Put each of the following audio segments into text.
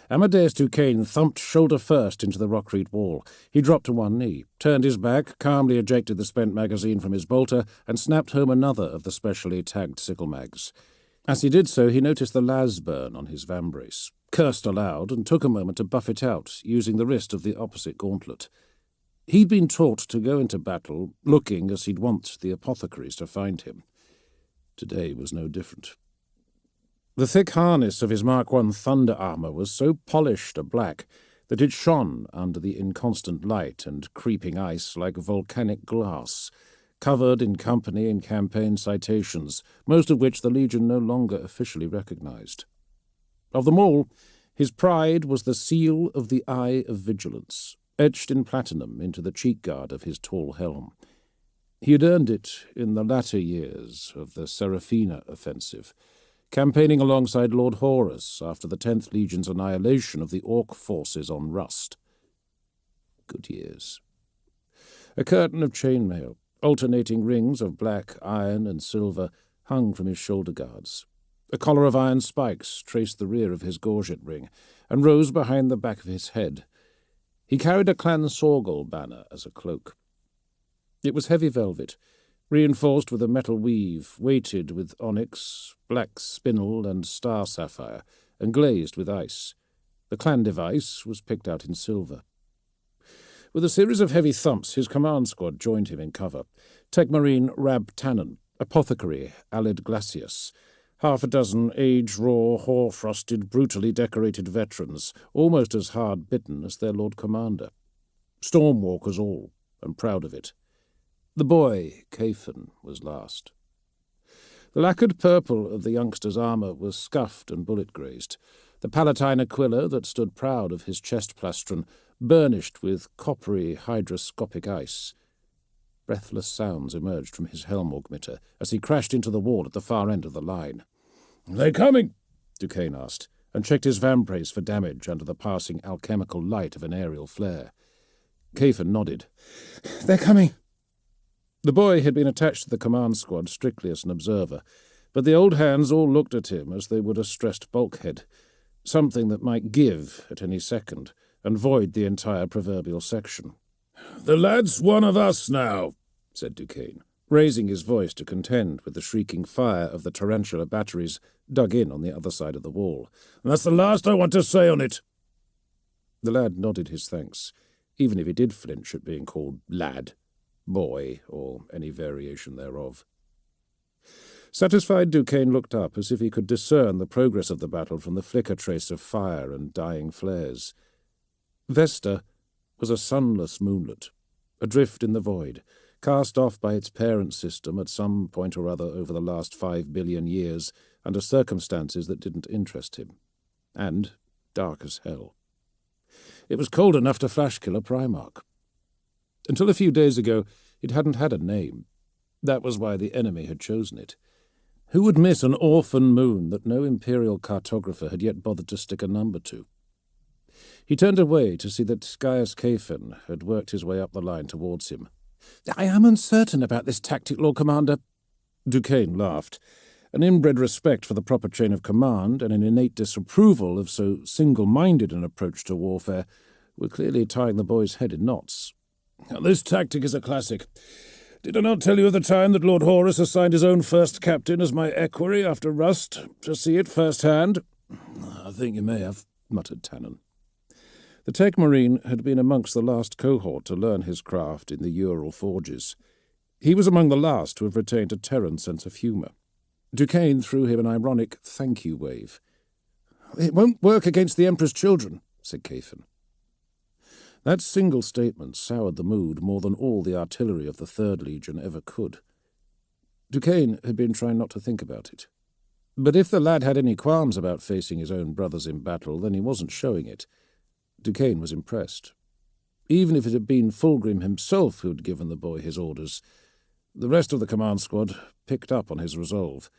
Amadeus Duquesne thumped shoulder first into the rockreed wall. He dropped to one knee, turned his back, calmly ejected the spent magazine from his bolter, and snapped home another of the specially tagged sickle mags. As he did so, he noticed the las burn on his vambrace, cursed aloud, and took a moment to buff it out, using the wrist of the opposite gauntlet. He'd been taught to go into battle looking as he'd want the apothecaries to find him. Today was no different. The thick harness of his Mark I thunder armour was so polished a black that it shone under the inconstant light and creeping ice like volcanic glass, covered in company and campaign citations, most of which the Legion no longer officially recognized. Of them all, his pride was the seal of the Eye of Vigilance, etched in platinum into the cheek guard of his tall helm. He had earned it in the latter years of the Seraphina offensive, campaigning alongside Lord Horus after the 10th Legion's annihilation of the Orc forces on Rust. Good years. A curtain of chainmail, alternating rings of black, iron, and silver, hung from his shoulder guards. A collar of iron spikes traced the rear of his gorget ring and rose behind the back of his head. He carried a Clan Sorgal banner as a cloak. It was heavy velvet, reinforced with a metal weave, weighted with onyx, black spinel, and star sapphire, and glazed with ice. The clan device was picked out in silver. With a series of heavy thumps, his command squad joined him in cover. Techmarine Rab Tannen, Apothecary Alid Glacius, half a dozen age-raw, hoar-frosted, brutally decorated veterans, almost as hard-bitten as their Lord Commander. Stormwalkers all, and proud of it. The boy, Cafen, was last. The lacquered purple of the youngster's armour was scuffed and bullet-grazed. The palatine aquila that stood proud of his chest plastron, burnished with coppery hydroscopic ice. Breathless sounds emerged from his helm augmenter as he crashed into the wall at the far end of the line. "They're coming?" Duquesne asked, and checked his vambrace for damage under the passing alchemical light of an aerial flare. Cafen nodded. "They're coming." The boy had been attached to the command squad strictly as an observer, but the old hands all looked at him as they would a stressed bulkhead, something that might give at any second and void the entire proverbial section. "The lad's one of us now," said Duquesne, raising his voice to contend with the shrieking fire of the tarantula batteries dug in on the other side of the wall. "That's the last I want to say on it." The lad nodded his thanks, even if he did flinch at being called lad, boy, or any variation thereof. Satisfied, Duquesne looked up as if he could discern the progress of the battle from the flicker trace of fire and dying flares. Vesta was a sunless moonlet, adrift in the void, cast off by its parent system at some point or other over the last 5 billion years under circumstances that didn't interest him, and dark as hell. It was cold enough to flash-kill a Primarch. Until a few days ago, it hadn't had a name. That was why the enemy had chosen it. Who would miss an orphan moon that no Imperial cartographer had yet bothered to stick a number to? He turned away to see that Gaius Cafen had worked his way up the line towards him. "I am uncertain about this tactic, Lord Commander." Duquesne laughed. An inbred respect for the proper chain of command and an innate disapproval of so single-minded an approach to warfare were clearly tying the boy's head in knots. "This tactic is a classic. Did I not tell you of the time that Lord Horus assigned his own first captain as my equerry after Rust, to see it first-hand?" "I think you may have," muttered Tannen. The Tech Marine had been amongst the last cohort to learn his craft in the Ural forges. He was among the last to have retained a Terran sense of humour. Duquesne threw him an ironic thank-you wave. "It won't work against the Emperor's children," said Cafen. That single statement soured the mood more than all the artillery of the 3rd Legion ever could. Duquesne had been trying not to think about it. But if the lad had any qualms about facing his own brothers in battle, then he wasn't showing it. Duquesne was impressed. Even if it had been Fulgrim himself who had given the boy his orders, the rest of the command squad picked up on his resolve.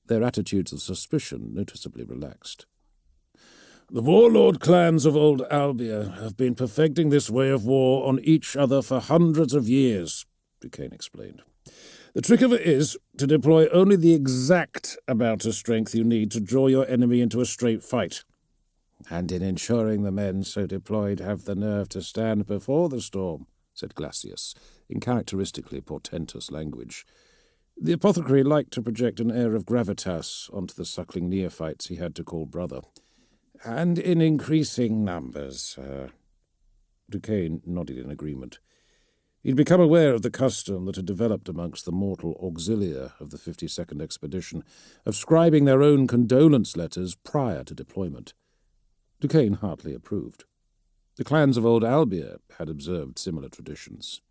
Their attitudes of suspicion noticeably relaxed. "The warlord clans of old Albia have been perfecting this way of war on each other for hundreds of years," Duquesne explained. "The trick of it is to deploy only the exact amount of strength you need to draw your enemy into a straight fight. "And in ensuring the men so deployed have the nerve to stand before the storm," said Glacius, in characteristically portentous language. The apothecary liked to project an air of gravitas onto the suckling neophytes he had to call brother. "And in increasing numbers, sir." Duquesne nodded in agreement. He'd become aware of the custom that had developed amongst the mortal auxilia of the 52nd Expedition of scribing their own condolence letters prior to deployment. Duquesne heartily approved. The clans of old Albia had observed similar traditions.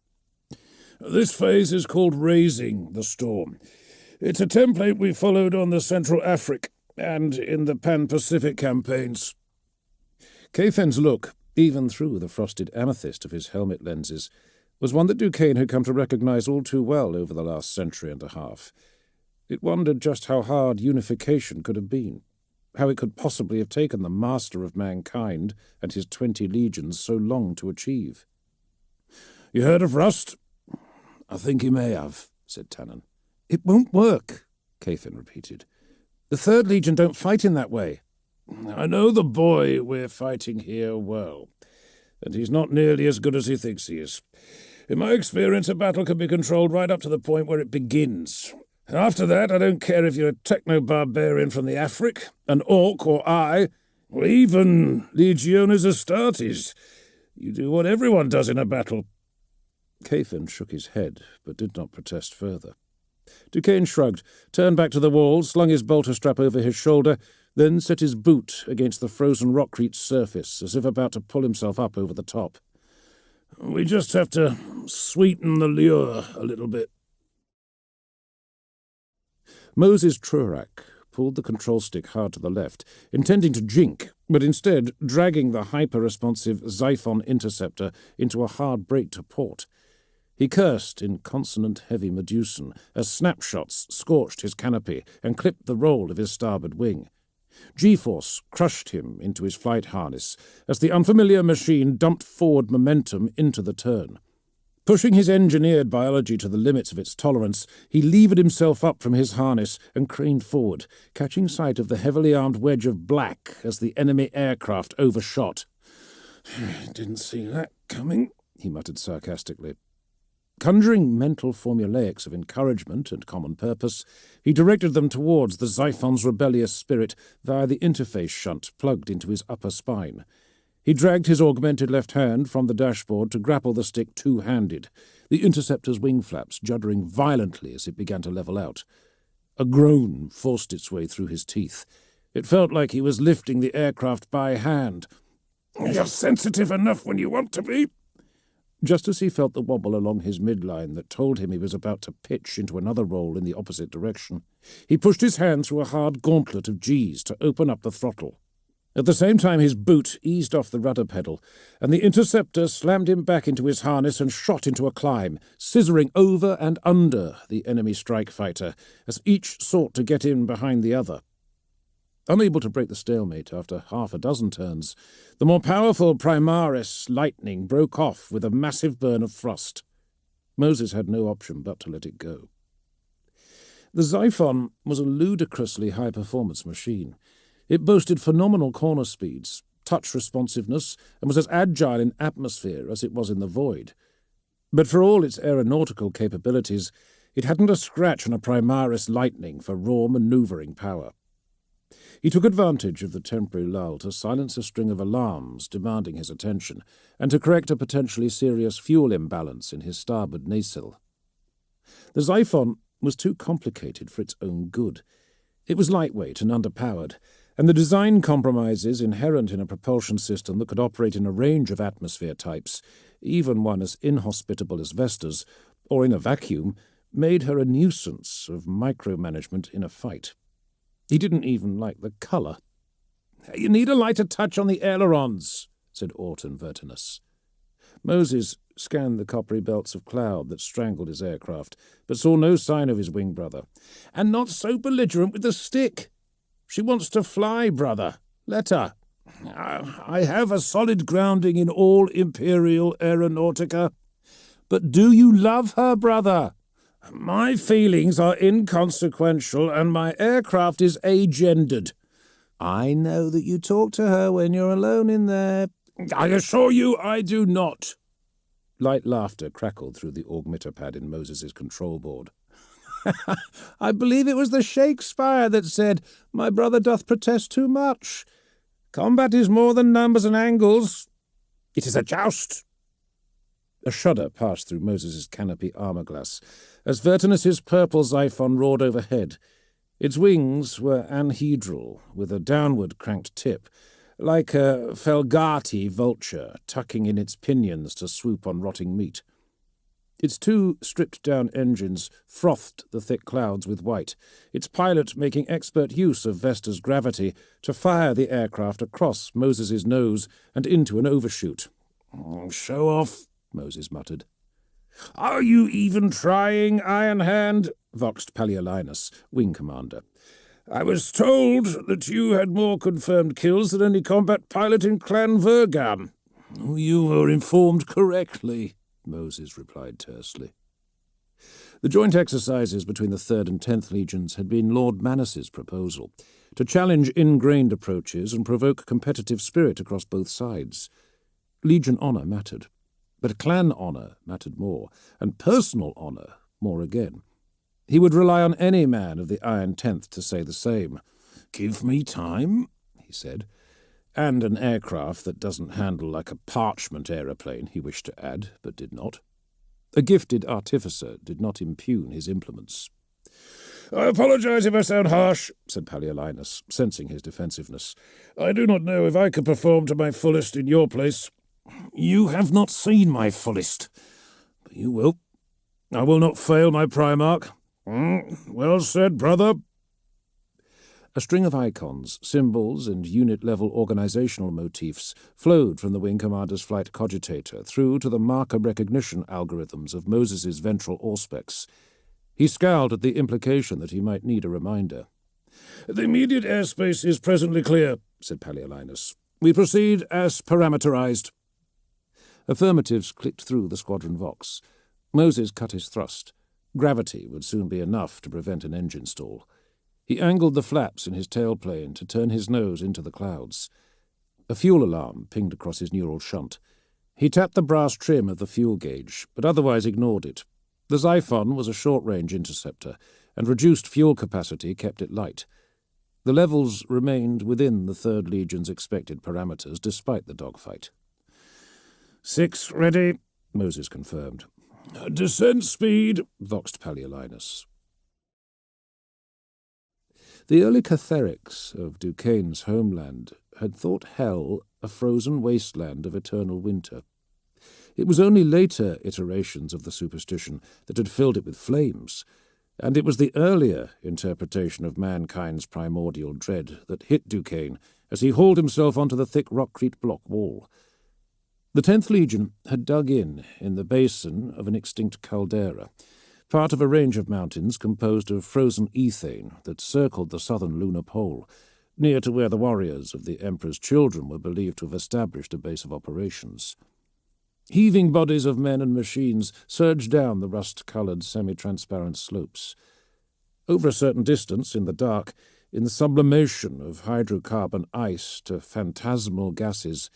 "This phase is called Raising the Storm. It's a template we followed on the Central Afric and in the Pan-Pacific campaigns." Caithen's look, even through the frosted amethyst of his helmet lenses, was one that Duquesne had come to recognize all too well over the last century and a half. It wondered just how hard unification could have been, how it could possibly have taken the master of mankind and his 20 legions so long to achieve. "You heard of Rust?" "I think he may have," said Tannen. "It won't work," Caithen repeated. "The 3rd Legion don't fight in that way." "I know the boy we're fighting here well, and he's not nearly as good as he thinks he is. In my experience, a battle can be controlled right up to the point where it begins. After that, I don't care if you're a techno-barbarian from the Afric, an orc or or even Legiones Astartes. You do what everyone does in a battle." Caithen shook his head, but did not protest further. Duquesne shrugged, turned back to the wall, slung his bolter strap over his shoulder, then set his boot against the frozen rockrete's surface, as if about to pull himself up over the top. "We just have to sweeten the lure a little bit." Moses Trurak pulled the control stick hard to the left, intending to jink, but instead dragging the hyper-responsive Xiphon interceptor into a hard brake to port. He cursed in consonant-heavy Medusan as snapshots scorched his canopy and clipped the roll of his starboard wing. G-force crushed him into his flight harness as the unfamiliar machine dumped forward momentum into the turn. Pushing his engineered biology to the limits of its tolerance, he levered himself up from his harness and craned forward, catching sight of the heavily armed wedge of black as the enemy aircraft overshot. "Didn't see that coming," he muttered sarcastically. Conjuring mental formulaics of encouragement and common purpose, he directed them towards the Xiphon's rebellious spirit via the interface shunt plugged into his upper spine. He dragged his augmented left hand from the dashboard to grapple the stick two-handed, the interceptor's wing flaps juddering violently as it began to level out. A groan forced its way through his teeth. It felt like he was lifting the aircraft by hand. "You're sensitive enough when you want to be." Just as he felt the wobble along his midline that told him he was about to pitch into another roll in the opposite direction, he pushed his hand through a hard gauntlet of G's to open up the throttle. At the same time, his boot eased off the rudder pedal, and the interceptor slammed him back into his harness and shot into a climb, scissoring over and under the enemy strike fighter, as each sought to get in behind the other. Unable to break the stalemate after half a dozen turns, the more powerful Primaris lightning broke off with a massive burn of thrust. Moses had no option but to let it go. The Xiphon was a ludicrously high-performance machine. It boasted phenomenal corner speeds, touch responsiveness, and was as agile in atmosphere as it was in the void. But for all its aeronautical capabilities, it hadn't a scratch on a Primaris lightning for raw manoeuvring power. He took advantage of the temporary lull to silence a string of alarms demanding his attention, and to correct a potentially serious fuel imbalance in his starboard nacelle. The Xiphon was too complicated for its own good. It was lightweight and underpowered, and the design compromises inherent in a propulsion system that could operate in a range of atmosphere types, even one as inhospitable as Vesta's, or in a vacuum, made her a nuisance of micromanagement in a fight. He didn't even like the colour. "You need a lighter touch on the ailerons," said Orton Vertinus. Moses scanned the coppery belts of cloud that strangled his aircraft, but saw no sign of his wing brother. "And not so belligerent with the stick. She wants to fly, brother. Let her. I have a solid grounding in all Imperial Aeronautica. But do you love her, brother? My feelings are inconsequential, and my aircraft is agendered. I know that you talk to her when you're alone in there. I assure you I do not. Light laughter crackled through the augmeter pad in Moses's control board. I believe it was the Shakespeare that said, "My brother doth protest too much. Combat is more than numbers and angles. It is a joust." A shudder passed through Moses's canopy armor-glass as Vertinus's purple Xiphon roared overhead. Its wings were anhedral, with a downward cranked tip, like a Felgati vulture tucking in its pinions to swoop on rotting meat. Its two stripped-down engines frothed the thick clouds with white, its pilot making expert use of Vesta's gravity to fire the aircraft across Moses's nose and into an overshoot. "Show off," Moses muttered. "Are you even trying, Iron Hand?" voxed Palaeolinus, wing commander. "I was told that you had more confirmed kills than any combat pilot in Clan Vergam." "You were informed correctly," Moses replied tersely. The joint exercises between the 3rd and 10th Legions had been Lord Manus's proposal, to challenge ingrained approaches and provoke competitive spirit across both sides. Legion honour mattered, but clan honour mattered more, and personal honour more again. He would rely on any man of the Iron Tenth to say the same. "Give me time," he said. "And an aircraft that doesn't handle like a parchment aeroplane," he wished to add, but did not. A gifted artificer did not impugn his implements. "I apologize if I sound harsh," said Palaeolinus, sensing his defensiveness. "I do not know if I could perform to my fullest in your place." "You have not seen my fullest, but you will. I will not fail my Primarch." "Well said, brother." A string of icons, symbols, and unit-level organizational motifs flowed from the Wing Commander's flight cogitator through to the marker recognition algorithms of Moses's ventral auspex. He scowled at the implication that he might need a reminder. "The immediate airspace is presently clear," said Palaeolinus. "We proceed as parameterized." Affirmatives clicked through the squadron vox. Moses cut his thrust. Gravity would soon be enough to prevent an engine stall. He angled the flaps in his tailplane to turn his nose into the clouds. A fuel alarm pinged across his neural shunt. He tapped the brass trim of the fuel gauge, but otherwise ignored it. The Xiphon was a short-range interceptor, and reduced fuel capacity kept it light. The levels remained within the 3rd Legion's expected parameters, despite the dogfight. "6 ready," Moses confirmed. "Descent speed," voxed Palaeolinus. The early Catherics of Duquesne's homeland had thought hell a frozen wasteland of eternal winter. It was only later iterations of the superstition that had filled it with flames, and it was the earlier interpretation of mankind's primordial dread that hit Duquesne as he hauled himself onto the thick rockcrete block wall. The 10th Legion had dug in the basin of an extinct caldera, part of a range of mountains composed of frozen ethane that circled the southern lunar pole, near to where the warriors of the Emperor's children were believed to have established a base of operations. Heaving bodies of men and machines surged down the rust-coloured, semi-transparent slopes. Over a certain distance, in the dark, in the sublimation of hydrocarbon ice to phantasmal gases,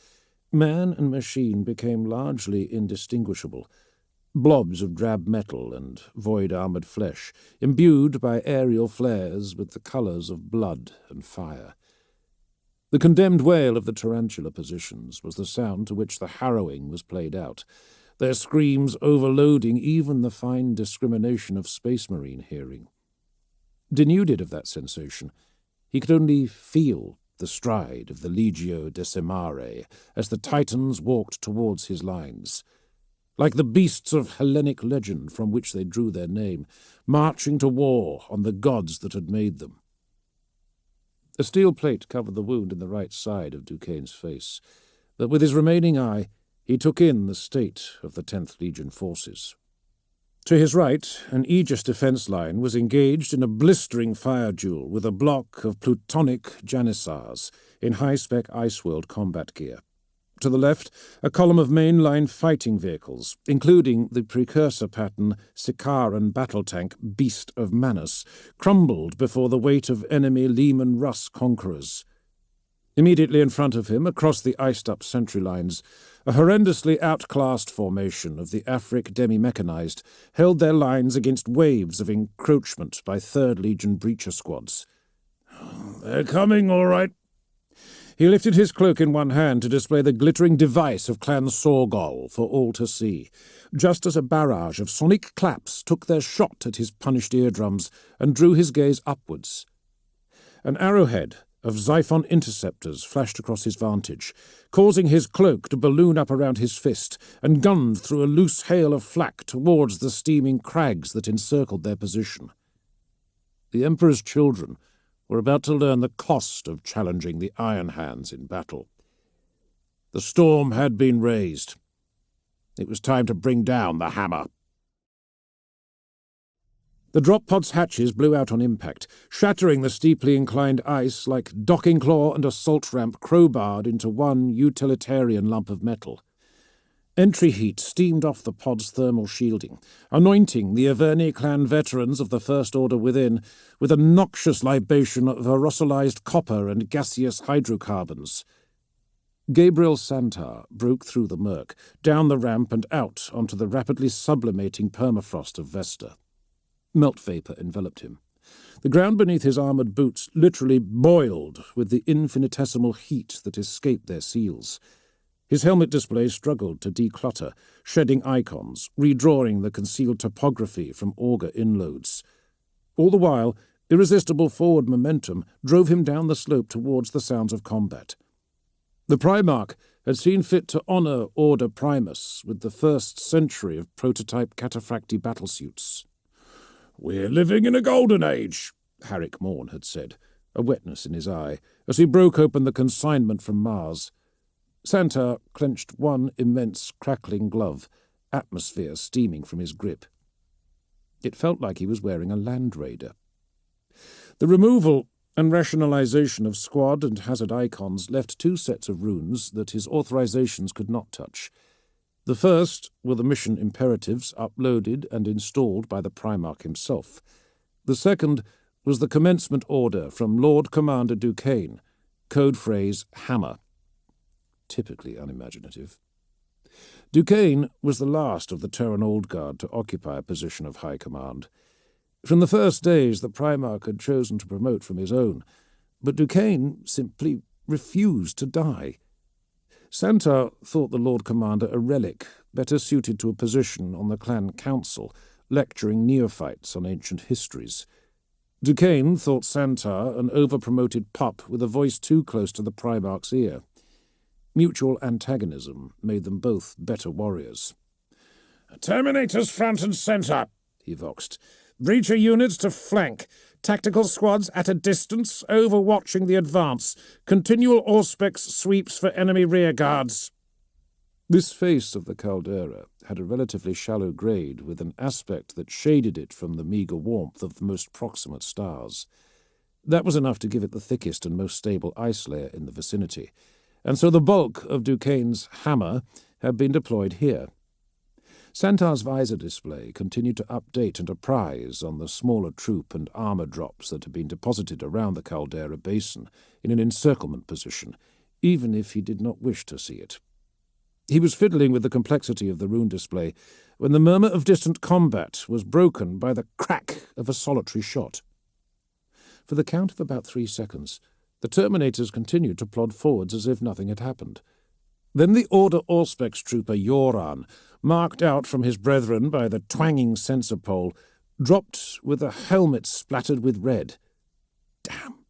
man and machine became largely indistinguishable, blobs of drab metal and void-armoured flesh, imbued by aerial flares with the colours of blood and fire. The condemned wail of the tarantula positions was the sound to which the harrowing was played out, their screams overloading even the fine discrimination of Space Marine hearing. Denuded of that sensation, he could only feel the stride of the Legio Decimare as the Titans walked towards his lines, like the beasts of Hellenic legend from which they drew their name, marching to war on the gods that had made them. A steel plate covered the wound in the right side of Duquesne's face, but with his remaining eye he took in the state of the 10th Legion forces. To his right, an Aegis defence line was engaged in a blistering fire duel with a block of plutonic janissars in high-spec Iceworld combat gear. To the left, a column of mainline fighting vehicles, including the precursor pattern Sikaran battle tank Beast of Manus, crumbled before the weight of enemy Lehman Russ conquerors. Immediately in front of him, across the iced-up sentry lines, a horrendously outclassed formation of the Afric demi-mechanized held their lines against waves of encroachment by 3rd Legion breacher squads. "They're coming, all right." He lifted his cloak in one hand to display the glittering device of Clan Sorgol for all to see, just as a barrage of sonic claps took their shot at his punished eardrums and drew his gaze upwards. An arrowhead of Xiphon interceptors flashed across his vantage, causing his cloak to balloon up around his fist, and gunned through a loose hail of flak towards the steaming crags that encircled their position. The Emperor's children were about to learn the cost of challenging the Iron Hands in battle. The storm had been raised. It was time to bring down the hammer. The drop pod's hatches blew out on impact, shattering the steeply inclined ice like docking claw and assault ramp crowbarred into one utilitarian lump of metal. Entry heat steamed off the pod's thermal shielding, anointing the Averni clan veterans of the First Order within with a noxious libation of aerosolized copper and gaseous hydrocarbons. Gabriel Santar broke through the murk, down the ramp and out onto the rapidly sublimating permafrost of Vesta. Melt vapor enveloped him. The ground beneath his armoured boots literally boiled with the infinitesimal heat that escaped their seals. His helmet display struggled to declutter, shedding icons, redrawing the concealed topography from auger inloads. All the while, irresistible forward momentum drove him down the slope towards the sounds of combat. The Primarch had seen fit to honour Order Primus with the 1st century of prototype cataphracti battlesuits. "We're living in a golden age," Harrick Morn had said, a wetness in his eye, as he broke open the consignment from Mars. Santar clenched one immense crackling glove, atmosphere steaming from his grip. It felt like he was wearing a Land Raider. The removal and rationalization of squad and hazard icons left 2 sets of runes that his authorizations could not touch. The first were the mission imperatives uploaded and installed by the Primarch himself. The second was the commencement order from Lord Commander Duquesne, code phrase Hammer. Typically unimaginative. Duquesne was the last of the Terran Old Guard to occupy a position of high command. From the first days, the Primarch had chosen to promote from his own, but Duquesne simply refused to die. Santar thought the Lord Commander a relic, better suited to a position on the clan council, lecturing neophytes on ancient histories. Duquesne thought Santar an over-promoted pup with a voice too close to the Primarch's ear. Mutual antagonism made them both better warriors. "Terminators front and centre," he voxed. "Breacher units to flank. Tactical squads at a distance, overwatching the advance. Continual Auspex sweeps for enemy rearguards." This face of the caldera had a relatively shallow grade with an aspect that shaded it from the meagre warmth of the most proximate stars. That was enough to give it the thickest and most stable ice layer in the vicinity, and so the bulk of Duquesne's hammer had been deployed here. Santar's visor display continued to update and apprise on the smaller troop and armour drops that had been deposited around the caldera basin in an encirclement position, even if he did not wish to see it. He was fiddling with the complexity of the rune display when the murmur of distant combat was broken by the crack of a solitary shot. For the count of about 3 seconds, the Terminators continued to plod forwards as if nothing had happened. Then the Order Auspex trooper Yoran, marked out from his brethren by the twanging sensor pole, dropped with a helmet splattered with red. Damn!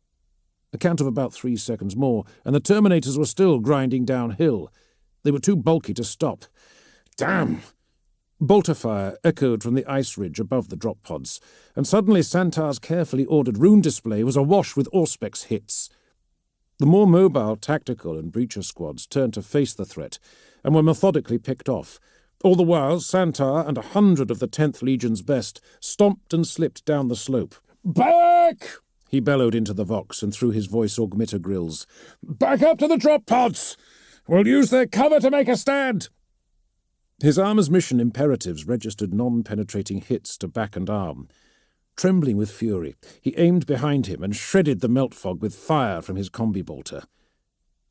A count of about 3 seconds more, and the Terminators were still grinding downhill. They were too bulky to stop. Damn! Bolter fire echoed from the ice ridge above the drop pods, and suddenly Santar's carefully ordered rune display was awash with Auspex hits. The more mobile tactical and breacher squads turned to face the threat, and were methodically picked off. All the while, Santar and 100 of the 10th Legion's best stomped and slipped down the slope. "Back!" he bellowed into the vox and through his voice augmenter grills. "Back up to the drop pods! We'll use their cover to make a stand!" His armor's mission imperatives registered non-penetrating hits to back and arm. Trembling with fury, he aimed behind him and shredded the melt fog with fire from his combi bolter.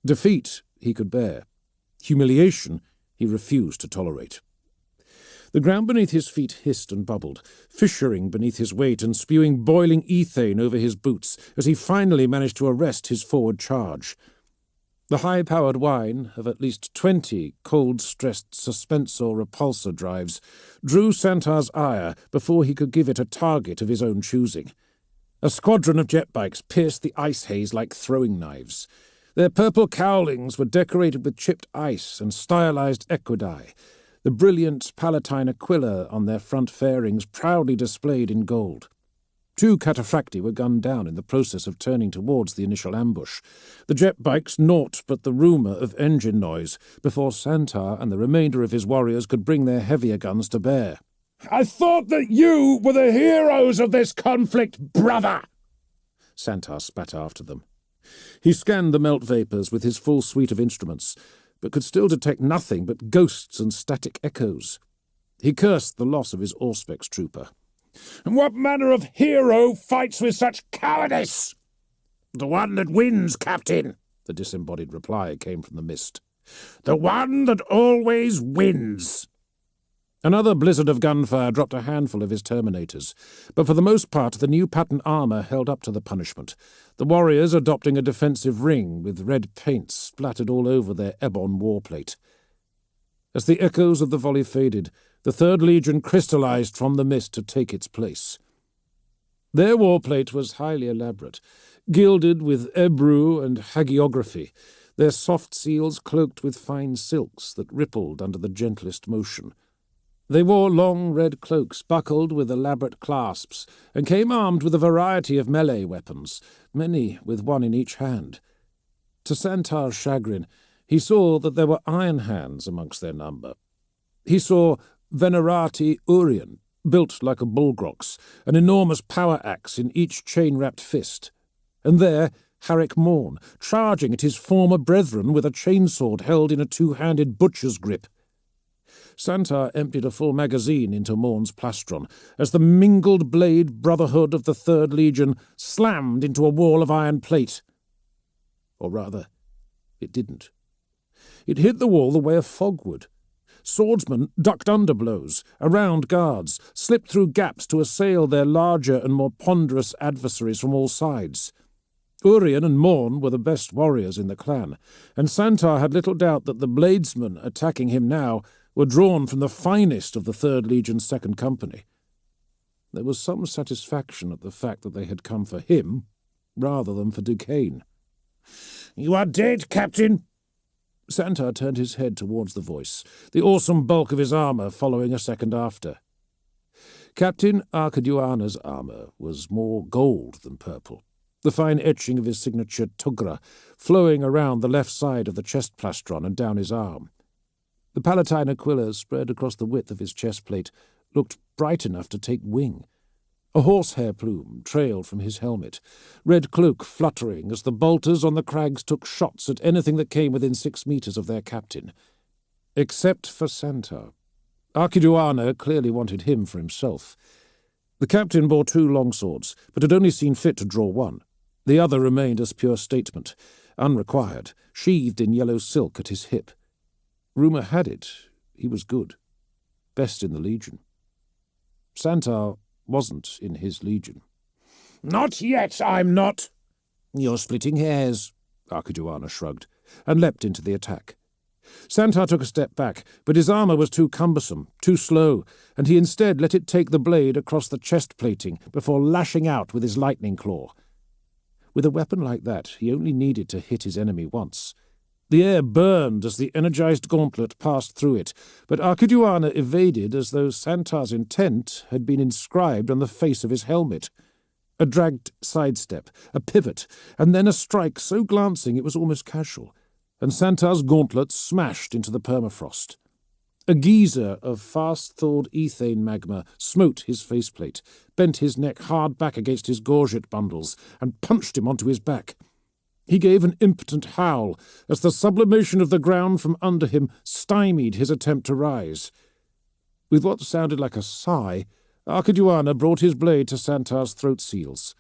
Defeat he could bear. Humiliation he refused to tolerate. The ground beneath his feet hissed and bubbled, fissuring beneath his weight and spewing boiling ethane over his boots as he finally managed to arrest his forward charge. The high-powered whine of at least 20 cold-stressed suspensor repulsor drives drew Santar's ire before he could give it a target of his own choosing. A squadron of jet bikes pierced the ice haze like throwing knives. Their purple cowlings were decorated with chipped ice and stylized equidae, the brilliant Palatine aquila on their front fairings proudly displayed in gold. 2 cataphracti were gunned down in the process of turning towards the initial ambush. The jet bikes naught but the rumour of engine noise before Santar and the remainder of his warriors could bring their heavier guns to bear. "I thought that you were the heroes of this conflict, brother!" Santar spat after them. He scanned the melt vapours with his full suite of instruments, but could still detect nothing but ghosts and static echoes. He cursed the loss of his Auspex trooper. "And what manner of hero fights with such cowardice?" "The one that wins, Captain," the disembodied reply came from the mist. "The one that always wins." Another blizzard of gunfire dropped a handful of his Terminators, but for the most part the new pattern armour held up to the punishment, the warriors adopting a defensive ring with red paint splattered all over their ebon warplate. As the echoes of the volley faded, the Third Legion crystallized from the mist to take its place. Their warplate was highly elaborate, gilded with ebru and hagiography, their soft seals cloaked with fine silks that rippled under the gentlest motion. They wore long red cloaks buckled with elaborate clasps, and came armed with a variety of melee weapons, many with one in each hand. To Santar's chagrin, he saw that there were iron hands amongst their number. He saw Venerati Urien, built like a bullgrox, an enormous power axe in each chain-wrapped fist, and there Harrick Morn, charging at his former brethren with a chainsword held in a 2-handed butcher's grip. Santar emptied a full magazine into Morn's plastron as the mingled blade brotherhood of the Third Legion slammed into a wall of iron plate. Or rather, it didn't. It hit the wall the way a fog would. Swordsmen ducked under blows, around guards, slipped through gaps to assail their larger and more ponderous adversaries from all sides. Urien and Morn were the best warriors in the clan, and Santar had little doubt that the bladesmen attacking him now were drawn from the finest of the Third Legion's Second Company. There was some satisfaction at the fact that they had come for him, rather than for Duquesne. "You are dead, Captain!" Santar turned his head towards the voice, the awesome bulk of his armour following a second after. Captain Archiduana's armour was more gold than purple, the fine etching of his signature tugra flowing around the left side of the chest plastron and down his arm. The Palatine aquila spread across the width of his chest plate looked bright enough to take wing. A horsehair plume trailed from his helmet, red cloak fluttering as the bolters on the crags took shots at anything that came within 6 meters of their captain. Except for Santar. Archiduana clearly wanted him for himself. The captain bore 2 longswords, but had only seen fit to draw one. The other remained as pure statement, unrequired, sheathed in yellow silk at his hip. Rumour had it he was good, best in the Legion. Santar wasn't in his Legion. "Not yet, I'm not." "You're splitting hairs," Archiduana shrugged, and leapt into the attack. Santar took a step back, but his armour was too cumbersome, too slow, and he instead let it take the blade across the chest plating before lashing out with his lightning claw. With a weapon like that, he only needed to hit his enemy once. The air burned as the energized gauntlet passed through it, but Archiduana evaded as though Santar's intent had been inscribed on the face of his helmet. A dragged sidestep, a pivot, and then a strike so glancing it was almost casual, and Santar's gauntlet smashed into the permafrost. A geyser of fast-thawed ethane magma smote his faceplate, bent his neck hard back against his gorget bundles, and punched him onto his back. He gave an impotent howl as the sublimation of the ground from under him stymied his attempt to rise. With what sounded like a sigh, Archiduana brought his blade to Santar's throat seals.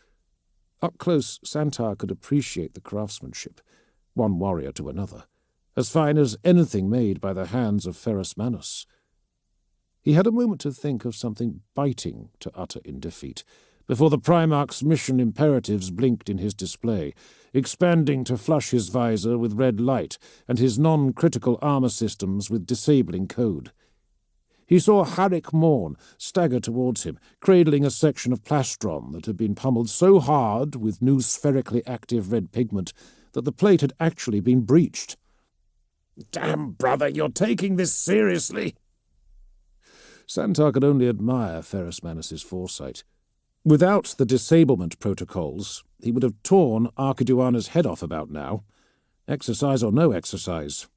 Up close, Santar could appreciate the craftsmanship. one warrior to another, as fine as anything made by the hands of Manus. He had a moment to think of something biting to utter in defeat, before the Primarch's mission imperatives blinked in his display, expanding to flush his visor with red light and his non-critical armor systems with disabling code. He saw Harrick Morn stagger towards him, cradling a section of plastron that had been pummeled so hard with new spherically active red pigment that the plate had actually been breached. "Damn, brother, you're taking this seriously!" Santar could only admire Manus's foresight. Without the disablement protocols, he would have torn Archiduana's head off about now. Exercise or no exercise.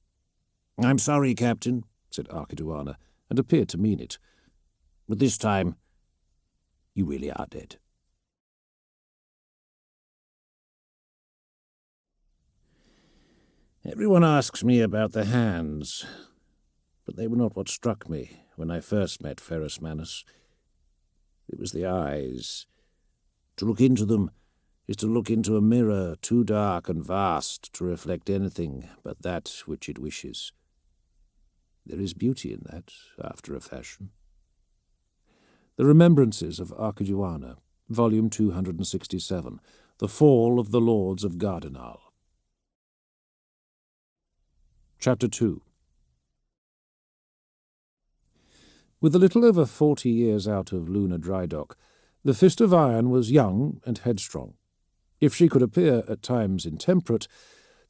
"I'm sorry, Captain," said Archiduana, and appeared to mean it. "But this time, you really are dead." Everyone asks me about the hands, but they were not what struck me when I first met Manus. It was the eyes. To look into them is to look into a mirror too dark and vast to reflect anything but that which it wishes. There is beauty in that, after a fashion. The Remembrances of Archiduana, Volume 267, The Fall of the Lords of Gardenal. Chapter 2. With a little over 40 years out of lunar dry dock, the Fist of Iron was young and headstrong. If she could appear at times intemperate,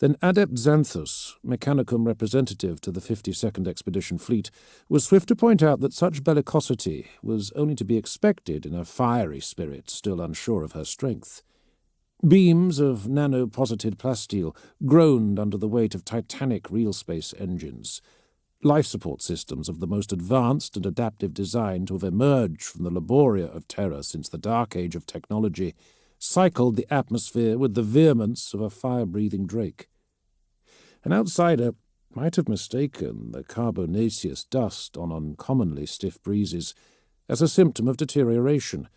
then Adept Xanthus, Mechanicum representative to the 52nd Expedition Fleet, was swift to point out that such bellicosity was only to be expected in a fiery spirit still unsure of her strength. Beams of nanoposited plasteel groaned under the weight of titanic real-space engines. Life support systems of the most advanced and adaptive design to have emerged from the laboria of Terra since the dark age of technology cycled the atmosphere with the vehemence of a fire-breathing drake. An outsider might have mistaken the carbonaceous dust on uncommonly stiff breezes as a symptom of deterioration,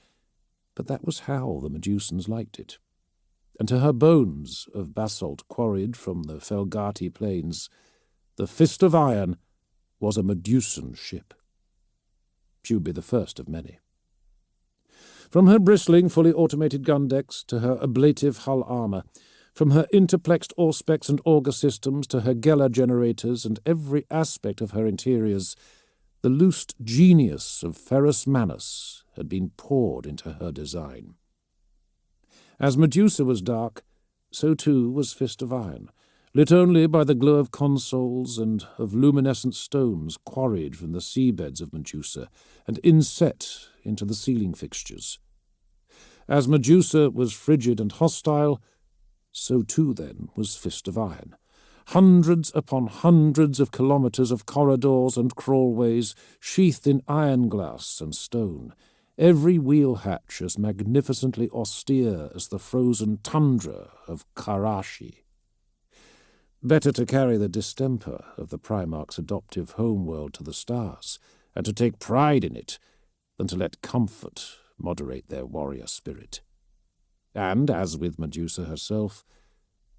but that was how the Medusans liked it. And to her bones of basalt quarried from the Felgati plains, the Fist of Iron was a Medusan ship. She would be the first of many. From her bristling, fully automated gun decks to her ablative hull armor, from her interplexed auspex and auger systems to her Geller generators and every aspect of her interiors, the loosed genius of Manus had been poured into her design. As Medusa was dark, so too was Fist of Iron, lit only by the glow of consoles and of luminescent stones quarried from the seabeds of Medusa and inset into the ceiling fixtures. As Medusa was frigid and hostile, so too then was Fist of Iron. Hundreds upon hundreds of kilometers of corridors and crawlways sheathed in iron glass and stone, every wheel hatch as magnificently austere as the frozen tundra of Karashi. Better to carry the distemper of the Primarch's adoptive homeworld to the stars, and to take pride in it, than to let comfort moderate their warrior spirit. And, as with Medusa herself,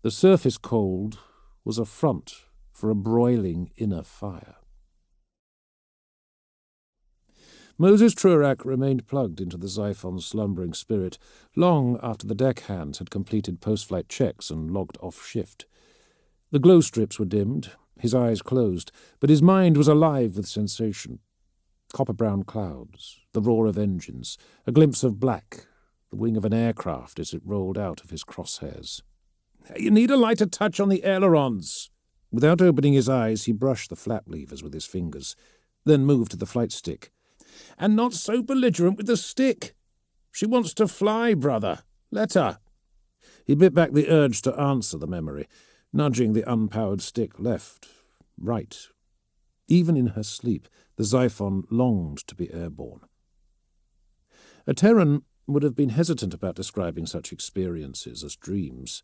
the surface cold was a front for a broiling inner fire. Moses Trurak remained plugged into the Xiphon's slumbering spirit long after the deckhands had completed post-flight checks and logged off shift. The glow strips were dimmed, his eyes closed, but his mind was alive with sensation. Copper-brown clouds, the roar of engines, a glimpse of black, the wing of an aircraft as it rolled out of his crosshairs. "You need a lighter touch on the ailerons." Without opening his eyes, he brushed the flap levers with his fingers, then moved to the flight stick. "And not so belligerent with the stick. She wants to fly, brother. Let her." He bit back the urge to answer the memory, nudging the unpowered stick left, right. Even in her sleep, the Xiphon longed to be airborne. A Terran would have been hesitant about describing such experiences as dreams.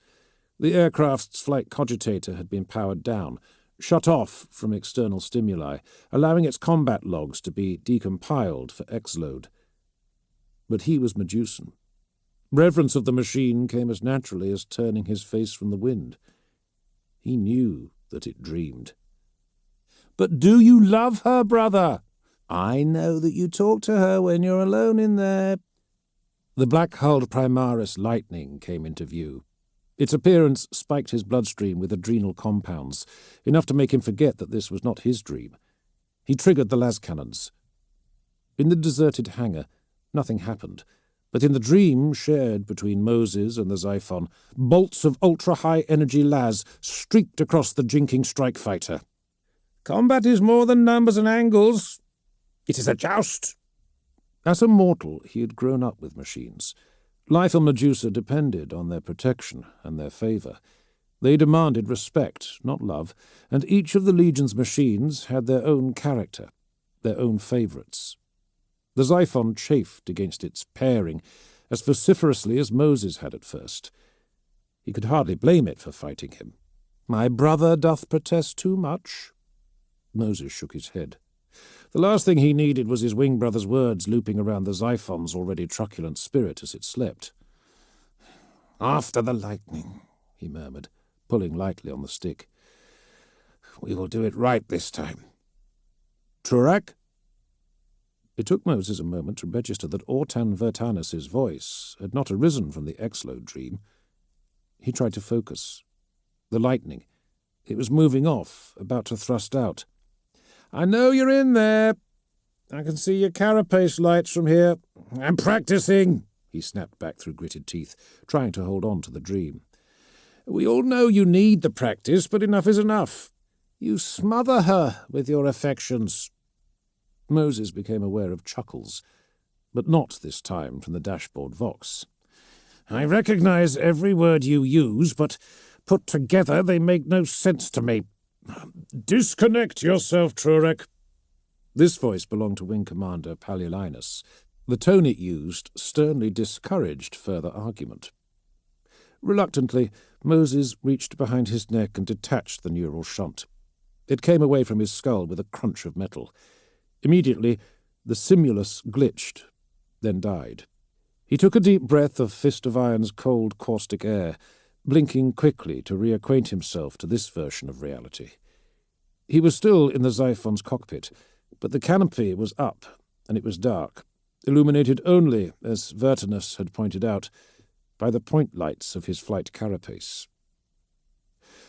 The aircraft's flight cogitator had been powered down, shut off from external stimuli, allowing its combat logs to be decompiled for X-load. But he was Medusan. Reverence of the machine came as naturally as turning his face from the wind. He knew that it dreamed. "But do you love her, brother?" "I know that you talk to her when you're alone in there." The black-hulled Primaris lightning came into view. Its appearance spiked his bloodstream with adrenal compounds, enough to make him forget that this was not his dream. He triggered the las cannons. In the deserted hangar, nothing happened, but in the dream shared between Moses and the Xiphon, bolts of ultra-high-energy las streaked across the jinking strike fighter. "Combat is more than numbers and angles. It is a joust." As a mortal, he had grown up with machines. Life on Medusa depended on their protection and their favor. They demanded respect, not love, and each of the Legion's machines had their own character, their own favorites. The Xiphon chafed against its pairing as vociferously as Moses had at first. He could hardly blame it for fighting him. "My brother doth protest too much." Moses shook his head. The last thing he needed was his wing brother's words looping around the Xiphon's already truculent spirit as it slept. "After the lightning," he murmured, pulling lightly on the stick. "We will do it right this time." "Turak?" It took Moses a moment to register that Ortan Vertanus's voice had not arisen from the Exlo dream. He tried to focus. The lightning. It was moving off, about to thrust out. "I know you're in there. I can see your carapace lights from here." "I'm practicing," he snapped back through gritted teeth, trying to hold on to the dream. "We all know you need the practice, but enough is enough. You smother her with your affections." Moses became aware of chuckles, but not this time from the dashboard vox. "I recognize every word you use, but put together they make no sense to me. Disconnect yourself, Trurek." This voice belonged to Wing Commander Palilinus. The tone it used sternly discouraged further argument. Reluctantly, Moses reached behind his neck and detached the neural shunt. It came away from his skull with a crunch of metal. Immediately, the simulus glitched, then died. He took a deep breath of Fist of Iron's cold, caustic air, blinking quickly to reacquaint himself to this version of reality. He was still in the Xiphon's cockpit, but the canopy was up, and it was dark, illuminated only, as Vertanus had pointed out, by the point lights of his flight carapace.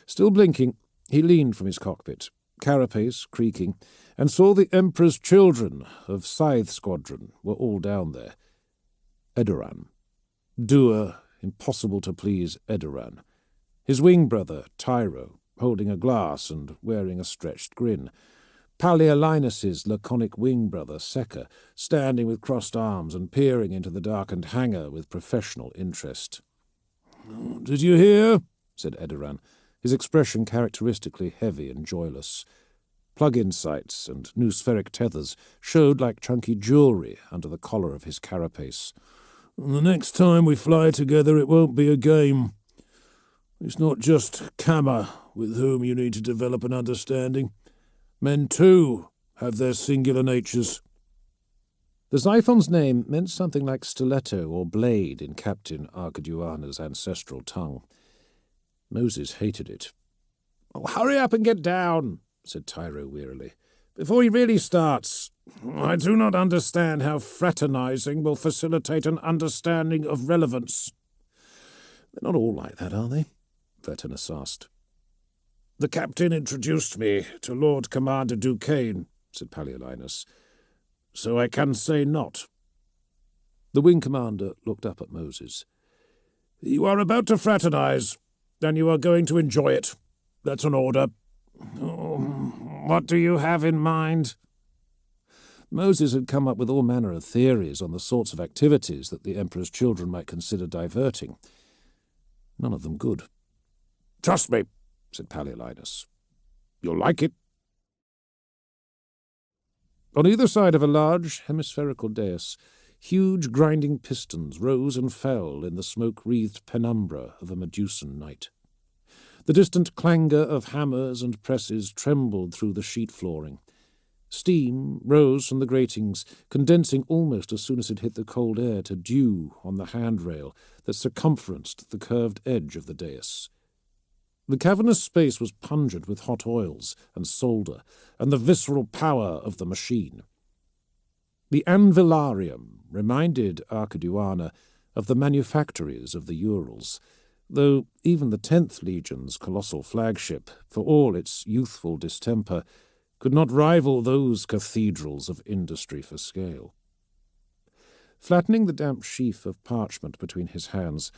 Still blinking, he leaned from his cockpit, carapace creaking, and saw the Emperor's children of Scythe Squadron were all down there. Edoran. Doer, impossible to please Edoran. His wing brother, Tyro, holding a glass and wearing a stretched grin. Palialinus's laconic wing brother, Seca, standing with crossed arms and peering into the darkened hangar with professional interest. "Did you hear?" said Edoran, his expression characteristically heavy and joyless. Plug-in sights and noospheric tethers showed like chunky jewelry under the collar of his carapace. "The next time we fly together it won't be a game. It's not just Kama with whom you need to develop an understanding. Men, too, have their singular natures." The Xiphon's name meant something like stiletto or blade in Captain Arcaduana's ancestral tongue. Moses hated it. "Oh, hurry up and get down," said Tyro wearily, "before he really starts. I do not understand how fraternizing will facilitate an understanding of relevance." "They're not all like that, are they?" Vertanus asked. "The captain introduced me to Lord Commander Duquesne," said Palialinus, "so I can say not." The wing commander looked up at Moses. "You are about to fraternize, and you are going to enjoy it. That's an order. What do you have in mind?" Moses had come up with all manner of theories on the sorts of activities that the Emperor's children might consider diverting. None of them good. "Trust me," said Palialinus. "You'll like it." On either side of a large hemispherical dais, huge grinding pistons rose and fell in the smoke-wreathed penumbra of a Medusan night. The distant clangour of hammers and presses trembled through the sheet flooring. Steam rose from the gratings, condensing almost as soon as it hit the cold air to dew on the handrail that circumferenced the curved edge of the dais. The cavernous space was pungent with hot oils and solder, and the visceral power of the machine. The anvilarium reminded Archiduana of the manufactories of the Urals, though even the 10th Legion's colossal flagship, for all its youthful distemper, could not rival those cathedrals of industry for scale. Flattening the damp sheaf of parchment between his hands,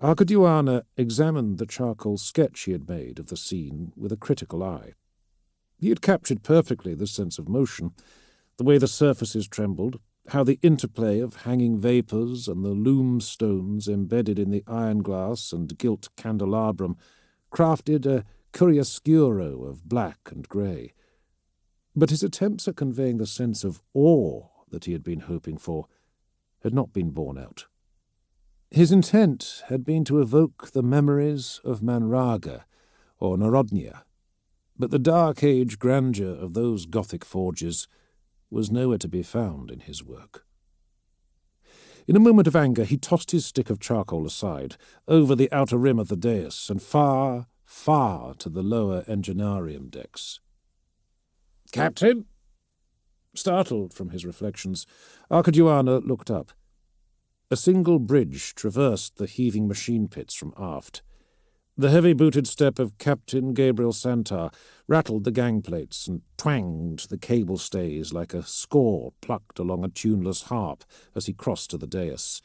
Archiduana examined the charcoal sketch he had made of the scene with a critical eye. He had captured perfectly the sense of motion, the way the surfaces trembled, how the interplay of hanging vapours and the loom stones embedded in the iron glass and gilt candelabrum crafted a chiaroscuro of black and grey. But his attempts at conveying the sense of awe that he had been hoping for had not been borne out. His intent had been to evoke the memories of Manraga or Narodnia, but the Dark Age grandeur of those Gothic forges was nowhere to be found in his work. In a moment of anger he tossed his stick of charcoal aside, over the outer rim of the dais, and far, far to the lower enginarium decks. "Captain?" Startled from his reflections, Archiduana looked up. A single bridge traversed the heaving machine pits from aft. The heavy-booted step of Captain Gabriel Santar rattled the gangplates and twanged the cable stays like a score plucked along a tuneless harp as he crossed to the dais.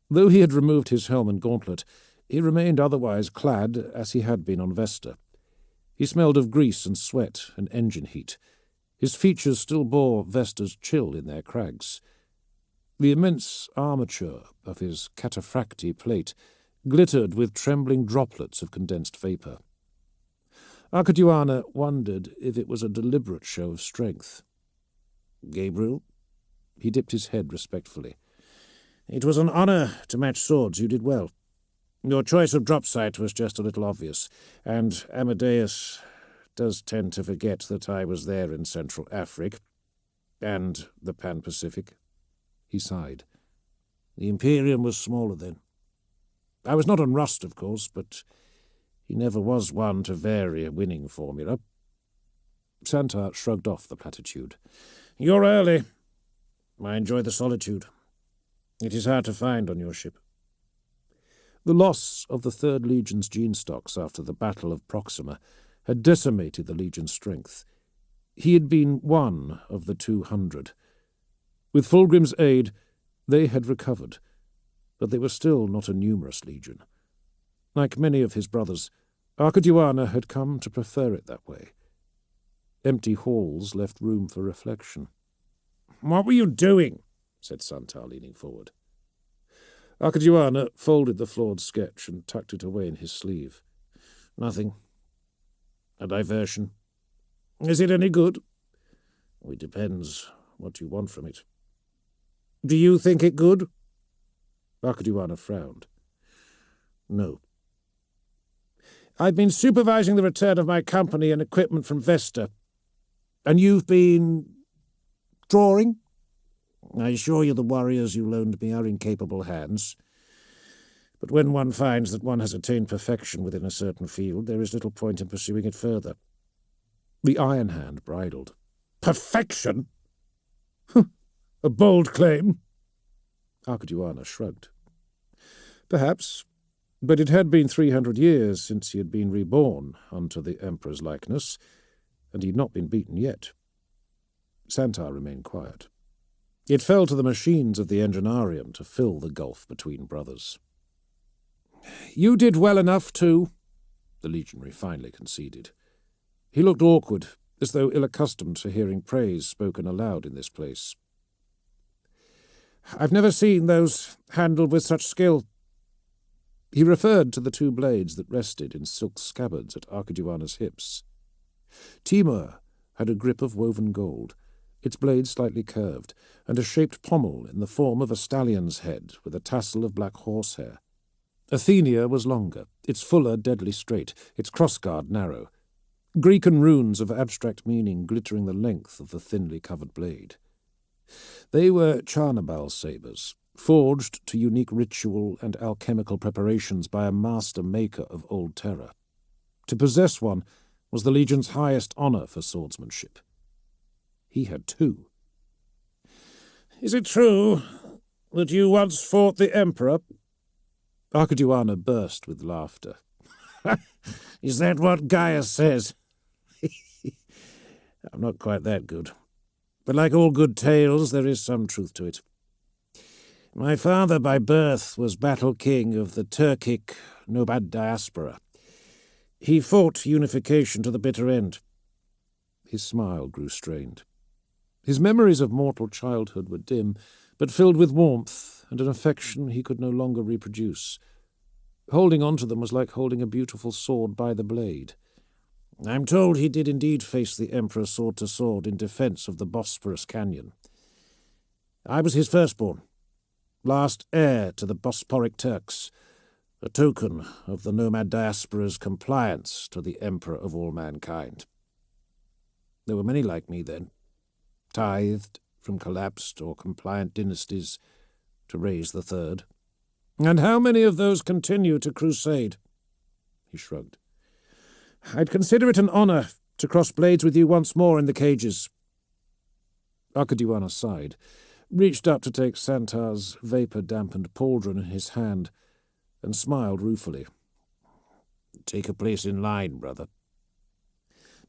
Though he had removed his helm and gauntlet, he remained otherwise clad as he had been on Vesta. He smelled of grease and sweat and engine heat. His features still bore Vesta's chill in their crags. The immense armature of his cataphracti plate glittered with trembling droplets of condensed vapour. Archiduana wondered if it was a deliberate show of strength. "Gabriel?" He dipped his head respectfully. "It was an honour to match swords. You did well. Your choice of drop site was just a little obvious, and Amadeus does tend to forget that I was there in Central Africa and the Pan-Pacific." He sighed. "The Imperium was smaller then. I was not on Rust, of course, but he never was one to vary a winning formula." Santar shrugged off the platitude. "You're early. I enjoy the solitude. It is hard to find on your ship." The loss of the 3rd Legion's gene stocks after the Battle of Proxima had decimated the Legion's strength. He had been one of the 200. With Fulgrim's aid, they had recovered, but they were still not a numerous legion. Like many of his brothers, Archiduana had come to prefer it that way. Empty halls left room for reflection. "What were you doing?" said Santar, leaning forward. Archiduana folded the flawed sketch and tucked it away in his sleeve. "Nothing. A diversion." "Is it any good?" "It depends what you want from it." "Do you think it good?" Archiduana frowned. "No." "I've been supervising the return of my company and equipment from Vesta. And you've been drawing?" "I assure you the warriors you loaned me are in capable hands. But when one finds that one has attained perfection within a certain field, there is little point in pursuing it further." The Iron Hand bridled. "Perfection? A bold claim." Archiduana shrugged. "Perhaps, but it had been 300 years since he had been reborn unto the Emperor's likeness, and he had not been beaten yet." Santar remained quiet. It fell to the machines of the enginarium to fill the gulf between brothers. "You did well enough, too," the legionary finally conceded. He looked awkward, as though ill-accustomed to hearing praise spoken aloud in this place. "I've never seen those handled with such skill." He referred to the 2 blades that rested in silk scabbards at Archiduana's hips. Timur had a grip of woven gold, its blade slightly curved, and a shaped pommel in the form of a stallion's head with a tassel of black horsehair. Athenia was longer, its fuller deadly straight, its crossguard narrow. Greekan runes of abstract meaning glittering the length of the thinly covered blade. They were Charnabal sabres, forged to unique ritual and alchemical preparations by a master maker of old terror. To possess one was the Legion's highest honour for swordsmanship. He had two. Is it true that you once fought the Emperor? Archiduana burst with laughter. Is that what Gaius says? I'm not quite that good. But like all good tales, there is some truth to it. My father by birth was battle king of the Turkic nomad diaspora. He fought unification to the bitter end. His smile grew strained. His memories of mortal childhood were dim, but filled with warmth and an affection he could no longer reproduce. Holding on to them was like holding a beautiful sword by the blade. I'm told he did indeed face the Emperor sword to sword in defence of the Bosporus Canyon. I was his firstborn, last heir to the Bosporic Turks, a token of the nomad diaspora's compliance to the Emperor of all mankind. There were many like me then, tithed from collapsed or compliant dynasties to raise the third. And how many of those continue to crusade? He shrugged. I'd consider it an honour to cross blades with you once more in the cages. Archiduana sighed, reached up to take Santar's vapour-dampened pauldron in his hand, and smiled ruefully. Take a place in line, brother.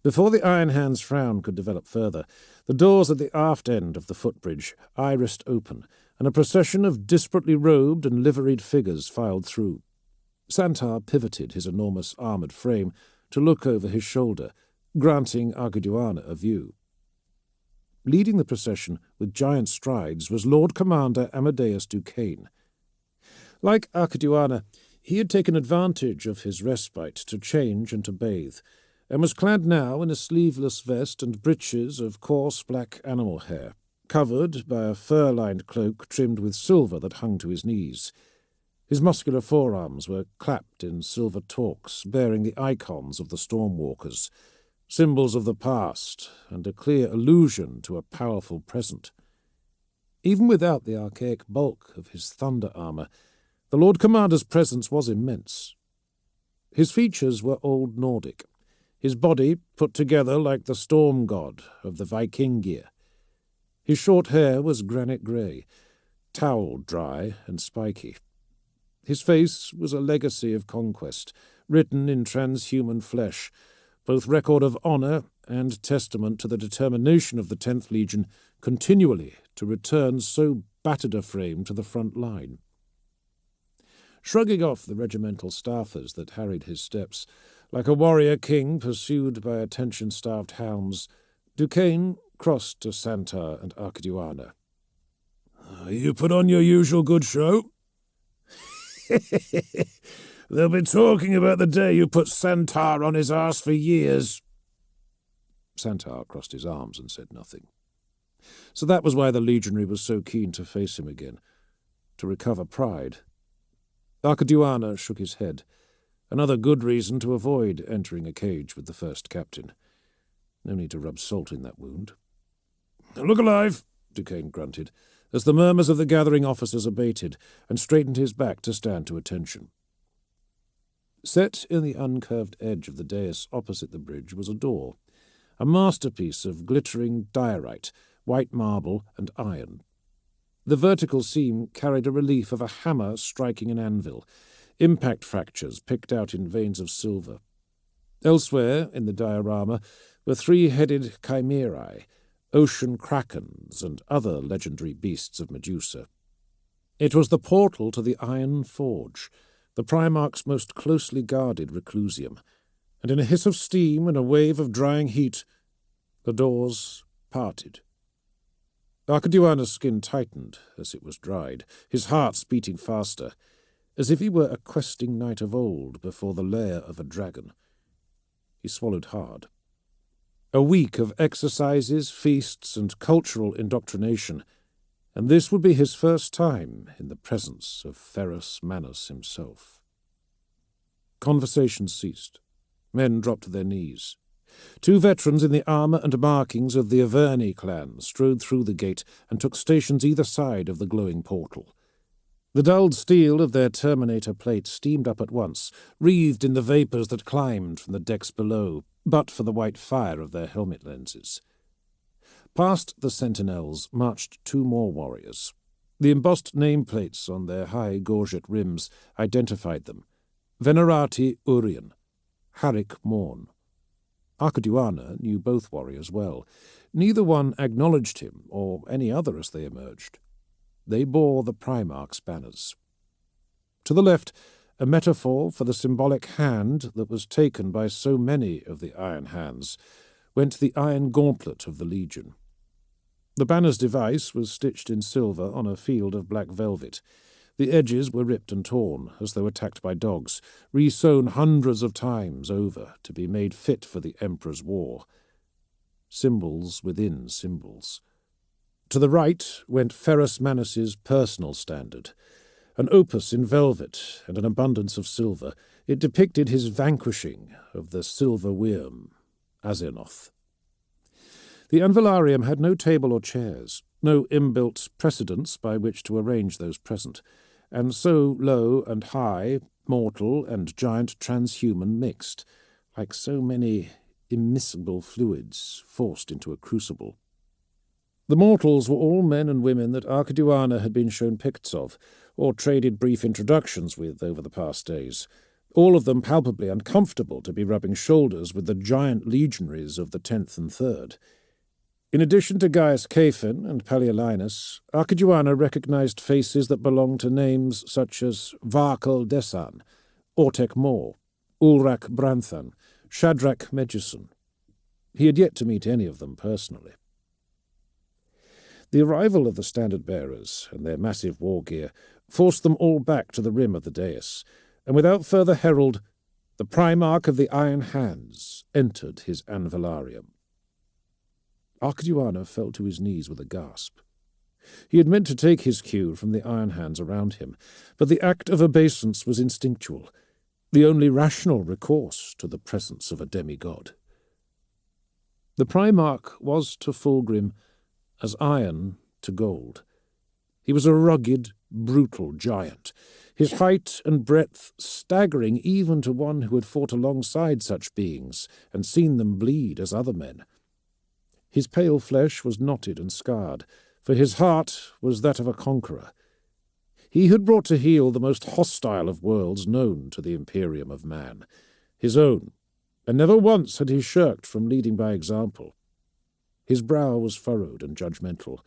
Before the Iron Hand's frown could develop further, the doors at the aft end of the footbridge irised open, and a procession of disparately robed and liveried figures filed through. Santar pivoted his enormous armoured frame to look over his shoulder, granting Archiduana a view. Leading the procession with giant strides was Lord Commander Amadeus Duquesne. Like Archiduana, he had taken advantage of his respite to change and to bathe, and was clad now in a sleeveless vest and breeches of coarse black animal hair, covered by a fur-lined cloak trimmed with silver that hung to his knees. His muscular forearms were clapped in silver torques, bearing the icons of the Stormwalkers, symbols of the past, and a clear allusion to a powerful present. Even without the archaic bulk of his thunder armour, the Lord Commander's presence was immense. His features were Old Nordic, his body put together like the storm god of the Vikingia. His short hair was granite grey, toweled dry and spiky. His face was a legacy of conquest, written in transhuman flesh, both record of honour and testament to the determination of the 10th Legion continually to return so battered a frame to the front line. Shrugging off the regimental staffers that harried his steps, like a warrior king pursued by attention-starved hounds, Duquesne crossed to Santar and Archiduana. You put on your usual good show? They'll be talking about the day you put Santar on his arse for years. Santar crossed his arms and said nothing. So that was why the legionary was so keen to face him again, to recover pride. Archiduana shook his head. Another good reason to avoid entering a cage with the first captain. No need to rub salt in that wound. Look alive, Duquesne grunted, as the murmurs of the gathering officers abated, and straightened his back to stand to attention. Set in the uncurved edge of the dais opposite the bridge was a door, a masterpiece of glittering diorite, white marble, and iron. The vertical seam carried a relief of a hammer striking an anvil, impact fractures picked out in veins of silver. Elsewhere in the diorama were three-headed chimerae, ocean krakens, and other legendary beasts of Medusa. It was the portal to the Iron Forge, the Primarch's most closely guarded reclusium, and in a hiss of steam and a wave of drying heat, the doors parted. Archiduana's skin tightened as it was dried, his heart beating faster, as if he were a questing knight of old before the lair of a dragon. He swallowed hard. A week of exercises, feasts, and cultural indoctrination, and this would be his first time in the presence of Ferrus Manus himself. Conversation ceased. Men dropped to their knees. Two veterans in the armour and markings of the Averni clan strode through the gate and took stations either side of the glowing portal. The dulled steel of their Terminator plate steamed up at once, wreathed in the vapours that climbed from the decks below, but for the white fire of their helmet lenses. Past the sentinels marched two more warriors. The embossed nameplates on their high gorget rims identified them. Venerati Urien, Harik Morn. Archiduana knew both warriors well. Neither one acknowledged him or any other as they emerged. They bore the Primarch's banners. To the left, a metaphor for the symbolic hand that was taken by so many of the Iron Hands, went the iron gauntlet of the Legion. The banner's device was stitched in silver on a field of black velvet. The edges were ripped and torn, as though attacked by dogs, re-sewn hundreds of times over to be made fit for the Emperor's war. Symbols within symbols. To the right went Ferrus Manus's personal standard, an opus in velvet and an abundance of silver. It depicted his vanquishing of the silver Wyrm, Azenoth. The Anvilarium had no table or chairs, no inbuilt precedents by which to arrange those present, and so low and high, mortal and giant transhuman mixed, like so many immiscible fluids forced into a crucible. The mortals were all men and women that Archiduana had been shown pictures of, or traded brief introductions with over the past days, all of them palpably uncomfortable to be rubbing shoulders with the giant legionaries of the 10th and 3rd. In addition to Gaius Caphin and Palaiollinus, Archiduana recognized faces that belonged to names such as Varkal Desan, Ortek Mor, Ulrak Branthan, Shadrach Medjuson. He had yet to meet any of them personally. The arrival of the standard-bearers and their massive war gear forced them all back to the rim of the dais, and without further herald, the Primarch of the Iron Hands entered his Anvilarium. Archiduana fell to his knees with a gasp. He had meant to take his cue from the Iron Hands around him, but the act of obeisance was instinctual, the only rational recourse to the presence of a demigod. The Primarch was to Fulgrim as iron to gold. He was a rugged, brutal giant, his height and breadth staggering even to one who had fought alongside such beings and seen them bleed as other men. His pale flesh was knotted and scarred, for his heart was that of a conqueror. He had brought to heel the most hostile of worlds known to the Imperium of Man, his own, and never once had he shirked from leading by example. His brow was furrowed and judgmental.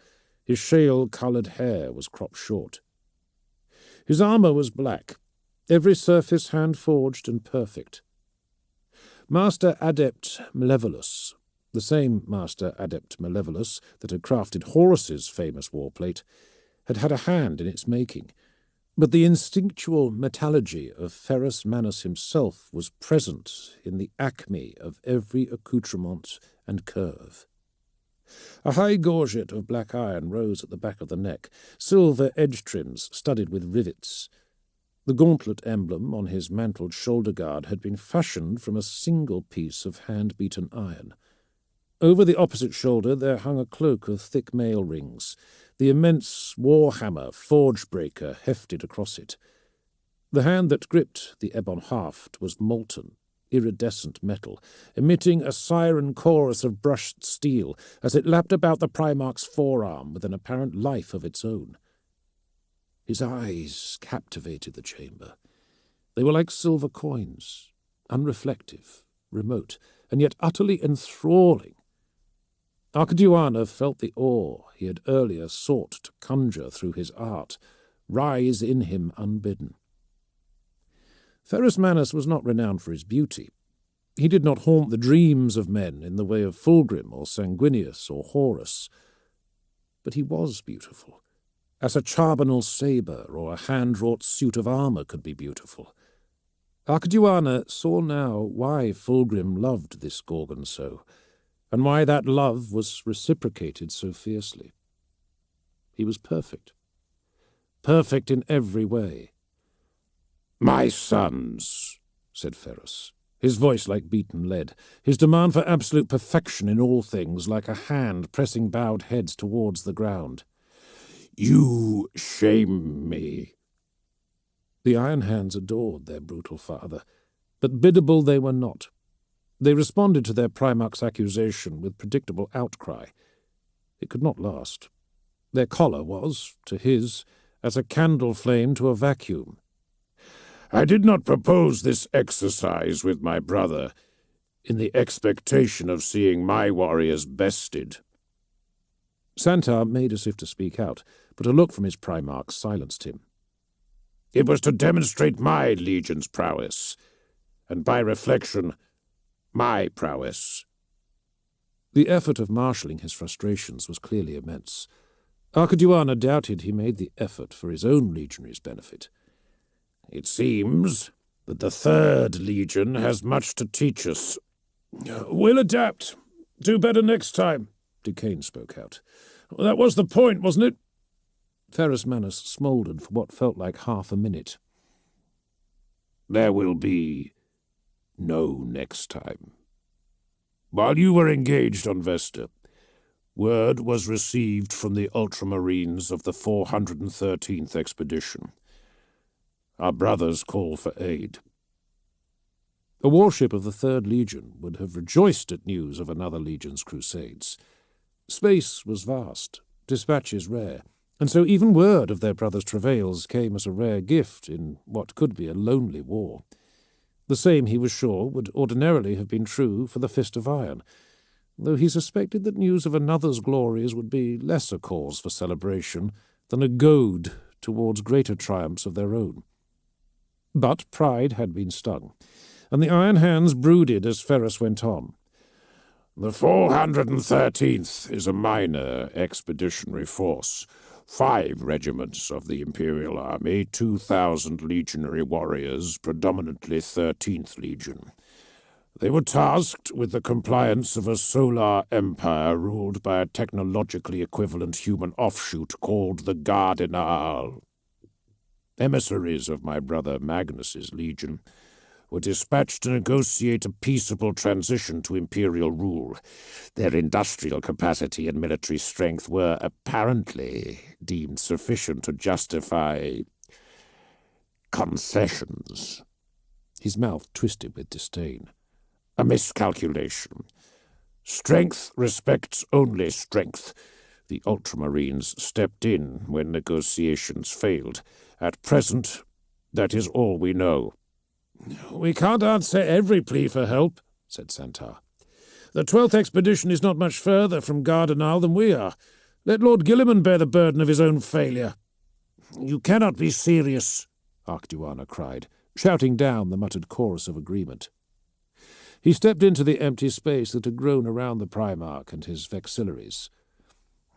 His shale-coloured hair was cropped short. His armour was black, every surface hand-forged and perfect. Master Adept Malevolus, the same Master Adept Malevolus that had crafted Horus's famous warplate, had had a hand in its making, but the instinctual metallurgy of Ferrus Manus himself was present in the acme of every accoutrement and curve. A high gorget of black iron rose at the back of the neck, silver edge trims studded with rivets. The gauntlet emblem on his mantled shoulder-guard had been fashioned from a single piece of hand-beaten iron. Over the opposite shoulder there hung a cloak of thick mail rings, the immense Warhammer forge-breaker hefted across it. The hand that gripped the ebon haft was molten, iridescent metal, emitting a siren chorus of brushed steel as it lapped about the Primarch's forearm with an apparent life of its own. His eyes captivated the chamber. They were like silver coins, unreflective, remote, and yet utterly enthralling. Archiduana felt the awe he had earlier sought to conjure through his art rise in him unbidden. Ferrus Manus was not renowned for his beauty. He did not haunt the dreams of men in the way of Fulgrim or Sanguinius or Horus. But he was beautiful, as a charbonel sabre or a hand-wrought suit of armour could be beautiful. Archiduana saw now why Fulgrim loved this Gorgon so, and why that love was reciprocated so fiercely. He was perfect. Perfect in every way. "My sons," said Ferrus, his voice like beaten lead, his demand for absolute perfection in all things like a hand pressing bowed heads towards the ground. "You shame me. The Iron Hands adored their brutal father, but biddable they were not. They responded to their Primarch's accusation with predictable outcry. It could not last. Their choler was, to his, as a candle flame to a vacuum. I did not propose this exercise with my brother in the expectation of seeing my warriors bested. Santar made as if to speak out, but a look from his Primarch silenced him. It was to demonstrate my legion's prowess, and by reflection, my prowess. The effort of marshalling his frustrations was clearly immense. Archiduana doubted he made the effort for his own legionaries' benefit. It seems that the Third Legion has much to teach us. We'll adapt. Do better next time, Duquesne spoke out. That was the point, wasn't it? Ferrus Manus smouldered for what felt like half a minute. There will be no next time. While you were engaged on Vesta, word was received from the Ultramarines of the 413th Expedition. Our brothers call for aid. A warship of the Third Legion would have rejoiced at news of another legion's crusades. Space was vast, dispatches rare, and so even word of their brothers' travails came as a rare gift in what could be a lonely war. The same, he was sure, would ordinarily have been true for the Fist of Iron, though he suspected that news of another's glories would be less a cause for celebration than a goad towards greater triumphs of their own. But pride had been stung, and the Iron Hands brooded as Ferrus went on. The 413th is a minor expeditionary force. 5 regiments of the Imperial Army, 2,000 legionary warriors, predominantly 13th Legion. They were tasked with the compliance of a solar empire ruled by a technologically equivalent human offshoot called the Gardenal. Emissaries of my brother Magnus's legion were dispatched to negotiate a peaceable transition to imperial rule. Their industrial capacity and military strength were apparently deemed sufficient to justify concessions. His mouth twisted with disdain. A miscalculation. Strength respects only strength. The Ultramarines stepped in when negotiations failed. At present, that is all we know. We can't answer every plea for help, said Santar. The 12th expedition is not much further from Gardenal than we are. Let Lord Gilliman bear the burden of his own failure. You cannot be serious, Archduana cried, shouting down the muttered chorus of agreement. He stepped into the empty space that had grown around the Primarch and his Vexillaries.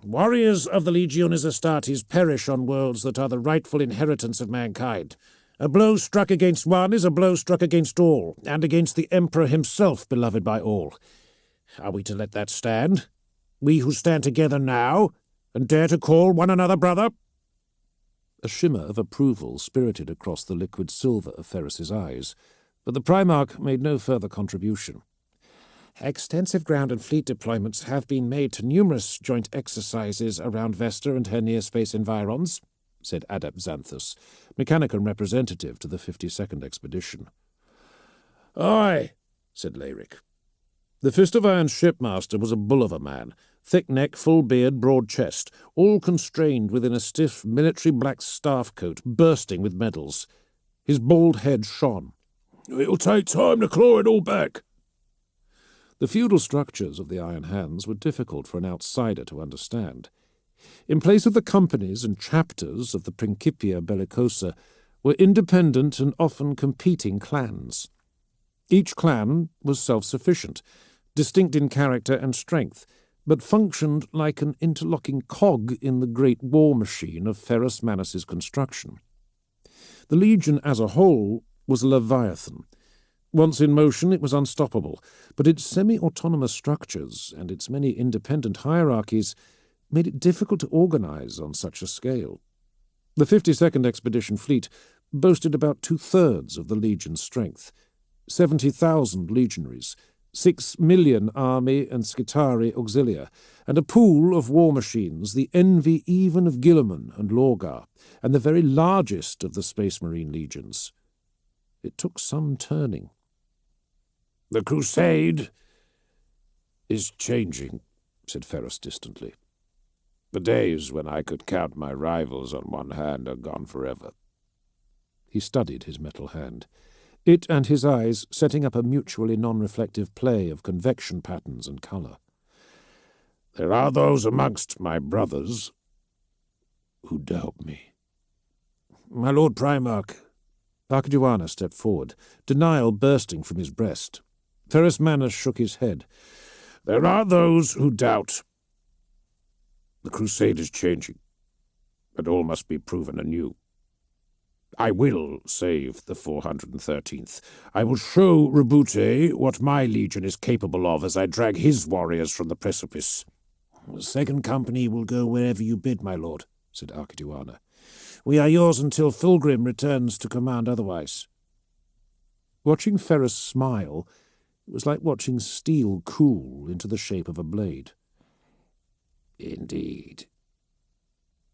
Warriors of the Legiones Astartes perish on worlds that are the rightful inheritance of mankind. A blow struck against one is a blow struck against all, and against the Emperor himself, beloved by all. Are we to let that stand? We who stand together now, and dare to call one another brother? A shimmer of approval spirited across the liquid silver of Ferrus's eyes, but the Primarch made no further contribution. Extensive ground and fleet deployments have been made to numerous joint exercises around Vesta and her near-space environs, said Adept Xanthus, Mechanicus representative to the 52nd Expedition. Aye, said Leyric. The Fist of Iron's shipmaster was a bull of a man, thick neck, full beard, broad chest, all constrained within a stiff military black staff coat bursting with medals. His bald head shone. It'll take time to claw it all back. The feudal structures of the Iron Hands were difficult for an outsider to understand. In place of the companies and chapters of the Principia Bellicosa were independent and often competing clans. Each clan was self-sufficient, distinct in character and strength, but functioned like an interlocking cog in the great war machine of Ferrus Manus's construction. The Legion as a whole was a leviathan. Once in motion, it was unstoppable, but its semi-autonomous structures and its many independent hierarchies made it difficult to organize on such a scale. The 52nd Expedition fleet boasted about 2/3 of the Legion's strength, 70,000 legionaries, 6 million army and Scitari auxilia, and a pool of war machines, the envy even of Guilliman and Lorgar, and the very largest of the Space Marine legions. It took some turning. "The crusade is changing," said Ferrus distantly. "The days when I could count my rivals on one hand are gone forever." He studied his metal hand, it and his eyes setting up a mutually non-reflective play of convection patterns and colour. "There are those amongst my brothers who doubt me." "My Lord Primarch." Archiduana stepped forward, denial bursting from his breast. Ferrus Manus shook his head. "There are those who doubt. The crusade is changing, and all must be proven anew. I will save the 413th. I will show Rebute what my legion is capable of as I drag his warriors from the precipice." "The second company will go wherever you bid, my lord," said Archiduana. "We are yours until Fulgrim returns to command otherwise." Watching Ferrus smile, it was like watching steel cool into the shape of a blade. "Indeed.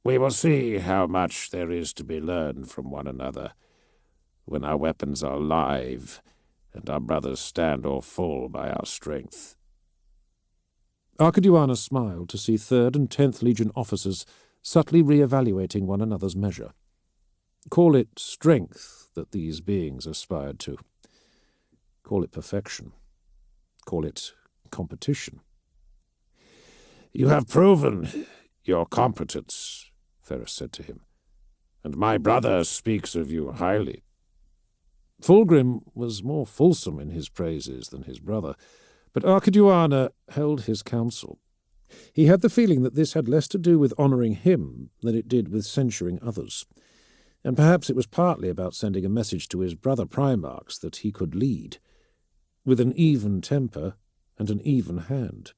We will see how much there is to be learned from one another when our weapons are live and our brothers stand or fall by our strength." Archiduana smiled to see 3rd and 10th Legion officers subtly re-evaluating one another's measure. Call it strength that these beings aspired to. Call it perfection. Call it competition. "You have proven your competence," Ferrus said to him, "and my brother speaks of you highly." Fulgrim was more fulsome in his praises than his brother, but Archiduana held his counsel. He had the feeling that this had less to do with honouring him than it did with censuring others, and perhaps it was partly about sending a message to his brother Primarchs that he could lead, with an even temper and an even hand.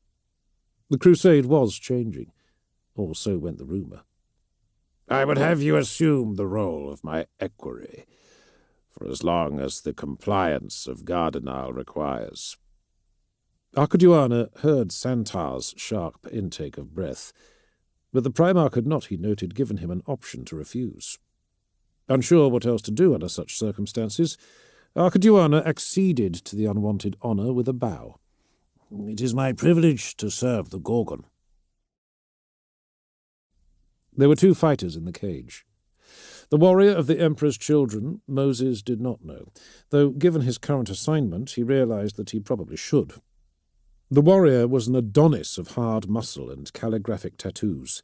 The crusade was changing, or so went the rumour. "I would have you assume the role of my equerry, for as long as the compliance of Gardenal requires." Archiduana heard Santar's sharp intake of breath, but the Primarch had not, he noted, given him an option to refuse. Unsure what else to do under such circumstances, Archiduana acceded to the unwanted honour with a bow. "It is my privilege to serve the Gorgon." There were 2 fighters in the cage. The warrior of the Emperor's children, Moses did not know, though given his current assignment he realized that he probably should. The warrior was an Adonis of hard muscle and calligraphic tattoos,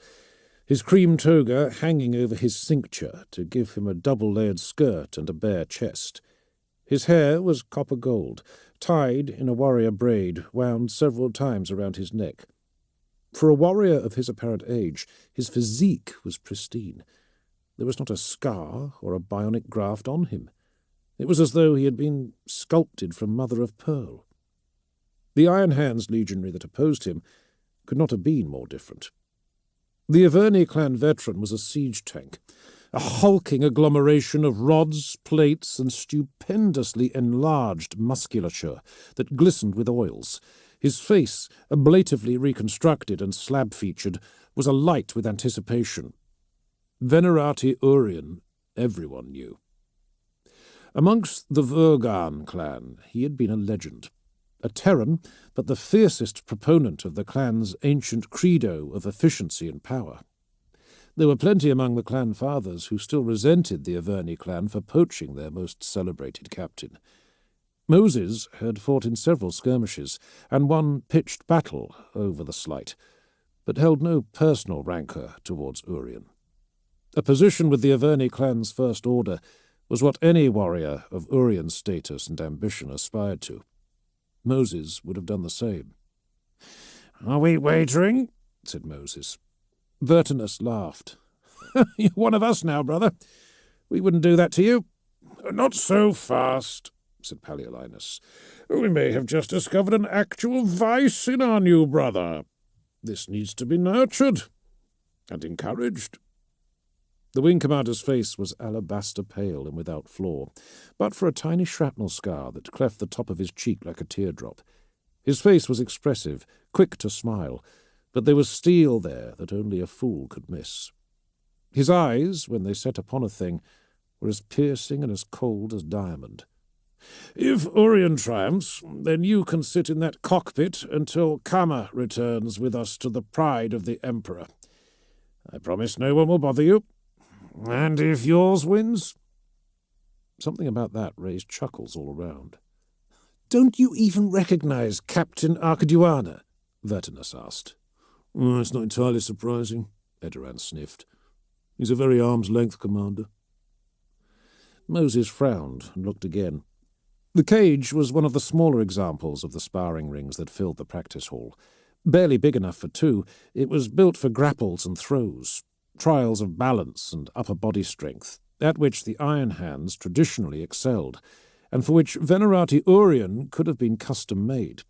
his cream toga hanging over his cincture to give him a double-layered skirt and a bare chest. His hair was copper gold, tied in a warrior braid wound several times around his neck. For a warrior of his apparent age, his physique was pristine. There was not a scar or a bionic graft on him. It was as though he had been sculpted from mother of pearl. The Iron Hands legionary that opposed him could not have been more different. The Averni clan veteran was a siege tank, a hulking agglomeration of rods, plates, and stupendously enlarged musculature that glistened with oils. His face, ablatively reconstructed and slab-featured, was alight with anticipation. Venerati Urien, everyone knew. Amongst the Vergan clan he had been a legend. A Terran, but the fiercest proponent of the clan's ancient credo of efficiency and power. There were plenty among the clan fathers who still resented the Averni clan for poaching their most celebrated captain. Moses had fought in several skirmishes, and one pitched battle over the slight, but held no personal rancour towards Urien. A position with the Averni clan's First Order was what any warrior of Urien's status and ambition aspired to. Moses would have done the same. "Are we wagering?" said Moses. Vertinus laughed. "You're one of us now, brother. We wouldn't do that to you." "Not so fast," said Paliolinus. "We may have just discovered an actual vice in our new brother. This needs to be nurtured and encouraged." The wing commander's face was alabaster pale and without flaw, but for a tiny shrapnel scar that cleft the top of his cheek like a teardrop. His face was expressive, quick to smile, but there was steel there that only a fool could miss. His eyes, when they set upon a thing, were as piercing and as cold as diamond. "If Orion triumphs, then you can sit in that cockpit until Kama returns with us to the pride of the Emperor. I promise no one will bother you. And if yours wins—" Something about that raised chuckles all around. "Don't you even recognize Captain Archiduana?" Vertinus asked. "It's not entirely surprising," Edoran sniffed. "He's a very arm's-length commander." Moses frowned and looked again. The cage was one of the smaller examples of the sparring rings that filled the practice hall. Barely big enough for two, it was built for grapples and throws, trials of balance and upper body strength, at which the Iron Hands traditionally excelled, and for which Venerati Orion could have been custom-made.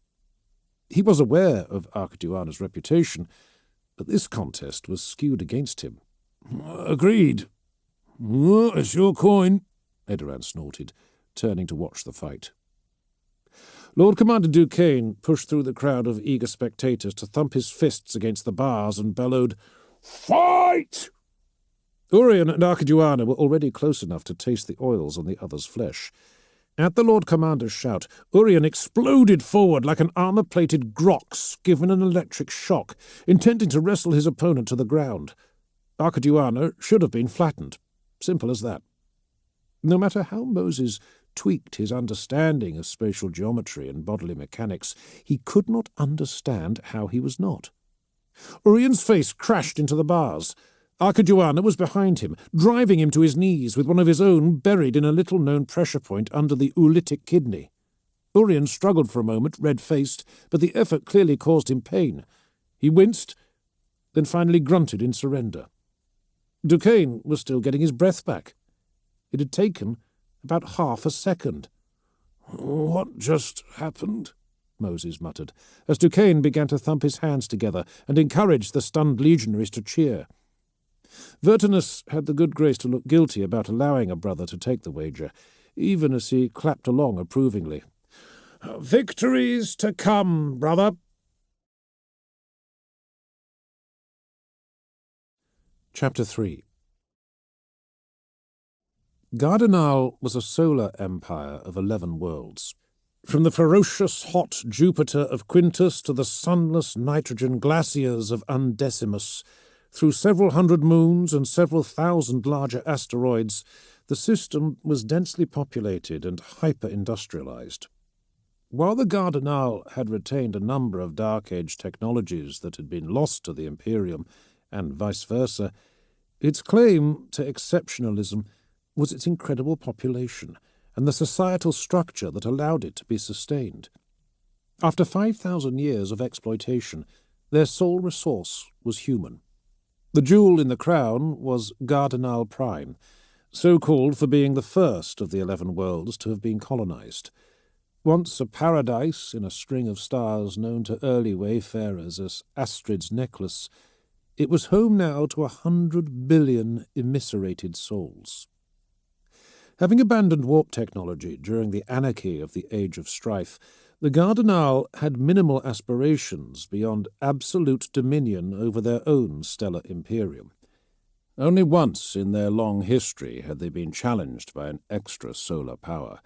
He was aware of Archiduana's reputation, but this contest was skewed against him. "Agreed. It's your coin," Edoran snorted, turning to watch the fight. Lord Commander Duquesne pushed through the crowd of eager spectators to thump his fists against the bars and bellowed, "Fight!" Orion and Archiduana were already close enough to taste the oils on the other's flesh. At the Lord Commander's shout, Orion exploded forward like an armor-plated grox given an electric shock, intending to wrestle his opponent to the ground. Archiduana should have been flattened. Simple as that. No matter how Moses tweaked his understanding of spatial geometry and bodily mechanics, he could not understand how he was not. Orion's face crashed into the bars. Archiduana was behind him, driving him to his knees with one of his own buried in a little-known pressure point under the oolitic kidney. Orion struggled for a moment, red-faced, but the effort clearly caused him pain. He winced, then finally grunted in surrender. Duquesne was still getting his breath back. It had taken about half a second. "What just happened?" Moses muttered, as Duquesne began to thump his hands together and encouraged the stunned legionaries to cheer. Vertinus had the good grace to look guilty about allowing a brother to take the wager, even as he clapped along approvingly. "Victories to come, brother!" Chapter 3. Gardenal was a solar empire of 11 worlds. From the ferocious hot Jupiter of Quintus to the sunless nitrogen glaciers of Undecimus, through several hundred moons and several thousand larger asteroids, the system was densely populated and hyper-industrialized. While the Gardenal had retained a number of Dark Age technologies that had been lost to the Imperium, and vice versa, its claim to exceptionalism was its incredible population and the societal structure that allowed it to be sustained. After 5,000 years of exploitation, their sole resource was human. The jewel in the crown was Gardenal Prime, so called for being the first of the 11 worlds to have been colonized. Once a paradise in a string of stars known to early wayfarers as Astrid's Necklace, it was home now to 100 billion immiserated souls. Having abandoned warp technology during the anarchy of the Age of Strife, the Gardenal had minimal aspirations beyond absolute dominion over their own stellar imperium. Only once in their long history had they been challenged by an extra solar power,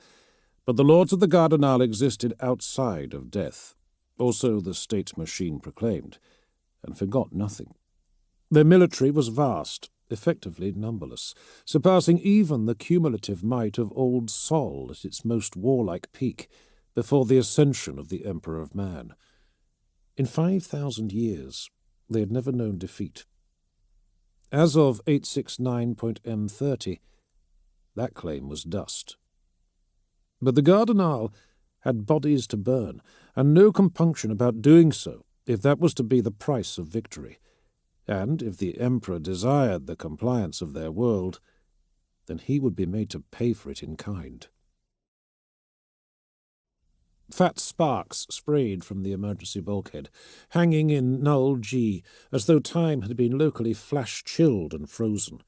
but the lords of the Gardenal existed outside of death, or so the state machine proclaimed, and forgot nothing. Their military was vast, effectively numberless, surpassing even the cumulative might of Old Sol at its most warlike peak, before the ascension of the Emperor of Man. In 5,000 years, they had never known defeat. As of 869.M30, that claim was dust. But the Gardenal had bodies to burn, and no compunction about doing so, if that was to be the price of victory. And if the Emperor desired the compliance of their world, then he would be made to pay for it in kind. Fat sparks sprayed from the emergency bulkhead, hanging in null G, as though time had been locally flash-chilled and frozen.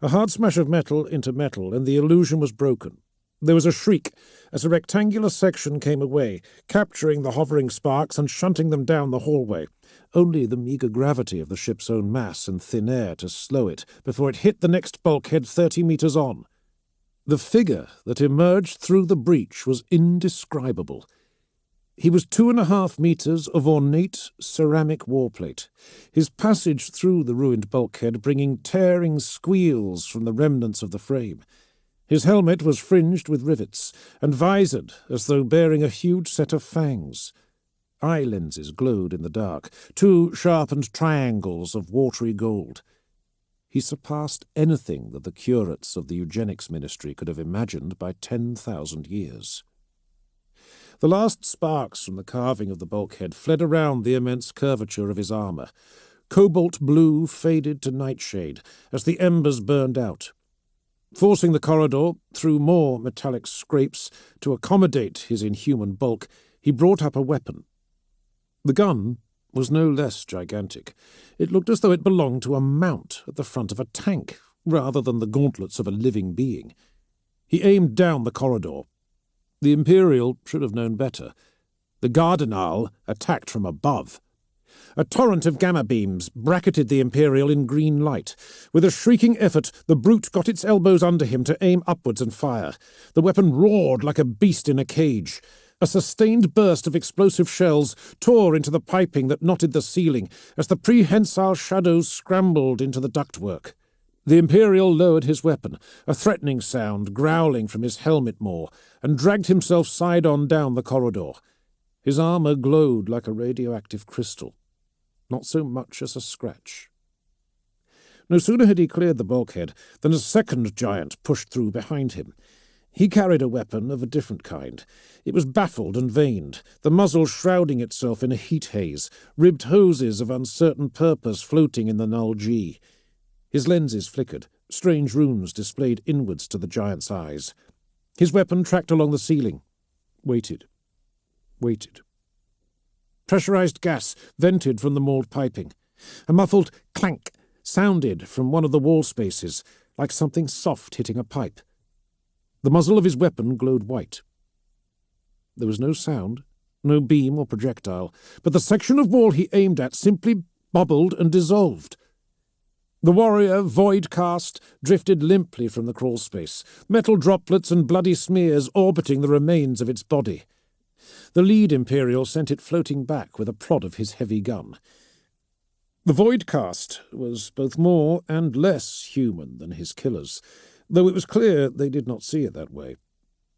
A hard smash of metal into metal, and the illusion was broken. There was a shriek as a rectangular section came away, capturing the hovering sparks and shunting them down the hallway. Only the meagre gravity of the ship's own mass and thin air to slow it before it hit the next bulkhead 30 meters on. The figure that emerged through the breach was indescribable. He was 2.5 meters of ornate ceramic warplate, his passage through the ruined bulkhead bringing tearing squeals from the remnants of the frame. His helmet was fringed with rivets and visored as though bearing a huge set of fangs. Eye lenses glowed in the dark, 2 sharpened triangles of watery gold. He surpassed anything that the curates of the eugenics ministry could have imagined by 10,000 years. The last sparks from the carving of the bulkhead fled around the immense curvature of his armour. Cobalt blue faded to nightshade as the embers burned out. Forcing the corridor through more metallic scrapes to accommodate his inhuman bulk, he brought up a weapon. The gun was no less gigantic. It looked as though it belonged to a mount at the front of a tank, rather than the gauntlets of a living being. He aimed down the corridor. The Imperial should have known better. The Gardenal attacked from above. A torrent of gamma beams bracketed the Imperial in green light. With a shrieking effort, the brute got its elbows under him to aim upwards and fire. The weapon roared like a beast in a cage. A sustained burst of explosive shells tore into the piping that knotted the ceiling as the prehensile shadows scrambled into the ductwork. The Imperial lowered his weapon, a threatening sound growling from his helmet maw, and dragged himself side-on down the corridor. His armour glowed like a radioactive crystal. Not so much as a scratch. No sooner had he cleared the bulkhead than a second giant pushed through behind him. He carried a weapon of a different kind. It was baffled and veined, the muzzle shrouding itself in a heat haze, ribbed hoses of uncertain purpose floating in the null G. His lenses flickered, strange runes displayed inwards to the giant's eyes. His weapon tracked along the ceiling. Waited. Waited. Pressurized gas vented from the mauled piping. A muffled clank sounded from one of the wall spaces, like something soft hitting a pipe. The muzzle of his weapon glowed white. There was no sound, no beam or projectile, but the section of wall he aimed at simply bubbled and dissolved. The warrior, void-cast, drifted limply from the crawlspace, metal droplets and bloody smears orbiting the remains of its body. The lead Imperial sent it floating back with a prod of his heavy gun. The void-cast was both more and less human than his killers, though it was clear they did not see it that way.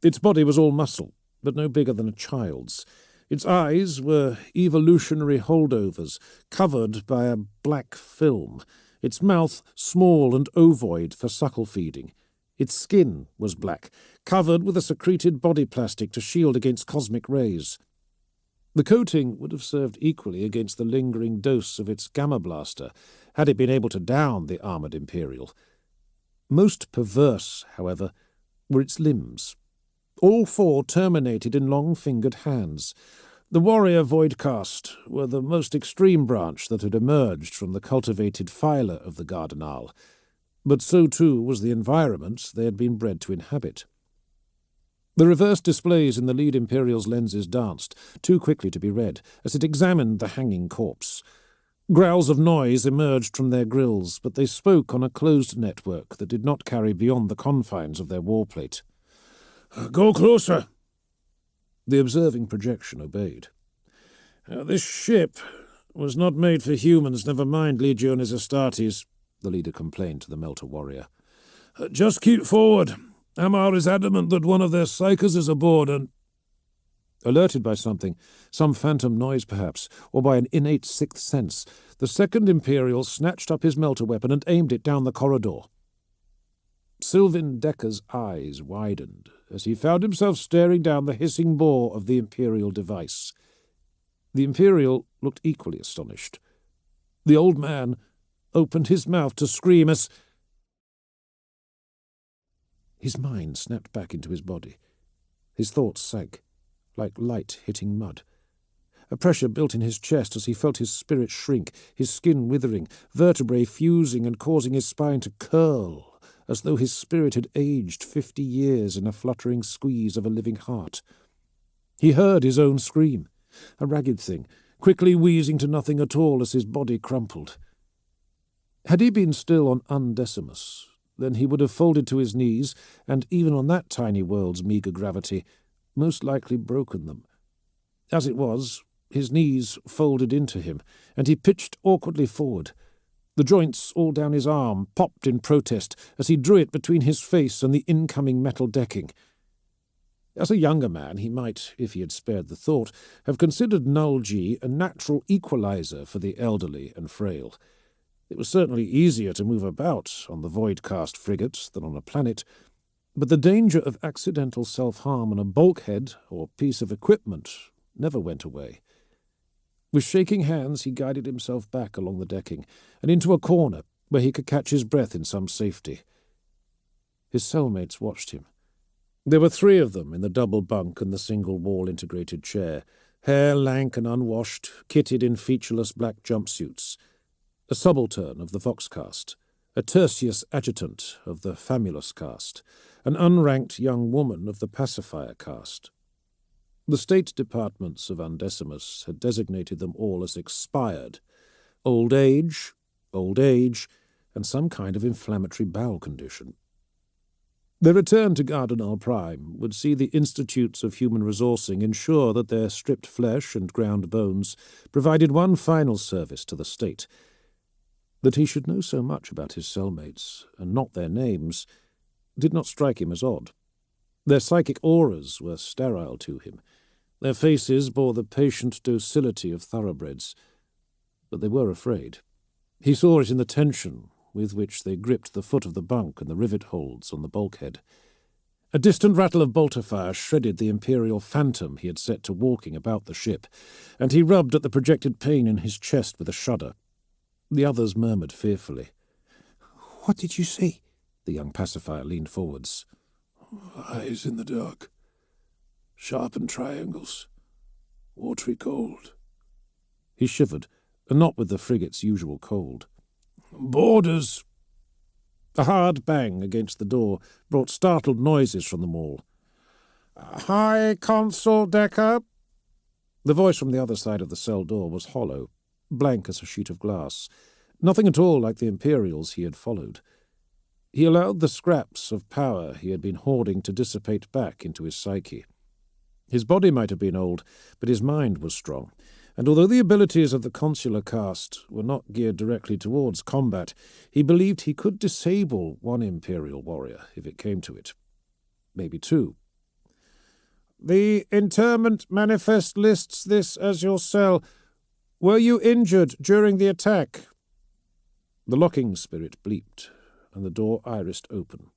Its body was all muscle, but no bigger than a child's. Its eyes were evolutionary holdovers, covered by a black film, its mouth small and ovoid for suckle feeding. Its skin was black, covered with a secreted body plastic to shield against cosmic rays. The coating would have served equally against the lingering dose of its gamma blaster, had it been able to down the armoured Imperial. Most perverse, however, were its limbs. All 4 terminated in long-fingered hands. The warrior voidcast were the most extreme branch that had emerged from the cultivated phyla of the Gardenal, but so too was the environment they had been bred to inhabit. The reverse displays in the lead Imperial's lenses danced, too quickly to be read, as it examined the hanging corpse. Growls of noise emerged from their grills, but they spoke on a closed network that did not carry beyond the confines of their warplate. "Go closer!" The observing projection obeyed. "This ship was not made for humans, never mind Legiones Astartes," the leader complained to the Melter warrior. "Just keep forward. Amar is adamant that one of their psychers is aboard and—" Alerted by something, some phantom noise perhaps, or by an innate sixth sense, the second Imperial snatched up his melter weapon and aimed it down the corridor. Sylvan Decker's eyes widened as he found himself staring down the hissing bore of the Imperial device. The Imperial looked equally astonished. The old man opened his mouth to scream as... His mind snapped back into his body. His thoughts sank, like light hitting mud. A pressure built in his chest as he felt his spirit shrink, his skin withering, vertebrae fusing and causing his spine to curl as though his spirit had aged 50 years in a fluttering squeeze of a living heart. He heard his own scream, a ragged thing, quickly wheezing to nothing at all as his body crumpled. Had he been still on Undecimus, then he would have folded to his knees, and even on that tiny world's meagre gravity, most likely broken them. As it was, his knees folded into him, and he pitched awkwardly forward. The joints all down his arm popped in protest as he drew it between his face and the incoming metal decking. As a younger man, he might, if he had spared the thought, have considered Null G a natural equalizer for the elderly and frail. It was certainly easier to move about on the void-cast frigate than on a planet, but the danger of accidental self-harm on a bulkhead or piece of equipment never went away. With shaking hands, he guided himself back along the decking and into a corner where he could catch his breath in some safety. His cellmates watched him. There were 3 of them in the double bunk and the single-wall integrated chair, hair lank and unwashed, kitted in featureless black jumpsuits. A subaltern of the Vox caste, a tertius adjutant of the Famulus caste, an unranked young woman of the Pacifier caste. The state departments of Undecimus had designated them all as expired, old age, and some kind of inflammatory bowel condition. Their return to Gardenal Prime would see the Institutes of Human Resourcing ensure that their stripped flesh and ground bones provided one final service to the state. That he should know so much about his cellmates, and not their names, did not strike him as odd. Their psychic auras were sterile to him. Their faces bore the patient docility of thoroughbreds. But they were afraid. He saw it in the tension with which they gripped the foot of the bunk and the rivet holds on the bulkhead. A distant rattle of bolter fire shredded the Imperial phantom he had set to walking about the ship, and he rubbed at the projected pain in his chest with a shudder. The others murmured fearfully. "What did you see?" The young pacifier leaned forwards. "Eyes in the dark. Sharpened triangles. Watery gold." He shivered, and not with the frigate's usual cold. "Borders." A hard bang against the door brought startled noises from the mall. "Hi, Consul Decker." The voice from the other side of the cell door was hollow, blank as a sheet of glass, nothing at all like the Imperials he had followed. He allowed the scraps of power he had been hoarding to dissipate back into his psyche. His body might have been old, but his mind was strong, and although the abilities of the consular caste were not geared directly towards combat, he believed he could disable one Imperial warrior if it came to it. Maybe 2. "The interment manifest lists this as your cell. Were you injured during the attack?" The locking spirit bleeped, and the door irised open.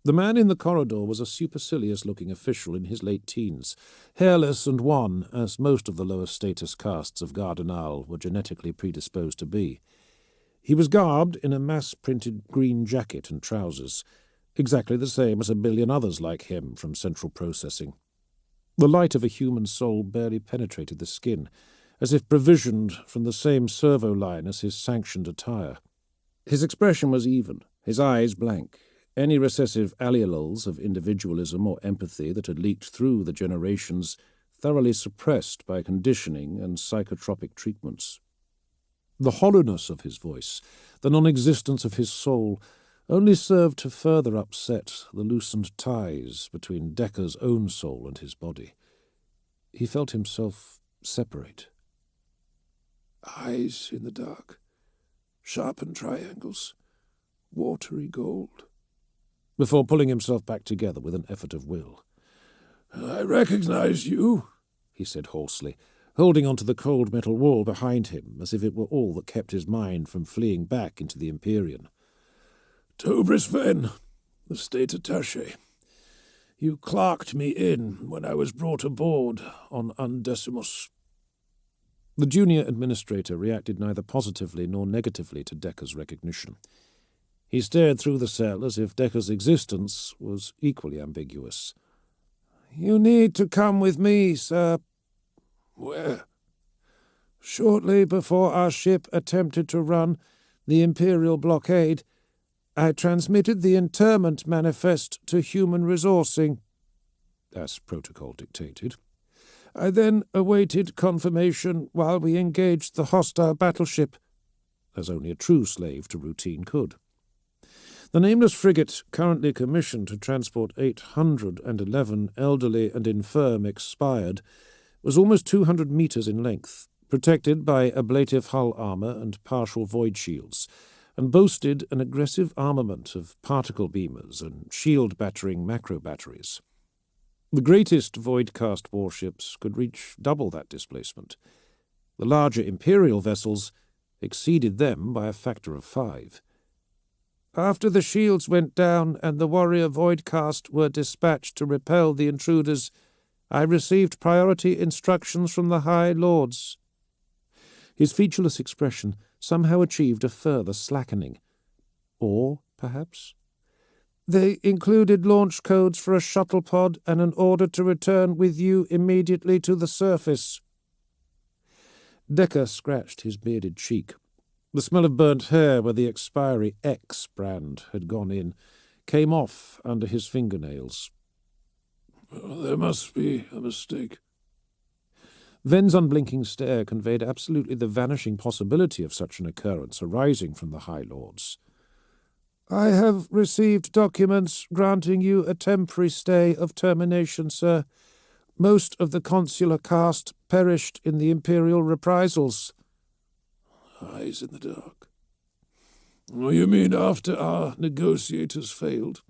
The man in the corridor was a supercilious-looking official in his late teens, hairless and wan, as most of the lower-status castes of Gardenal were genetically predisposed to be. He was garbed in a mass-printed green jacket and trousers, exactly the same as a billion others like him from central processing. The light of a human soul barely penetrated the skin, as if provisioned from the same servo line as his sanctioned attire. His expression was even, his eyes blank, any recessive alleles of individualism or empathy that had leaked through the generations thoroughly suppressed by conditioning and psychotropic treatments. The hollowness of his voice, the non-existence of his soul, only served to further upset the loosened ties between Decker's own soul and his body. He felt himself separate. "Eyes in the dark. Sharpened triangles. Watery gold." Before pulling himself back together with an effort of will. "I recognize you," he said hoarsely, holding onto the cold metal wall behind him as if it were all that kept his mind from fleeing back into the Empyrean. "Tobris Ven, the state attaché. You clerked me in when I was brought aboard on Undecimus." The junior administrator reacted neither positively nor negatively to Decker's recognition. He stared through the cell as if Decker's existence was equally ambiguous. "You need to come with me, sir." "Where?" "Shortly before our ship attempted to run the Imperial blockade, I transmitted the interment manifest to human resourcing, as protocol dictated. I then awaited confirmation while we engaged the hostile battleship, as only a true slave to routine could. The nameless frigate, currently commissioned to transport 811 elderly and infirm expired, was almost 200 meters in length, protected by ablative hull armor and partial void shields, and boasted an aggressive armament of particle beamers and shield-battering macro-batteries. The greatest void-cast warships could reach double that displacement. The larger Imperial vessels exceeded them by a factor of 5. After the shields went down and the warrior voidcast were dispatched to repel the intruders, I received priority instructions from the High Lords. His featureless expression somehow achieved a further slackening. Or, perhaps, they included launch codes for a shuttle pod and an order to return with you immediately to the surface. Decker scratched his bearded cheek. The smell of burnt hair where the expiry X brand had gone in came off under his fingernails. There must be a mistake. Ven's unblinking stare conveyed absolutely the vanishing possibility of such an occurrence arising from the High Lords. I have received documents granting you a temporary stay of termination, sir. Most of the consular caste perished in the Imperial reprisals. Eyes in the dark. You mean after our negotiators failed?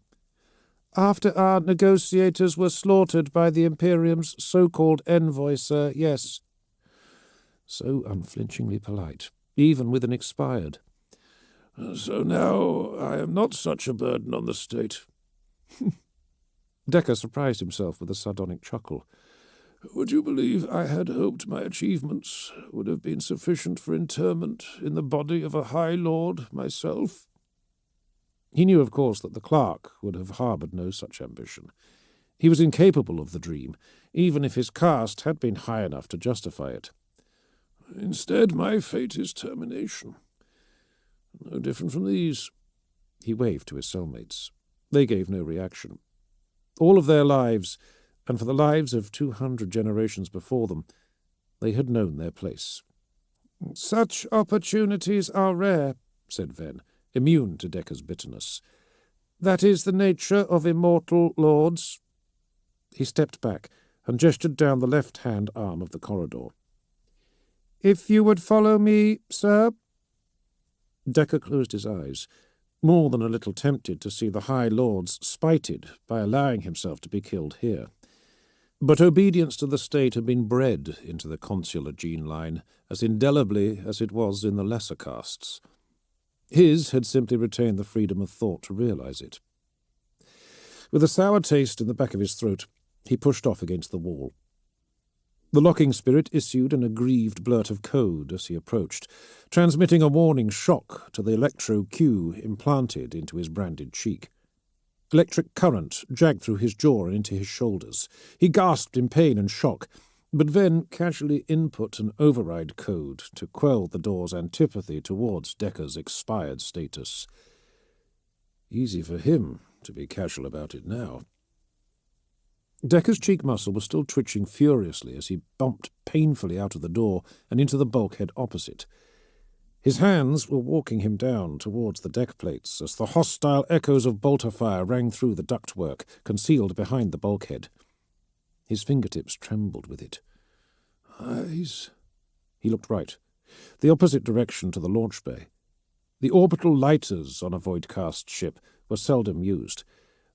After our negotiators were slaughtered by the Imperium's so-called envoy, sir, yes. So unflinchingly polite, even with an expired. So now I am not such a burden on the state. Decker surprised himself with a sardonic chuckle. Would you believe I had hoped my achievements would have been sufficient for interment in the body of a High Lord myself? He knew, of course, that the clerk would have harboured no such ambition. He was incapable of the dream, even if his caste had been high enough to justify it. Instead, my fate is termination. No different from these. He waved to his cellmates. They gave no reaction. All of their lives, and for the lives of 200 generations before them, they had known their place. Such opportunities are rare, said Ven, immune to Decker's bitterness. That is the nature of immortal lords. He stepped back and gestured down the left-hand arm of the corridor. If you would follow me, sir. Decker closed his eyes, more than a little tempted to see the High Lords spited by allowing himself to be killed here. But obedience to the state had been bred into the consular gene line as indelibly as it was in the lesser castes. His had simply retained the freedom of thought to realize it. With a sour taste in the back of his throat, he pushed off against the wall. The locking spirit issued an aggrieved blurt of code as he approached, transmitting a warning shock to the electro cue implanted into his branded cheek. Electric current jagged through his jaw and into his shoulders. He gasped in pain and shock, but Ven casually input an override code to quell the door's antipathy towards Decker's expired status. Easy for him to be casual about it now. Decker's cheek muscle was still twitching furiously as he bumped painfully out of the door and into the bulkhead opposite. His hands were walking him down towards the deck plates as the hostile echoes of bolter fire rang through the ductwork concealed behind the bulkhead. His fingertips trembled with it. Eyes. He looked right, the opposite direction to the launch bay. The orbital lighters on a voidcast ship were seldom used.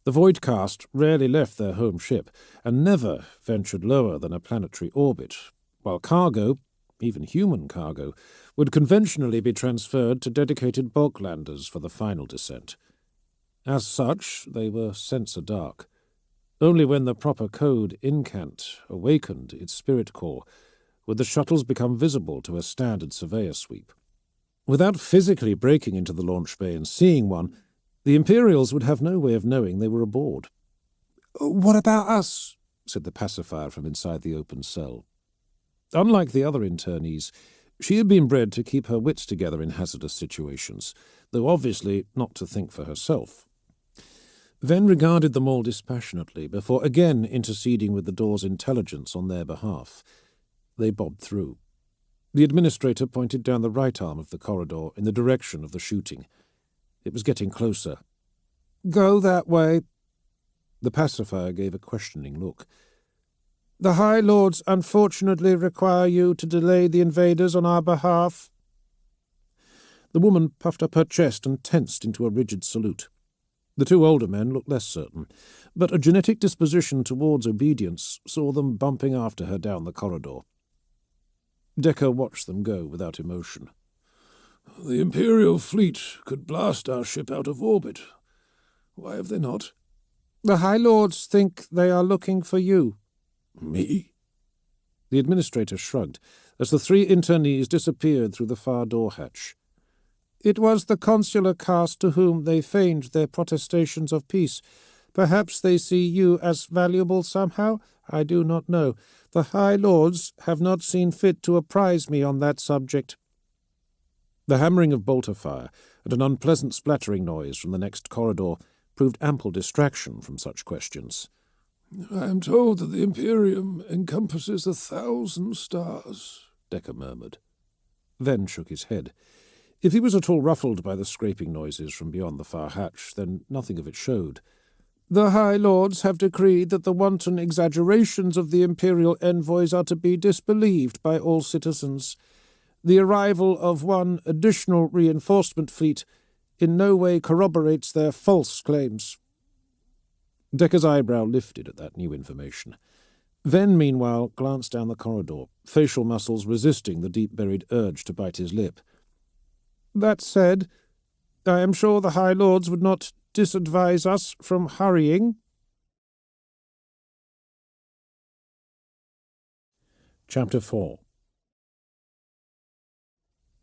The voidcast rarely left their home ship and never ventured lower than a planetary orbit, while cargo, even human cargo, would conventionally be transferred to dedicated bulk landers for the final descent. As such, they were sensor dark. Only when the proper code incant awakened its spirit core would the shuttles become visible to a standard surveyor sweep. Without physically breaking into the launch bay and seeing one, the Imperials would have no way of knowing they were aboard. What about us? Said the pacifier from inside the open cell. Unlike the other internees, She had been bred to keep her wits together in hazardous situations, though obviously not to think for herself. Ven regarded them all dispassionately before again interceding with the door's intelligence on their behalf. They bobbed through. The administrator pointed down the right arm of the corridor in the direction of the shooting. It was getting closer. "Go that way." The pacifier gave a questioning look. "The High Lords unfortunately require you to delay the invaders on our behalf." The woman puffed up her chest and tensed into a rigid salute. The two older men looked less certain, but a genetic disposition towards obedience saw them bumping after her down the corridor. Decker watched them go without emotion. The Imperial fleet could blast our ship out of orbit. Why have they not? "The High Lords think they are looking for you." Me? The administrator shrugged as the three internees disappeared through the far door hatch. "It was the consular caste to whom they feigned their protestations of peace. Perhaps they see you as valuable somehow? I do not know. The High Lords have not seen fit to apprise me on that subject." The hammering of bolter fire and an unpleasant splattering noise from the next corridor proved ample distraction from such questions. I am told that the Imperium encompasses 1,000 stars, Decker murmured. Ven shook his head. If he was at all ruffled by the scraping noises from beyond the far hatch, then nothing of it showed. "The High Lords have decreed that the wanton exaggerations of the Imperial envoys are to be disbelieved by all citizens. The arrival of one additional reinforcement fleet in no way corroborates their false claims." Decker's eyebrow lifted at that new information. Ven, meanwhile, glanced down the corridor, facial muscles resisting the deep-buried urge to bite his lip. "That said, I am sure the High Lords would not disadvise us from hurrying." Chapter 4.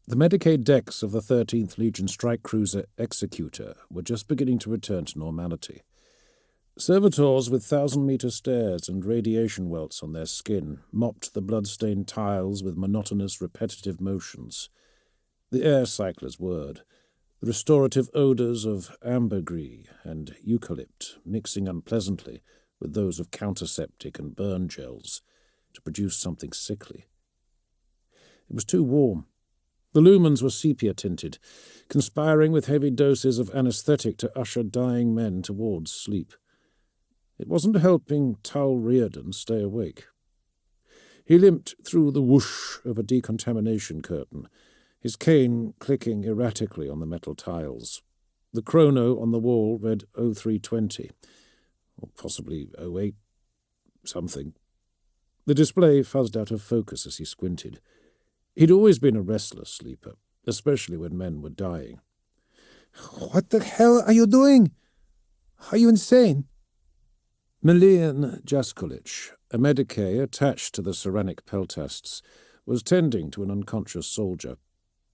The Medicaid decks of the 13th Legion strike cruiser Executor were just beginning to return to normality. Servitors with 1,000-meter stares and radiation welts on their skin mopped the blood-stained tiles with monotonous, repetitive motions. The air cyclers whirred, the restorative odours of ambergris and eucalypt mixing unpleasantly with those of counterseptic and burn gels to produce something sickly. It was too warm. The lumens were sepia-tinted, conspiring with heavy doses of anaesthetic to usher dying men towards sleep. It wasn't helping Tull Reardon stay awake. He limped through the whoosh of a decontamination curtain, his cane clicking erratically on the metal tiles. The chrono on the wall read 0320, or possibly 08 something. The display fuzzed out of focus as he squinted. He'd always been a restless sleeper, especially when men were dying. "What the hell are you doing? Are you insane?" Milian Jaskulich, a Medicaid attached to the ceramic peltasts, was tending to an unconscious soldier.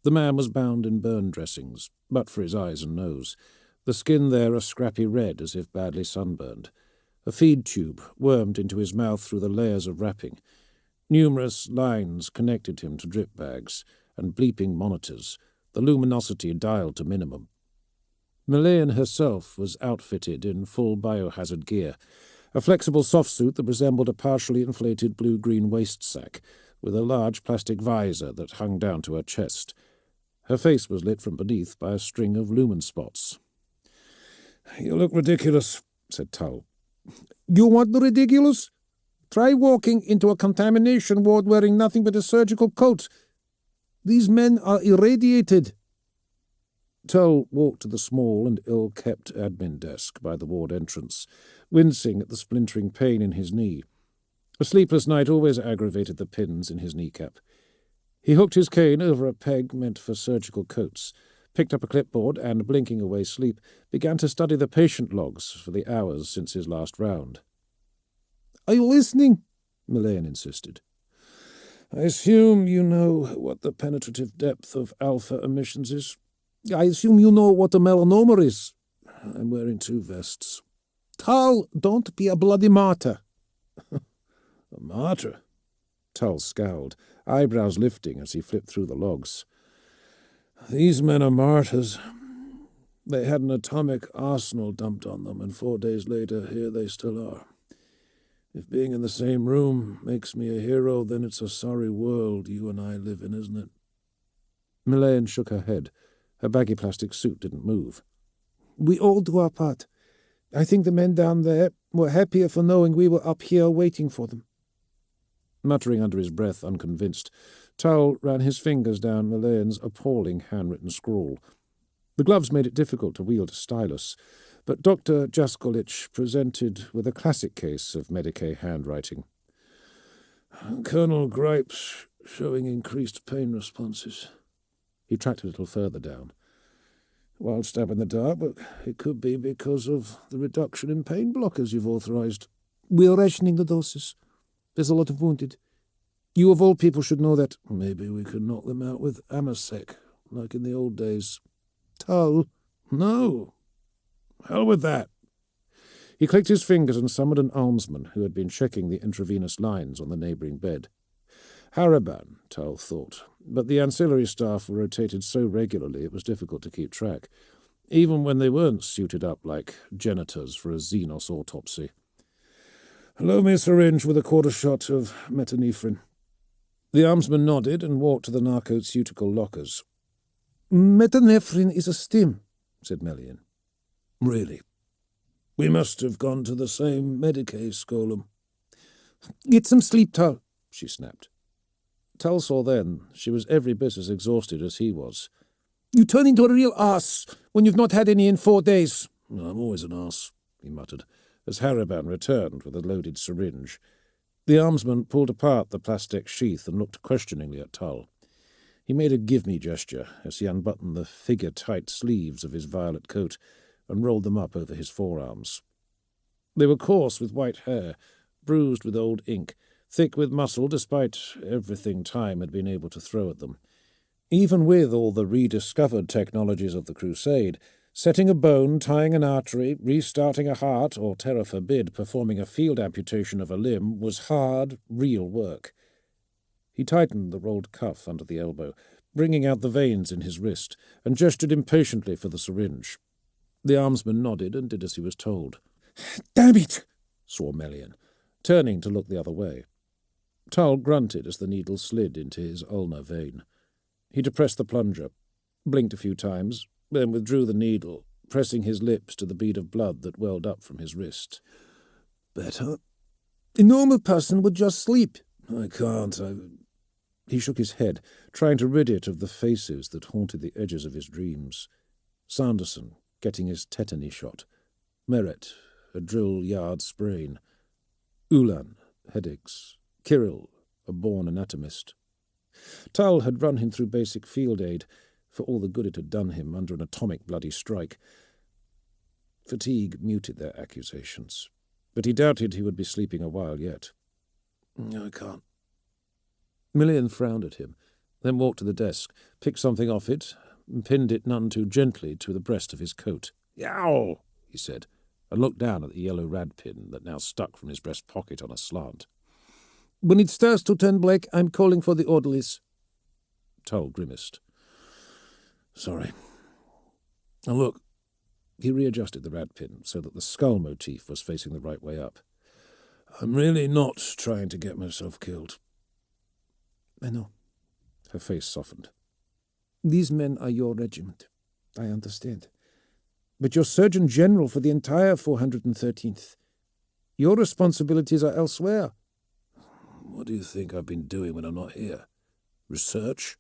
The man was bound in burn dressings, but for his eyes and nose, the skin there a scrappy red as if badly sunburned. A feed tube wormed into his mouth through the layers of wrapping. Numerous lines connected him to drip bags and bleeping monitors, the luminosity dialed to minimum. Milian herself was outfitted in full biohazard gear, a flexible soft-suit that resembled a partially inflated blue-green waist sack, with a large plastic visor that hung down to her chest. Her face was lit from beneath by a string of lumen spots. "You look ridiculous," said Tull. "You want the ridiculous? Try walking into a contamination ward wearing nothing but a surgical coat. These men are irradiated." Tull walked to the small and ill-kept admin desk by the ward entrance, wincing at the splintering pain in his knee. A sleepless night always aggravated the pins in his kneecap. He hooked his cane over a peg meant for surgical coats, picked up a clipboard and, blinking away sleep, began to study the patient logs for the hours since his last round. "Are you listening?" Milian insisted. "I assume you know what the penetrative depth of alpha emissions is." "I assume you know what a melanoma is." "I'm wearing 2 vests." "Tull, don't be a bloody martyr." "A martyr?" Tull scowled. eyebrows lifting as he flipped through the logs. "These men are martyrs. They had an atomic arsenal dumped on them, and 4 days later, here they still are. If being in the same room makes me a hero, then it's a sorry world you and I live in, isn't it?" Melaine shook her head. Her baggy plastic suit didn't move. "We all do our part. I think the men down there were happier for knowing we were up here waiting for them." Muttering under his breath, unconvinced, Tull ran his fingers down Melaine's appalling handwritten scrawl. The gloves made it difficult to wield a stylus, but Dr. Jaskolich presented with a classic case of Medicae handwriting. "Colonel Gripes showing increased pain responses." He tracked a little further down. "Wild stab in the dark, but it could be because of the reduction in pain blockers you've authorized." "We're rationing the doses. There's a lot of wounded. You of all people should know that." "Maybe we could knock them out with Amasec, like in the old days." "Tull." "No. Hell with that." He clicked his fingers and summoned an almsman who had been checking the intravenous lines on the neighbouring bed. Haraban, Tull thought, but the ancillary staff were rotated so regularly it was difficult to keep track, even when they weren't suited up like janitors for a Xenos autopsy. "Loan me a syringe with a quarter shot of metanephrine." The almsman nodded and walked to the narcoceutical lockers. "Metanephrine is a stim," said Melian. "Really? We must have gone to the same Medicae, Skolum." "Get some sleep, Tull," she snapped. Tull saw then she was every bit as exhausted as he was. "You turn into a real arse when you've not had any in 4 days." "I'm always an arse," he muttered, as Haraban returned with a loaded syringe. The almsman pulled apart the plastic sheath and looked questioningly at Tull. He made a give-me gesture as he unbuttoned the figure-tight sleeves of his violet coat and rolled them up over his forearms. They were coarse with white hair, bruised with old ink, thick with muscle despite everything time had been able to throw at them. Even with all the rediscovered technologies of the Crusade, setting a bone, tying an artery, restarting a heart, or, terror forbid, performing a field amputation of a limb was hard, real work. He tightened the rolled cuff under the elbow, bringing out the veins in his wrist, and gestured impatiently for the syringe. The almsman nodded and did as he was told. "Damn it!" swore Melian, turning to look the other way. Tull grunted as the needle slid into his ulnar vein. He depressed the plunger, blinked a few times, then withdrew the needle, pressing his lips to the bead of blood that welled up from his wrist. "Better?" "A normal person would just sleep." "I can't. He shook his head, trying to rid it of the faces that haunted the edges of his dreams. Sanderson, getting his tetany shot. Meret, a drill yard sprain. Ulan, headaches. Kirill, a born anatomist. Tull had run him through basic field aid, for all the good it had done him under an atomic bloody strike. Fatigue muted their accusations, but he doubted he would be sleeping a while yet. "I can't." Melian frowned at him, then walked to the desk, picked something off it, and pinned it none too gently to the breast of his coat. "Yow!" he said, and looked down at the yellow rad pin that now stuck from his breast pocket on a slant. "When it starts to turn black, I'm calling for the orderlies." Tull grimaced. "Sorry. And look." He readjusted the rad pin so that the skull motif was facing the right way up. "I'm really not trying to get myself killed." "I know." Her face softened. "These men are your regiment. I understand. But you're Surgeon General for the entire 413th. Your responsibilities are elsewhere." "What do you think I've been doing when I'm not here? Research?"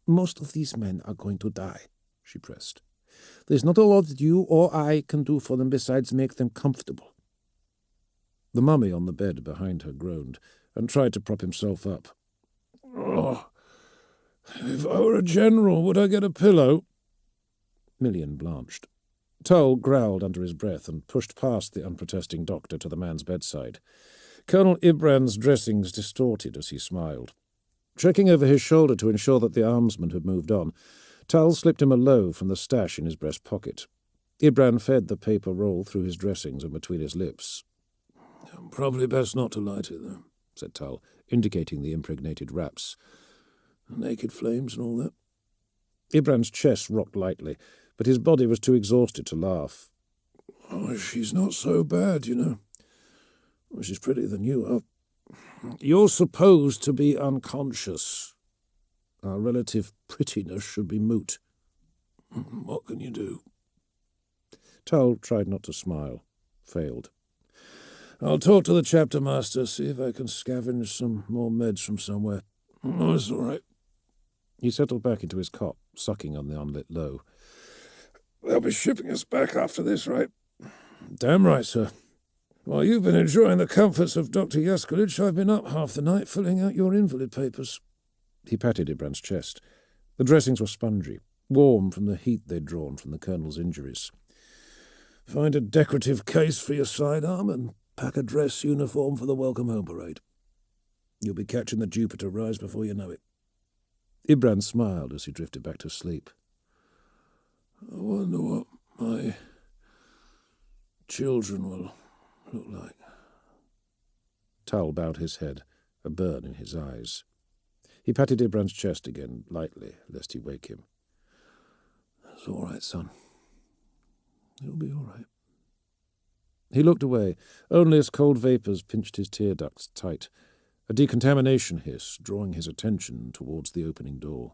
"Most of these men are going to die," she pressed. "There's not a lot that you or I can do for them besides make them comfortable." The mummy on the bed behind her groaned and tried to prop himself up. "Oh, if I were a general, would I get a pillow?" Melian blanched. Tull growled under his breath and pushed past the unprotesting doctor to the man's bedside. Colonel Ibrand's dressings distorted as he smiled. Checking over his shoulder to ensure that the almsman had moved on, Tull slipped him a loaf from the stash in his breast pocket. Ibrand fed the paper roll through his dressings and between his lips. "Probably best not to light it, though," said Tull. indicating the impregnated wraps. Naked flames and all that. Ibrand's chest rocked lightly, but his body was too exhausted to laugh. Oh, she's not so bad, you know. Well, she's prettier than you are. You're supposed to be unconscious. Our relative prettiness should be moot. What can you do? Tull tried not to smile. Failed. I'll talk to the chapter master, see if I can scavenge some more meds from somewhere. Oh, it's all right. He settled back into his cot, sucking on the unlit low. They'll be shipping us back after this, right? Damn right, sir. While you've been enjoying the comforts of Dr. Yaskolich, I've been up half the night filling out your invalid papers. He patted Ibrand's chest. The dressings were spongy, warm from the heat they'd drawn from the colonel's injuries. Find a decorative case for your sidearm and pack a dress uniform for the Welcome Home Parade. You'll be catching the Jupiter rise before you know it. Ibrand smiled as he drifted back to sleep. I wonder what my children will look like. Tull bowed his head, a burn in his eyes. He patted Ibrand's chest again, lightly, lest he wake him. It's all right, son. It'll be all right. He looked away, only as cold vapours pinched his tear ducts tight, a decontamination hiss drawing his attention towards the opening door.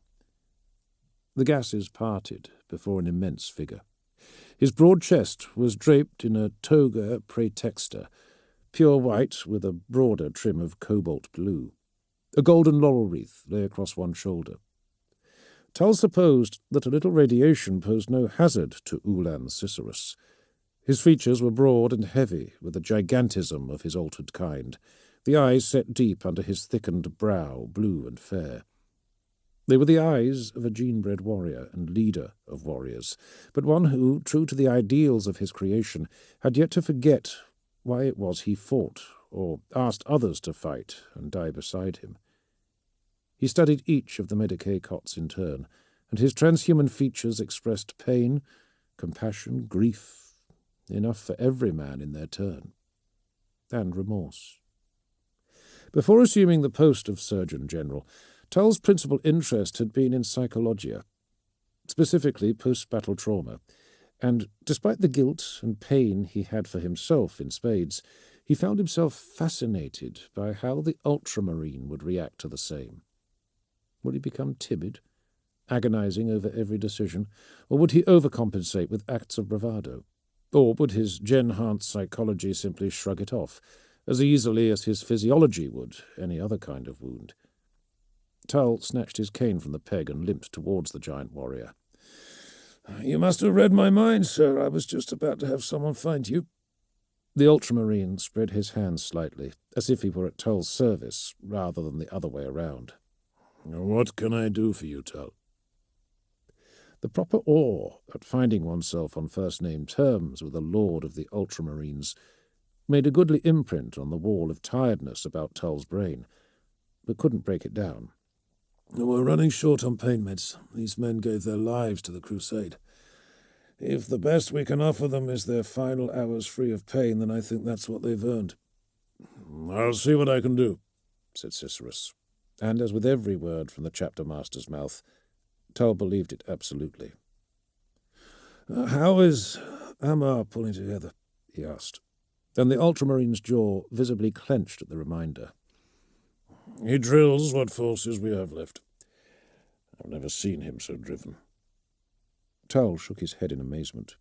The gases parted before an immense figure. His broad chest was draped in a toga praetexta, pure white with a broader trim of cobalt blue. A golden laurel wreath lay across one shoulder. Tull supposed that a little radiation posed no hazard to Ulan Cicerus. His features were broad and heavy, with the gigantism of his altered kind, the eyes set deep under his thickened brow, blue and fair. They were the eyes of a gene-bred warrior and leader of warriors, but one who, true to the ideals of his creation, had yet to forget why it was he fought, or asked others to fight and die beside him. He studied each of the Medicae cots in turn, and his transhuman features expressed pain, compassion, grief, enough for every man in their turn, and remorse. Before assuming the post of Surgeon General, Tull's principal interest had been in psychologia, specifically post-battle trauma, and despite the guilt and pain he had for himself in spades, he found himself fascinated by how the ultramarine would react to the same. Would he become timid, agonizing over every decision, or would he overcompensate with acts of bravado? Or would his gen-enhanced psychology simply shrug it off, as easily as his physiology would any other kind of wound? Tull snatched his cane from the peg and limped towards the giant warrior. You must have read my mind, sir. I was just about to have someone find you. The ultramarine spread his hands slightly, as if he were at Tull's service, rather than the other way around. What can I do for you, Tull? The proper awe at finding oneself on first-name terms with a lord of the ultramarines made a goodly imprint on the wall of tiredness about Tull's brain, but couldn't break it down. We're running short on pain meds. These men gave their lives to the crusade. If the best we can offer them is their final hours free of pain, then I think that's what they've earned. I'll see what I can do, said Cicerus, and as with every word from the chapter master's mouth, Tull believed it absolutely. How is Amar pulling together? He asked, and the ultramarine's jaw visibly clenched at the reminder. He drills what forces we have left. I've never seen him so driven. Tull shook his head in amazement.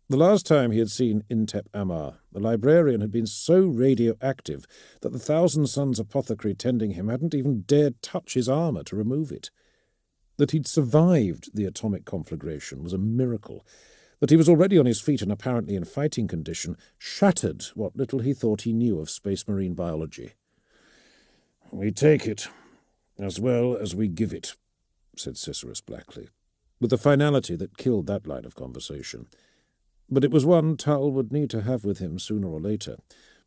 The last time he had seen Intep Amar, the librarian had been so radioactive that the Thousand Sons apothecary tending him hadn't even dared touch his armour to remove it. That he'd survived the atomic conflagration was a miracle. That he was already on his feet and apparently in fighting condition shattered what little he thought he knew of space marine biology. We take it, as well as we give it, said Cicerus blackly, with the finality that killed that line of conversation. But it was one Tull would need to have with him sooner or later,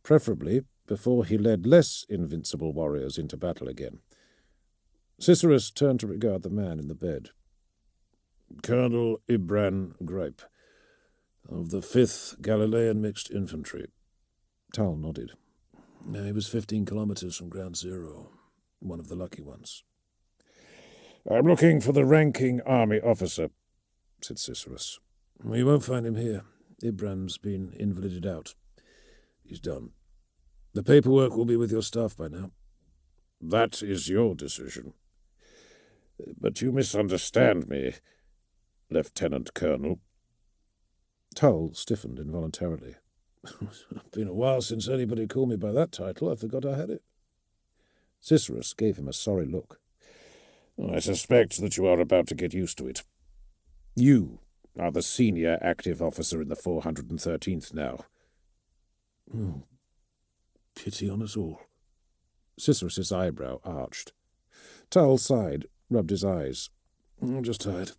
preferably before he led less invincible warriors into battle again. Cicerus turned to regard the man in the bed. Colonel Ibrand Gripe, of the 5th Galilean Mixed Infantry. Tull nodded. He was 15 kilometers from ground zero, one of the lucky ones. I'm looking for the ranking army officer, said Cicerus. You won't find him here. Ibram's been invalided out. He's done. The paperwork will be with your staff by now. That is your decision. But you misunderstand me, Lieutenant Colonel. Tull stiffened involuntarily. It's been a while since anybody called me by that title. I forgot I had it. Cicerus gave him a sorry look. I suspect that you are about to get used to it. You are the senior active officer in the 413th now. Oh, pity on us all. Cicerus's eyebrow arched. Tull sighed, rubbed his eyes. I'm just tired.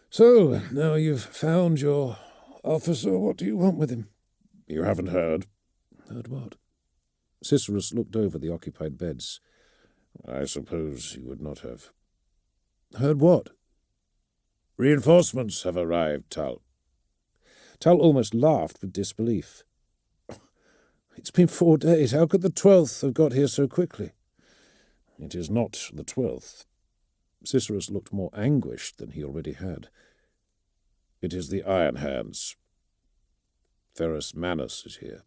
So, now you've found your officer, what do you want with him? You haven't heard? Heard what? Cicerus looked over the occupied beds. I suppose you would not have. Heard what? Reinforcements have arrived, Tull. Tull almost laughed with disbelief. It's been 4 days. How could the 12th have got here so quickly? It is not the 12th. Cicerus looked more anguished than he already had. It is the Iron Hands. Ferrus Manus is here.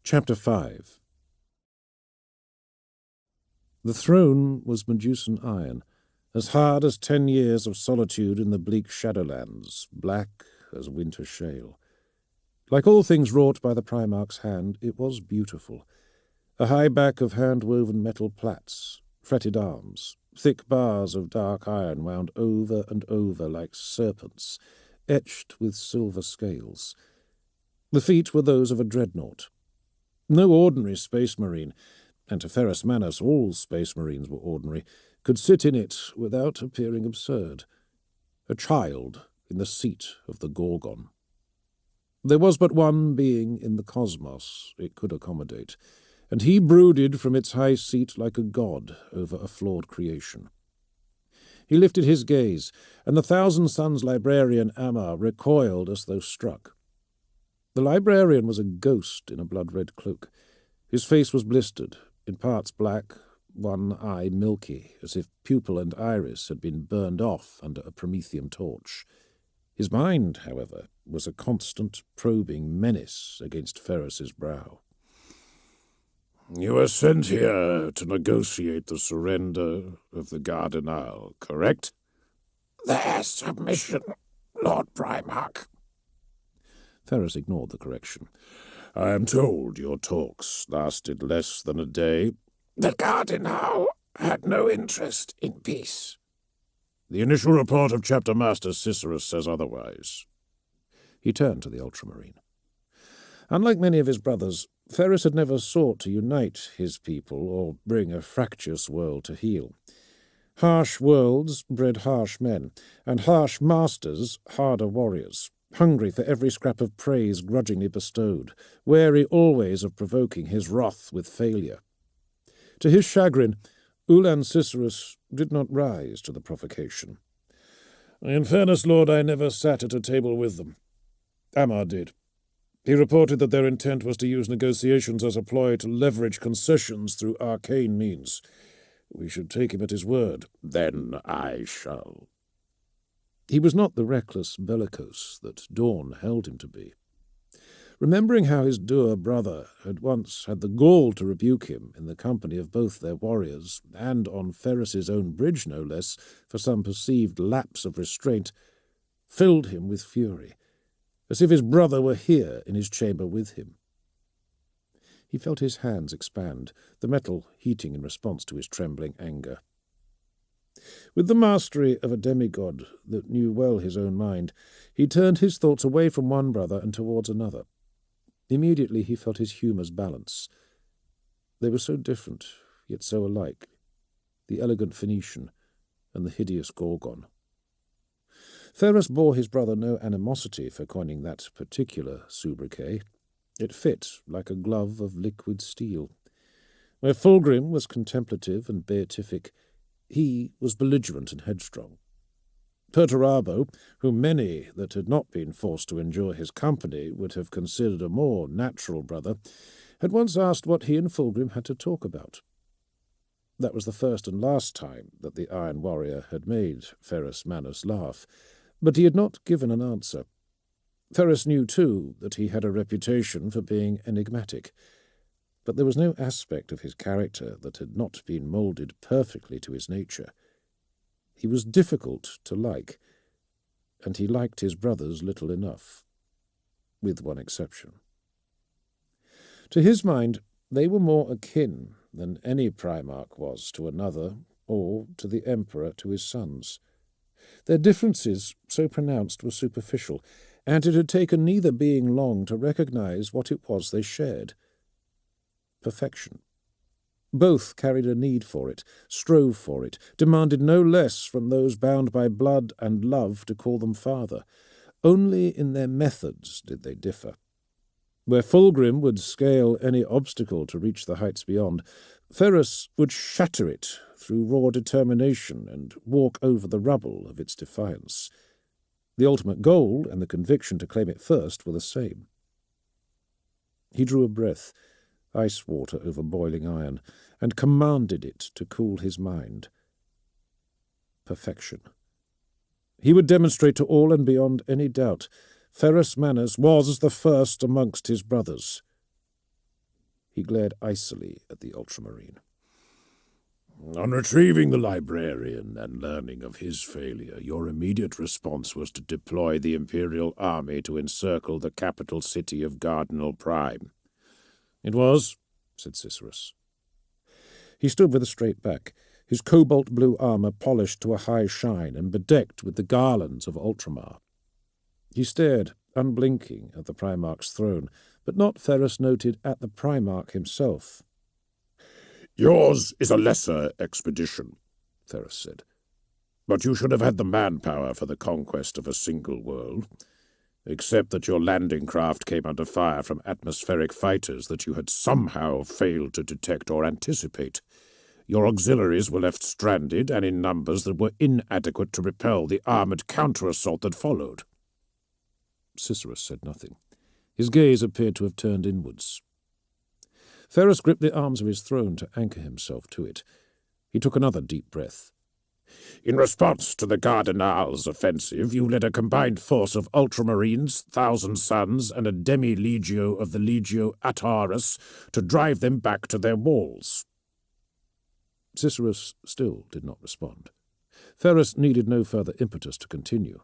Chapter 5. The throne was Medusan iron, as hard as 10 years of solitude in the bleak shadowlands, black as winter shale. Like all things wrought by the Primarch's hand, it was beautiful. A high back of hand-woven metal plats, fretted arms, thick bars of dark iron wound over and over like serpents, etched with silver scales. The feet were those of a dreadnought. No ordinary space marine, and to Ferrus Manus all space marines were ordinary, could sit in it without appearing absurd. A child in the seat of the Gorgon. There was but one being in the cosmos it could accommodate, and he brooded from its high seat like a god over a flawed creation. He lifted his gaze, and the Thousand Suns librarian Ammar recoiled as though struck. The librarian was a ghost in a blood-red cloak. His face was blistered, in parts black, one eye milky, as if pupil and iris had been burned off under a Promethean torch. His mind, however, was a constant, probing menace against Ferrus's brow. You were sent here to negotiate the surrender of the Gardenal, correct? Their submission, Lord Primarch. Ferrus ignored the correction. I am told your talks lasted less than a day. The Gardenal had no interest in peace. The initial report of Chapter Master Cicerus says otherwise. He turned to the Ultramarine. Unlike many of his brothers, Ferrus had never sought to unite his people or bring a fractious world to heal. Harsh worlds bred harsh men, and harsh masters harder warriors, hungry for every scrap of praise grudgingly bestowed, wary always of provoking his wrath with failure. To his chagrin, Ulan Cicerus did not rise to the provocation. In fairness, Lord, I never sat at a table with them. Ammar did. He reported that their intent was to use negotiations as a ploy to leverage concessions through arcane means. We should take him at his word. Then I shall. He was not the reckless bellicose that Dawn held him to be. Remembering how his dour brother had once had the gall to rebuke him in the company of both their warriors, and on Ferrus's own bridge no less, for some perceived lapse of restraint, filled him with fury, as if his brother were here in his chamber with him. He felt his hands expand, the metal heating in response to his trembling anger. With the mastery of a demigod that knew well his own mind, he turned his thoughts away from one brother and towards another. Immediately he felt his humours balance. They were so different, yet so alike, the elegant Phoenician and the hideous Gorgon. Ferrus bore his brother no animosity for coining that particular sobriquet. It fit like a glove of liquid steel. Where Fulgrim was contemplative and beatific, he was belligerent and headstrong. Perturabo, whom many that had not been forced to endure his company would have considered a more natural brother, had once asked what he and Fulgrim had to talk about. That was the first and last time that the Iron Warrior had made Ferrus Manus laugh, but he had not given an answer. Ferrus knew, too, that he had a reputation for being enigmatic, but there was no aspect of his character that had not been moulded perfectly to his nature. He was difficult to like, and he liked his brothers little enough, with one exception. To his mind, they were more akin than any Primarch was to another, or to the Emperor to his sons. Their differences, so pronounced, were superficial, and it had taken neither being long to recognize what it was they shared. Perfection. Both carried a need for it, strove for it, demanded no less from those bound by blood and love to call them father. Only in their methods did they differ. Where Fulgrim would scale any obstacle to reach the heights beyond, Ferrus would shatter it through raw determination and walk over the rubble of its defiance. The ultimate goal and the conviction to claim it first were the same. He drew a breath, ice water over boiling iron, and commanded it to cool his mind. Perfection. He would demonstrate to all and beyond any doubt Ferrus Manus was the first amongst his brothers. He glared icily at the Ultramarine. On retrieving the librarian and learning of his failure, your immediate response was to deploy the Imperial army to encircle the capital city of Cardinal Prime. It was, said Cicerus. He stood with a straight back, his cobalt-blue armour polished to a high shine and bedecked with the garlands of Ultramar. He stared, unblinking, at the Primarch's throne, but not, Ferrus noted, at the Primarch himself. Yours is a lesser expedition, Ferrus said. But you should have had the manpower for the conquest of a single world, except that your landing craft came under fire from atmospheric fighters that you had somehow failed to detect or anticipate. Your auxiliaries were left stranded and in numbers that were inadequate to repel the armoured counter-assault that followed. Cicerus said nothing. His gaze appeared to have turned inwards. Ferrus gripped the arms of his throne to anchor himself to it. He took another deep breath. In response to the Cardinal's offensive, you led a combined force of Ultramarines, Thousand Sons, and a demi-legio of the Legio Atarus to drive them back to their walls. Cicerus still did not respond. Ferrus needed no further impetus to continue.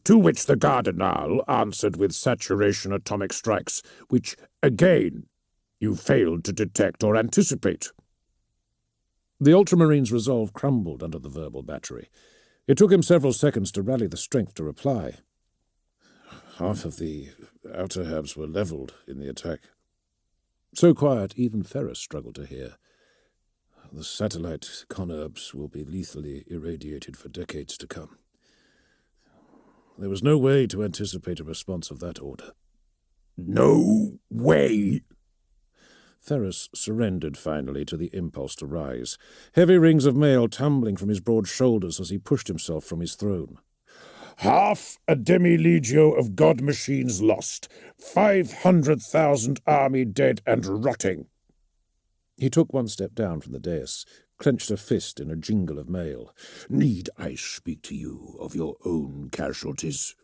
To which the Cardinal answered with saturation atomic strikes, which, again, you failed to detect or anticipate. The Ultramarines' resolve crumbled under the verbal battery. It took him several seconds to rally the strength to reply. Half of the outer halves were levelled in the attack. So quiet, even Ferrus struggled to hear. The satellite conurbs will be lethally irradiated for decades to come. There was no way to anticipate a response of that order. No way! Ferrus surrendered finally to the impulse to rise, heavy rings of mail tumbling from his broad shoulders as he pushed himself from his throne. Half a demi-legio of god machines lost, 500,000 army dead and rotting. He took one step down from the dais, clenched a fist in a jingle of mail. Need I speak to you of your own casualties?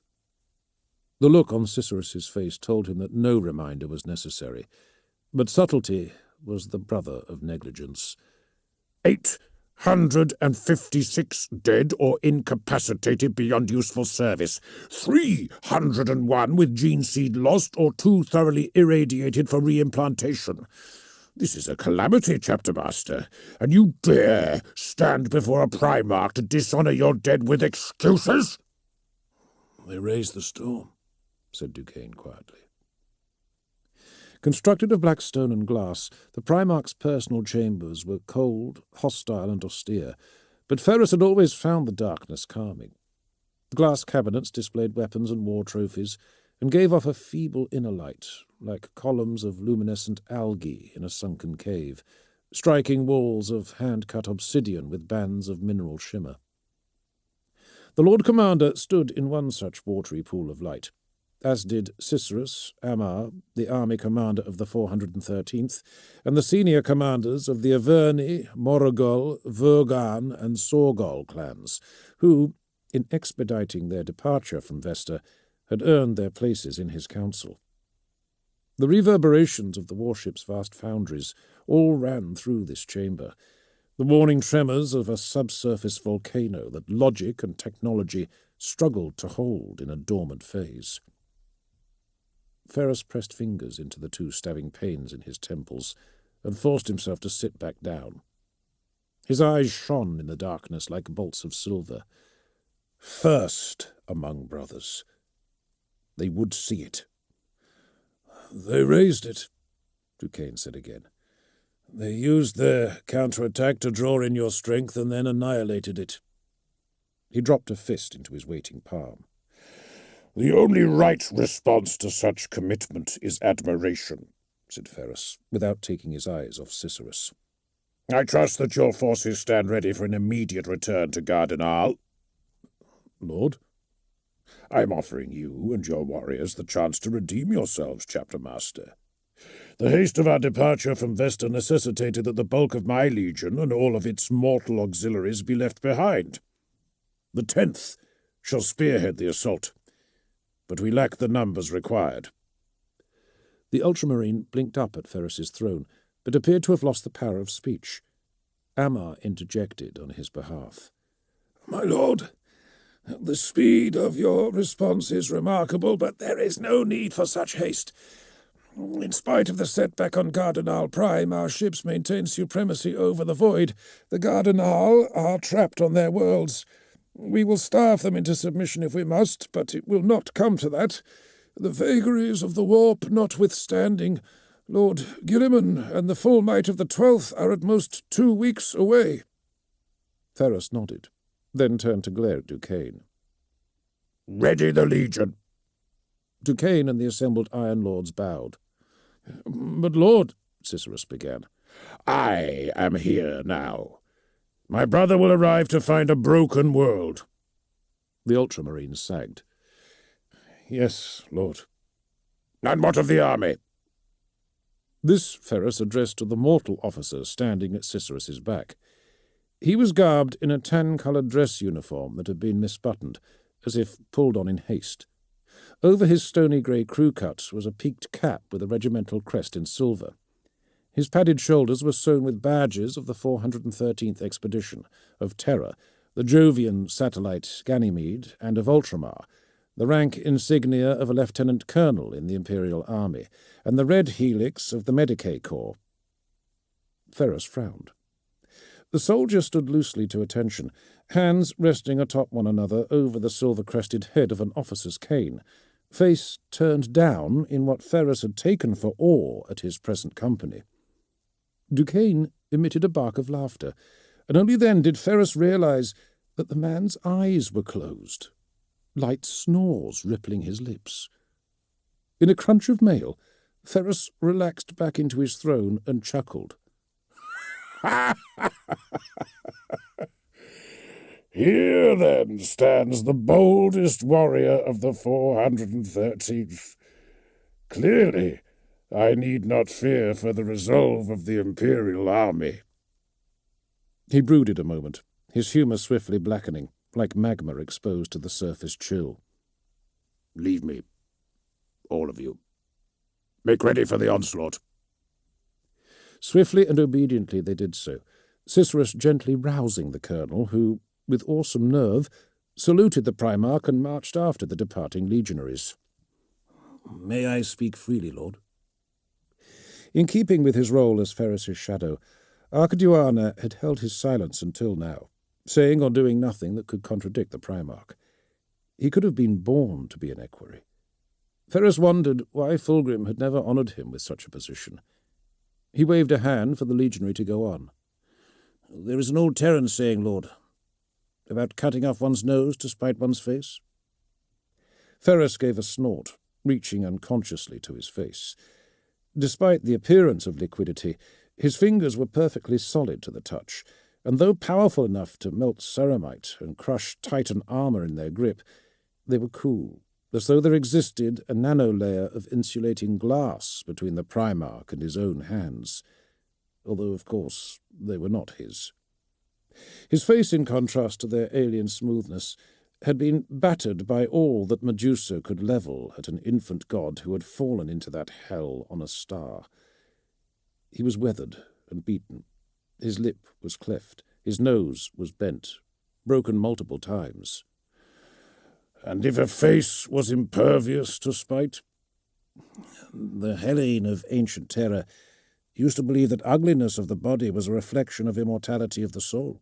The look on Cicerus's face told him that no reminder was necessary, but subtlety was the brother of negligence. 856 dead or incapacitated beyond useful service, 301 with gene seed lost or too thoroughly irradiated for reimplantation. This is a calamity, Chapter Master, and you dare stand before a Primarch to dishonour your dead with excuses? They raised the storm, said Duquesne quietly. Constructed of black stone and glass, the Primarch's personal chambers were cold, hostile, and austere, but Ferrus had always found the darkness calming. The glass cabinets displayed weapons and war trophies, and gave off a feeble inner light, like columns of luminescent algae in a sunken cave, striking walls of hand-cut obsidian with bands of mineral shimmer. The Lord Commander stood in one such watery pool of light, as did Cicerus, Ammar, the army commander of the 413th, and the senior commanders of the Averni, Morogol, Vergan, and Sorgol clans, who, in expediting their departure from Vesta, had earned their places in his council. The reverberations of the warship's vast foundries all ran through this chamber, the warning tremors of a subsurface volcano that logic and technology struggled to hold in a dormant phase. Ferrus pressed fingers into the two stabbing pains in his temples and forced himself to sit back down. His eyes shone in the darkness like bolts of silver. First among brothers. They would see it. "They raised it," Duquesne said again. "They used their counterattack to draw in your strength and then annihilated it." He dropped a fist into his waiting palm. "The only right response to such commitment is admiration," said Ferrus, without taking his eyes off Cicerus. "I trust that your forces stand ready for an immediate return to Gardenal." "Lord?" "I am offering you and your warriors the chance to redeem yourselves, Chapter Master. The haste of our departure from Vesta necessitated that the bulk of my legion and all of its mortal auxiliaries be left behind. The 10th shall spearhead the assault, but we lack the numbers required." The ultramarine blinked up at Ferrus's throne, but appeared to have lost the power of speech. Ammar interjected on his behalf. "My lord, the speed of your response is remarkable, but there is no need for such haste. In spite of the setback on Gardenal Prime, our ships maintain supremacy over the void. The Gardenal are trapped on their worlds. We will starve them into submission if we must, but it will not come to that. The vagaries of the warp notwithstanding, Lord Gilliman and the full might of the 12th are at most 2 weeks away." Ferrus nodded, then turned to glare at Duquesne. "Ready the legion." Duquesne and the assembled Iron Lords bowed. "But, Lord," Cicerus began. "I am here now. My brother will arrive to find a broken world." The ultramarine sagged. "Yes, Lord." "And what of the army?" This Ferrus addressed to the mortal officer standing at Cicerus's back. He was garbed in a tan-coloured dress uniform that had been misbuttoned, as if pulled on in haste. Over his stony grey crew-cut was a peaked cap with a regimental crest in silver. His padded shoulders were sewn with badges of the 413th Expedition, of Terra, the Jovian satellite Ganymede, and of Ultramar, the rank insignia of a lieutenant colonel in the Imperial Army, and the red helix of the Medicae Corps. Ferrus frowned. The soldier stood loosely to attention, hands resting atop one another over the silver-crested head of an officer's cane, face turned down in what Ferrus had taken for awe at his present company. Duquesne emitted a bark of laughter, and only then did Ferrus realize that the man's eyes were closed, light snores rippling his lips. In a crunch of mail, Ferrus relaxed back into his throne and chuckled. "Here, then, stands the boldest warrior of the 413th. Clearly, I need not fear for the resolve of the Imperial army." He brooded a moment, his humour swiftly blackening, like magma exposed to the surface chill. "Leave me, all of you. Make ready for the onslaught." Swiftly and obediently they did so, Cicerus gently rousing the colonel, who, with awesome nerve, saluted the Primarch and marched after the departing legionaries. "May I speak freely, Lord?" In keeping with his role as Ferrus's shadow, Archiduana had held his silence until now, saying or doing nothing that could contradict the Primarch. He could have been born to be an equerry. Ferrus wondered why Fulgrim had never honoured him with such a position. He waved a hand for the legionary to go on. "There is an old Terran saying, Lord, about cutting off one's nose to spite one's face." Ferrus gave a snort, reaching unconsciously to his face. Despite the appearance of liquidity, his fingers were perfectly solid to the touch, and though powerful enough to melt ceramite and crush Titan armor in their grip, they were cool, as though there existed a nano-layer of insulating glass between the Primarch and his own hands, although, of course, they were not his. His face, in contrast to their alien smoothness, had been battered by all that Medusa could level at an infant god who had fallen into that hell on a star. He was weathered and beaten. His lip was cleft. His nose was bent, broken multiple times. And if a face was impervious to spite? The Hellene of ancient terror used to believe that ugliness of the body was a reflection of immortality of the soul.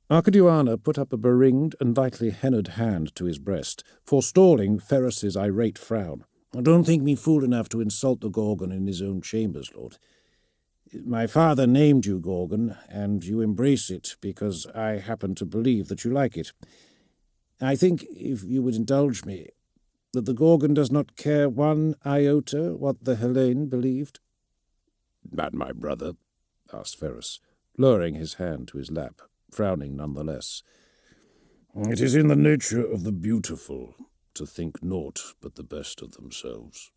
Archmagos put up a beringed and lightly hennaed hand to his breast, forestalling Ferris's irate frown. Don't think me fool enough to insult the Gorgon in his own chambers, Lord. My father named you Gorgon, and you embrace it because I happen to believe that you like it. I think, if you would indulge me, that the Gorgon does not care one iota what the Hellene believed. "That my brother?" asked Ferris, lowering his hand to his lap, frowning nonetheless. "It is in the nature of the beautiful to think naught but the best of themselves."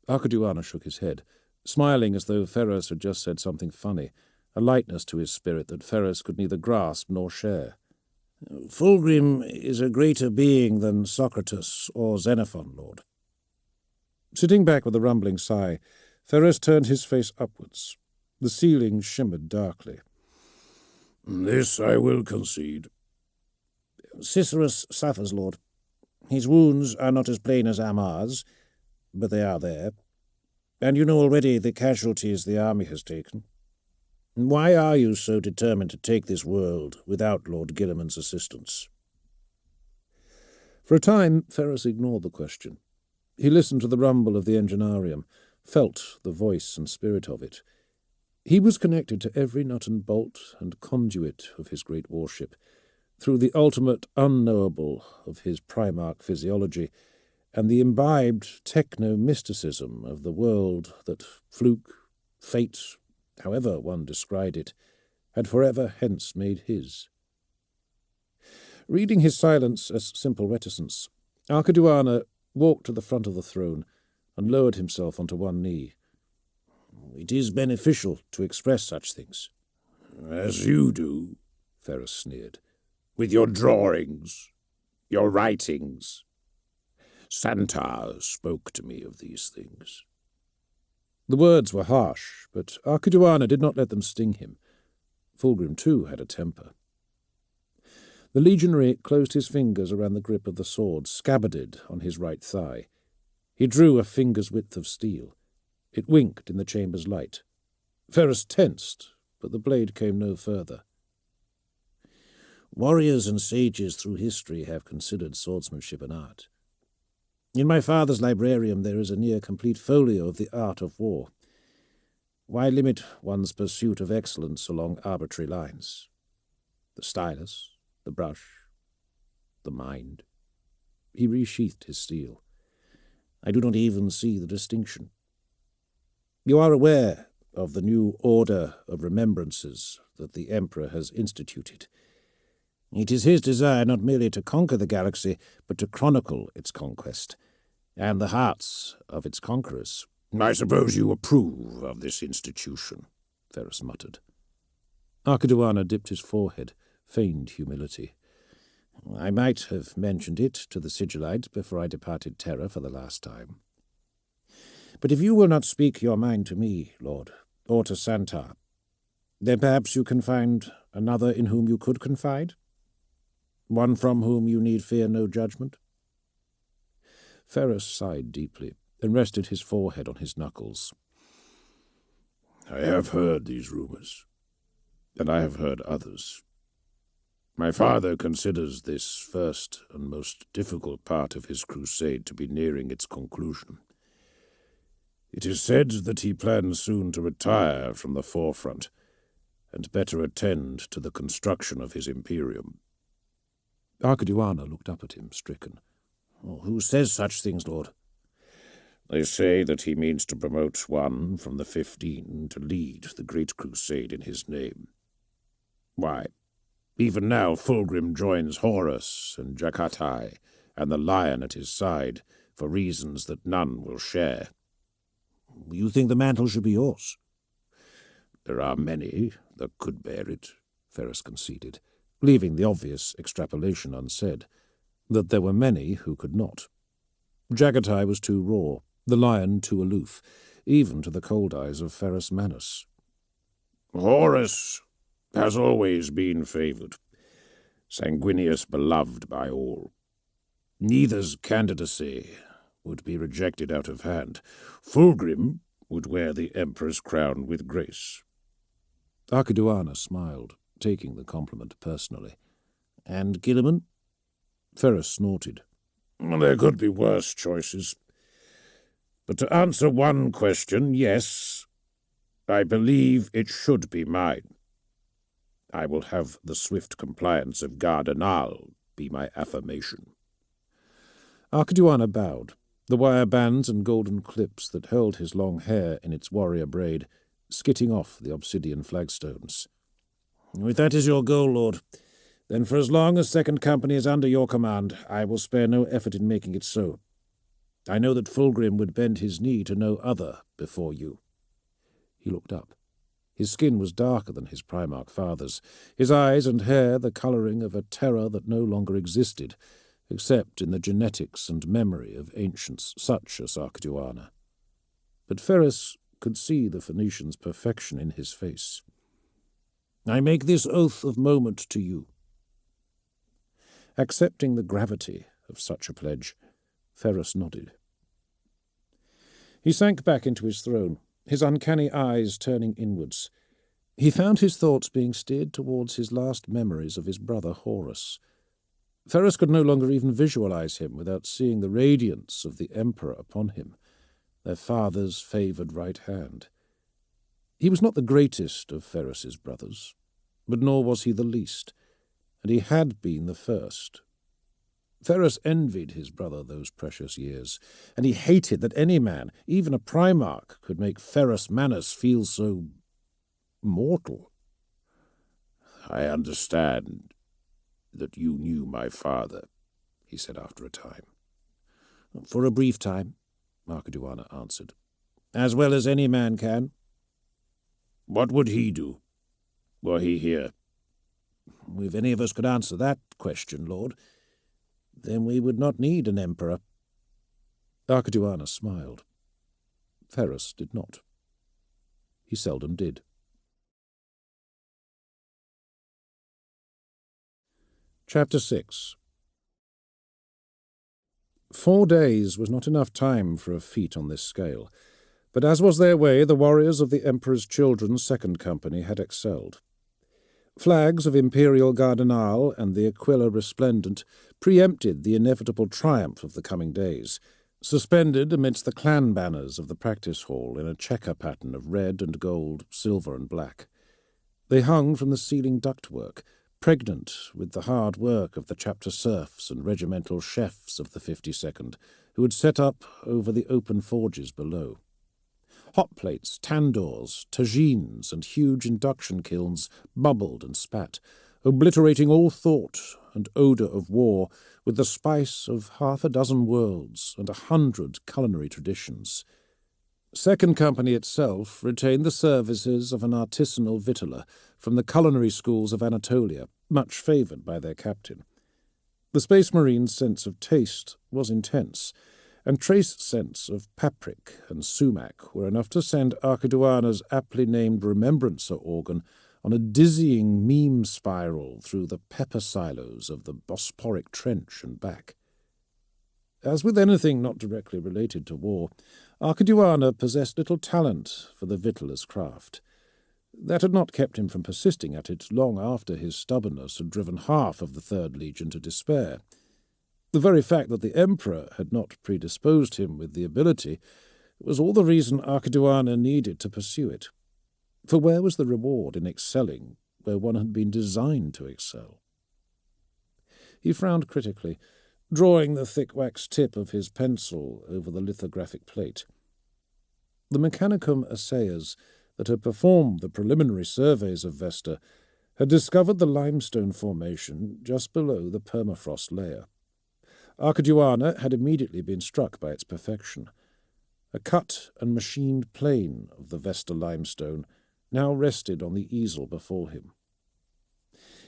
Archmagos shook his head, smiling as though Ferris had just said something funny, a lightness to his spirit that Ferris could neither grasp nor share. Fulgrim is a greater being than Socrates or Xenophon, Lord. Sitting back with a rumbling sigh, Ferris turned his face upwards. The ceiling shimmered darkly. "This I will concede." Cicerus suffers, Lord. His wounds are not as plain as Amar's, but they are there. And you know already the casualties the army has taken. Why are you so determined to take this world without Lord Gilliman's assistance?" For a time, Ferris ignored the question. He listened to the rumble of the enginarium, felt the voice and spirit of it. He was connected to every nut and bolt and conduit of his great warship, through the ultimate unknowable of his Primarch physiology, and the imbibed techno-mysticism of the world that fluke, fate, however one described it, had forever hence made his. Reading his silence as simple reticence, Archmagos walked to the front of the throne and lowered himself onto one knee. "It is beneficial to express such things." "As you do," Ferris sneered, "with your drawings, your writings. Santar spoke to me of these things." The words were harsh, but Archmagos did not let them sting him. Fulgrim, too, had a temper. The legionary closed his fingers around the grip of the sword, scabbarded on his right thigh. He drew a finger's width of steel. It winked in the chamber's light. Ferris tensed, but the blade came no further. Warriors and sages through history have considered swordsmanship an art. In my father's librarium there is a near-complete folio of the art of war. Why limit one's pursuit of excellence along arbitrary lines? The stylus, the brush, the mind. He resheathed his steel. I do not even see the distinction. You are aware of the new order of remembrances that the Emperor has instituted. It is his desire not merely to conquer the galaxy, but to chronicle its conquest, and the hearts of its conquerors. "I suppose you approve of this institution," Ferris muttered. Archmagos dipped his forehead, feigned humility. I might have mentioned it to the Sigillite before I departed Terra for the last time. But if you will not speak your mind to me, Lord, or to Santar, then perhaps you can find another in whom you could confide? One from whom you need fear no judgment?" Ferris sighed deeply and rested his forehead on his knuckles. "I have heard these rumors, and I have heard others. My father considers this first and most difficult part of his crusade to be nearing its conclusion. It is said that he plans soon to retire from the forefront and better attend to the construction of his Imperium." Archmagos looked up at him, stricken. Who says such things, Lord? "They say that he means to promote one from the 15 to lead the great crusade in his name. Why, even now Fulgrim joins Horus and Jakatai and the lion at his side for reasons that none will share. You think the mantle should be yours? There are many that could bear it, Ferrus conceded, leaving the obvious extrapolation unsaid, that there were many who could not. Jagatai was too raw, the lion too aloof, even to the cold eyes of Ferrus Manus. Horus has always been favoured, sanguineous beloved by all. Neither's candidacy would be rejected out of hand. Fulgrim would wear the Emperor's crown with grace. Archiduana smiled, taking the compliment personally. And Gilliman? Ferrus snorted. There could be worse choices. But to answer one question, yes, I believe it should be mine. I will have the swift compliance of Gardenal be my affirmation. Archiduana bowed, the wire bands and golden clips that held his long hair in its warrior braid skitting off the obsidian flagstones. If that is your goal, Lord, then for as long as Second Company is under your command, I will spare no effort in making it so. I know that Fulgrim would bend his knee to no other before you. He looked up. His skin was darker than his Primarch father's, his eyes and hair the colouring of a terror that no longer existed, except in the genetics and memory of ancients such as Archiduana. But Ferrus could see the Phoenician's perfection in his face. I make this oath of moment to you. Accepting the gravity of such a pledge, Ferrus nodded. He sank back into his throne, his uncanny eyes turning inwards. He found his thoughts being steered towards his last memories of his brother Horus. Ferrus could no longer even visualize him without seeing the radiance of the Emperor upon him, their father's favoured right hand. He was not the greatest of Ferrus's brothers, but nor was he the least, and he had been the first. Ferrus envied his brother those precious years, and he hated that any man, even a Primarch, could make Ferrus Manus feel so mortal. I understand that you knew my father, he said after a time. For a brief time, Archiduana answered. As well as any man can. What would he do, were he here? If any of us could answer that question, Lord, then we would not need an emperor. Archiduana smiled. Ferrus did not. He seldom did. Chapter 6. 4 days was not enough time for a feat on this scale, but as was their way, the warriors of the Emperor's Children's Second Company had excelled. Flags of Imperial Gardenal and the Aquila Resplendent preempted the inevitable triumph of the coming days, suspended amidst the clan banners of the practice hall in a checker pattern of red and gold, silver and black. They hung from the ceiling ductwork, pregnant with the hard work of the chapter serfs and regimental chefs of the 52nd, who had set up over the open forges below. Hot plates, tandoors, tagines, and huge induction kilns bubbled and spat, obliterating all thought and odour of war with the spice of 6 worlds and 100 culinary traditions. Second Company itself retained the services of an artisanal victualler from the culinary schools of Anatolia, much favoured by their captain. The Space Marine's sense of taste was intense, and trace scents of papric and sumac were enough to send Archiduana's aptly named remembrancer organ on a dizzying meme spiral through the pepper silos of the Bosporic Trench and back. As with anything not directly related to war, Archiduana possessed little talent for the victualler's craft. That had not kept him from persisting at it long after his stubbornness had driven half of the Third Legion to despair. The very fact that the Emperor had not predisposed him with the ability was all the reason Archiduana needed to pursue it. For where was the reward in excelling where one had been designed to excel? He frowned critically, drawing the thick wax tip of his pencil over the lithographic plate. The Mechanicum assayers that had performed the preliminary surveys of Vesta had discovered the limestone formation just below the permafrost layer. Archiduana had immediately been struck by its perfection. A cut and machined plane of the Vesta limestone now rested on the easel before him.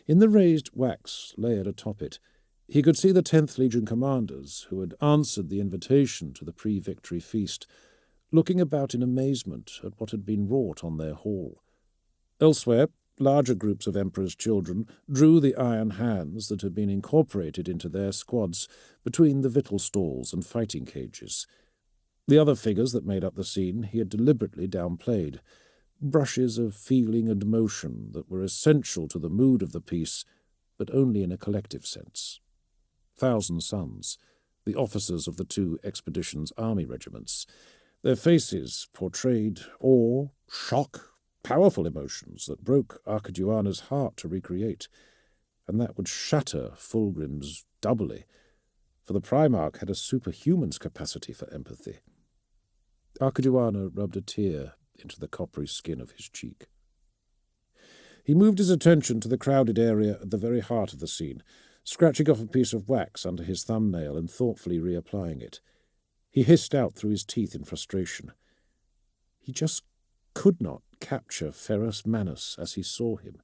In the raised wax layered atop it, he could see the 10th Legion commanders who had answered the invitation to the pre-victory feast, looking about in amazement at what had been wrought on their hall. Elsewhere, larger groups of Emperor's children drew the iron hands that had been incorporated into their squads between the victual stalls and fighting cages. The other figures that made up the scene he had deliberately downplayed, brushes of feeling and motion that were essential to the mood of the piece, but only in a collective sense. 1,000 Sons, the officers of the 2 expeditions' army regiments, their faces portrayed awe, shock, powerful emotions that broke Archiduana's heart to recreate, and that would shatter Fulgrim's doubly, for the Primarch had a superhuman's capacity for empathy. Archiduana rubbed a tear into the coppery skin of his cheek. He moved his attention to the crowded area at the very heart of the scene, scratching off a piece of wax under his thumbnail and thoughtfully reapplying it. He hissed out through his teeth in frustration. He just could not capture Ferrus Manus as he saw him.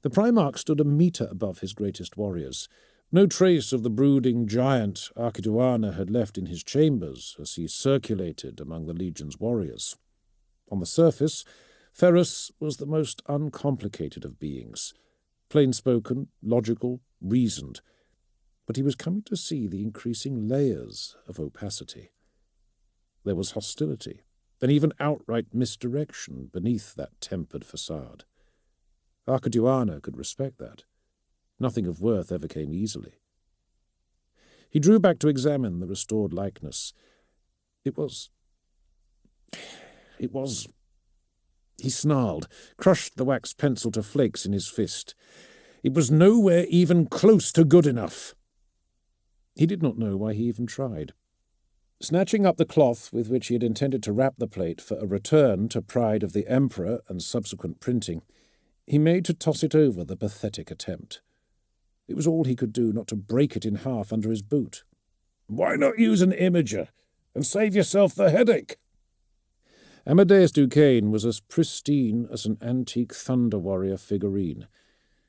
The Primarch stood a metre above his greatest warriors. No trace of the brooding giant Archiduana had left in his chambers as he circulated among the Legion's warriors. On the surface, Ferrus was the most uncomplicated of beings, plain-spoken, logical, reasoned, but he was coming to see the increasing layers of opacity. There was hostility, and even outright misdirection beneath that tempered facade. Archiduana could respect that. Nothing of worth ever came easily. He drew back to examine the restored likeness. It was... He snarled, crushed the wax pencil to flakes in his fist. It was nowhere even close to good enough. He did not know why he even tried. Snatching up the cloth with which he had intended to wrap the plate for a return to pride of the Emperor and subsequent printing, he made to toss it over the pathetic attempt. It was all he could do not to break it in half under his boot. "Why not use an imager and save yourself the headache?" Amadeus Duquesne was as pristine as an antique Thunder Warrior figurine.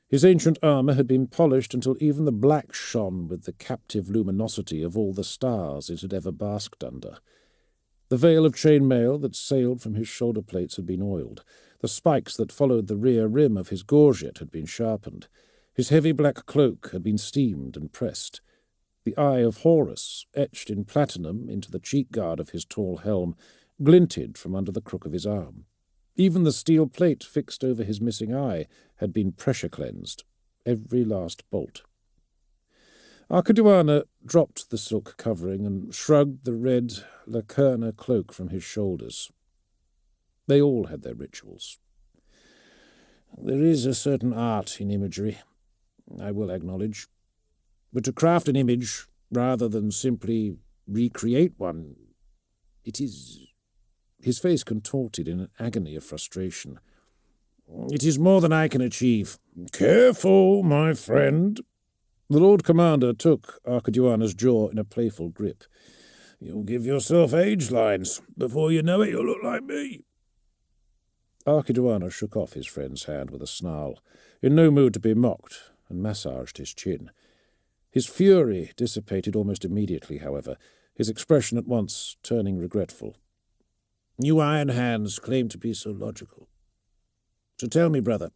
His ancient armour had been polished until even the black shone with the captive luminosity of all the stars it had ever basked under. The veil of chainmail that sailed from his shoulder plates had been oiled. The spikes that followed the rear rim of his gorget had been sharpened. His heavy black cloak had been steamed and pressed. The eye of Horus, etched in platinum into the cheek guard of his tall helm, glinted from under the crook of his arm. Even the steel plate fixed over his missing eye had been pressure-cleansed, every last bolt. Archiduana dropped the silk covering and shrugged the red lacerna cloak from his shoulders. They all had their rituals. There is a certain art in imagery, I will acknowledge. But to craft an image, rather than simply recreate one, it is... His face contorted in an agony of frustration. It is more than I can achieve. Careful, my friend. The Lord Commander took Archiduana's jaw in a playful grip. You'll give yourself age lines. Before you know it, you'll look like me. Archiduana shook off his friend's hand with a snarl, in no mood to be mocked, and massaged his chin. His fury dissipated almost immediately, however, his expression at once turning regretful. You Iron Hands claim to be so logical. So tell me, brother,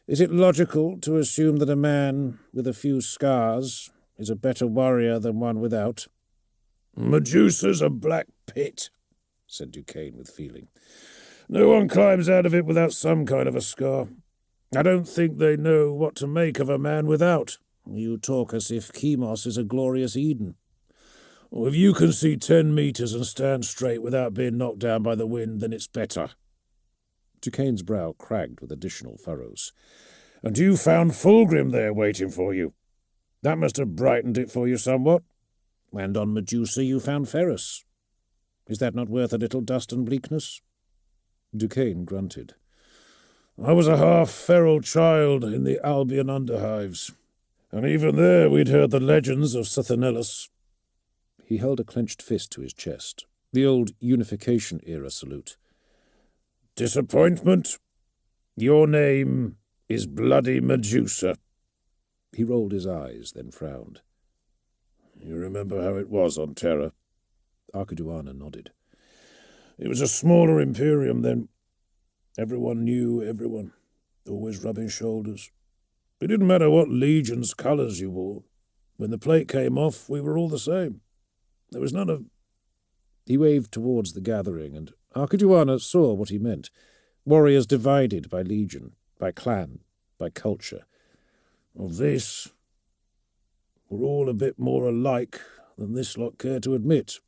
is it logical to assume that a man with a few scars is a better warrior than one without? Medusa's a black pit, said Duquesne with feeling. No one climbs out of it without some kind of a scar. I don't think they know what to make of a man without. You talk as if Chemos is a glorious Eden. Well, if you can see 10 meters and stand straight without being knocked down by the wind, then it's better. Duquesne's brow cragged with additional furrows. And you found Fulgrim there waiting for you. That must have brightened it for you somewhat. And on Medusa you found Ferrus. Is that not worth a little dust and bleakness? Duquesne grunted. I was a half-feral child in the Albion underhives, and even there we'd heard the legends of Sathanellus." He held a clenched fist to his chest, the old Unification-era salute. "Disappointment? Your name is Bloody Medusa." He rolled his eyes, then frowned. "You remember how it was on Terra?" Archiduana nodded. "It was a smaller Imperium then. Everyone knew everyone, always rubbing shoulders. It didn't matter what legion's colours you wore. When the plate came off, we were all the same. There was none of—" He waved towards the gathering, and Archiduana saw what he meant. Warriors divided by legion, by clan, by culture. "Of this, we're all a bit more alike than this lot care to admit.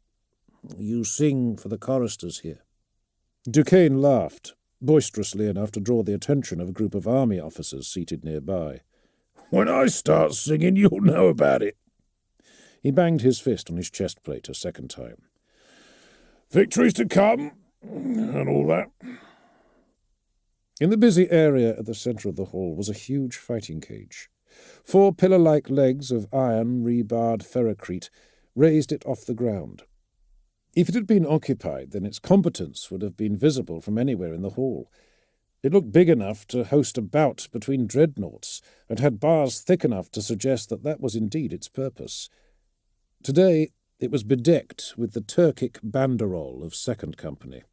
You sing for the choristers here." Duquesne laughed, boisterously enough to draw the attention of a group of army officers seated nearby. "When I start singing, you'll know about it." He banged his fist on his chest plate a second time. "Victories to come, and all that." In the busy area at the centre of the hall was a huge fighting cage. 4 pillar-like legs of iron rebarred ferrocrete raised it off the ground. If it had been occupied, then its competence would have been visible from anywhere in the hall. It looked big enough to host a bout between dreadnoughts, and had bars thick enough to suggest that that was indeed its purpose. Today it was bedecked with the Turkic banderole of Second Company.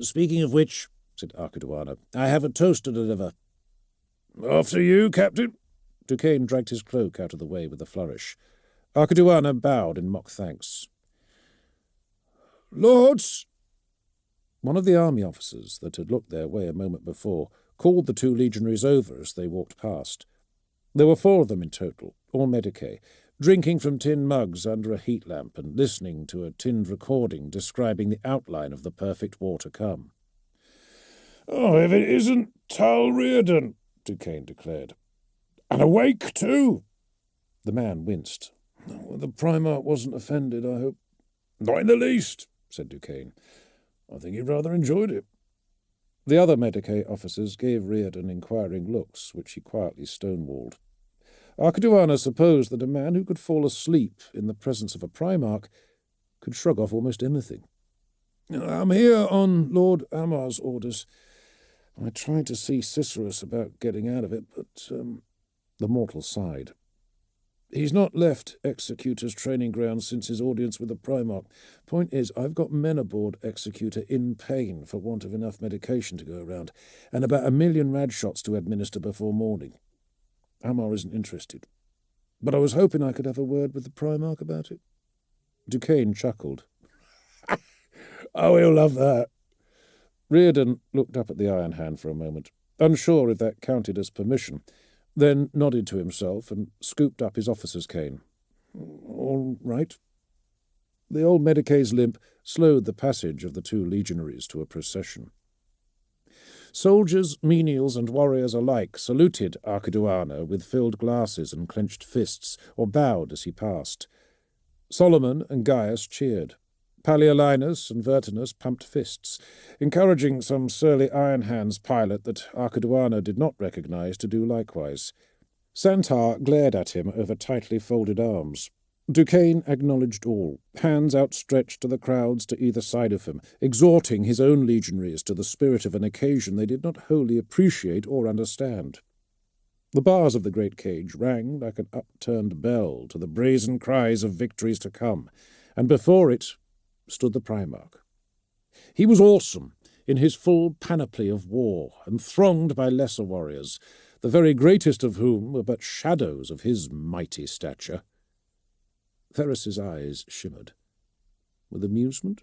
"Speaking of which," said Archiduana, "I have a toast to deliver." "After you, Captain." Duquesne dragged his cloak out of the way with a flourish. Archiduana bowed in mock thanks. "Lords!" One of the army officers that had looked their way a moment before called the 2 legionaries over as they walked past. There were 4 of them in total, all Medicae, drinking from tin mugs under a heat lamp and listening to a tinned recording describing the outline of the perfect war to come. "Oh, if it isn't Tal Reardon," Duquesne declared. "And awake, too." The man winced. "The Primarch wasn't offended, I hope." "Not in the least," said Duquesne. "I think he rather enjoyed it." The other Medicae officers gave Reardon inquiring looks, which he quietly stonewalled. Archiduana supposed that a man who could fall asleep in the presence of a Primarch could shrug off almost anything. "I'm here on Lord Amar's orders. I tried to see Cicerus about getting out of it, but—" The mortal sighed. "He's not left Executor's training ground since his audience with the Primarch. Point is, I've got men aboard Executor in pain for want of enough medication to go around, and about 1 million rad shots to administer before morning. Amar isn't interested. But I was hoping I could have a word with the Primarch about it." Duquesne chuckled. "Oh, he'll love that." Reardon looked up at the Iron Hand for a moment, unsure if that counted as permission, then nodded to himself and scooped up his officer's cane. "All right." The old Medicae's limp slowed the passage of the 2 legionaries to a procession. Soldiers, menials, and warriors alike saluted Archiduana with filled glasses and clenched fists, or bowed as he passed. Solomon and Gaius cheered. Palaeolinus and Vertinus pumped fists, encouraging some surly Iron Hand's pilot that Archiduana did not recognize to do likewise. Santar glared at him over tightly folded arms. Duquesne acknowledged all, hands outstretched to the crowds to either side of him, exhorting his own legionaries to the spirit of an occasion they did not wholly appreciate or understand. The bars of the great cage rang like an upturned bell to the brazen cries of victories to come, and before it stood the Primarch. He was awesome, in his full panoply of war, and thronged by lesser warriors, the very greatest of whom were but shadows of his mighty stature. Ferris's eyes shimmered. With amusement?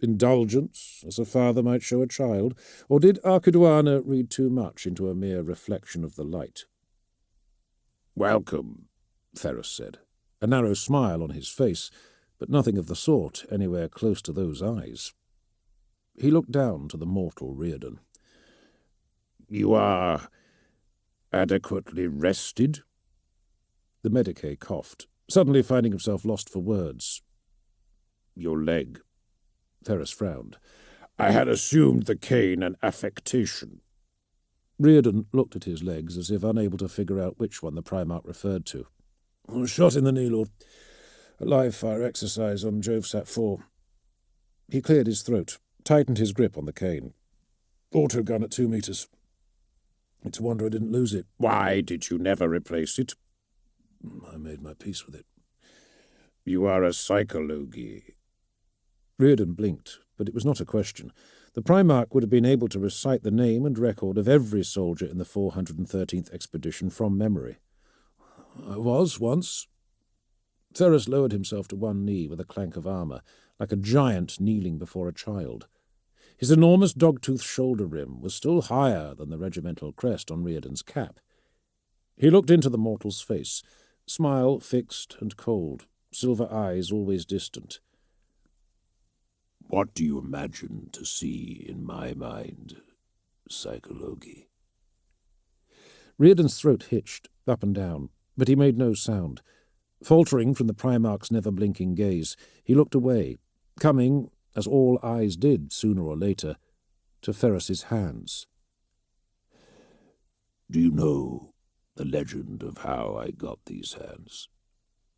Indulgence, as a father might show a child? Or did Archiduana read too much into a mere reflection of the light? "Welcome," Ferris said, a narrow smile on his face, but nothing of the sort anywhere close to those eyes. He looked down to the mortal Reardon. "You are adequately rested?" The Medicae coughed, suddenly finding himself lost for words. "Your leg?" Ferris frowned. "I had assumed the cane an affectation. Reardon looked at his legs as if unable to figure out which one the Primarch referred to. Shot in the knee, Lord. A live-fire exercise on Jovesat 4. He cleared his throat, tightened his grip on the cane. Auto gun at 2 meters. It's a wonder I didn't lose it. Why did you never replace it? I made my peace with it. You are a psychology. Reardon blinked, but it was not a question. The Primarch would have been able to recite the name and record of every soldier in the 413th expedition from memory. I was, once. Ferrus lowered himself to one knee with a clank of armour, like a giant kneeling before a child. His enormous dog-tooth shoulder rim was still higher than the regimental crest on Reardon's cap. He looked into the mortal's face, smile fixed and cold, silver eyes always distant. What do you imagine to see in my mind, psychology? Reardon's throat hitched, up and down, but he made no sound. Faltering from the Primarch's never-blinking gaze, he looked away, coming, as all eyes did sooner or later, to Ferrus's hands. Do you know the legend of how I got these hands?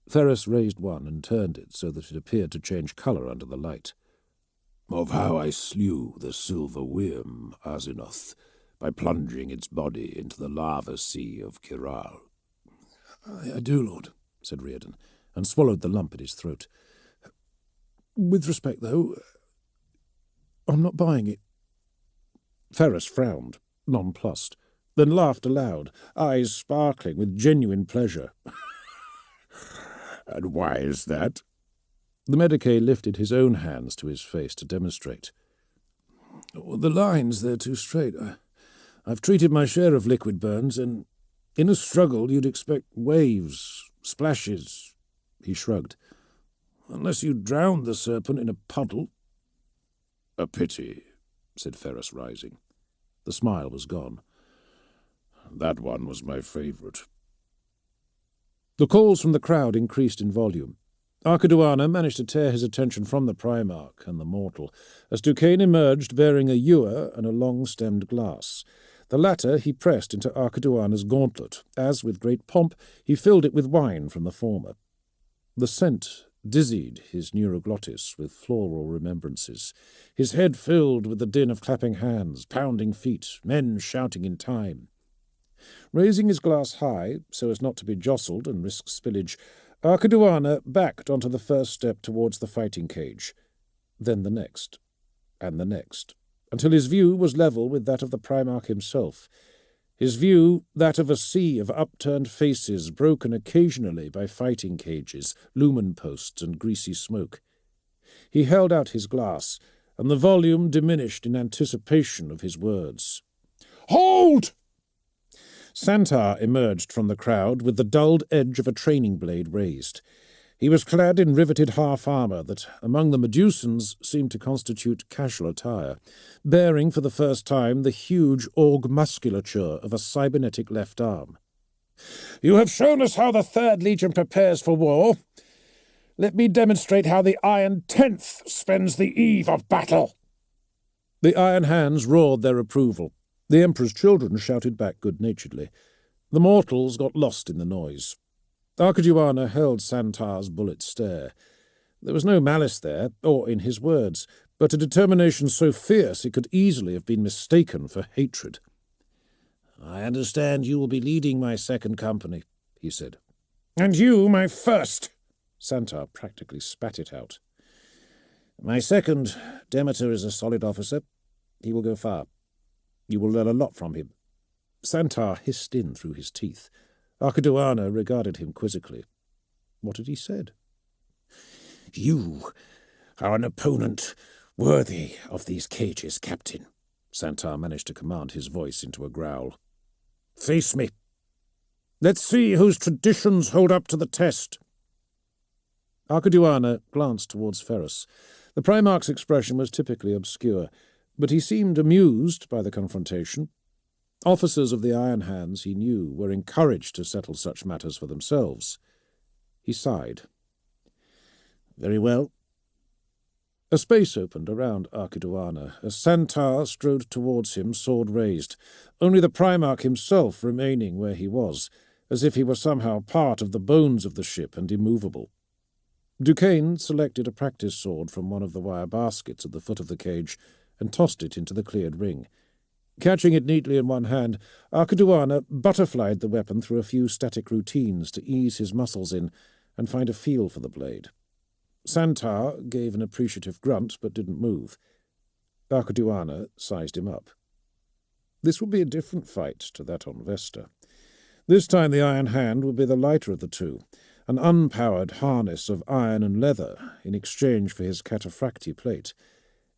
Ferrus raised one and turned it so that it appeared to change colour under the light. Of how I slew the silver worm, Azimuth, by plunging its body into the lava sea of Kiral. I do, Lord, said Reardon, and swallowed the lump at his throat. With respect, though, I'm not buying it. Ferrus frowned, nonplussed, then laughed aloud, eyes sparkling with genuine pleasure. And why is that? The Medicae lifted his own hands to his face to demonstrate. Well, the lines, they're too straight. I've treated my share of liquid burns, and in a struggle you'd expect waves, splashes. He shrugged. Unless you drowned the serpent in a puddle. A pity, said Ferrus, rising. The smile was gone. That one was my favourite. The calls from the crowd increased in volume. Archiduana managed to tear his attention from the Primarch and the mortal, as Duquesne emerged bearing a ewer and a long-stemmed glass. The latter he pressed into Archiduana's gauntlet, as, with great pomp, he filled it with wine from the former. The scent dizzied his neuroglottis with floral remembrances. His head filled with the din of clapping hands, pounding feet, men shouting in time. Raising his glass high, so as not to be jostled and risk spillage, Archiduana backed onto the first step towards the fighting cage, then the next, and the next, until his view was level with that of the Primarch himself. His view, that of a sea of upturned faces broken occasionally by fighting cages, lumen posts, and greasy smoke. He held out his glass, and the volume diminished in anticipation of his words. "Hold!" Santar emerged from the crowd with the dulled edge of a training blade raised. He was clad in riveted half-armour that, among the Medusans, seemed to constitute casual attire, bearing for the first time the huge org musculature of a cybernetic left arm. "You have shown us how the 3rd Legion prepares for war. Let me demonstrate how the Iron 10th spends the eve of battle." The Iron Hands roared their approval. The Emperor's children shouted back good-naturedly. The mortals got lost in the noise. Archiduana held Santar's bullet stare. There was no malice there, or in his words, but a determination so fierce it could easily have been mistaken for hatred. "I understand you will be leading my 2nd company," he said. "And you, my 1st. Santar practically spat it out. "My 2nd, Demeter, is a solid officer. He will go far. You will learn a lot from him." Santar hissed in through his teeth. Archiduana regarded him quizzically. What had he said? "You are an opponent worthy of these cages, Captain," Santar managed to command his voice into a growl. "Face me. Let's see whose traditions hold up to the test." Archiduana glanced towards Ferrus. The Primarch's expression was typically obscure, but he seemed amused by the confrontation. Officers of the Iron Hands, he knew, were encouraged to settle such matters for themselves. He sighed. "Very well. A space opened around Archiduana as Santar strode towards him, sword raised, only the Primarch himself remaining where he was, as if he were somehow part of the bones of the ship and immovable. Duquesne selected a practice sword from one of the wire baskets at the foot of the cage and tossed it into the cleared ring. Catching it neatly in one hand, Archiduana butterflied the weapon through a few static routines to ease his muscles in and find a feel for the blade. Santar gave an appreciative grunt but didn't move. Archiduana sized him up. This would be a different fight to that on Vesta. This time the Iron Hand would be the lighter of the two, an unpowered harness of iron and leather in exchange for his cataphracti plate,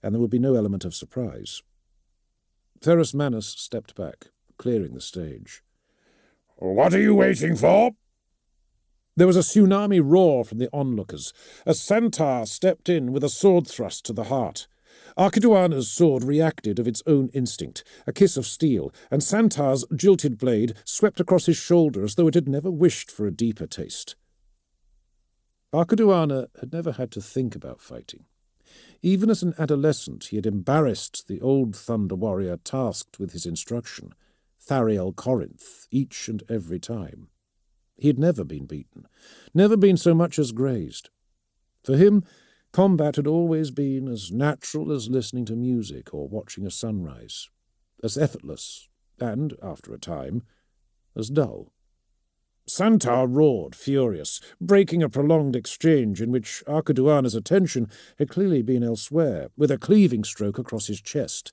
and there would be no element of surprise. Ferrus Manus stepped back, clearing the stage. "What are you waiting for?" There was a tsunami roar from the onlookers as Santar stepped in with a sword thrust to the heart. Archiduana's sword reacted of its own instinct, a kiss of steel, and Santar's jilted blade swept across his shoulder as though it had never wished for a deeper taste. Archiduana had never had to think about fighting. Even as an adolescent, he had embarrassed the old Thunder Warrior tasked with his instruction, Thariel Corinth, each and every time. He had never been beaten, never been so much as grazed. For him, combat had always been as natural as listening to music or watching a sunrise, as effortless, and, after a time, as dull. Santar roared, furious, breaking a prolonged exchange in which Archiduana's attention had clearly been elsewhere, with a cleaving stroke across his chest.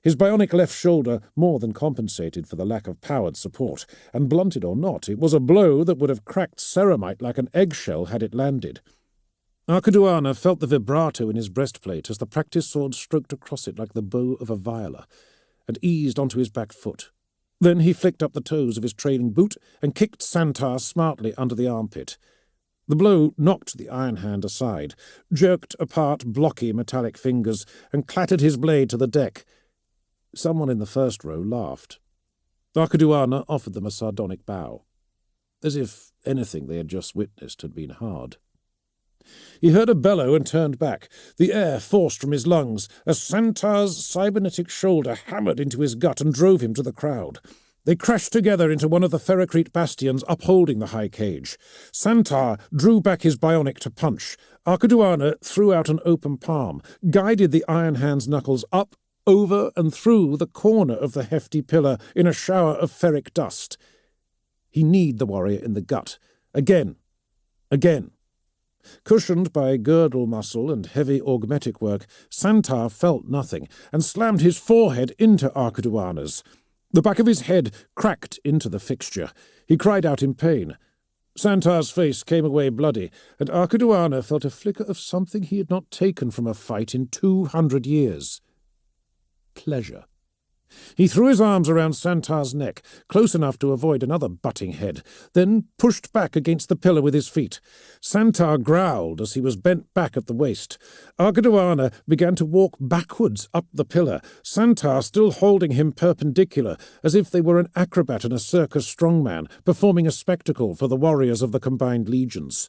His bionic left shoulder more than compensated for the lack of powered support, and blunted or not, it was a blow that would have cracked ceramite like an eggshell had it landed. Archiduana felt the vibrato in his breastplate as the practice sword stroked across it like the bow of a viola, and eased onto his back foot. Then he flicked up the toes of his trailing boot and kicked Santar smartly under the armpit. The blow knocked the Iron Hand aside, jerked apart blocky metallic fingers, and clattered his blade to the deck. Someone in the first row laughed. Archiduana offered them a sardonic bow, as if anything they had just witnessed had been hard. He heard a bellow and turned back, the air forced from his lungs, as Santar's cybernetic shoulder hammered into his gut and drove him to the crowd. They crashed together into one of the ferrocrete bastions upholding the high cage. Santar drew back his bionic to punch. Archiduana threw out an open palm, guided the Iron Hand's knuckles up, over and through the corner of the hefty pillar in a shower of ferric dust. He kneed the warrior in the gut. Again. Again. Cushioned by girdle muscle and heavy augmetic work, Santar felt nothing, and slammed his forehead into Archiduana's. The back of his head cracked into the fixture. He cried out in pain. Santar's face came away bloody, and Archiduana felt a flicker of something he had not taken from a fight in 200 years. Pleasure. He threw his arms around Santar's neck, close enough to avoid another butting head, then pushed back against the pillar with his feet. Santar growled as he was bent back at the waist. Archiduana began to walk backwards up the pillar, Santar still holding him perpendicular, as if they were an acrobat and a circus strongman, performing a spectacle for the warriors of the combined legions.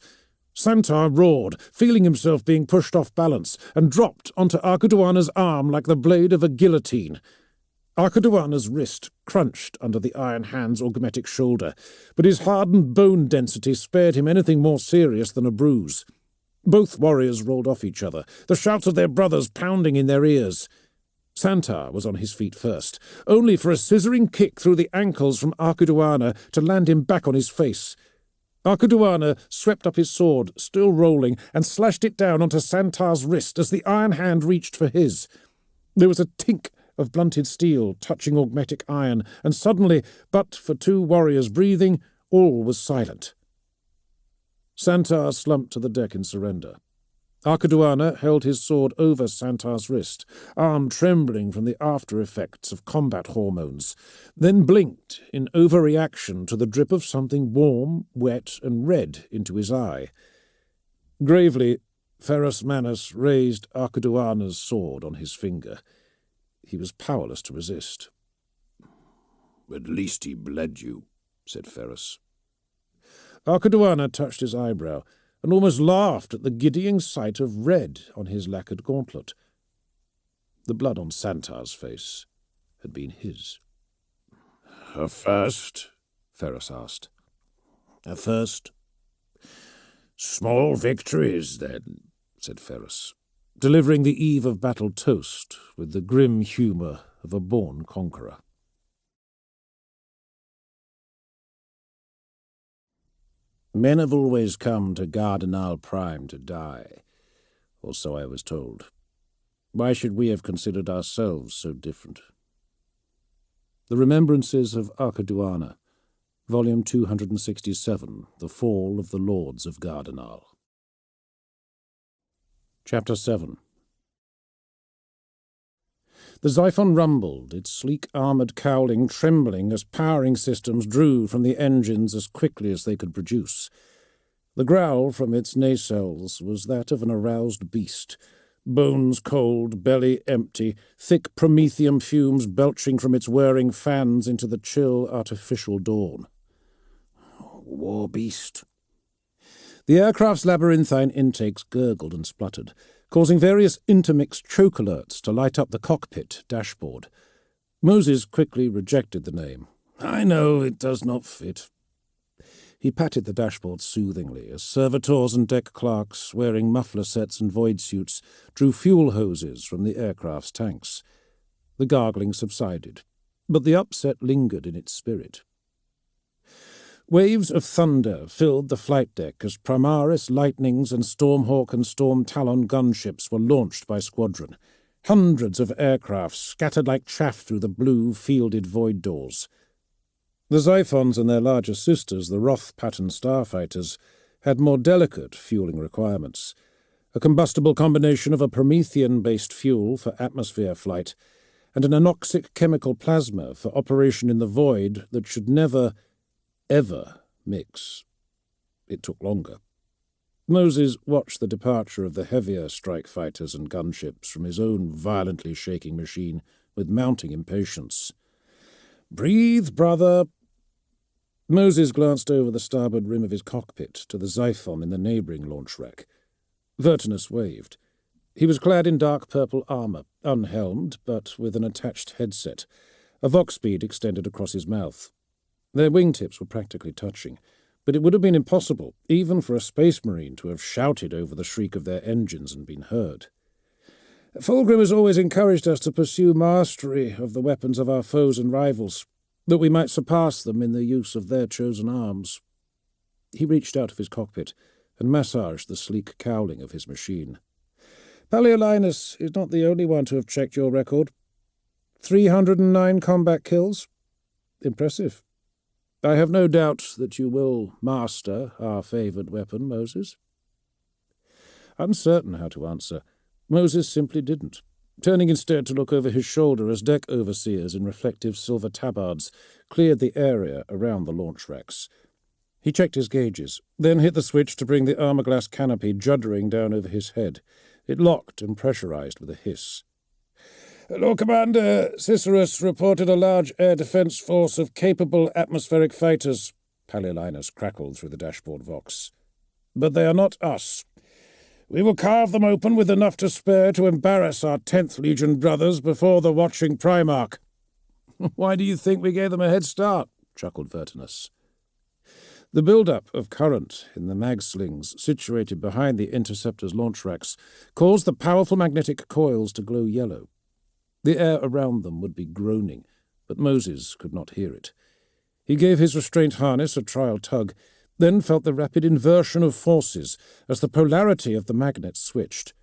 Santar roared, feeling himself being pushed off balance, and dropped onto Archiduana's arm like the blade of a guillotine. Archiduana's wrist crunched under the Iron Hand's augmetic shoulder, but his hardened bone density spared him anything more serious than a bruise. Both warriors rolled off each other, the shouts of their brothers pounding in their ears. Santar was on his feet first, only for a scissoring kick through the ankles from Archiduana to land him back on his face. Archiduana swept up his sword, still rolling, and slashed it down onto Santar's wrist as the Iron Hand reached for his. There was a tink of blunted steel touching augmetic iron, and suddenly, but for two warriors breathing, all was silent. Santar slumped to the deck in surrender. Archiduana held his sword over Santar's wrist, arm trembling from the after-effects of combat hormones, then blinked in overreaction to the drip of something warm, wet, and red into his eye. Gravely, Ferrus Manus raised Archiduana's sword on his finger. He was powerless to resist. "At least he bled you," said Ferrus. Archiduana touched his eyebrow, and almost laughed at the giddying sight of red on his lacquered gauntlet. The blood on Santar's face had been his. "A first?" Ferrus asked. "A first." "Small victories, then," said Ferrus, delivering the eve of battle toast with the grim humour of a born conqueror. Men have always come to Gardenal Prime to die, or so I was told. Why should we have considered ourselves so different? The Remembrances of Arcaduana, Volume 267, The Fall of the Lords of Gardenal. Chapter 7. The Xiphon rumbled, its sleek armoured cowling trembling as powering systems drew from the engines as quickly as they could produce. The growl from its nacelles was that of an aroused beast, bones cold, belly empty, thick promethium fumes belching from its whirring fans into the chill artificial dawn. War beast. The aircraft's labyrinthine intakes gurgled and spluttered, causing various intermixed choke alerts to light up the cockpit dashboard. Moses quickly rejected the name. "I know it does not fit." He patted the dashboard soothingly as servitors and deck clerks, wearing muffler sets and void suits, drew fuel hoses from the aircraft's tanks. The gargling subsided, but the upset lingered in its spirit. Waves of thunder filled the flight deck as Primaris, Lightnings, and Stormhawk and Storm Talon gunships were launched by squadron. Hundreds of aircraft scattered like chaff through the blue, fielded void doors. The Xiphons and their larger sisters, the Roth-pattern starfighters, had more delicate fueling requirements. A combustible combination of a Promethean-based fuel for atmosphere flight and an anoxic chemical plasma for operation in the void that should never, ever mix. It took longer. Moses watched the departure of the heavier strike fighters and gunships from his own violently shaking machine with mounting impatience. "Breathe, brother." Moses glanced over the starboard rim of his cockpit to the Xiphon in the neighbouring launch rack. Vertinus waved. He was clad in dark purple armour, unhelmed, but with an attached headset. A vox bead extended across his mouth. Their wingtips were practically touching, but it would have been impossible, even for a space marine, to have shouted over the shriek of their engines and been heard. "Fulgrim has always encouraged us to pursue mastery of the weapons of our foes and rivals, that we might surpass them in the use of their chosen arms." He reached out of his cockpit and massaged the sleek cowling of his machine. "Palaiologos is not the only one to have checked your record. 309 combat kills. Impressive. I have no doubt that you will master our favoured weapon, Moses." Uncertain how to answer, Moses simply didn't, turning instead to look over his shoulder as deck overseers in reflective silver tabards cleared the area around the launch racks. He checked his gauges, then hit the switch to bring the armour-glass canopy juddering down over his head. It locked and pressurized with a hiss. "Lord Commander, Cicerus reported a large air defence force of capable atmospheric fighters," Palaiologos crackled through the dashboard vox. "But they are not us. We will carve them open with enough to spare to embarrass our 10th Legion brothers before the watching Primarch." "Why do you think we gave them a head start?" chuckled Vertinus. The build-up of current in the mag-slings situated behind the Interceptor's launch racks caused the powerful magnetic coils to glow yellow. The air around them would be groaning, but Moses could not hear it. He gave his restraint harness a trial tug, then felt the rapid inversion of forces as the polarity of the magnet switched.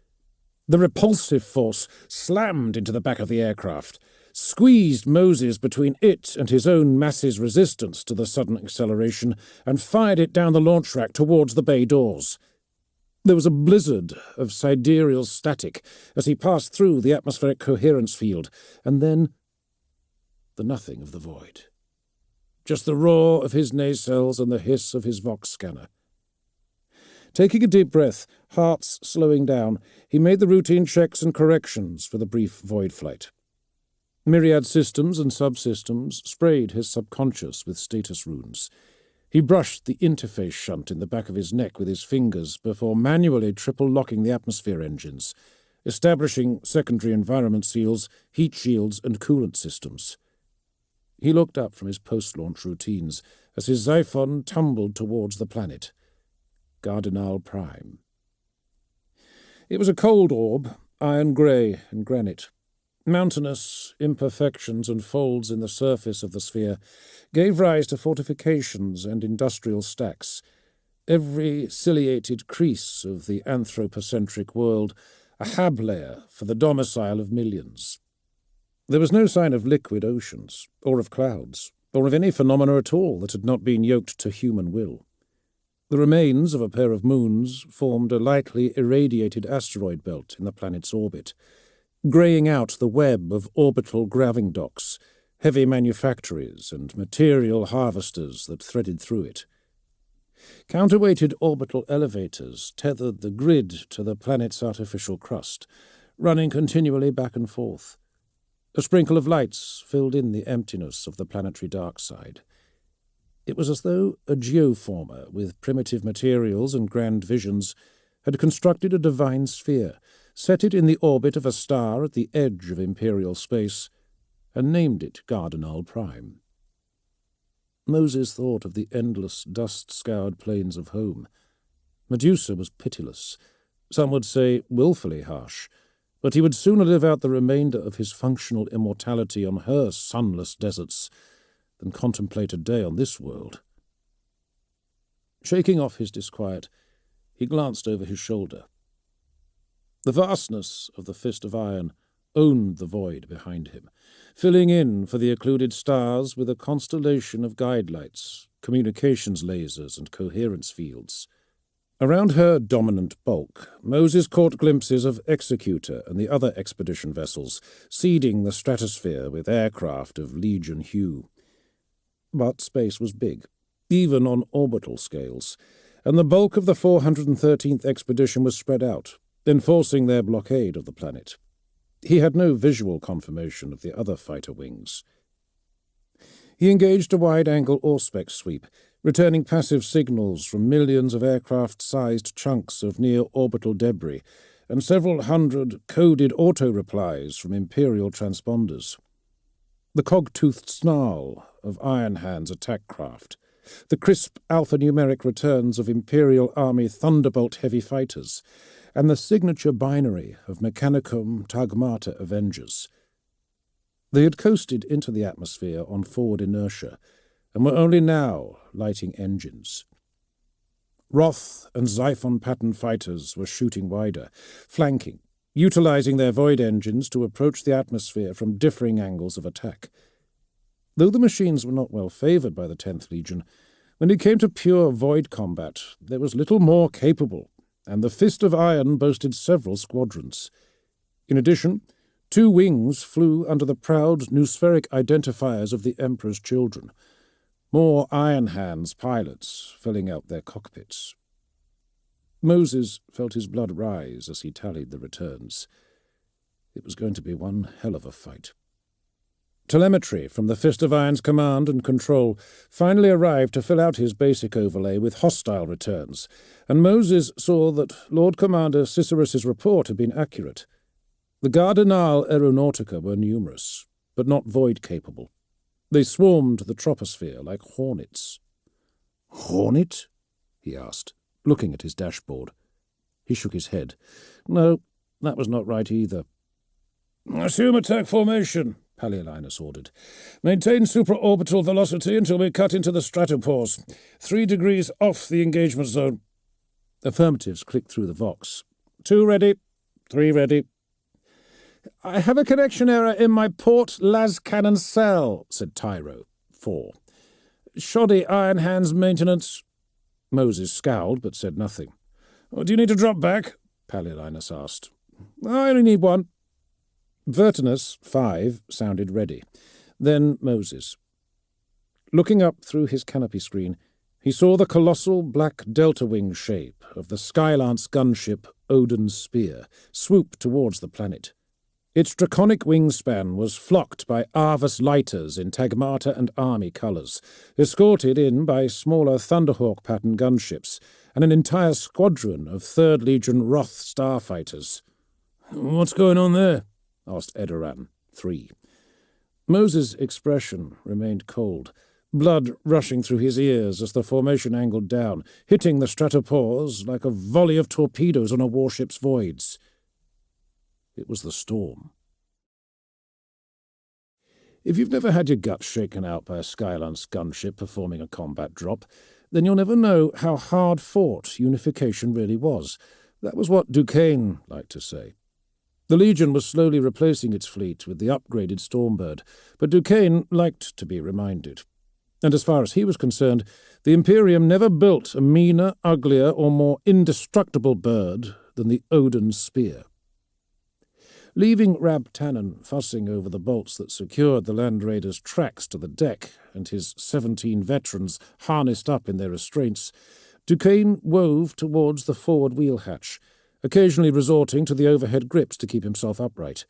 The repulsive force slammed into the back of the aircraft, squeezed Moses between it and his own mass's resistance to the sudden acceleration, and fired it down the launch rack towards the bay doors. There was a blizzard of sidereal static as he passed through the atmospheric coherence field, and then the nothing of the void. Just the roar of his nacelles and the hiss of his vox scanner. Taking a deep breath, hearts slowing down, he made the routine checks and corrections for the brief void flight. Myriad systems and subsystems sprayed his subconscious with status runes. He brushed the interface shunt in the back of his neck with his fingers before manually triple-locking the atmosphere engines, establishing secondary environment seals, heat shields, and coolant systems. He looked up from his post-launch routines as his Xiphon tumbled towards the planet. Gardenal Prime. It was a cold orb, iron-grey and granite. Mountainous imperfections and folds in the surface of the sphere gave rise to fortifications and industrial stacks, every ciliated crease of the anthropocentric world a hab layer for the domicile of millions. There was no sign of liquid oceans, or of clouds, or of any phenomena at all that had not been yoked to human will. The remains of a pair of moons formed a lightly irradiated asteroid belt in the planet's orbit, greying out the web of orbital graving docks, heavy manufactories and material harvesters that threaded through it. Counterweighted orbital elevators tethered the grid to the planet's artificial crust, running continually back and forth. A sprinkle of lights filled in the emptiness of the planetary dark side. It was as though a geoformer with primitive materials and grand visions had constructed a divine sphere, set it in the orbit of a star at the edge of imperial space, and named it Gardenal Prime. Moses thought of the endless, dust-scoured plains of home. Medusa was pitiless, some would say willfully harsh, but he would sooner live out the remainder of his functional immortality on her sunless deserts than contemplate a day on this world. Shaking off his disquiet, he glanced over his shoulder. The vastness of the Fist of Iron owned the void behind him, filling in for the occluded stars with a constellation of guide lights, communications lasers, and coherence fields. Around her dominant bulk, Moses caught glimpses of Executor and the other expedition vessels, seeding the stratosphere with aircraft of Legion hue. But space was big, even on orbital scales, and the bulk of the 413th expedition was spread out, enforcing their blockade of the planet. He had no visual confirmation of the other fighter wings. He engaged a wide-angle Auspex sweep, returning passive signals from millions of aircraft-sized chunks of near-orbital debris and several hundred coded auto-replies from Imperial transponders. The cog-toothed snarl of Iron Hand's attack craft, the crisp alphanumeric returns of Imperial Army Thunderbolt heavy fighters, and the signature binary of Mechanicum Tagmata Avengers. They had coasted into the atmosphere on forward inertia, and were only now lighting engines. Roth and Xiphon pattern fighters were shooting wider, flanking, utilizing their void engines to approach the atmosphere from differing angles of attack. Though the machines were not well favored by the 10th Legion, when it came to pure void combat, there was little more capable, and the Fist of Iron boasted several squadrons. In addition, 2 wings flew under the proud noospheric identifiers of the Emperor's children, more Iron Hands pilots filling out their cockpits. Moses felt his blood rise as he tallied the returns. It was going to be one hell of a fight. Telemetry from the Fist of Iron's command and control finally arrived to fill out his basic overlay with hostile returns, and Moses saw that Lord Commander Cicerus's report had been accurate. The Gardenal Aeronautica were numerous, but not void-capable. They swarmed the troposphere like hornets. "Hornet?" he asked, looking at his dashboard. He shook his head. No, that was not right either. "Assume attack formation," Paleolinus ordered. "Maintain supraorbital velocity until we cut into the stratopause. 3 degrees off the engagement zone." Affirmatives clicked through the Vox. 2 ready. 3 ready. "I have a connection error in my port las cannon cell," said Tyro. 4. "Shoddy Iron Hands maintenance." Moses scowled but said nothing. "Do you need to drop back?" Paleolinus asked. "I only need 1. Vertinus, 5, sounded ready. Then Moses. Looking up through his canopy screen, he saw the colossal black delta-wing shape of the Skylance gunship Odin's Spear swoop towards the planet. Its draconic wingspan was flocked by Arvus lighters in Tagmata and army colours, escorted in by smaller Thunderhawk-pattern gunships, and an entire squadron of 3rd Legion Roth starfighters. "What's going on there?" asked Edoran, 3. Moses' expression remained cold, blood rushing through his ears as the formation angled down, hitting the stratopores like a volley of torpedoes on a warship's voids. It was the storm. If you've never had your guts shaken out by a Skylance gunship performing a combat drop, then you'll never know how hard-fought unification really was. That was what Duquesne liked to say. The Legion was slowly replacing its fleet with the upgraded Stormbird, but Duquesne liked to be reminded. And as far as he was concerned, the Imperium never built a meaner, uglier, or more indestructible bird than the Odin Spear. Leaving Rab Tannen fussing over the bolts that secured the Land Raider's tracks to the deck and his 17 veterans harnessed up in their restraints, Duquesne wove towards the forward wheel hatch, occasionally resorting to the overhead grips to keep himself upright.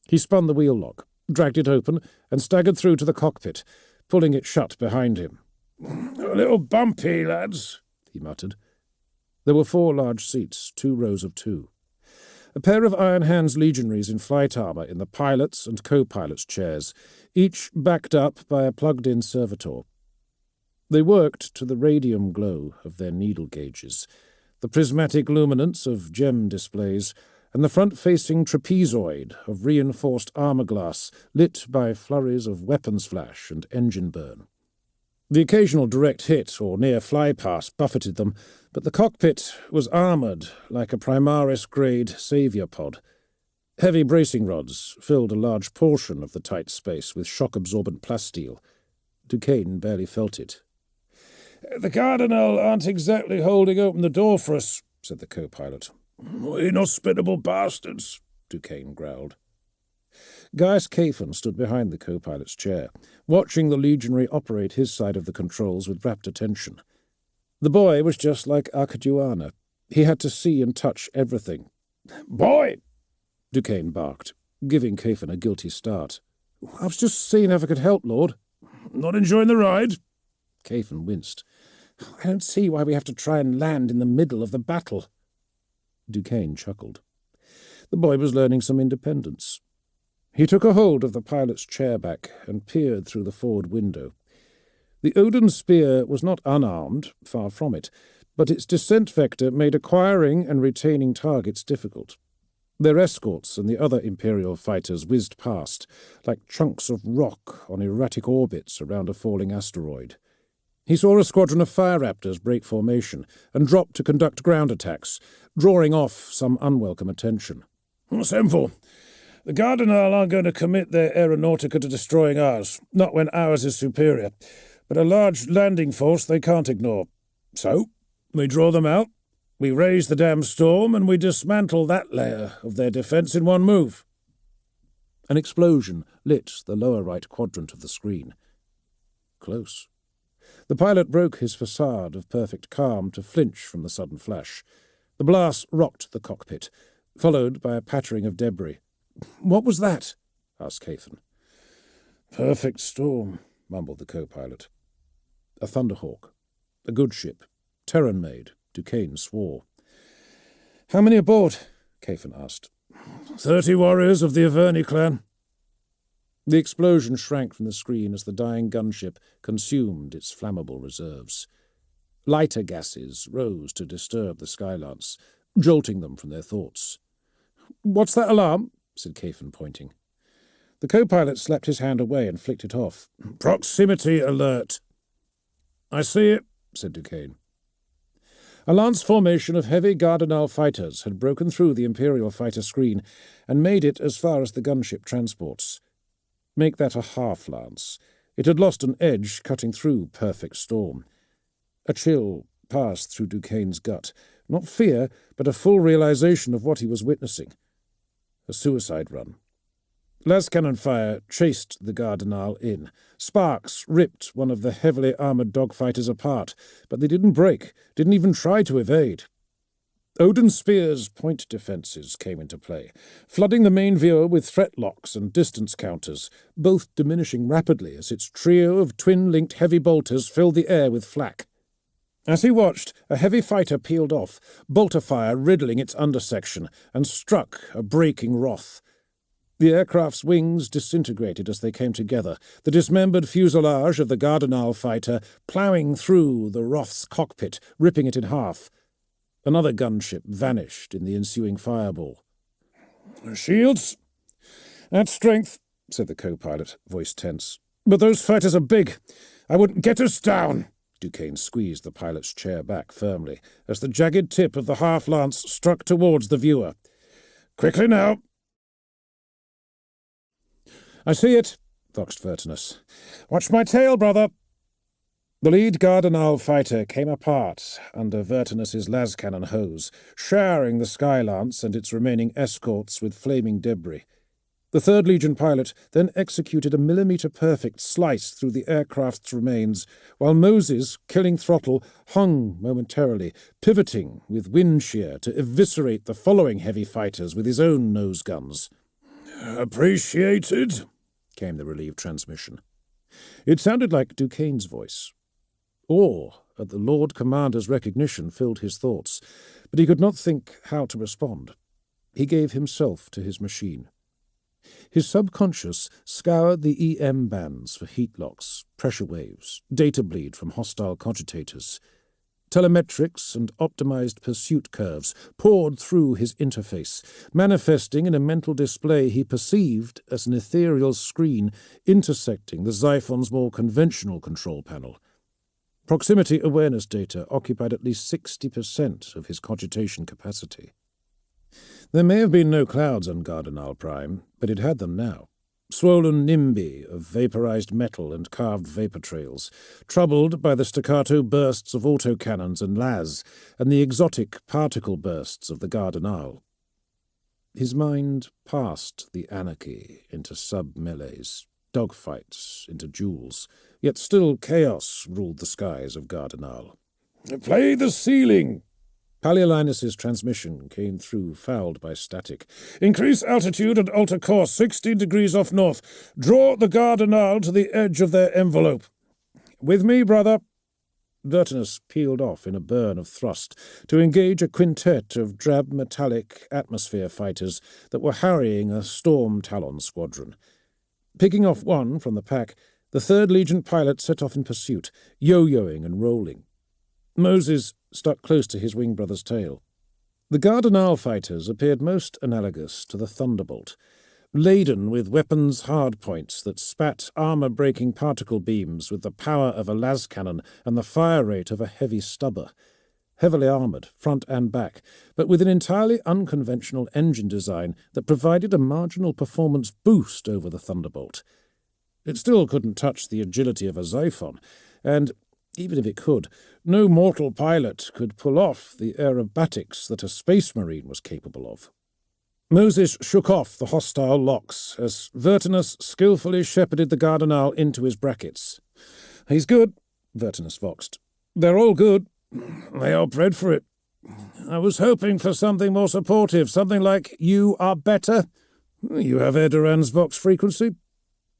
He spun the wheel lock, dragged it open, and staggered through to the cockpit, pulling it shut behind him. "A little bumpy, lads," he muttered. There were 4 large seats, 2 rows of 2. A pair of Iron Hands legionaries in flight armour in the pilot's and co-pilot's chairs, each backed up by a plugged-in servitor. They worked to the radium glow of their needle gauges, the prismatic luminance of gem displays, and the front-facing trapezoid of reinforced armour glass lit by flurries of weapons flash and engine burn. The occasional direct hit or near flypass buffeted them, but the cockpit was armoured like a Primaris-grade saviour pod. Heavy bracing rods filled a large portion of the tight space with shock-absorbent plasteel. Duquesne barely felt it. "The Cardinal aren't exactly holding open the door for us," said the co-pilot. "Inhospitable bastards," Duquesne growled. Gaius Caphan stood behind the co-pilot's chair, watching the legionary operate his side of the controls with rapt attention. The boy was just like Arcaduana. He had to see and touch everything. "Boy!" Duquesne barked, giving Caphan a guilty start. "I was just seeing if I could help, Lord." "Not enjoying the ride?" Caphan winced. "I don't see why we have to try and land in the middle of the battle." Duquesne chuckled. The boy was learning some independence. He took a hold of the pilot's chair back and peered through the forward window. The Odin Spear was not unarmed, far from it, but its descent vector made acquiring and retaining targets difficult. Their escorts and the other Imperial fighters whizzed past, like chunks of rock on erratic orbits around a falling asteroid. He saw a squadron of fire raptors break formation and drop to conduct ground attacks, drawing off some unwelcome attention. "Simple. The Cardinal aren't going to commit their aeronautica to destroying ours, not when ours is superior, but a large landing force they can't ignore. So, we draw them out, we raise the damn storm, and we dismantle that layer of their defence in one move." An explosion lit the lower right quadrant of the screen. Close. The pilot broke his facade of perfect calm to flinch from the sudden flash. The blast rocked the cockpit, followed by a pattering of debris. "What was that?" asked Caphan. "Perfect storm," mumbled the co-pilot. A Thunderhawk. A good ship. Terran-made, Duquesne swore. "How many aboard?" Caphan asked. 30 warriors of the Averni clan." The explosion shrank from the screen as the dying gunship consumed its flammable reserves. Lighter gases rose to disturb the Skylance, jolting them from their thoughts. "What's that alarm?" said Caphan, pointing. The co-pilot slapped his hand away and flicked it off. "Proximity alert." "I see it," said Duquesne. A lance formation of heavy Gardenal fighters had broken through the Imperial fighter screen and made it as far as the gunship transports. Make that a half-lance. It had lost an edge cutting through perfect storm. A chill passed through Duquesne's gut. Not fear, but a full realization of what he was witnessing. A suicide run. Las cannon fire chased the Gardenal in. Sparks ripped one of the heavily armoured dogfighters apart, but they didn't break, didn't even try to evade. Odin's spear's point defences came into play, flooding the main viewer with threat locks and distance counters, both diminishing rapidly as its trio of twin-linked heavy bolters filled the air with flak. As he watched, a heavy fighter peeled off, bolter fire riddling its undersection, and struck a breaking Wrath. The aircraft's wings disintegrated as they came together, the dismembered fuselage of the Gardenal fighter ploughing through the Wrath's cockpit, ripping it in half. Another gunship vanished in the ensuing fireball. "Shields? At strength," said the co-pilot, voice tense. "But those fighters are big. I wouldn't get us down." Duquesne squeezed the pilot's chair back firmly as the jagged tip of the half-lance struck towards the viewer. "Quickly now." "I see it," voxed Vertinus. "Watch my tail, brother." The lead Gardenal fighter came apart under Vertinus's lascannon hose, showering the Skylance and its remaining escorts with flaming debris. The 3rd Legion pilot then executed a millimetre-perfect slice through the aircraft's remains, while Moses, killing throttle, hung momentarily, pivoting with wind shear to eviscerate the following heavy fighters with his own nose guns. "Appreciated," came the relieved transmission. It sounded like Duquesne's voice. Awe at the Lord Commander's recognition filled his thoughts, but he could not think how to respond. He gave himself to his machine. His subconscious scoured the EM bands for heat locks, pressure waves, data bleed from hostile cogitators. Telemetrics and optimized pursuit curves poured through his interface, manifesting in a mental display he perceived as an ethereal screen intersecting the Xiphon's more conventional control panel. Proximity awareness data occupied at least 60% of his cogitation capacity. There may have been no clouds on Gardenal Prime, but it had them now. Swollen nimbi of vaporized metal and carved vapor trails, troubled by the staccato bursts of autocannons and las, and the exotic particle bursts of the Gardenal. His mind passed the anarchy into sub-melees, dogfights into duels, yet still chaos ruled the skies of Gardenal. "Play the ceiling!" Paliolinus's transmission came through, fouled by static. "Increase altitude and alter course 16 degrees off north. Draw the Gardenal to the edge of their envelope." "With me, brother." Vertinus peeled off in a burn of thrust to engage a quintet of drab metallic atmosphere fighters that were harrying a Storm Talon squadron. Picking off one from the pack, the 3rd Legion pilot set off in pursuit, yo-yoing and rolling. Moses stuck close to his wing brother's tail. The Gardenal fighters appeared most analogous to the Thunderbolt, laden with weapons hardpoints that spat armor-breaking particle beams with the power of a las cannon and the fire rate of a heavy stubber. Heavily armoured, front and back, but with an entirely unconventional engine design that provided a marginal performance boost over the Thunderbolt. It still couldn't touch the agility of a Xiphon, and even if it could, no mortal pilot could pull off the aerobatics that a space marine was capable of. Moses shook off the hostile locks as Vertinus skillfully shepherded the Gardenal into his brackets. "He's good," Vertinus voxed. "They're all good. They are bred for it. I was hoping for something more supportive, something like 'you are better.' You have Erdoran's vox frequency?"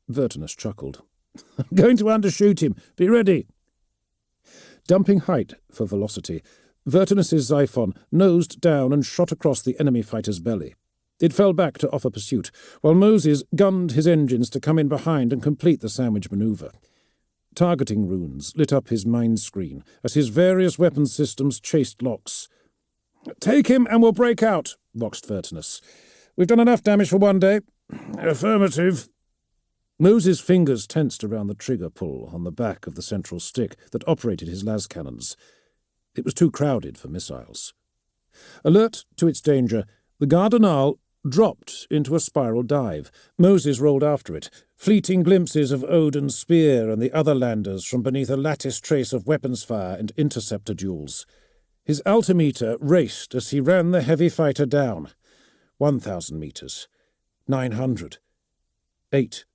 Vertinus chuckled. "I'm going to undershoot him. Be ready." Dumping height for velocity, Vertinus's Xiphon nosed down and shot across the enemy fighter's belly. It fell back to offer pursuit, while Moses gunned his engines to come in behind and complete the sandwich maneuver. Targeting runes lit up his mind screen as his various weapon systems chased locks. "Take him and we'll break out," voxed Vertinus. "We've done enough damage for one day." "Affirmative." Moses' fingers tensed around the trigger pull on the back of the central stick that operated his las cannons. It was too crowded for missiles. Alert to its danger, the Gardenal dropped into a spiral dive. Moses rolled after it, fleeting glimpses of Odin's spear and the other landers from beneath a lattice trace of weapons fire and interceptor duels. His altimeter raced as he ran the heavy fighter down. 1,000 meters. 900. 8.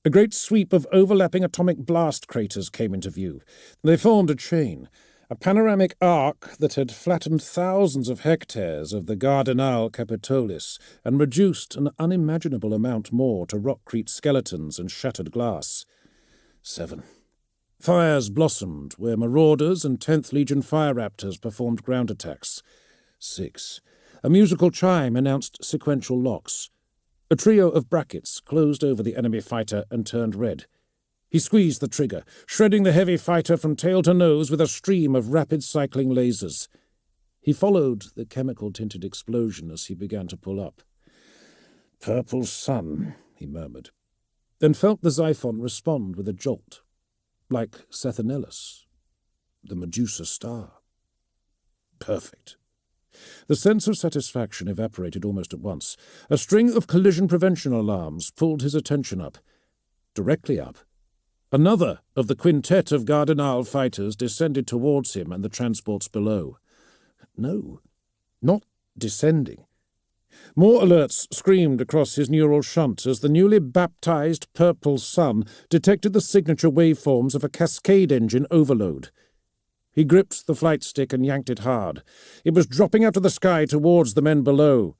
A great sweep of overlapping atomic blast craters came into view. They formed a chain, a panoramic arc that had flattened thousands of hectares of the Gardenal Capitolis and reduced an unimaginable amount more to rockcrete skeletons and shattered glass. 7. Fires blossomed where marauders and 10th Legion fire raptors performed ground attacks. 6. A musical chime announced sequential locks. A trio of brackets closed over the enemy fighter and turned red. He squeezed the trigger, shredding the heavy fighter from tail to nose with a stream of rapid cycling lasers. He followed the chemical-tinted explosion as he began to pull up. "Purple sun," he murmured, then felt the Xiphon respond with a jolt, like Sethenellus, the Medusa star. Perfect. The sense of satisfaction evaporated almost at once. A string of collision prevention alarms pulled his attention up. Directly up, another of the quintet of Gardenal fighters descended towards him and the transports below. No, not descending. More alerts screamed across his neural shunt as the newly baptized Purple Sun detected the signature waveforms of a cascade engine overload. He gripped the flight stick and yanked it hard. It was dropping out of the sky towards the men below,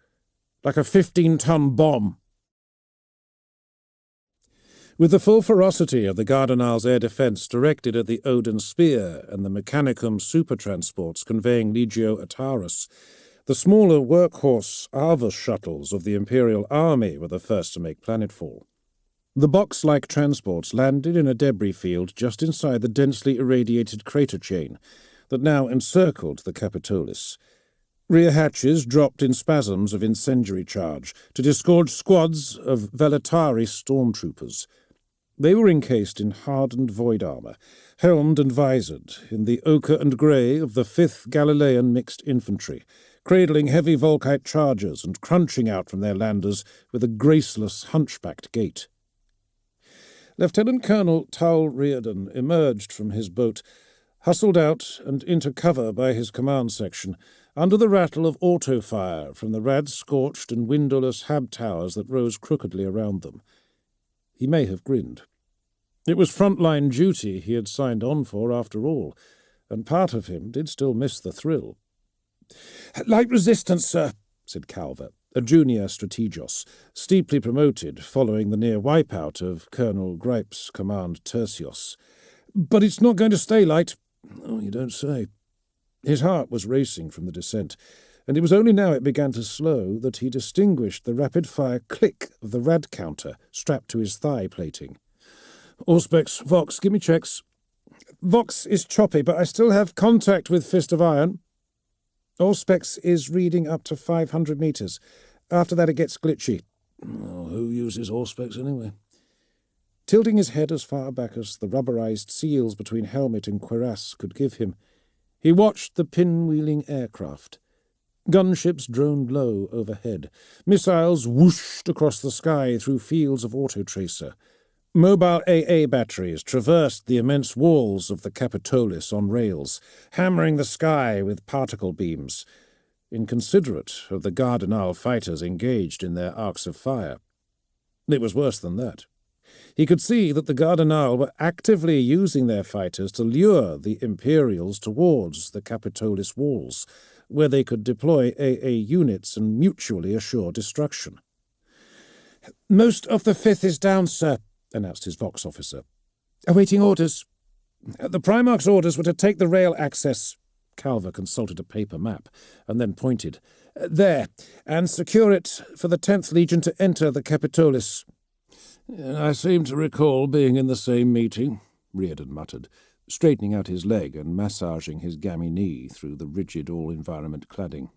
like a 15-ton bomb. With the full ferocity of the Gardenal's air defence directed at the Odin Spear and the Mechanicum supertransports conveying Legio Atarus, the smaller workhorse Arvus shuttles of the Imperial Army were the first to make planetfall. The box-like transports landed in a debris field just inside the densely irradiated crater chain that now encircled the Capitolis. Rear hatches dropped in spasms of incendiary charge to disgorge squads of Velatari stormtroopers. They were encased in hardened void armour, helmed and visored in the ochre and grey of the 5th Galilean Mixed Infantry, cradling heavy Volkite chargers and crunching out from their landers with a graceless, hunchbacked gait. Lieutenant Colonel Tull Reardon emerged from his boat, hustled out and into cover by his command section, under the rattle of auto-fire from the rad-scorched and windowless hab towers that rose crookedly around them. He may have grinned. It was front-line duty he had signed on for, after all, and part of him did still miss the thrill. "Light resistance, sir," said Calver, a junior strategos, steeply promoted following the near wipeout of Colonel Gripe's command tertios. "But it's not going to stay light." "Oh, you don't say." His heart was racing from the descent, and it was only now it began to slow that he distinguished the rapid-fire click of the rad counter strapped to his thigh plating. "Auspex, Vox, give me checks." "Vox is choppy, but I still have contact with Fist of Iron." "Auspex is reading up to 500 metres. After that it gets glitchy." Oh, who uses Auspex anyway? Tilting his head as far back as the rubberized seals between helmet and cuirass could give him, he watched the pinwheeling aircraft. Gunships droned low overhead. Missiles whooshed across the sky through fields of autotracer. Mobile AA batteries traversed the immense walls of the Capitolis on rails, hammering the sky with particle beams, inconsiderate of the Gardenal fighters engaged in their arcs of fire. It was worse than that. He could see that the Gardenal were actively using their fighters to lure the Imperials towards the Capitolis walls, where they could deploy AA units and mutually assure destruction. "Most of the 5th is down, sir," announced his Vox officer. "Awaiting orders." "The Primarch's orders were to take the rail access." Calver consulted a paper map and then pointed. "There, and secure it for the 10th Legion to enter the Capitolis." "I seem to recall being in the same meeting," Reardon muttered, straightening out his leg and massaging his gammy knee through the rigid all-environment cladding.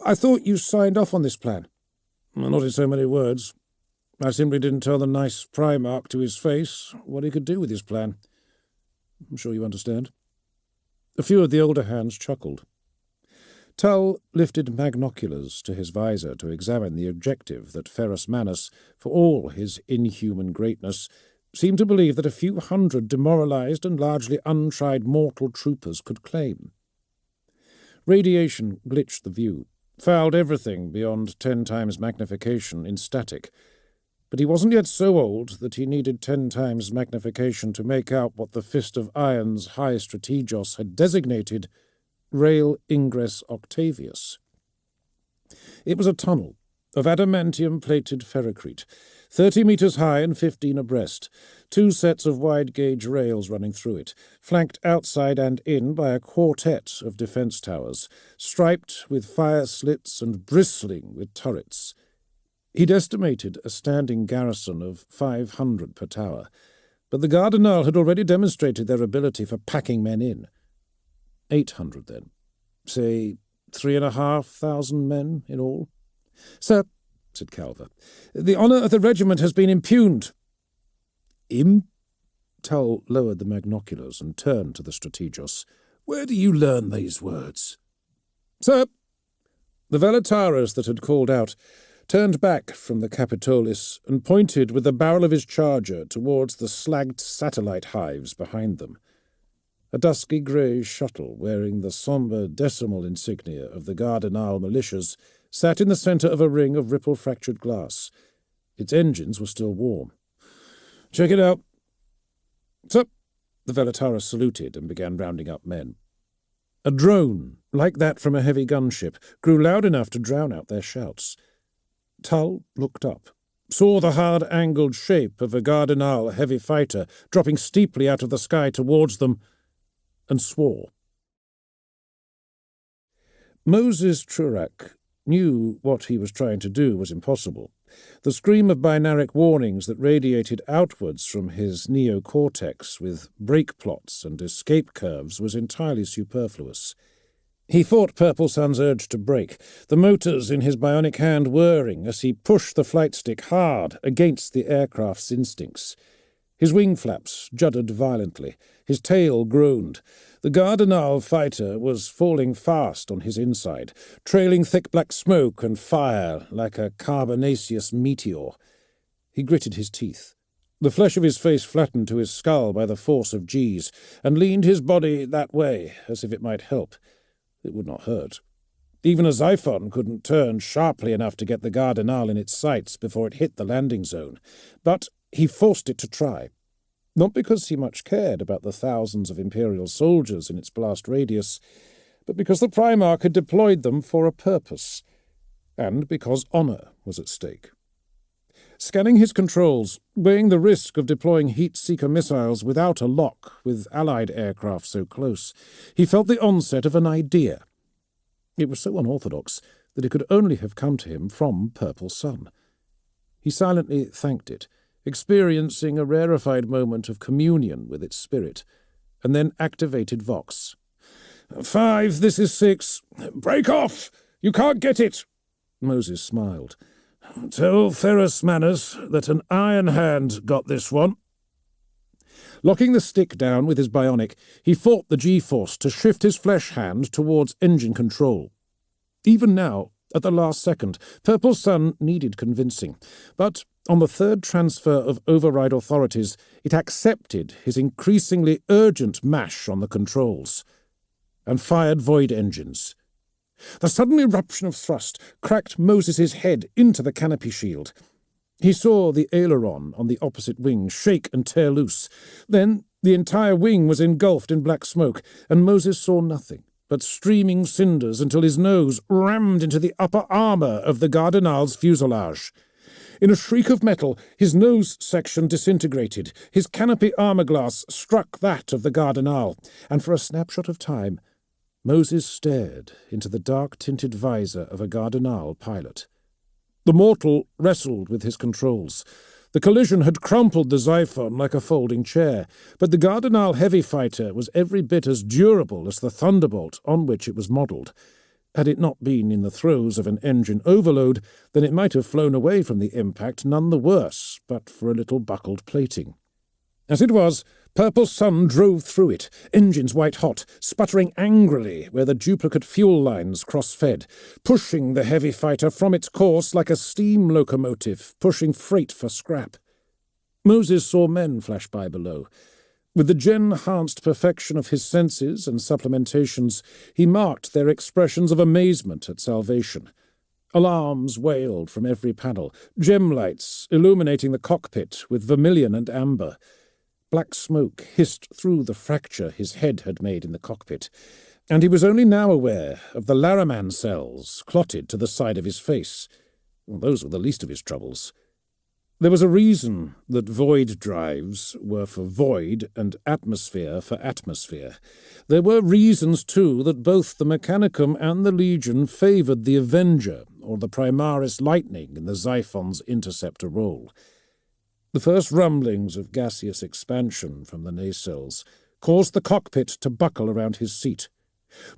"I thought you signed off on this plan." "Well, not in so many words. I simply didn't tell the nice Primarch to his face what he could do with his plan. I'm sure you understand." A few of the older hands chuckled. Tull lifted magnoculars to his visor to examine the objective that Ferrus Manus, for all his inhuman greatness, seemed to believe that a few hundred demoralized and largely untried mortal troopers could claim. Radiation glitched the view, fouled everything beyond 10 times magnification in static. but he wasn't yet so old that he needed 10 times magnification to make out what the Fist of Iron's High Strategos had designated Rail Ingress Octavius. It was a tunnel of adamantium-plated ferrocrete, 30 metres high and 15 abreast, 2 sets of wide-gauge rails running through it, flanked outside and in by a quartet of defence towers, striped with fire slits and bristling with turrets. He'd estimated a standing garrison of 500 per tower, but the Gardenal had already demonstrated their ability for packing men in. 800 then. Say 3,500 men in all. "Sir," said Calver, "the honour of the regiment has been impugned." Tull lowered the magnoculars and turned to the Strategos. "Where do you learn these words?" "Sir." The Velataras that had called out turned back from the Capitolis and pointed with the barrel of his charger towards the slagged satellite hives behind them. A dusky grey shuttle wearing the sombre decimal insignia of the Gardenal militias sat in the centre of a ring of ripple-fractured glass. Its engines were still warm. "Check it out." "Sir." The Velatara saluted and began rounding up men. A drone, like that from a heavy gunship, grew loud enough to drown out their shouts. Tull looked up, saw the hard-angled shape of a Gardenal heavy fighter dropping steeply out of the sky towards them, and swore. Moses Trurak knew what he was trying to do was impossible. The scream of binaric warnings that radiated outwards from his neocortex with brake plots and escape curves was entirely superfluous. He fought Purple Sun's urge to brake, the motors in his bionic hand whirring as he pushed the flight stick hard against the aircraft's instincts. His wing flaps juddered violently. His tail groaned. The Gardenal fighter was falling fast on his inside, trailing thick black smoke and fire like a carbonaceous meteor. He gritted his teeth. The flesh of his face flattened to his skull by the force of G's, and leaned his body that way, as if it might help. It would not hurt. Even a Xiphon couldn't turn sharply enough to get the Gardenal in its sights before it hit the landing zone. But he forced it to try. Not because he much cared about the thousands of Imperial soldiers in its blast radius, but because the Primarch had deployed them for a purpose, and because honour was at stake. Scanning his controls, weighing the risk of deploying heat-seeker missiles without a lock with Allied aircraft so close, he felt the onset of an idea. It was so unorthodox that it could only have come to him from Purple Sun. He silently thanked it, experiencing a rarefied moment of communion with its spirit, and then activated Vox. 5, this is 6. Break off! You can't get it! Moses smiled. Tell Ferrus Manus that an iron hand got this one. Locking the stick down with his bionic, he fought the G-force to shift his flesh hand towards engine control. Even now, at the last second, Purple Sun needed convincing, but on the third transfer of override authorities, it accepted his increasingly urgent mash on the controls, and fired void engines. The sudden eruption of thrust cracked Moses's head into the canopy shield. He saw the aileron on the opposite wing shake and tear loose. Then the entire wing was engulfed in black smoke, and Moses saw nothing but streaming cinders until his nose rammed into the upper armour of the Gardenal's fuselage. In a shriek of metal, his nose section disintegrated. His canopy armour glass struck that of the Gardenal, and for a snapshot of time, Moses stared into the dark-tinted visor of a Gardenal pilot. The mortal wrestled with his controls. The collision had crumpled the Xiphon like a folding chair, but the Gardenal heavy fighter was every bit as durable as the Thunderbolt on which it was modelled. Had it not been in the throes of an engine overload, then it might have flown away from the impact none the worse, but for a little buckled plating. As it was, Purple Sun drove through it, engines white-hot, sputtering angrily where the duplicate fuel lines cross-fed, pushing the heavy fighter from its course like a steam locomotive, pushing freight for scrap. Moses saw men flash by below. With the gen-enhanced perfection of his senses and supplementations, he marked their expressions of amazement at salvation. Alarms wailed from every panel, gem lights illuminating the cockpit with vermilion and amber. Black smoke hissed through the fracture his head had made in the cockpit, and he was only now aware of the Laraman cells clotted to the side of his face. Well, those were the least of his troubles. There was a reason that void drives were for void and atmosphere for atmosphere. There were reasons, too, that both the Mechanicum and the Legion favoured the Avenger, or the Primaris Lightning, in the Xiphon's interceptor role. The first rumblings of gaseous expansion from the nacelles caused the cockpit to buckle around his seat.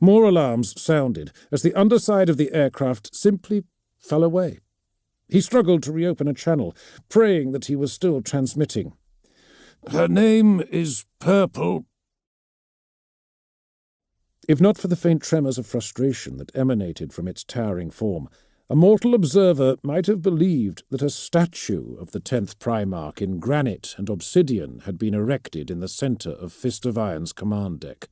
More alarms sounded as the underside of the aircraft simply fell away. He struggled to reopen a channel, praying that he was still transmitting. "Her name is Purple." If not for the faint tremors of frustration that emanated from its towering form, a mortal observer might have believed that a statue of the 10th Primarch in granite and obsidian had been erected in the centre of Fist of Iron's command deck.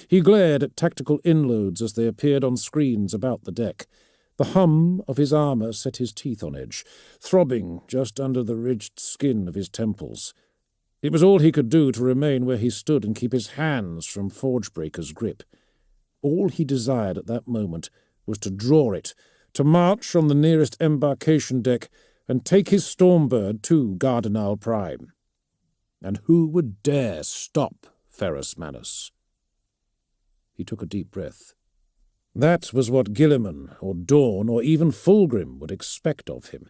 He glared at tactical inloads as they appeared on screens about the deck. The hum of his armour set his teeth on edge, throbbing just under the ridged skin of his temples. It was all he could do to remain where he stood and keep his hands from Forgebreaker's grip. All he desired at that moment was to draw it, to march on the nearest embarkation deck and take his Stormbird to Gardenal Prime. And who would dare stop Ferrus Manus? He took a deep breath. That was what Gilliman, or Dawn, or even Fulgrim would expect of him.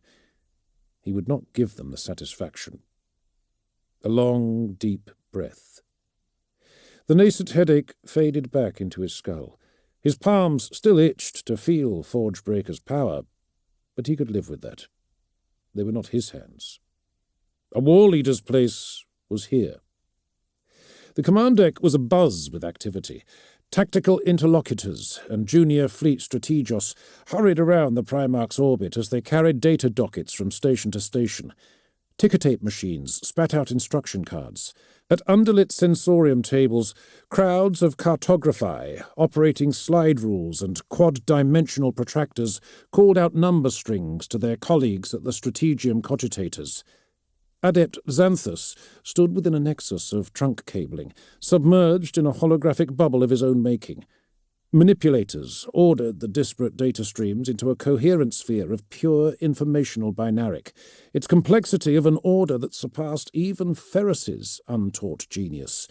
He would not give them the satisfaction. A long, deep breath. The nascent headache faded back into his skull. His palms still itched to feel Forgebreaker's power, but he could live with that. They were not his hands. A war leader's place was here. The command deck was abuzz with activity. Tactical interlocutors and junior fleet strategos hurried around the Primarch's orbit as they carried data dockets from station to station. Ticker-tape machines spat out instruction cards. At underlit sensorium tables, crowds of cartographi operating slide rules and quad-dimensional protractors called out number strings to their colleagues at the Strategium Cogitators. Adept Xanthus stood within a nexus of trunk cabling, submerged in a holographic bubble of his own making. Manipulators ordered the disparate data streams into a coherent sphere of pure informational binaric, its complexity of an order that surpassed even Ferris's untaught genius,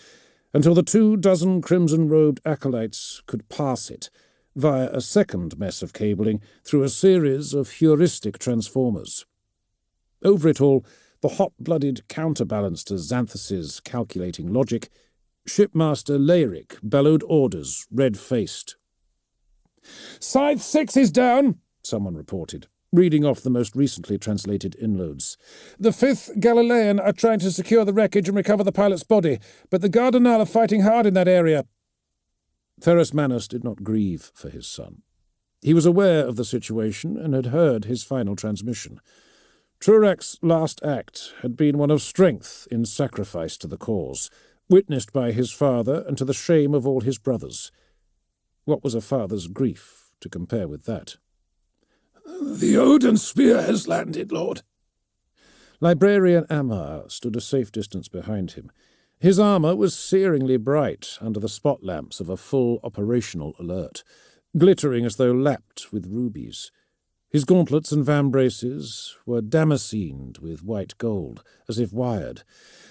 until the 24 crimson-robed acolytes could pass it, via a second mess of cabling through a series of heuristic transformers. Over it all, the hot-blooded counterbalance to Xanthus's calculating logic, Shipmaster Lyric bellowed orders, red-faced. "Scythe 6 is down," someone reported, reading off the most recently translated inloads. "The 5th Galilean are trying to secure the wreckage and recover the pilot's body, but the Gardenal are fighting hard in that area." Ferrus Manus did not grieve for his son. He was aware of the situation and had heard his final transmission. Trurak's last act had been one of strength in sacrifice to the cause, witnessed by his father and to the shame of all his brothers. What was a father's grief to compare with that? "The Odin spear has landed, Lord." Librarian Amar stood a safe distance behind him. His armour was searingly bright under the spot lamps of a full operational alert, glittering as though lapped with rubies. His gauntlets and vambraces were damascened with white gold, as if wired,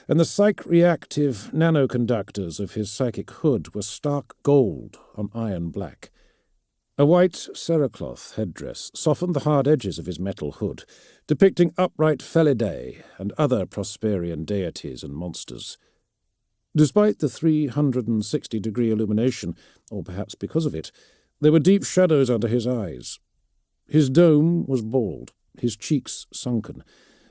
and the psych-reactive nanoconductors of his psychic hood were stark gold on iron black. A white cerecloth headdress softened the hard edges of his metal hood, depicting upright Felidae and other Prosperian deities and monsters. Despite the 360-degree illumination, or perhaps because of it, there were deep shadows under his eyes. His dome was bald, his cheeks sunken,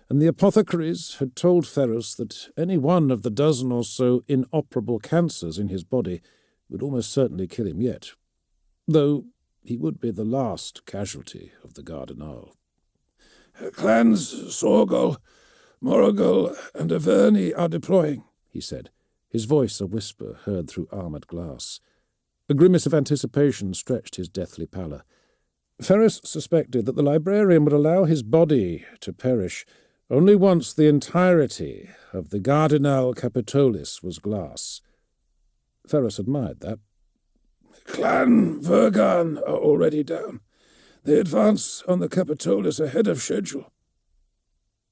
and the apothecaries had told Ferrus that any one of the dozen or so inoperable cancers in his body would almost certainly kill him yet, though he would be the last casualty of the Gardenal. "Clans Sorgol, Morrigal, and Averni are deploying," he said, his voice a whisper heard through armoured glass. A grimace of anticipation stretched his deathly pallor. Ferris suspected that the librarian would allow his body to perish only once the entirety of the Cardinal Capitolis was glass. Ferris admired that. Clan Vergan are already down. They advance on the Capitolis ahead of schedule.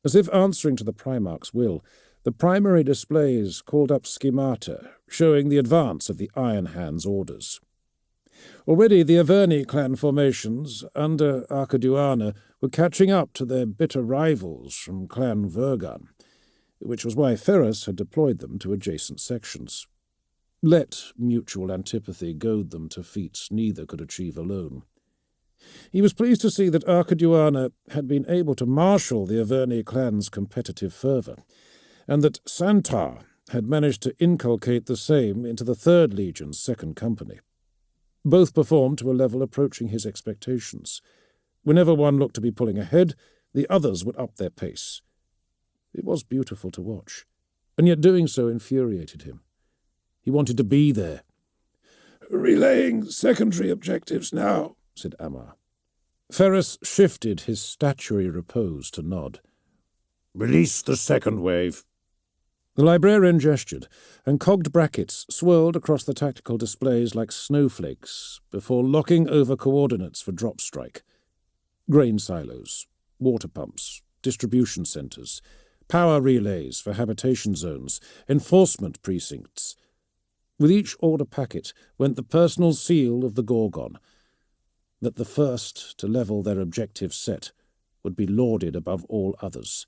As if answering to the Primarch's will, the primary displays called up schemata showing the advance of the Iron Hand's orders. Already the Averni clan formations under Arcaduana were catching up to their bitter rivals from Clan Vergan, which was why Ferris had deployed them to adjacent sections. Let mutual antipathy goad them to feats neither could achieve alone. He was pleased to see that Arcaduana had been able to marshal the Averni clan's competitive fervour, and that Santar had managed to inculcate the same into the 3rd Legion's 2nd Company. Both performed to a level approaching his expectations. Whenever one looked to be pulling ahead, the others would up their pace. It was beautiful to watch, and yet doing so infuriated him. He wanted to be there. "Relaying secondary objectives now," said Amar. Ferris shifted his statuary repose to nod. "Release the second wave." The librarian gestured, and cogged brackets swirled across the tactical displays like snowflakes before locking over coordinates for drop strike. Grain silos, water pumps, distribution centres, power relays for habitation zones, enforcement precincts. With each order packet went the personal seal of the Gorgon, that the first to level their objective set would be lauded above all others,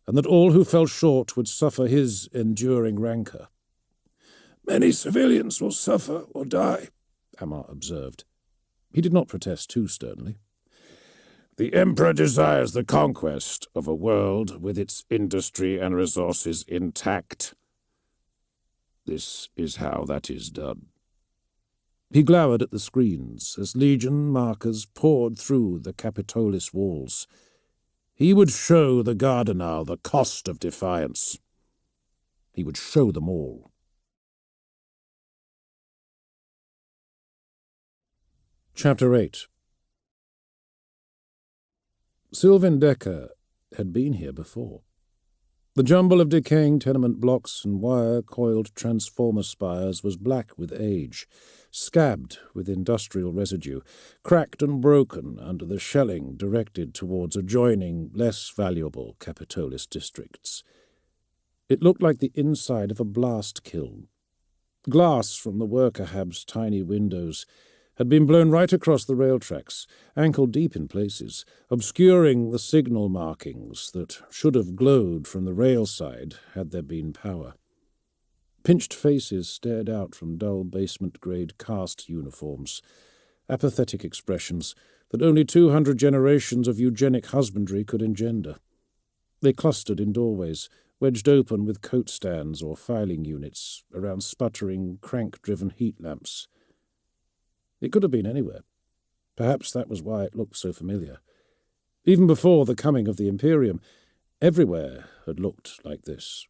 and that all who fell short would suffer his enduring rancour. "Many civilians will suffer or die," Amar observed. He did not protest too sternly. "The Emperor desires the conquest of a world with its industry and resources intact. This is how that is done." He glowered at the screens as Legion markers poured through the Capitolis walls. He would show the Cardinal the cost of defiance. He would show them all. Chapter 8. Sylvan Decker had been here before. The jumble of decaying tenement blocks and wire-coiled transformer spires was black with age, scabbed with industrial residue, cracked and broken under the shelling directed towards adjoining, less valuable Capitolis districts. It looked like the inside of a blast kiln. Glass from the worker hab's tiny windows had been blown right across the rail tracks, ankle-deep in places, obscuring the signal markings that should have glowed from the rail side had there been power. Pinched faces stared out from dull basement-grade caste uniforms, apathetic expressions that only 200 generations of eugenic husbandry could engender. They clustered in doorways, wedged open with coat stands or filing units around sputtering, crank-driven heat lamps. It could have been anywhere. Perhaps that was why it looked so familiar. Even before the coming of the Imperium, everywhere had looked like this.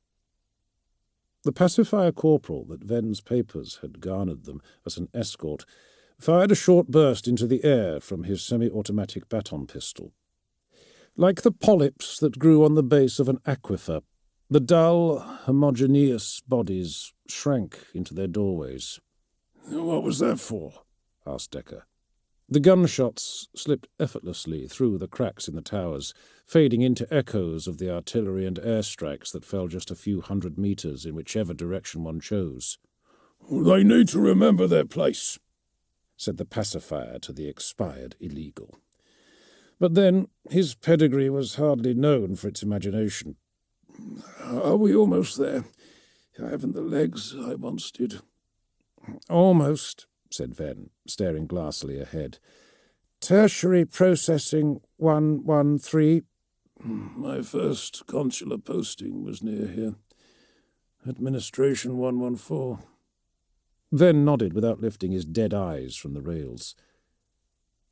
The pacifier corporal that Ven's papers had garnered them as an escort fired a short burst into the air from his semi-automatic baton pistol. Like the polyps that grew on the base of an aquifer, the dull, homogeneous bodies shrank into their doorways. "What was that for?" asked Decker. The gunshots slipped effortlessly through the cracks in the towers, fading into echoes of the artillery and airstrikes that fell just a few 100 meters in whichever direction one chose. "They need to remember their place," said the pacifier to the expired illegal. But then his pedigree was hardly known for its imagination. "Are we almost there? I haven't the legs I once did." "Almost," said Ven, staring glassily ahead. "Tertiary processing 113. My first consular posting was near here. Administration 114. Ven nodded without lifting his dead eyes from the rails.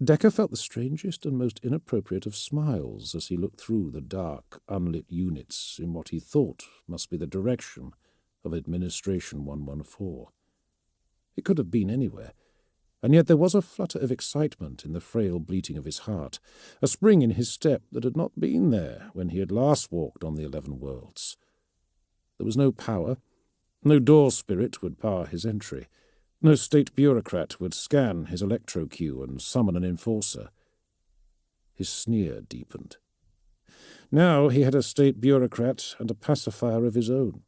Decker felt the strangest and most inappropriate of smiles as he looked through the dark, unlit units in what he thought must be the direction of Administration 114. It could have been anywhere. And yet there was a flutter of excitement in the frail bleating of his heart, a spring in his step that had not been there when he had last walked on the 11 worlds. There was no power, no door spirit would bar his entry, no state bureaucrat would scan his electro-queue and summon an enforcer. His sneer deepened. Now he had a state bureaucrat and a pacifier of his own.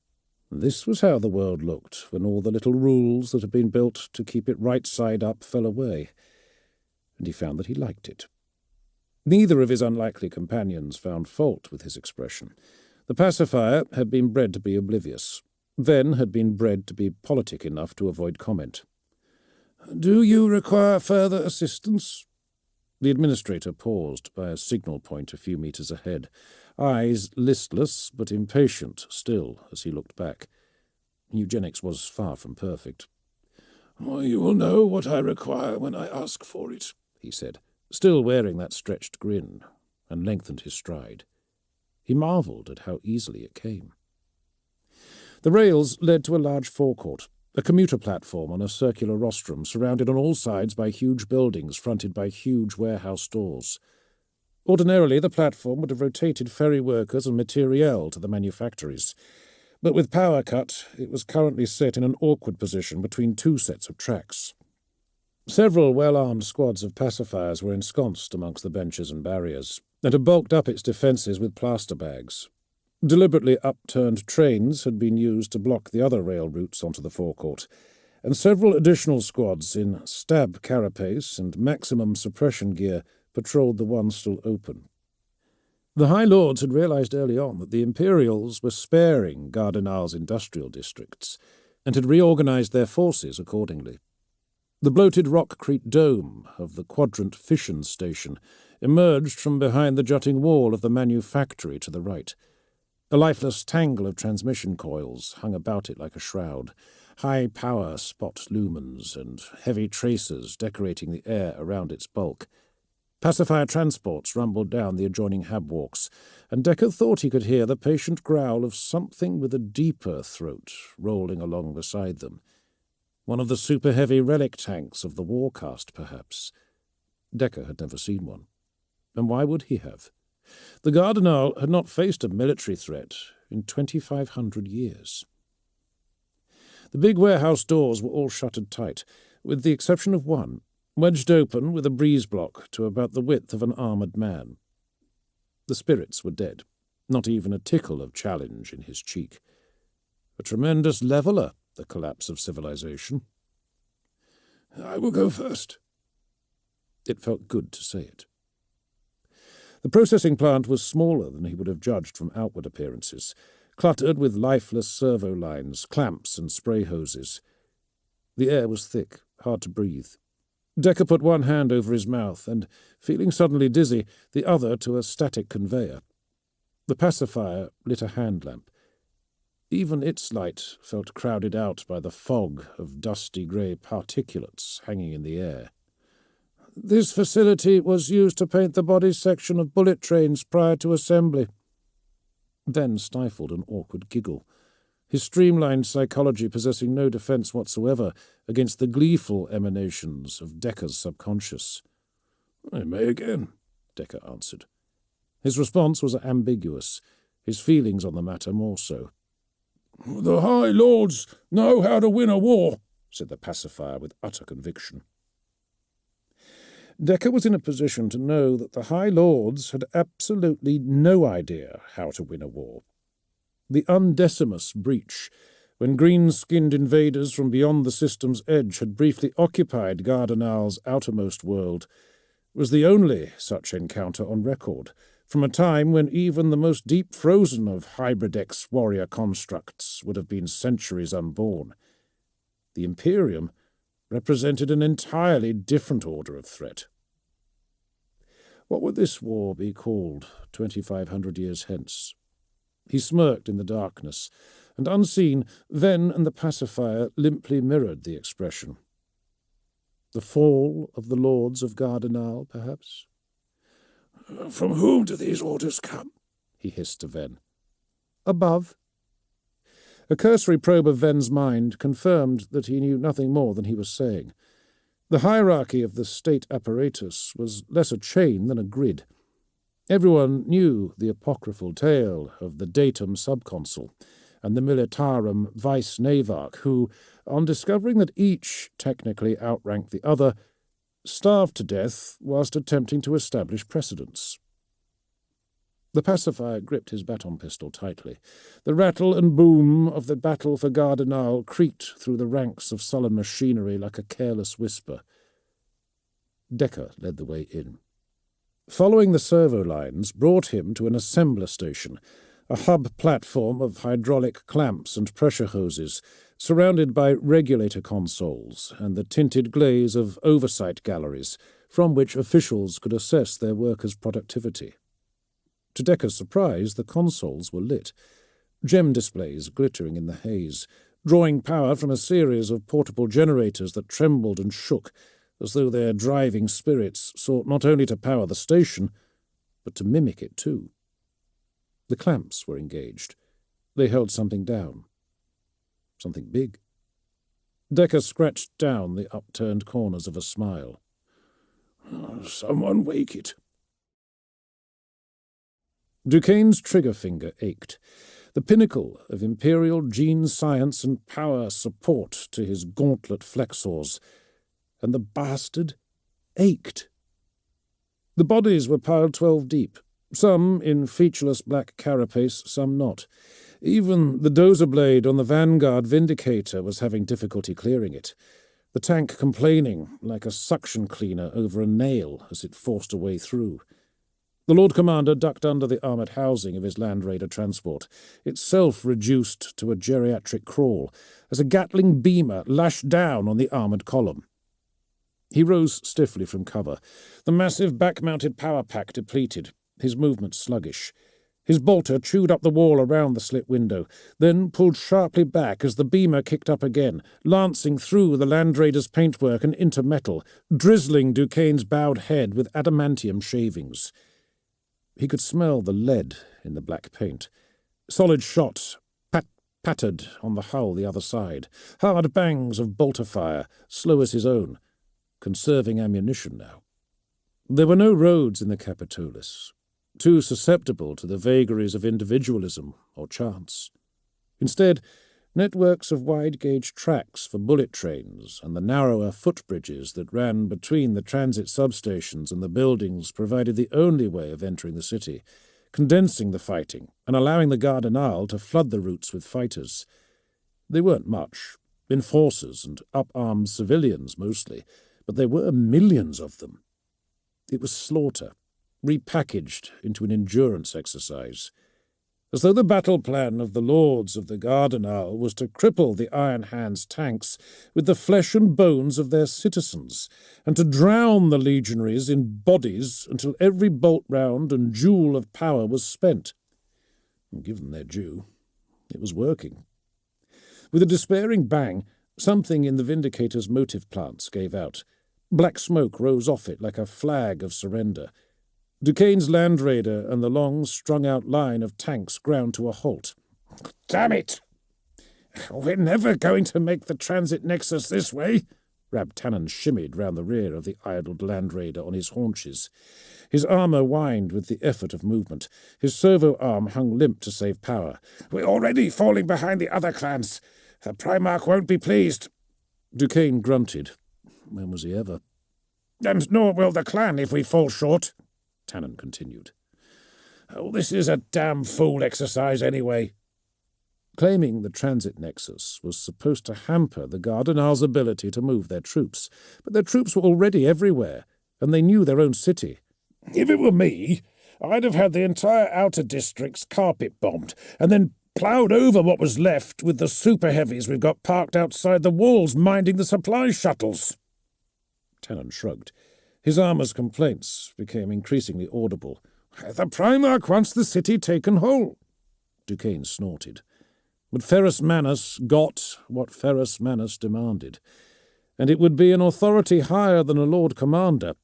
This was how the world looked when all the little rules that had been built to keep it right side up fell away, and he found that he liked it. Neither of his unlikely companions found fault with his expression. The pacifier had been bred to be oblivious. Ven had been bred to be politic enough to avoid comment. "Do you require further assistance?" The administrator paused by a signal point a few meters ahead, eyes listless but impatient still as he looked back. Eugenics was far from perfect. "You will know what I require when I ask for it," he said, still wearing that stretched grin, and lengthened his stride. He marvelled at how easily it came. The rails led to a large forecourt, a commuter platform on a circular rostrum surrounded on all sides by huge buildings fronted by huge warehouse doors. Ordinarily, the platform would have rotated ferry workers and materiel to the manufactories, but with power cut, it was currently set in an awkward position between two sets of tracks. Several well-armed squads of pacifiers were ensconced amongst the benches and barriers, and had bulked up its defences with plaster bags. Deliberately upturned trains had been used to block the other rail routes onto the forecourt, and several additional squads in stab carapace and maximum suppression gear patrolled the one still open. The High Lords had realized early on that the Imperials were sparing Gardenal's industrial districts, and had reorganized their forces accordingly. The bloated rockcrete dome of the Quadrant Fission Station emerged from behind the jutting wall of the manufactory to the right. A lifeless tangle of transmission coils hung about it like a shroud, high-power spot lumens and heavy tracers decorating the air around its bulk. Pacifier transports rumbled down the adjoining habwalks, and Decker thought he could hear the patient growl of something with a deeper throat rolling along beside them. One of the super-heavy relic tanks of the Warcast, perhaps. Decker had never seen one. And why would he have? The Gardenal had not faced a military threat in 2,500 years. The big warehouse doors were all shuttered tight, with the exception of one, wedged open with a breeze block to about the width of an armoured man. The spirits were dead, not even a tickle of challenge in his cheek. A tremendous leveller, the collapse of civilization. "I will go first." It felt good to say it. The processing plant was smaller than he would have judged from outward appearances, cluttered with lifeless servo lines, clamps and spray hoses. The air was thick, hard to breathe. Decker put one hand over his mouth and, feeling suddenly dizzy, the other to a static conveyor. The pacifier lit a hand lamp. Even its light felt crowded out by the fog of dusty grey particulates hanging in the air. "This facility was used to paint the body section of bullet trains prior to assembly." Then stifled an awkward giggle, his streamlined psychology possessing no defence whatsoever against the gleeful emanations of Decker's subconscious. "I may again," Decker answered. His response was ambiguous, his feelings on the matter more so. "The High Lords know how to win a war," said the pacifier with utter conviction. Decker was in a position to know that the High Lords had absolutely no idea how to win a war. The Undecimus breach, when green-skinned invaders from beyond the system's edge had briefly occupied Gardenal's outermost world, was the only such encounter on record, from a time when even the most deep-frozen of Hybridex warrior constructs would have been centuries unborn. The Imperium represented an entirely different order of threat. What would this war be called 2,500 years hence? He smirked in the darkness, and unseen, Ven and the pacifier limply mirrored the expression. The fall of the Lords of Gardenal, perhaps? "From whom do these orders come?" he hissed to Ven. "Above." A cursory probe of Ven's mind confirmed that he knew nothing more than he was saying. The hierarchy of the state apparatus was less a chain than a grid. Everyone knew the apocryphal tale of the datum subconsul and the militarum vice navarch, who, on discovering that each technically outranked the other, starved to death whilst attempting to establish precedents. The pacifier gripped his baton pistol tightly. The rattle and boom of the battle for Gardenal creaked through the ranks of sullen machinery like a careless whisper. Decker led the way in. Following the servo lines brought him to an assembler station, a hub platform of hydraulic clamps and pressure hoses, surrounded by regulator consoles and the tinted glaze of oversight galleries, from which officials could assess their workers' productivity. To Decker's surprise, the consoles were lit, gem displays glittering in the haze, drawing power from a series of portable generators that trembled and shook, as though their driving spirits sought not only to power the station, but to mimic it too. The clamps were engaged. They held something down. Something big. Decker scratched down the upturned corners of a smile. Someone wake it. Duquesne's trigger finger ached. The pinnacle of imperial gene science and power support to his gauntlet flexors. And the bastard ached. The bodies were piled 12 deep, some in featureless black carapace, some not. Even the dozer blade on the Vanguard Vindicator was having difficulty clearing it, the tank complaining like a suction cleaner over a nail as it forced a way through. The Lord Commander ducked under the armoured housing of his Land Raider transport, itself reduced to a geriatric crawl, as a Gatling beamer lashed down on the armoured column. He rose stiffly from cover, the massive back-mounted power pack depleted, his movements sluggish. His bolter chewed up the wall around the slit window, then pulled sharply back as the beamer kicked up again, lancing through the Land Raider's paintwork and into metal, drizzling Duquesne's bowed head with adamantium shavings. He could smell the lead in the black paint. Solid shot pattered on the hull the other side, hard bangs of bolter fire, slow as his own. Conserving ammunition now. There were no roads in the Capitolis, too susceptible to the vagaries of individualism or chance. Instead, networks of wide-gauge tracks for bullet trains and the narrower footbridges that ran between the transit substations and the buildings provided the only way of entering the city, condensing the fighting and allowing the Gardenal to flood the routes with fighters. They weren't much, enforcers and up-armed civilians mostly, but there were millions of them. It was slaughter, repackaged into an endurance exercise. As though the battle plan of the lords of the Gardenal was to cripple the Iron Hands tanks with the flesh and bones of their citizens, and to drown the legionaries in bodies until every bolt round and joule of power was spent. And give them their due. It was working. With a despairing bang, something in the Vindicator's motive plants gave out. Black smoke rose off it like a flag of surrender. Duquesne's Land Raider and the long, strung-out line of tanks ground to a halt. Damn it! We're never going to make the transit nexus this way. Rab Tannen shimmied round the rear of the idled Land Raider on his haunches. His armour whined with the effort of movement. His servo arm hung limp to save power. We're already falling behind the other clans. The Primarch won't be pleased. Duquesne grunted. When was he ever? And nor will the clan if we fall short, Tannen continued. Oh, this is a damn fool exercise anyway. Claiming the transit nexus was supposed to hamper the Gardenal's ability to move their troops, but their troops were already everywhere, and they knew their own city. If it were me, I'd have had the entire outer districts carpet-bombed, and then ploughed over what was left with the super-heavies we've got parked outside the walls minding the supply shuttles. Tannen shrugged. His armour's complaints became increasingly audible. The Primarch wants the city taken whole. Duquesne snorted. But Ferrus Manus got what Ferrus Manus demanded, and it would be an authority higher than a Lord Commander,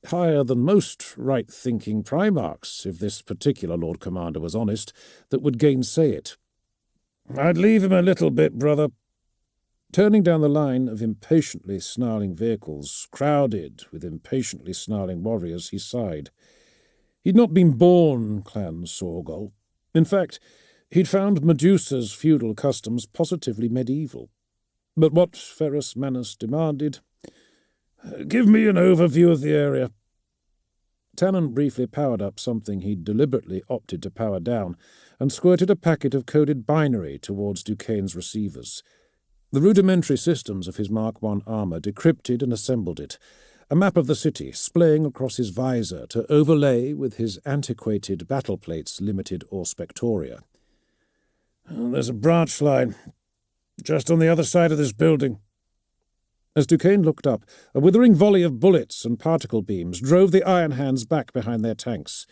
higher than most right-thinking Primarchs, if this particular Lord Commander was honest, that would gainsay it. I'd leave him a little bit, brother. Turning down the line of impatiently snarling vehicles, crowded with impatiently snarling warriors, he sighed. He'd not been born Clan Sorgol. In fact, he'd found Medusa's feudal customs positively medieval. But what Ferrus Manus demanded... "Give me an overview of the area." Tannen briefly powered up something he'd deliberately opted to power down and squirted a packet of coded binary towards Duquesne's receivers. The rudimentary systems of his Mark I armour decrypted and assembled it, a map of the city splaying across his visor to overlay with his antiquated battle plates limited or spectoria. "There's a branch line, just on the other side of this building." As Duquesne looked up, a withering volley of bullets and particle beams drove the Iron Hands back behind their tanks.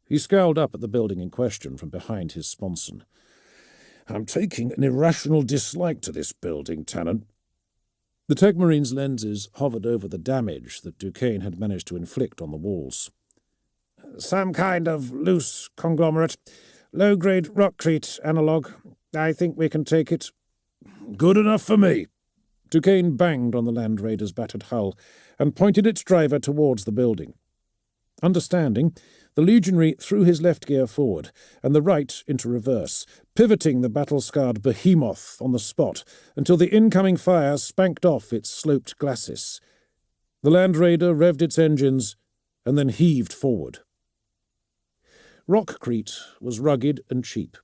He scowled up at the building in question from behind his sponson. "I'm taking an irrational dislike to this building, Tannen." The Tegmarine's lenses hovered over the damage that Duquesne had managed to inflict on the walls. "Some kind of loose conglomerate. Low-grade rockcrete analogue. I think we can take it." "Good enough for me." Duquesne banged on the Land Raider's battered hull and pointed its driver towards the building. Understanding, the legionary threw his left gear forward and the right into reverse, pivoting the battle-scarred behemoth on the spot until the incoming fire spanked off its sloped glacis. The Land Raider revved its engines and then heaved forward. Rockcrete was rugged and cheap.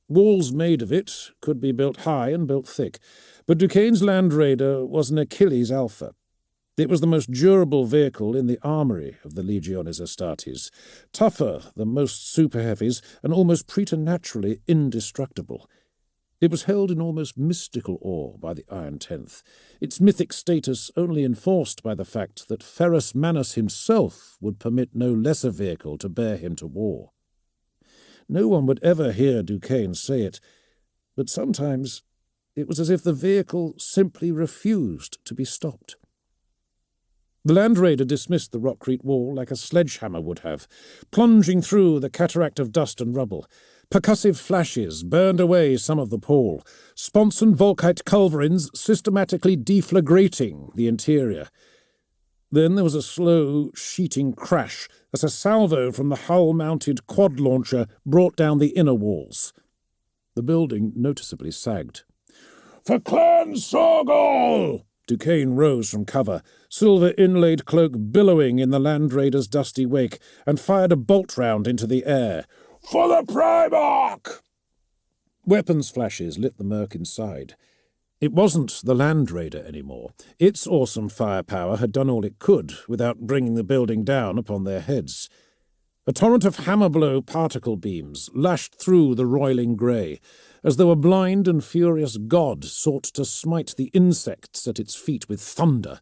Walls made of it could be built high and built thick, but Duquesne's Land Raider was an Achilles Alpha. It was the most durable vehicle in the armory of the Legiones Astartes, tougher than most super-heavies and almost preternaturally indestructible. It was held in almost mystical awe by the Iron Tenth, its mythic status only enforced by the fact that Ferrus Manus himself would permit no lesser vehicle to bear him to war. No one would ever hear Duquesne say it, but sometimes it was as if the vehicle simply refused to be stopped. The Land Raider dismissed the rockcrete wall like a sledgehammer would have, plunging through the cataract of dust and rubble. Percussive flashes burned away some of the pall, sponson volkite culverins systematically deflagrating the interior. Then there was a slow, sheeting crash as a salvo from the hull-mounted quad launcher brought down the inner walls. The building noticeably sagged. "For Clan Sorgol!" Duquesne rose from cover, silver-inlaid cloak billowing in the Land Raider's dusty wake, and fired a bolt round into the air. "For the Primarch!" Weapons flashes lit the murk inside. It wasn't the Land Raider anymore. Its awesome firepower had done all it could without bringing the building down upon their heads. A torrent of hammer-blow particle beams lashed through the roiling grey, as though a blind and furious god sought to smite the insects at its feet with thunder.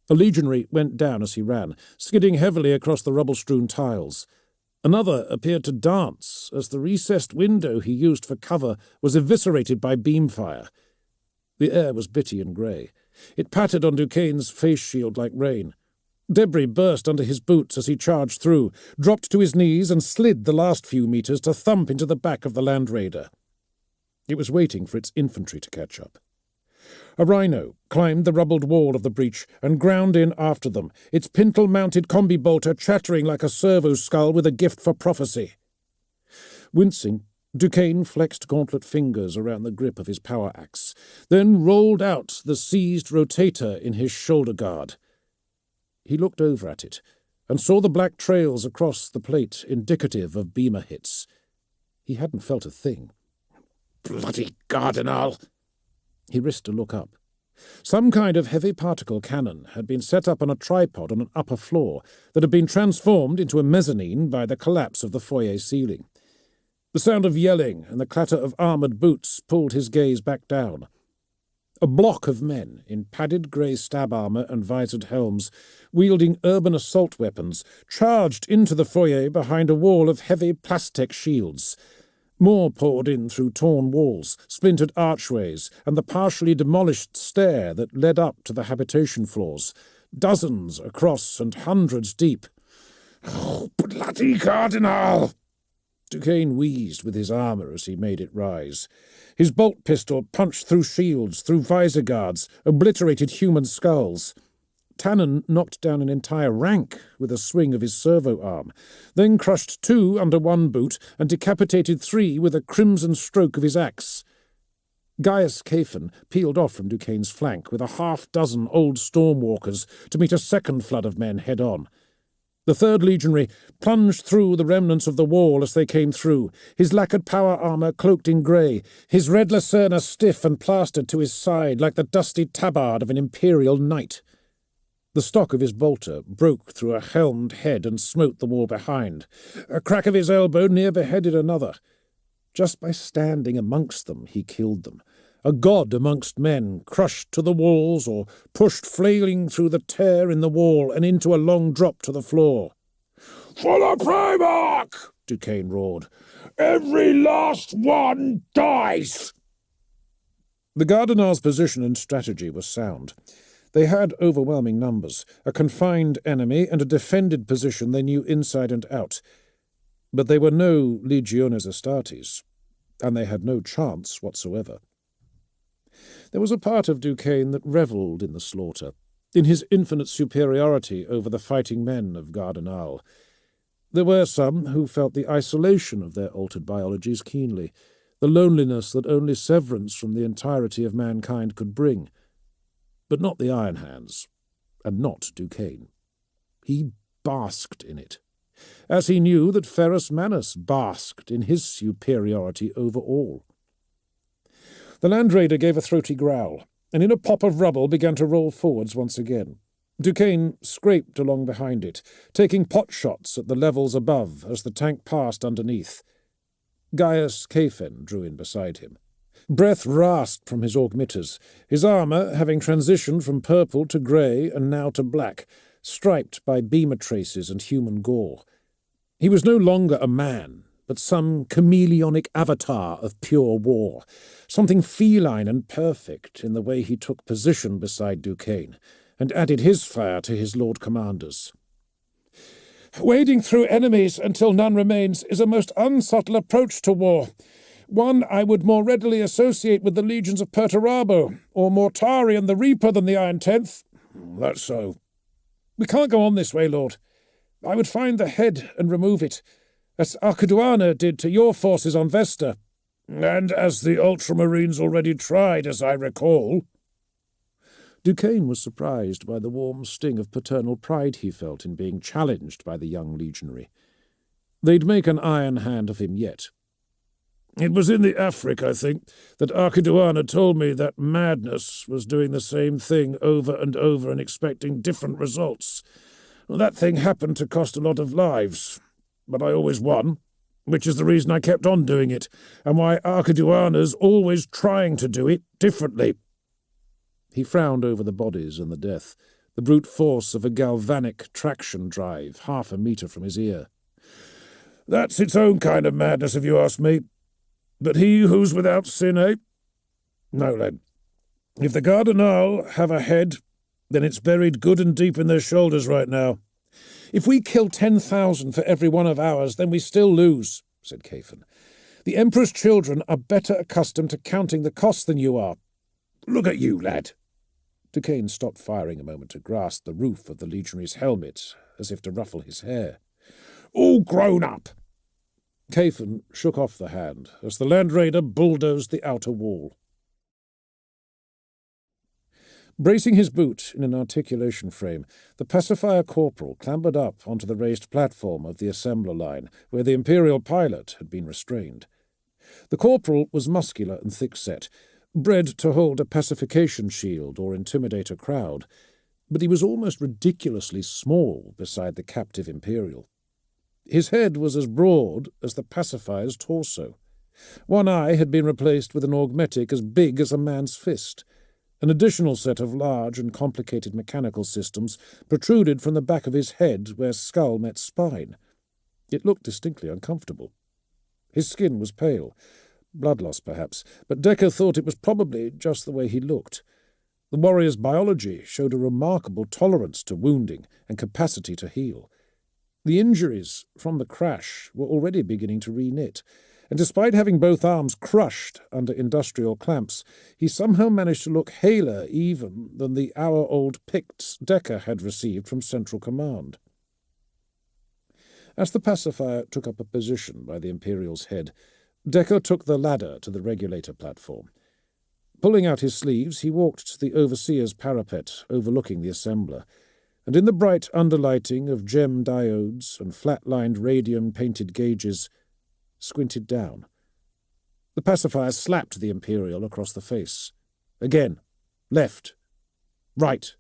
A legionary went down as he ran, skidding heavily across the rubble-strewn tiles. Another appeared to dance as the recessed window he used for cover was eviscerated by beam fire. The air was bitty and grey. It pattered on Duquesne's face shield like rain. Debris burst under his boots as he charged through, dropped to his knees and slid the last few meters to thump into the back of the Land Raider. It was waiting for its infantry to catch up. A rhino climbed the rubbled wall of the breach and ground in after them, its pintle-mounted combi-bolter chattering like a servo-skull with a gift for prophecy. Wincing, Duquesne flexed gauntlet fingers around the grip of his power axe, then rolled out the seized rotator in his shoulder guard. He looked over at it and saw the black trails across the plate indicative of beamer hits. He hadn't felt a thing. "Bloody Cardinal!" He risked a look up. Some kind of heavy particle cannon had been set up on a tripod on an upper floor that had been transformed into a mezzanine by the collapse of the foyer ceiling. The sound of yelling and the clatter of armoured boots pulled his gaze back down. A block of men in padded grey stab armour and visored helms, wielding urban assault weapons, charged into the foyer behind a wall of heavy plastic shields. More poured in through torn walls, splintered archways, and the partially demolished stair that led up to the habitation floors. Dozens across and hundreds deep. "Oh, bloody Cardinal!" Duquesne wheezed with his armour as he made it rise. His bolt pistol punched through shields, through visor guards, obliterated human skulls. Tannen knocked down an entire rank with a swing of his servo-arm, then crushed 2 under one boot and decapitated 3 with a crimson stroke of his axe. Gaius Caphan peeled off from Duquesne's flank with a half-dozen old stormwalkers to meet a second flood of men head-on. The third legionary plunged through the remnants of the wall as they came through, his lacquered power armour cloaked in grey, his red lacerna stiff and plastered to his side like the dusty tabard of an imperial knight. The stock of his bolter broke through a helmed head and smote the wall behind. A crack of his elbow near beheaded another. Just by standing amongst them he killed them. A god amongst men, crushed to the walls or pushed flailing through the tear in the wall and into a long drop to the floor. "For the Primarch!" Duquesne roared. "Every last one dies!" The Gardenal's position and strategy were sound. They had overwhelming numbers, a confined enemy, and a defended position they knew inside and out. But they were no legiones Astartes, and they had no chance whatsoever. There was a part of Duquesne that revelled in the slaughter, in his infinite superiority over the fighting men of Gardenal. There were some who felt the isolation of their altered biologies keenly, the loneliness that only severance from the entirety of mankind could bring. But not the Iron Hands, and not Duquesne. He basked in it, as he knew that Ferrus Manus basked in his superiority over all. The Land Raider gave a throaty growl, and in a pop of rubble began to roll forwards once again. Duquesne scraped along behind it, taking pot shots at the levels above as the tank passed underneath. Gaius Caphan drew in beside him. Breath rasped from his augmitters, his armour having transitioned from purple to grey and now to black, striped by beamer traces and human gore. He was no longer a man, but some chameleonic avatar of pure war, something feline and perfect in the way he took position beside Duquesne, and added his fire to his Lord Commander's. "Wading through enemies until none remains is a most unsubtle approach to war, one I would more readily associate with the legions of Perturabo, or Mortarion the Reaper than the Iron Tenth." "That's so." "We can't go on this way, Lord. I would find the head and remove it, as Archiduana did to your forces on Vesta." "And as the Ultramarines already tried, as I recall." Duquesne was surprised by the warm sting of paternal pride he felt in being challenged by the young legionary. They'd make an Iron Hand of him yet. "It was in the Afric, I think, that Archiduana told me that madness was doing the same thing over and over and expecting different results. Well, that thing happened to cost a lot of lives, but I always won, which is the reason I kept on doing it, and why Archiduana's always trying to do it differently." He frowned over the bodies and the death, the brute force of a galvanic traction drive 1/2 metre from his ear. "That's its own kind of madness, if you ask me. But he who's without sin, eh? No, lad. If the Gardenal have a head, then it's buried good and deep in their shoulders right now." "If we kill 10,000 for every one of ours, then we still lose," said Caphan. "The Emperor's children are better accustomed to counting the cost than you are." "Look at you, lad." Duquesne stopped firing a moment to grasp the roof of the legionary's helmet, as if to ruffle his hair. "All grown up." Caphan shook off the hand as the Land Raider bulldozed the outer wall. Bracing his boot in an articulation frame, the pacifier corporal clambered up onto the raised platform of the assembler line, where the Imperial pilot had been restrained. The corporal was muscular and thick-set, bred to hold a pacification shield or intimidate a crowd, but he was almost ridiculously small beside the captive Imperial. His head was as broad as the pacifier's torso. One eye had been replaced with an augmetic as big as a man's fist. An additional set of large and complicated mechanical systems protruded from the back of his head where skull met spine. It looked distinctly uncomfortable. His skin was pale, blood loss perhaps, but Decker thought it was probably just the way he looked. The warrior's biology showed a remarkable tolerance to wounding and capacity to heal. The injuries from the crash were already beginning to reknit, and despite having both arms crushed under industrial clamps, he somehow managed to look haler even than the hour-old Picts Decker had received from Central Command. As the pacifier took up a position by the Imperial's head, Decker took the ladder to the regulator platform. Pulling out his sleeves, he walked to the overseer's parapet overlooking the assembler, and in the bright underlighting of gem diodes and flat-lined radium-painted gauges, squinted down. The pacifier slapped the Imperial across the face. Again, left, right,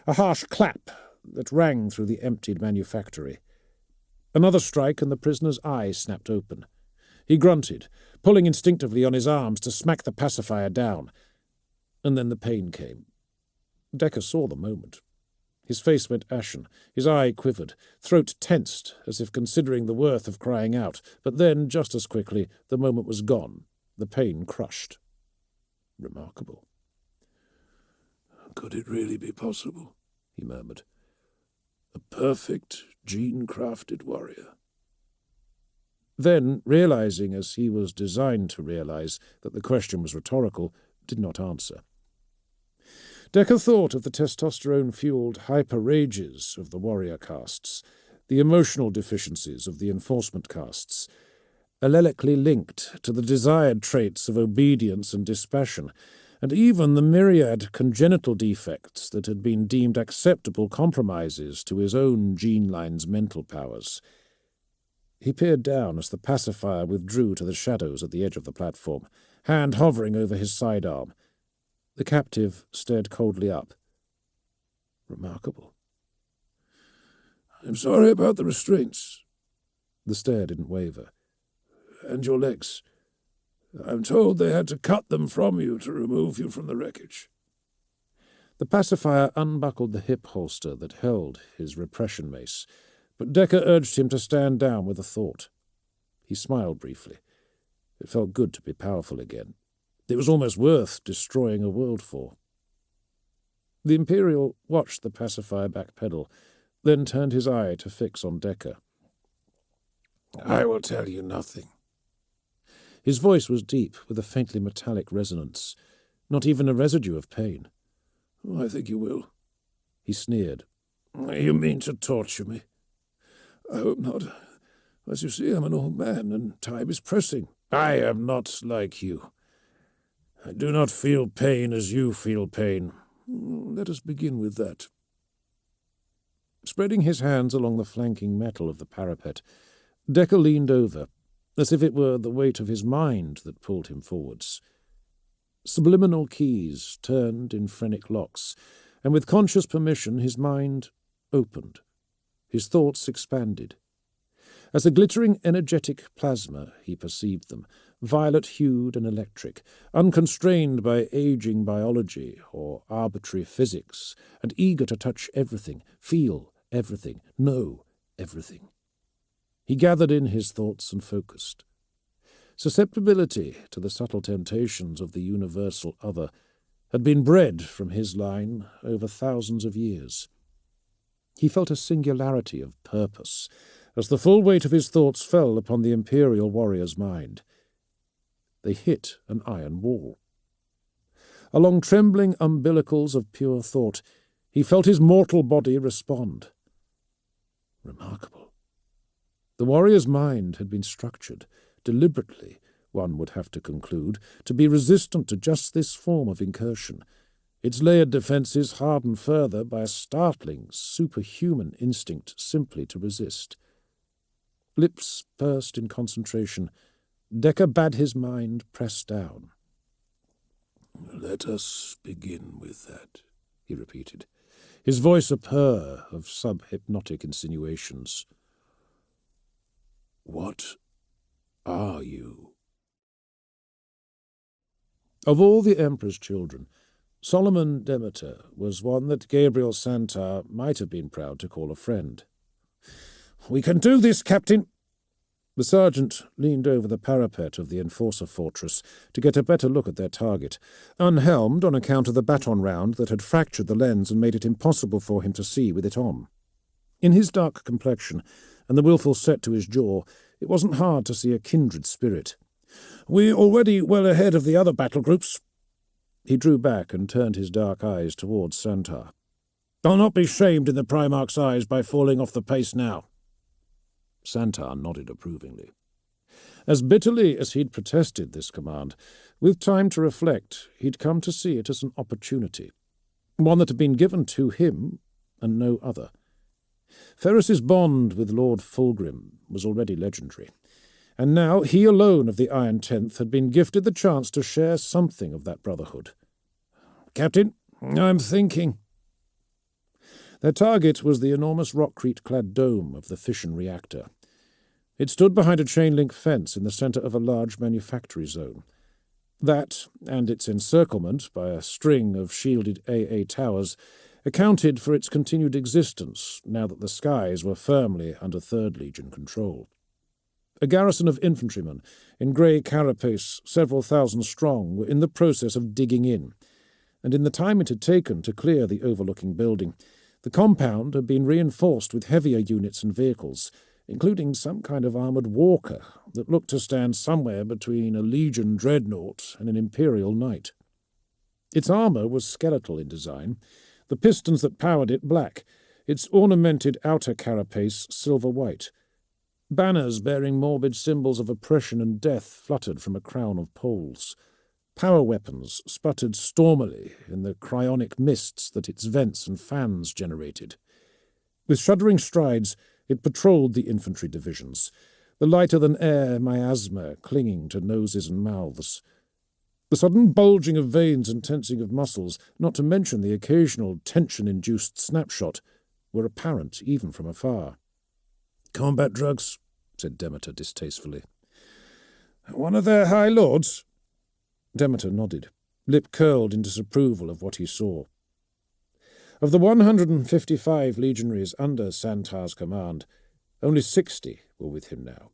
a harsh clap that rang through the emptied manufactory. Another strike and the prisoner's eye snapped open. He grunted, pulling instinctively on his arms to smack the pacifier down. And then the pain came. Decker saw the moment. His face went ashen, his eye quivered, throat tensed as if considering the worth of crying out, but then, just as quickly, the moment was gone, the pain crushed. Remarkable. Could it really be possible? He murmured. A perfect, gene-crafted warrior. Then, realizing as he was designed to realize that the question was rhetorical, did not answer. Decker thought of the testosterone-fueled hyper-rages of the warrior castes, the emotional deficiencies of the enforcement castes, allelically linked to the desired traits of obedience and dispassion, and even the myriad congenital defects that had been deemed acceptable compromises to his own gene line's mental powers. He peered down as the pacifier withdrew to the shadows at the edge of the platform, hand hovering over his sidearm. The captive stared coldly up. Remarkable. I'm sorry about the restraints. The stare didn't waver. And your legs. I'm told they had to cut them from you to remove you from the wreckage. The pacifier unbuckled the hip holster that held his repression mace, but Decker urged him to stand down with a thought. He smiled briefly. It felt good to be powerful again. It was almost worth destroying a world for. The Imperial watched the pacifier backpedal, then turned his eye to fix on Decker. I will tell you nothing. His voice was deep, with a faintly metallic resonance, not even a residue of pain. I think you will. He sneered. You mean to torture me? I hope not. As you see, I'm an old man, and time is pressing. I am not like you. I do not feel pain as you feel pain. Let us begin with that. Spreading his hands along the flanking metal of the parapet, Decker leaned over, as if it were the weight of his mind that pulled him forwards. Subliminal keys turned in phrenic locks, and with conscious permission his mind opened. His thoughts expanded. As a glittering energetic plasma he perceived them, violet-hued and electric, unconstrained by aging biology or arbitrary physics, and eager to touch everything, feel everything, know everything. He gathered in his thoughts and focused. Susceptibility to the subtle temptations of the universal other had been bred from his line over thousands of years. He felt a singularity of purpose as the full weight of his thoughts fell upon the Imperial warrior's mind. They hit an iron wall. Along trembling umbilicals of pure thought, he felt his mortal body respond. Remarkable. The warrior's mind had been structured, deliberately, one would have to conclude, to be resistant to just this form of incursion, its layered defences hardened further by a startling, superhuman instinct simply to resist. Lips pursed in concentration, Decker bade his mind press down. Let us begin with that, he repeated, his voice a purr of sub-hypnotic insinuations. What are you? Of all the Emperor's children, Solomon Demeter was one that Gabriel Santar might have been proud to call a friend. "We can do this, Captain!" The sergeant leaned over the parapet of the enforcer fortress to get a better look at their target, unhelmed on account of the baton round that had fractured the lens and made it impossible for him to see with it on. In his dark complexion, and the willful set to his jaw, it wasn't hard to see a kindred spirit. "We're already well ahead of the other battle groups." He drew back and turned his dark eyes towards Santar. "I'll not be shamed in the Primarch's eyes by falling off the pace now." Santar nodded approvingly. As bitterly as he'd protested this command, with time to reflect, he'd come to see it as an opportunity, one that had been given to him and no other. Ferris's bond with Lord Fulgrim was already legendary, and now he alone of the Iron Tenth had been gifted the chance to share something of that brotherhood. "Captain, I'm thinking." Their target was the enormous rockcrete-clad dome of the fission reactor. It stood behind a chain-link fence in the centre of a large manufactory zone. That, and its encirclement by a string of shielded AA towers, accounted for its continued existence now that the skies were firmly under Third Legion control. A garrison of infantrymen, in grey carapace several thousand strong, were in the process of digging in, and in the time it had taken to clear the overlooking building, the compound had been reinforced with heavier units and vehicles, including some kind of armoured walker that looked to stand somewhere between a Legion dreadnought and an Imperial knight. Its armour was skeletal in design, the pistons that powered it black, its ornamented outer carapace silver-white. Banners bearing morbid symbols of oppression and death fluttered from a crown of poles. Power weapons sputtered stormily in the cryonic mists that its vents and fans generated. With shuddering strides, it patrolled the infantry divisions, the lighter-than-air miasma clinging to noses and mouths. The sudden bulging of veins and tensing of muscles, not to mention the occasional tension-induced snapshot, were apparent even from afar. "Combat drugs," said Demeter distastefully. "One of their High Lords?" Demeter nodded, lip curled in disapproval of what he saw. Of the 155 legionaries under Santar's command, only 60 were with him now.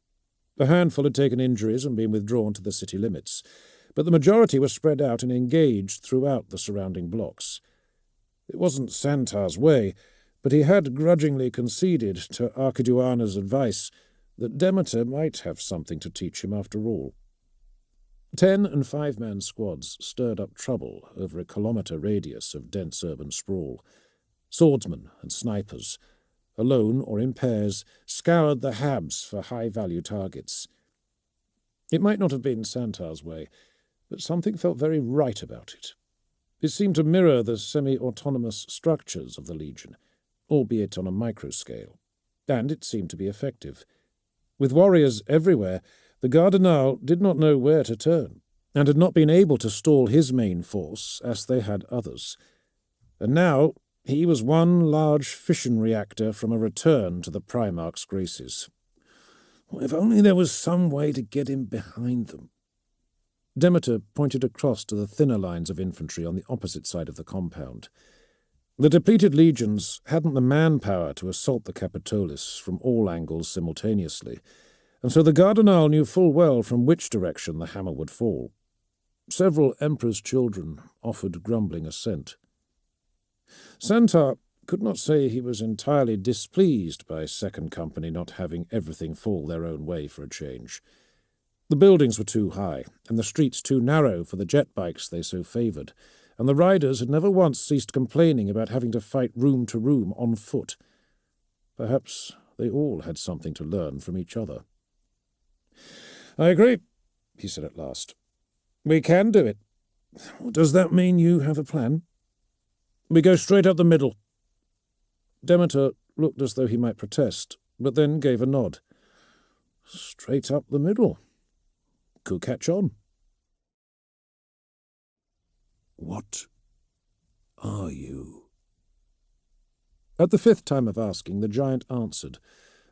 A handful had taken injuries and been withdrawn to the city limits, but the majority were spread out and engaged throughout the surrounding blocks. It wasn't Santar's way, but he had grudgingly conceded to Archiduana's advice that Demeter might have something to teach him after all. 10- and 5-man squads stirred up trouble over a kilometre radius of dense urban sprawl. Swordsmen and snipers, alone or in pairs, scoured the habs for high-value targets. It might not have been Santar's way, but something felt very right about it. It seemed to mirror the semi-autonomous structures of the Legion, albeit on a microscale, and it seemed to be effective. With warriors everywhere, the Cardinal did not know where to turn, and had not been able to stall his main force as they had others. And now he was one large fission reactor from a return to the Primarch's graces. If only there was some way to get in behind them. Demeter pointed across to the thinner lines of infantry on the opposite side of the compound. The depleted legions hadn't the manpower to assault the Capitolis from all angles simultaneously, and so the Cardinal knew full well from which direction the hammer would fall. Several Emperor's children offered grumbling assent. Santar could not say he was entirely displeased by Second Company not having everything fall their own way for a change. The buildings were too high, and the streets too narrow for the jet bikes they so favoured, and the riders had never once ceased complaining about having to fight room to room on foot. Perhaps they all had something to learn from each other. "I agree," he said at last. "We can do it. Does that mean you have a plan?" "We go straight up the middle." Demeter looked as though he might protest, but then gave a nod. Straight up the middle. Could catch on. What are you? At the 5th time of asking, the giant answered,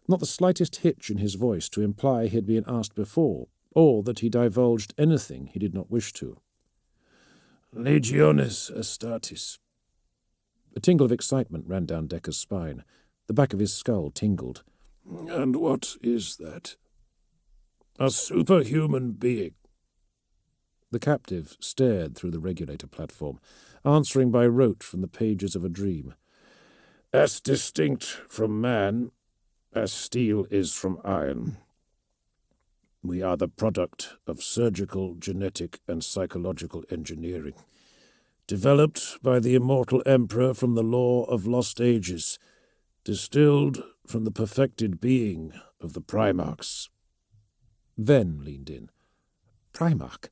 not the slightest hitch in his voice to imply he had been asked before, or that he divulged anything he did not wish to. "Legionis Astartes." A tingle of excitement ran down Decker's spine. The back of his skull tingled. "And what is that?" "A superhuman being." The captive stared through the regulator platform, answering by rote from the pages of a dream. "As distinct from man, as steel is from iron. We are the product of surgical, genetic, and psychological engineering, developed by the immortal emperor from the law of lost ages, distilled from the perfected being of the Primarchs. Ven leaned in. Primarch?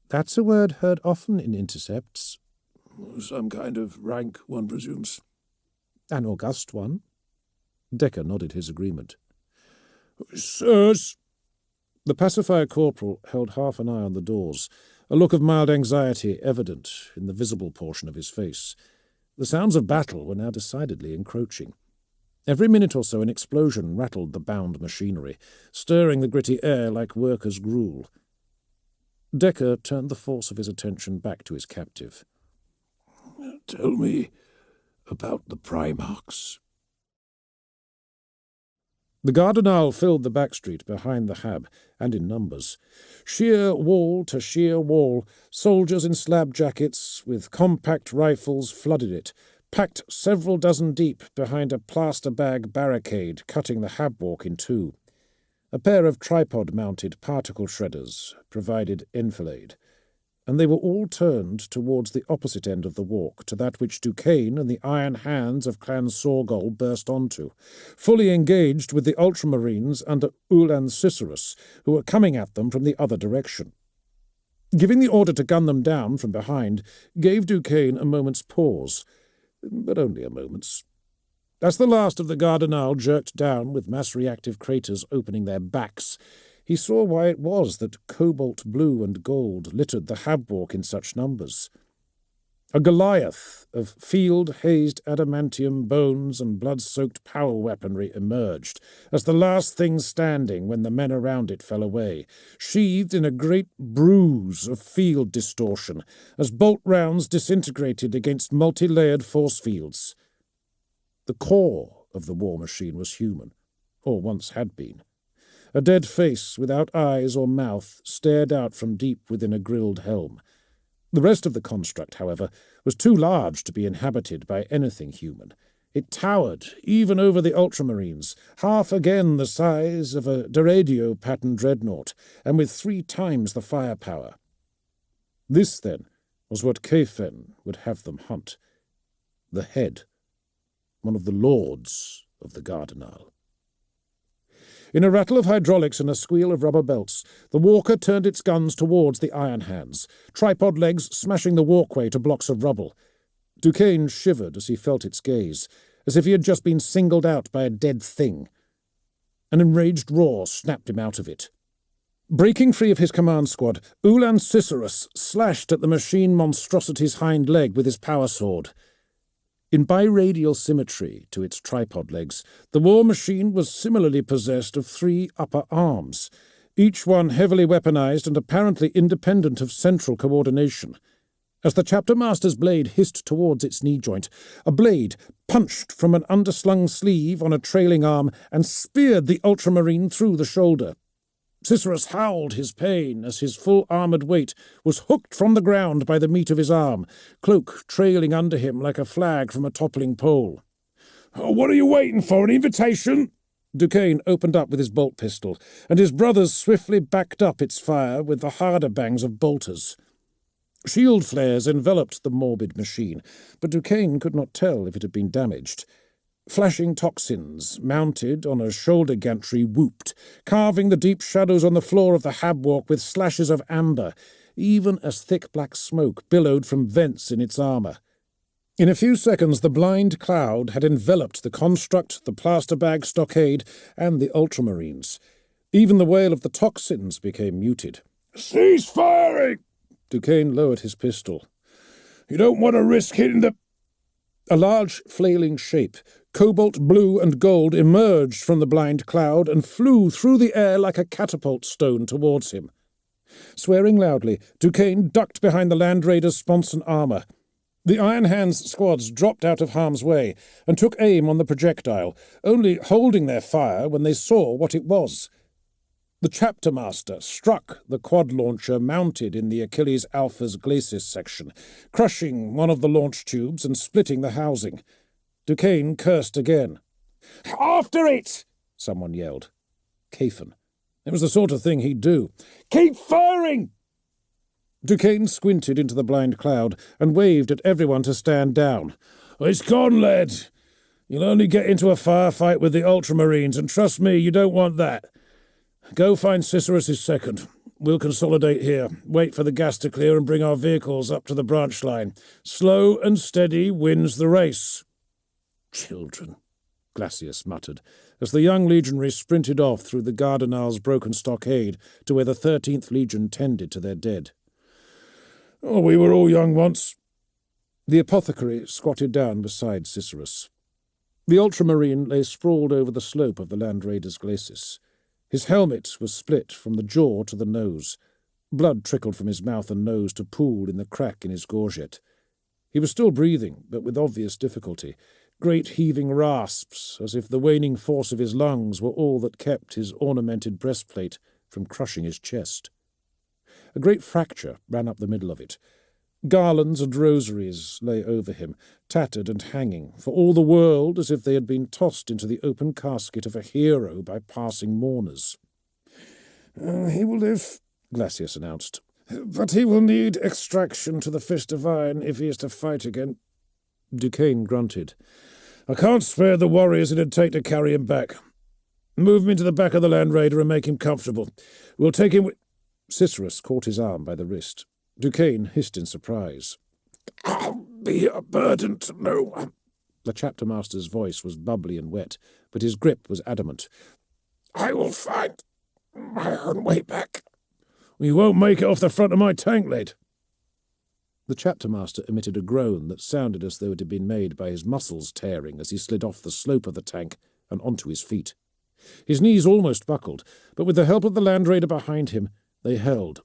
That's a word heard often in intercepts. Some kind of rank, one presumes. An august one? Decker nodded his agreement. Sirs! The pacifier corporal held half an eye on the doors, a look of mild anxiety evident in the visible portion of his face. The sounds of battle were now decidedly encroaching. Every minute or so an explosion rattled the bound machinery, stirring the gritty air like workers' gruel. Decker turned the force of his attention back to his captive. Tell me about the Primarchs. The Gardenal filled the back street behind the Hab, and in numbers. Sheer wall to sheer wall, soldiers in slab jackets with compact rifles flooded it, packed several dozen deep behind a plaster bag barricade cutting the Hab walk in two. A pair of tripod-mounted particle shredders provided enfilade, and they were all turned towards the opposite end of the walk, to that which Duquesne and the iron hands of Clan Sorgol burst onto, fully engaged with the Ultramarines under Ulan Cicerus, who were coming at them from the other direction. Giving the order to gun them down from behind gave Duquesne a moment's pause, but only a moment's. As the last of the Gardenal jerked down with mass-reactive craters opening their backs, he saw why it was that cobalt blue and gold littered the Habwalk in such numbers. A Goliath of field-hazed adamantium bones and blood-soaked power weaponry emerged, as the last thing standing when the men around it fell away, sheathed in a great bruise of field distortion, as bolt rounds disintegrated against multi-layered force fields. The core of the war machine was human, or once had been. A dead face without eyes or mouth stared out from deep within a grilled helm. The rest of the construct, however, was too large to be inhabited by anything human. It towered even over the Ultramarines, half again the size of a Deradio-pattern dreadnought, and with 3 times the firepower. This, then, was what Kayfen would have them hunt. The head. One of the lords of the Gardenal. In a rattle of hydraulics and a squeal of rubber belts, the walker turned its guns towards the iron hands, tripod legs smashing the walkway to blocks of rubble. Duquesne shivered as he felt its gaze, as if he had just been singled out by a dead thing. An enraged roar snapped him out of it. Breaking free of his command squad, Ulan Cicerus slashed at the machine monstrosity's hind leg with his power sword. In biradial symmetry to its tripod legs, the war machine was similarly possessed of 3 upper arms, each one heavily weaponized and apparently independent of central coordination. As the chapter master's blade hissed towards its knee joint, a blade punched from an underslung sleeve on a trailing arm and speared the ultramarine through the shoulder. Cicerus howled his pain as his full-armoured weight was hooked from the ground by the meat of his arm, cloak trailing under him like a flag from a toppling pole. "What are you waiting for, an invitation?" Duquesne opened up with his bolt pistol, and his brothers swiftly backed up its fire with the harder bangs of bolters. Shield flares enveloped the morbid machine, but Duquesne could not tell if it had been damaged. Flashing toxins, mounted on a shoulder gantry, whooped, carving the deep shadows on the floor of the Habwalk with slashes of amber, even as thick black smoke billowed from vents in its armour. In a few seconds the blind cloud had enveloped the construct, the plaster-bag stockade, and the ultramarines. Even the wail of the toxins became muted. "Cease firing!" Duquesne lowered his pistol. "You don't want to risk hitting the—" A large, flailing shape, cobalt blue and gold, emerged from the blind cloud and flew through the air like a catapult stone towards him. Swearing loudly, Duquesne ducked behind the Land Raider's sponson armour. The Iron Hands squads dropped out of harm's way and took aim on the projectile, only holding their fire when they saw what it was. The chapter master struck the quad launcher mounted in the Achilles Alpha's glacis section, crushing one of the launch tubes and splitting the housing. Duquesne cursed again. "After it!" someone yelled. Caphan. It was the sort of thing he'd do. "Keep firing!" Duquesne squinted into the blind cloud and waved at everyone to stand down. "It's gone, lad. You'll only get into a firefight with the Ultramarines, and trust me, you don't want that. Go find Cicerus's second. We'll consolidate here, wait for the gas to clear and bring our vehicles up to the branch line. Slow and steady wins the race." "Children," Glacius muttered, as the young legionary sprinted off through the Gardenal's broken stockade to where the 13th Legion tended to their dead. "Oh, we were all young once." The apothecary squatted down beside Cicerus. The ultramarine lay sprawled over the slope of the Land Raider's glacis. His helmet was split from the jaw to the nose. Blood trickled from his mouth and nose to pool in the crack in his gorget. He was still breathing, but with obvious difficulty, great heaving rasps, as if the waning force of his lungs were all that kept his ornamented breastplate from crushing his chest. A great fracture ran up the middle of it. Garlands and rosaries lay over him, tattered and hanging, for all the world as if they had been tossed into the open casket of a hero by passing mourners. "He will live," Glacius announced, "but he will need extraction to the Fist of Iron if he is to fight again." Duquesne grunted. "I can't spare the warriors it'd take to carry him back. Move him into the back of the Land Raider and make him comfortable. We'll take him with—" Cicerus caught his arm by the wrist. Duquesne hissed in surprise. "I'll be a burden to no one." The chapter-master's voice was bubbly and wet, but his grip was adamant. "I will find my own way back." "You won't make it off the front of my tank, lad." The chapter-master emitted a groan that sounded as though it had been made by his muscles tearing as he slid off the slope of the tank and onto his feet. His knees almost buckled, but with the help of the Land Raider behind him, they held.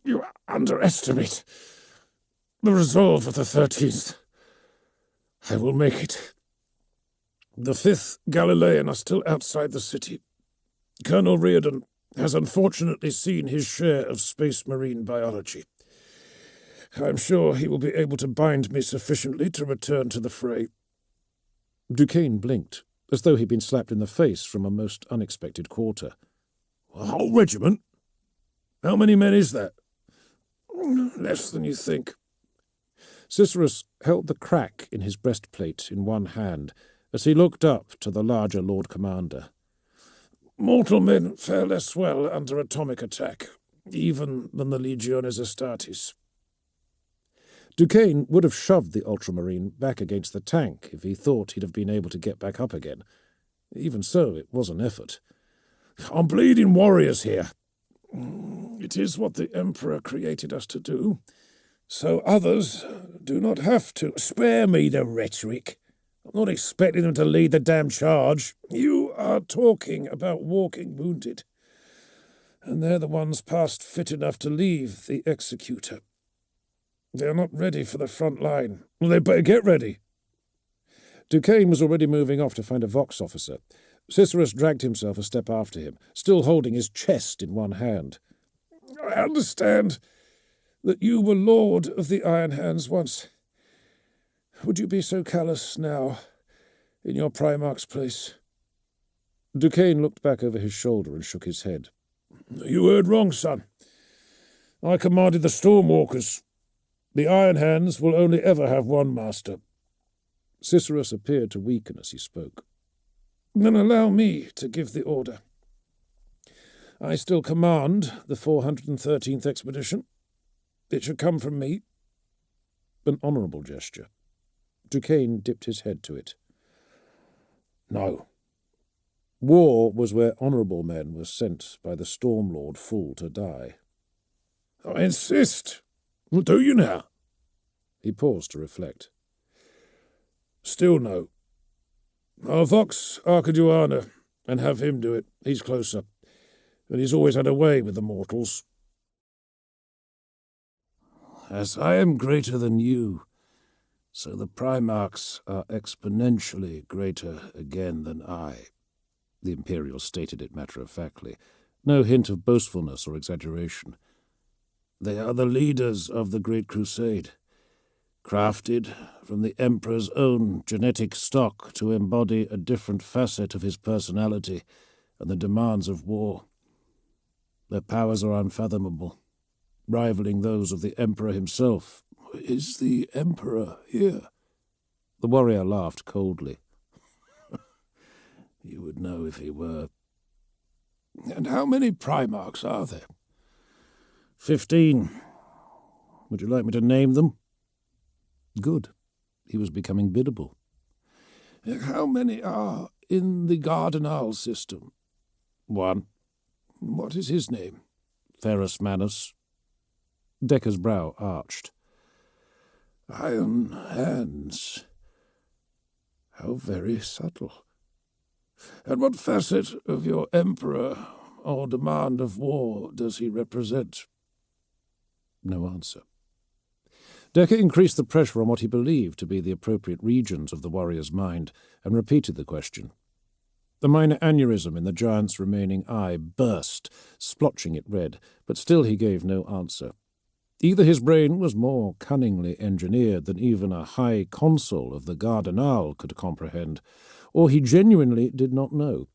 "You underestimate the resolve of the 13th. I will make it. The 5th Galilean are still outside the city. Colonel Reardon has unfortunately seen his share of space marine biology. I'm sure he will be able to bind me sufficiently to return to the fray." Duquesne blinked, as though he'd been slapped in the face from a most unexpected quarter. "A whole regiment? How many men is that?" "Less than you think." Cicerus held the crack in his breastplate in one hand as he looked up to the larger Lord Commander. "Mortal men fare less well under atomic attack, even than the Legiones Astartes." Duquesne would have shoved the ultramarine back against the tank if he thought he'd have been able to get back up again. Even so, it was an effort. "I'm bleeding warriors here. It is what the Emperor created us to do, so others do not have to." "Spare me the rhetoric. I'm not expecting them to lead the damn charge." "You are talking about walking wounded, and they're the ones past fit enough to leave the executor. They're not ready for the front line." "Well, they better get ready." Duquesne was already moving off to find a Vox officer. Cicerus dragged himself a step after him, still holding his chest in one hand. "I understand that you were Lord of the Iron Hands once. Would you be so callous now, in your Primarch's place?" Duquesne looked back over his shoulder and shook his head. "You heard wrong, son. I commanded the Stormwalkers. The Iron Hands will only ever have one master." Cicerus appeared to weaken as he spoke. "Then allow me to give the order. I still command the 413th Expedition. It should come from me." An honourable gesture. Duquesne dipped his head to it. "No." War was where honourable men were sent by the Stormlord full to die. "I insist. Do you now?" He paused to reflect. "Still no. Our Vox Archiduana, and have him do it. He's closer, and he's always had a way with the mortals." "As I am greater than you, so the Primarchs are exponentially greater again than I," the Imperial stated it matter-of-factly, no hint of boastfulness or exaggeration. "They are the leaders of the Great Crusade. crafted from the Emperor's own genetic stock to embody a different facet of his personality and the demands of war. Their powers are unfathomable, rivaling those of the Emperor himself. Is the Emperor here? The warrior laughed coldly. You would know if he were. And how many Primarchs are there? 15. Would you like me to name them? Good. He was becoming biddable. How many are in the Gardenal system? 1. What is his name? Ferrus Manus. Decker's brow arched. Iron hands. How very subtle. And what facet of your Emperor or demand of war does he represent? No answer. Decker increased the pressure on what he believed to be the appropriate regions of the warrior's mind and repeated the question. The minor aneurysm in the giant's remaining eye burst, splotching it red, but still he gave no answer. Either his brain was more cunningly engineered than even a high consul of the Gardenal could comprehend, or he genuinely did not know.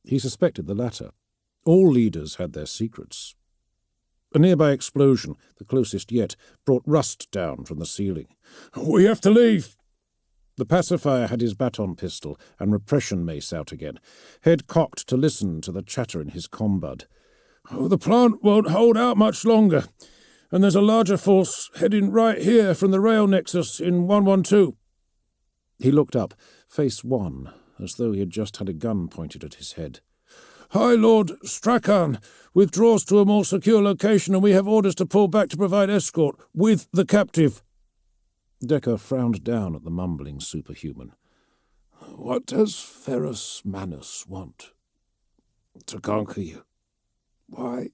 He suspected the latter. All leaders had their secrets. A nearby explosion, the closest yet, brought rust down from the ceiling. We have to leave. The pacifier had his baton pistol and repression mace out again, head cocked to listen to the chatter in his combud. The plant won't hold out much longer, and there's a larger force heading right here from the rail nexus in 112. He looked up, face wan, as though he had just had a gun pointed at his head. High Lord Strachan withdraws to a more secure location, and we have orders to pull back to provide escort with the captive. Decker frowned down at the mumbling superhuman. What does Ferrus Manus want? To conquer you. Why?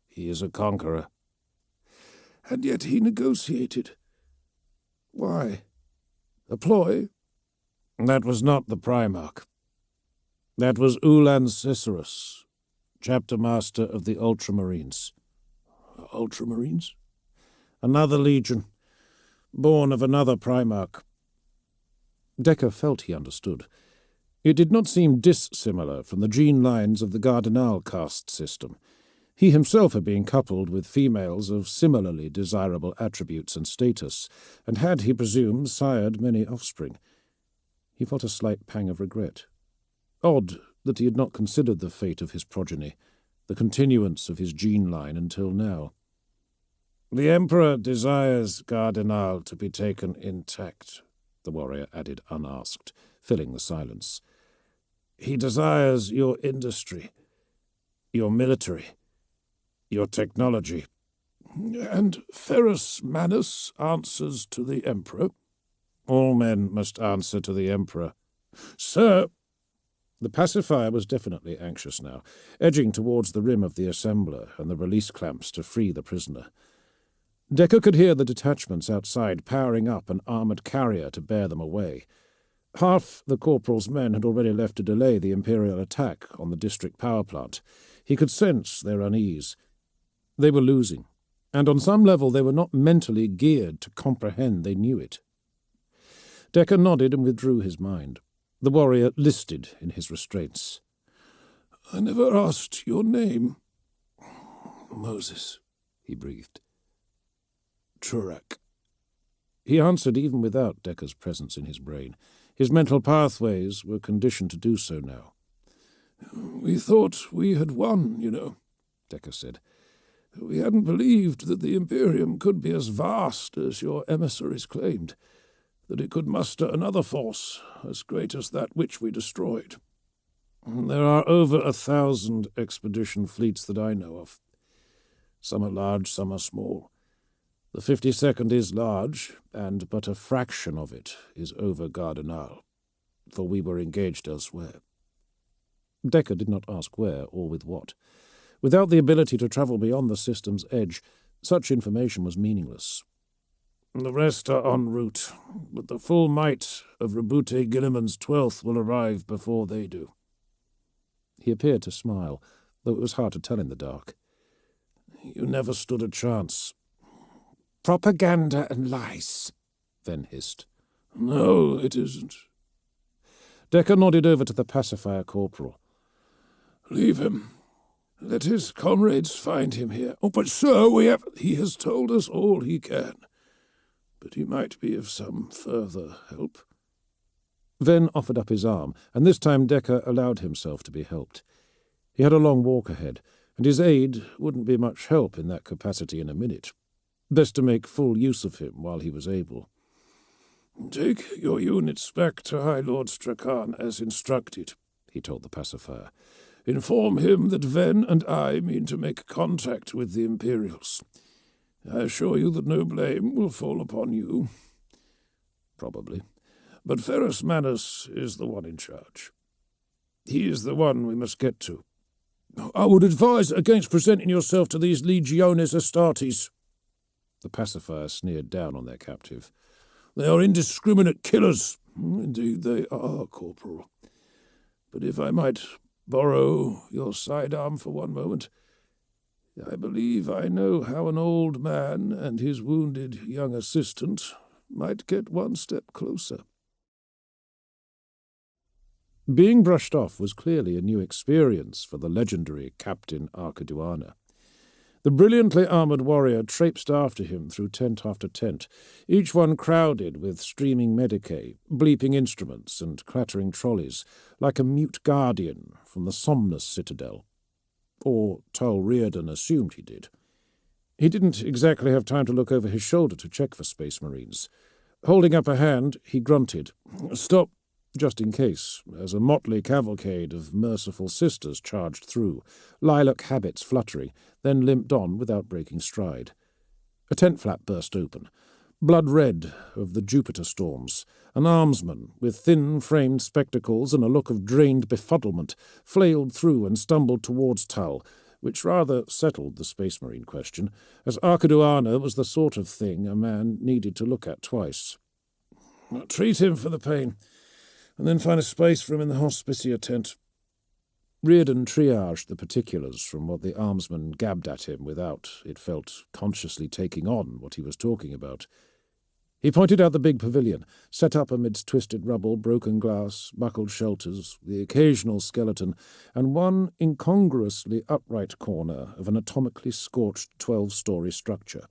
He is a conqueror. And yet he negotiated. Why? A ploy? That was not the Primarch. That was Ulan Cicerus, chapter master of the Ultramarines. Ultramarines? Another legion, born of another Primarch. Decker felt he understood. It did not seem dissimilar from the gene lines of the Gardenal caste system. He himself had been coupled with females of similarly desirable attributes and status, and had, he presumed, sired many offspring. He felt a slight pang of regret. Odd that he had not considered the fate of his progeny, the continuance of his gene line until now. The Emperor desires Gardenal to be taken intact, the warrior added unasked, filling the silence. He desires your industry, your military, your technology. And Ferrus Manus answers to the Emperor. All men must answer to the Emperor. Sir! The pacifier was definitely anxious now, edging towards the rim of the assembler and the release clamps to free the prisoner. Decker could hear the detachments outside powering up an armoured carrier to bear them away. Half the corporal's men had already left to delay the Imperial attack on the district power plant. He could sense their unease. They were losing, and on some level they were not mentally geared to comprehend they knew it. Decker nodded and withdrew his mind. The warrior listed in his restraints. I never asked your name. Moses, he breathed. Turak. He answered even without Decker's presence in his brain. His mental pathways were conditioned to do so now. We thought we had won, you know, Decker said. We hadn't believed that the Imperium could be as vast as your emissaries claimed, that it could muster another force as great as that which we destroyed. There are over 1,000 expedition fleets that I know of. Some are large, some are small. The 52nd is large, and but a fraction of it is over Gardenal, for we were engaged elsewhere. Decker did not ask where or with what. Without the ability to travel beyond the system's edge, such information was meaningless. The rest are en route, but the full might of Rebute Gilliman's 12th will arrive before they do. He appeared to smile, though it was hard to tell in the dark. You never stood a chance. propaganda and lies," Ven hissed. "No, it isn't." Decker nodded over to the pacifier corporal. "Leave him. Let his comrades find him here. Oh, but sir, he has told us all he can. But he might be of some further help." Ven offered up his arm, and this time Decker allowed himself to be helped. He had a long walk ahead, and his aid wouldn't be much help in that capacity in a minute. Best to make full use of him while he was able. "Take your units back to High Lord Strakan as instructed," he told the pacifier. "Inform him that Ven and I mean to make contact with the Imperials. I assure you that no blame will fall upon you." Probably. "But Ferrus Manus is the one in charge. He is the one we must get to." "I would advise against presenting yourself to these Legiones Astartes." The pacifier sneered down on their captive. "They are indiscriminate killers." "Indeed they are, Corporal. But if I might borrow your sidearm for one moment, I believe I know how an old man and his wounded young assistant might get one step closer." Being brushed off was clearly a new experience for the legendary Captain Archiduana. The brilliantly armoured warrior traipsed after him through tent after tent, each one crowded with streaming medicae, bleeping instruments and clattering trolleys, like a mute guardian from the Somnus Citadel. Or Tull Reardon assumed he did. He didn't exactly have time to look over his shoulder to check for Space Marines. Holding up a hand, he grunted, "Stop," just in case, as a motley cavalcade of merciful sisters charged through, lilac habits fluttering, then limped on without breaking stride. A tent flap burst open. Blood red of the Jupiter storms, an armsman with thin-framed spectacles and a look of drained befuddlement flailed through and stumbled towards Tull, which rather settled the Space Marine question, as Archiduana was the sort of thing a man needed to look at twice. "Treat him for the pain, and then find a space for him in the hospitier tent." Reardon triaged the particulars from what the armsman gabbed at him without, it felt, consciously taking on what he was talking about. He pointed out the big pavilion, set up amidst twisted rubble, broken glass, buckled shelters, the occasional skeleton, and one incongruously upright corner of an atomically scorched 12-story structure.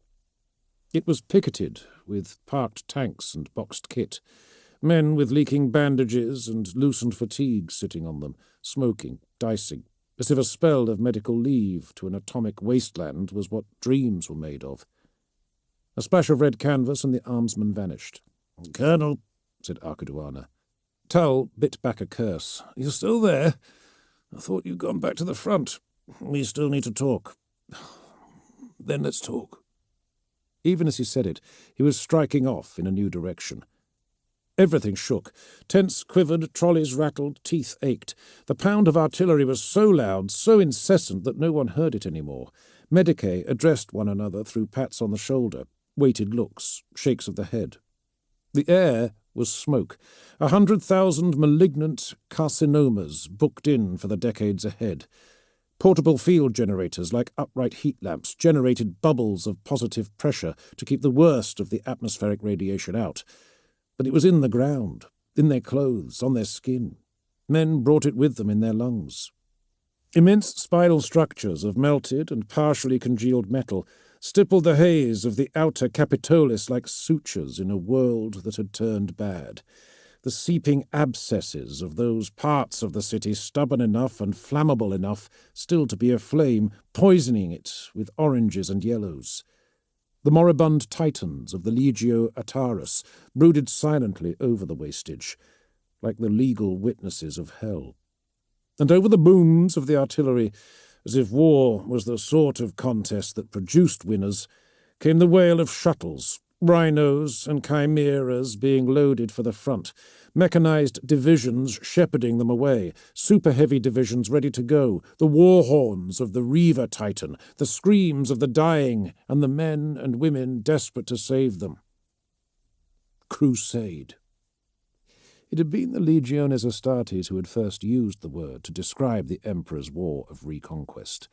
It was picketed with parked tanks and boxed kit, men with leaking bandages and loosened fatigue sitting on them, smoking, dicing, as if a spell of medical leave to an atomic wasteland was what dreams were made of. A splash of red canvas and the armsman vanished. "Colonel," said Archiduana. Tull bit back a curse. "You're still there? I thought you'd gone back to the front." "We still need to talk." "Then let's talk." Even as he said it, he was striking off in a new direction. Everything shook. Tents quivered, trolleys rattled, teeth ached. The pound of artillery was so loud, so incessant that no one heard it any more. Medicae addressed one another through pats on the shoulder, weighted looks, shakes of the head. The air was smoke. 100,000 malignant carcinomas booked in for the decades ahead. Portable field generators, like upright heat lamps, generated bubbles of positive pressure to keep the worst of the atmospheric radiation out. But it was in the ground, in their clothes, on their skin. Men brought it with them in their lungs. Immense spiral structures of melted and partially congealed metal stippled the haze of the outer Capitolis like sutures in a world that had turned bad. The seeping abscesses of those parts of the city stubborn enough and flammable enough still to be aflame, poisoning it with oranges and yellows. The moribund titans of the Legio Atarus brooded silently over the wastage, like the legal witnesses of hell. And over the booms of the artillery, as if war was the sort of contest that produced winners, came the wail of shuttles, rhinos and chimeras being loaded for the front, mechanized divisions shepherding them away, super-heavy divisions ready to go, the war horns of the Reaver Titan, the screams of the dying, and the men and women desperate to save them. Crusade. It had been the Legiones Astartes who had first used the word to describe the Emperor's war of reconquest.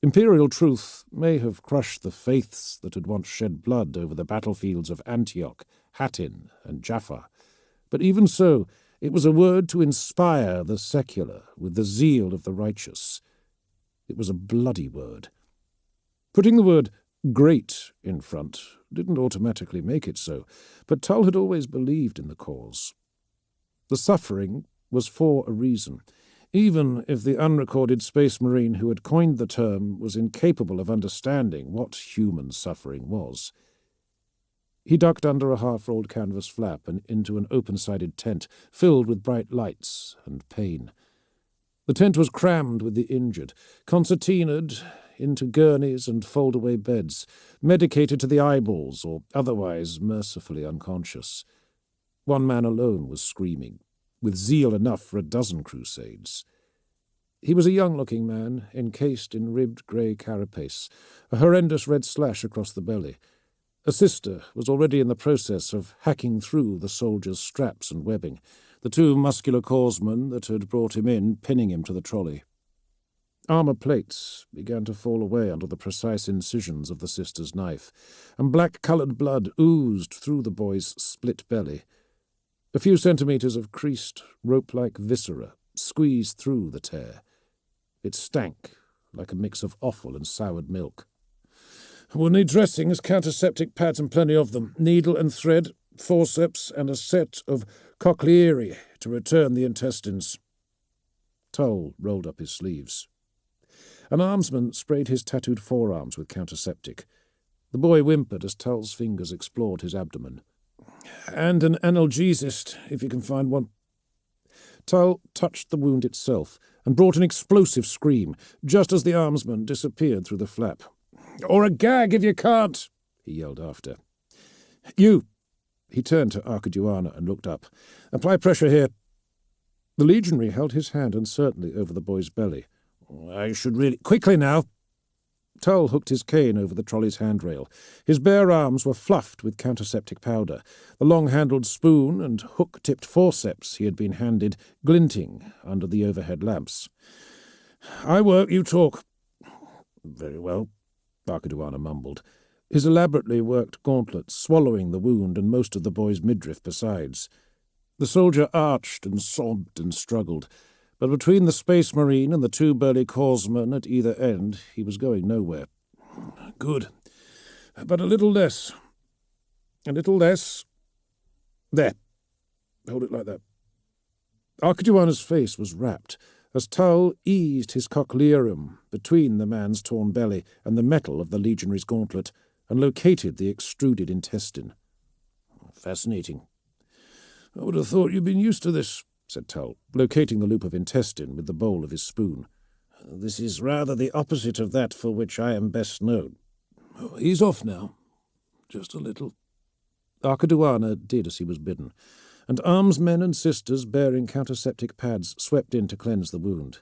Imperial truth may have crushed the faiths that had once shed blood over the battlefields of Antioch, Hattin, and Jaffa, but even so, it was a word to inspire the secular with the zeal of the righteous. It was a bloody word. Putting the word great in front didn't automatically make it so, but Tull had always believed in the cause. The suffering was for a reason, even if the unrecorded space marine who had coined the term was incapable of understanding what human suffering was. He ducked under a half-rolled canvas flap and into an open-sided tent filled with bright lights and pain. The tent was crammed with the injured, concertinaed into gurneys and fold-away beds, medicated to the eyeballs or otherwise mercifully unconscious. One man alone was screaming, with zeal enough for a dozen crusades. He was a young-looking man, encased in ribbed grey carapace, a horrendous red slash across the belly. A sister was already in the process of hacking through the soldier's straps and webbing, the two muscular corpsmen that had brought him in pinning him to the trolley. Armour plates began to fall away under the precise incisions of the sister's knife, and black-coloured blood oozed through the boy's split belly. A few centimetres of creased, rope-like viscera squeezed through the tear. It stank like a mix of offal and soured milk. "We'll need dressings, counterseptic pads and plenty of them, needle and thread, forceps and a set of cochlearia to return the intestines." Tull rolled up his sleeves. An armsman sprayed his tattooed forearms with counterseptic. The boy whimpered as Tull's fingers explored his abdomen. "And an analgesist, if you can find one." Tull touched the wound itself and brought an explosive scream, just as the armsman disappeared through the flap. "Or a gag if you can't," he yelled after. "You!" He turned to Archiduana and looked up. "Apply pressure here." The legionary held his hand uncertainly over the boy's belly. "I should really—" "Quickly now!" Tull hooked his cane over the trolley's handrail. His bare arms were fluffed with counterseptic powder, the long-handled spoon and hook-tipped forceps he had been handed glinting under the overhead lamps. "I work, you talk." "Very well," Archiduana mumbled, his elaborately worked gauntlet swallowing the wound and most of the boy's midriff besides. The soldier arched and sobbed and struggled, but between the space marine and the two burly corpsmen at either end, he was going nowhere. "Good. But a little less. A little less. There. Hold it like that." Archiduana's face was rapt as Tull eased his cochlearum between the man's torn belly and the metal of the legionary's gauntlet and located the extruded intestine. "Fascinating." "I would have thought you'd been used to this," said Tull, locating the loop of intestine with the bowl of his spoon. "This is rather the opposite of that for which I am best known." "He's off now. Just a little." Archiduana did as he was bidden, and armsmen and sisters bearing counterseptic pads swept in to cleanse the wound.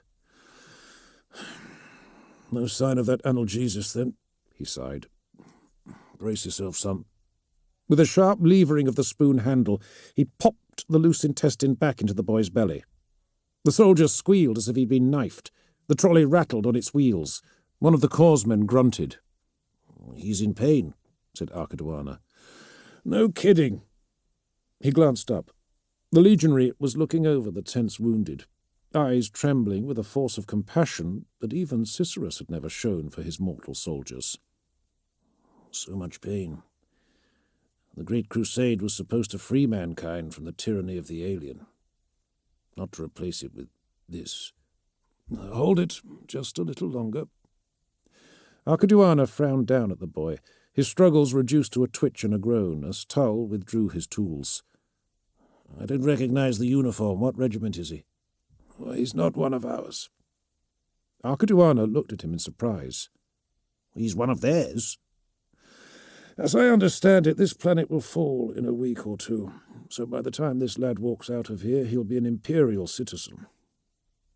"No sign of that analgesis, then," he sighed. "Brace yourself, son." With a sharp levering of the spoon handle, he popped the loose intestine back into the boy's belly. The soldier squealed as if he'd been knifed. The trolley rattled on its wheels. One of the corpsmen grunted. "He's in pain," said Archiduana. "No kidding." He glanced up. The legionary was looking over the tense wounded, eyes trembling with a force of compassion that even Cicerus had never shown for his mortal soldiers. "So much pain. The Great Crusade was supposed to free mankind from the tyranny of the alien, not to replace it with this. Hold it just a little longer." Archiduana frowned down at the boy, his struggles reduced to a twitch and a groan as Tull withdrew his tools. "I don't recognize the uniform. What regiment is he?" "He's not one of ours." Archiduana looked at him in surprise. "He's one of theirs?" "As I understand it, this planet will fall in a week or two, so by the time this lad walks out of here, he'll be an imperial citizen."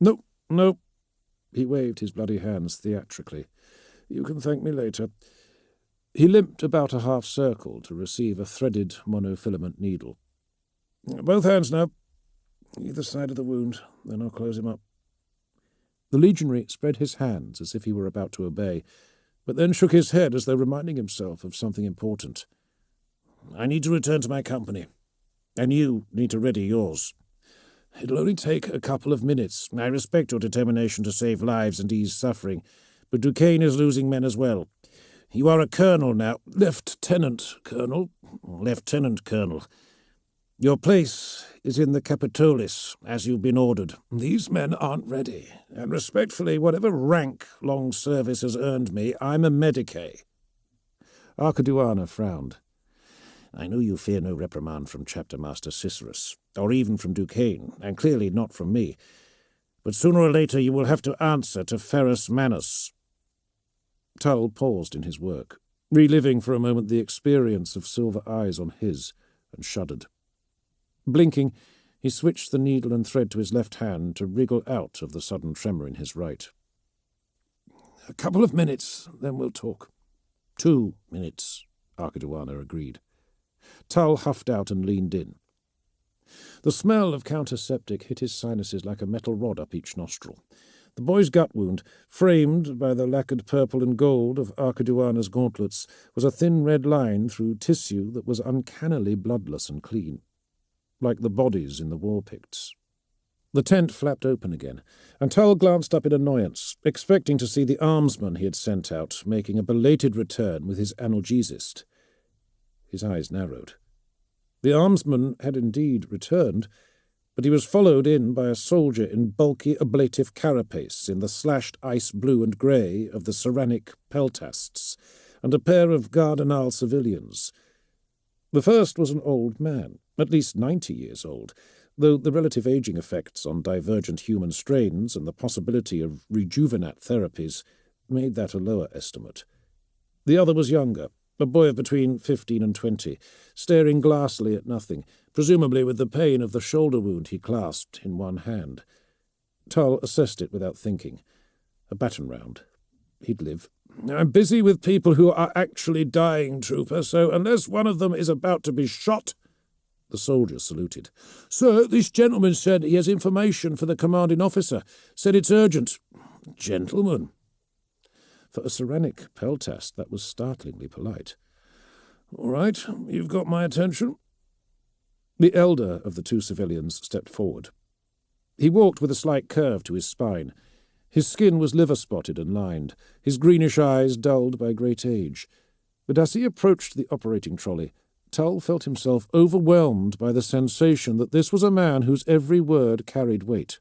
No. He waved his bloody hands theatrically. "You can thank me later." He limped about a half-circle to receive a threaded monofilament needle. "Both hands now. Either side of the wound, then I'll close him up." The legionary spread his hands as if he were about to obey, but then shook his head as though reminding himself of something important. "I need to return to my company, and you need to ready yours. It'll only take a couple of minutes. I respect your determination to save lives and ease suffering, but Duquesne is losing men as well. You are a colonel now, lieutenant colonel. Your place is in the Capitolis, as you've been ordered. These men aren't ready, and respectfully, whatever rank long service has earned me, I'm a medicae." Archiduana frowned. "I know you fear no reprimand from Chapter Master Cicerus, or even from Duquesne, and clearly not from me. But sooner or later you will have to answer to Ferrus Manus." Tull paused in his work, reliving for a moment the experience of silver eyes on his, and shuddered. Blinking, he switched the needle and thread to his left hand to wriggle out of the sudden tremor in his right. "A couple of minutes, then we'll talk." 2 minutes, Archiduana agreed. Tull huffed out and leaned in. The smell of counterseptic hit his sinuses like a metal rod up each nostril. The boy's gut wound, framed by the lacquered purple and gold of Archiduana's gauntlets, was a thin red line through tissue that was uncannily bloodless and clean, like the bodies in the war picts. The tent flapped open again, and Tull glanced up in annoyance, expecting to see the armsman he had sent out making a belated return with his analgesist. His eyes narrowed. The armsman had indeed returned, but he was followed in by a soldier in bulky ablative carapace in the slashed ice blue and grey of the Serranic peltasts, and a pair of Gardinal civilians. The first was an old man, at least 90 years old, though the relative aging effects on divergent human strains and the possibility of rejuvenat therapies made that a lower estimate. The other was younger, a boy of between 15 and 20, staring glassily at nothing, presumably with the pain of the shoulder wound he clasped in one hand. Tull assessed it without thinking. A baton round. He'd live. "I'm busy with people who are actually dying, trooper, so unless one of them is about to be shot—" The soldier saluted. "Sir, this gentleman said he has information for the commanding officer. Said it's urgent." "Gentleman?" For a Serranic peltast, that was startlingly polite. "All right, you've got my attention." The elder of the two civilians stepped forward. He walked with a slight curve to his spine. His skin was liver-spotted and lined, his greenish eyes dulled by great age. But as he approached the operating trolley, Tull felt himself overwhelmed by the sensation that this was a man whose every word carried weight.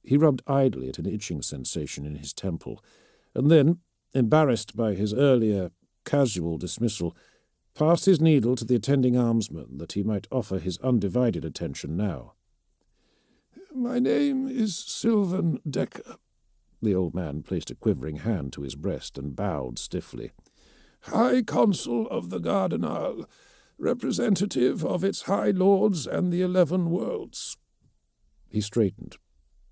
He rubbed idly at an itching sensation in his temple, and then, embarrassed by his earlier casual dismissal, passed his needle to the attending armsman that he might offer his undivided attention now. "My name is Sylvan Decker." The old man placed a quivering hand to his breast and bowed stiffly. "High Consul of the Gardinal, representative of its High Lords and the 11 Worlds." He straightened.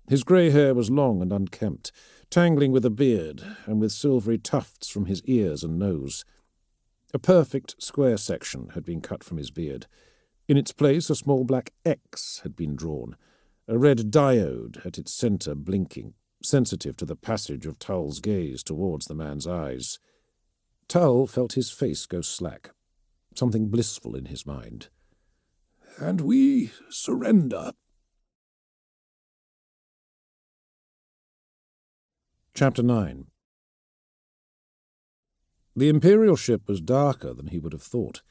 His grey hair was long and unkempt, tangling with a beard and with silvery tufts from his ears and nose. A perfect square section had been cut from his beard. In its place a small black X had been drawn, a red diode at its centre blinking, sensitive to the passage of Tull's gaze towards the man's eyes. Tull felt his face go slack, something blissful in his mind. "And we surrender." Chapter 9. The Imperial ship was darker than he would have thought.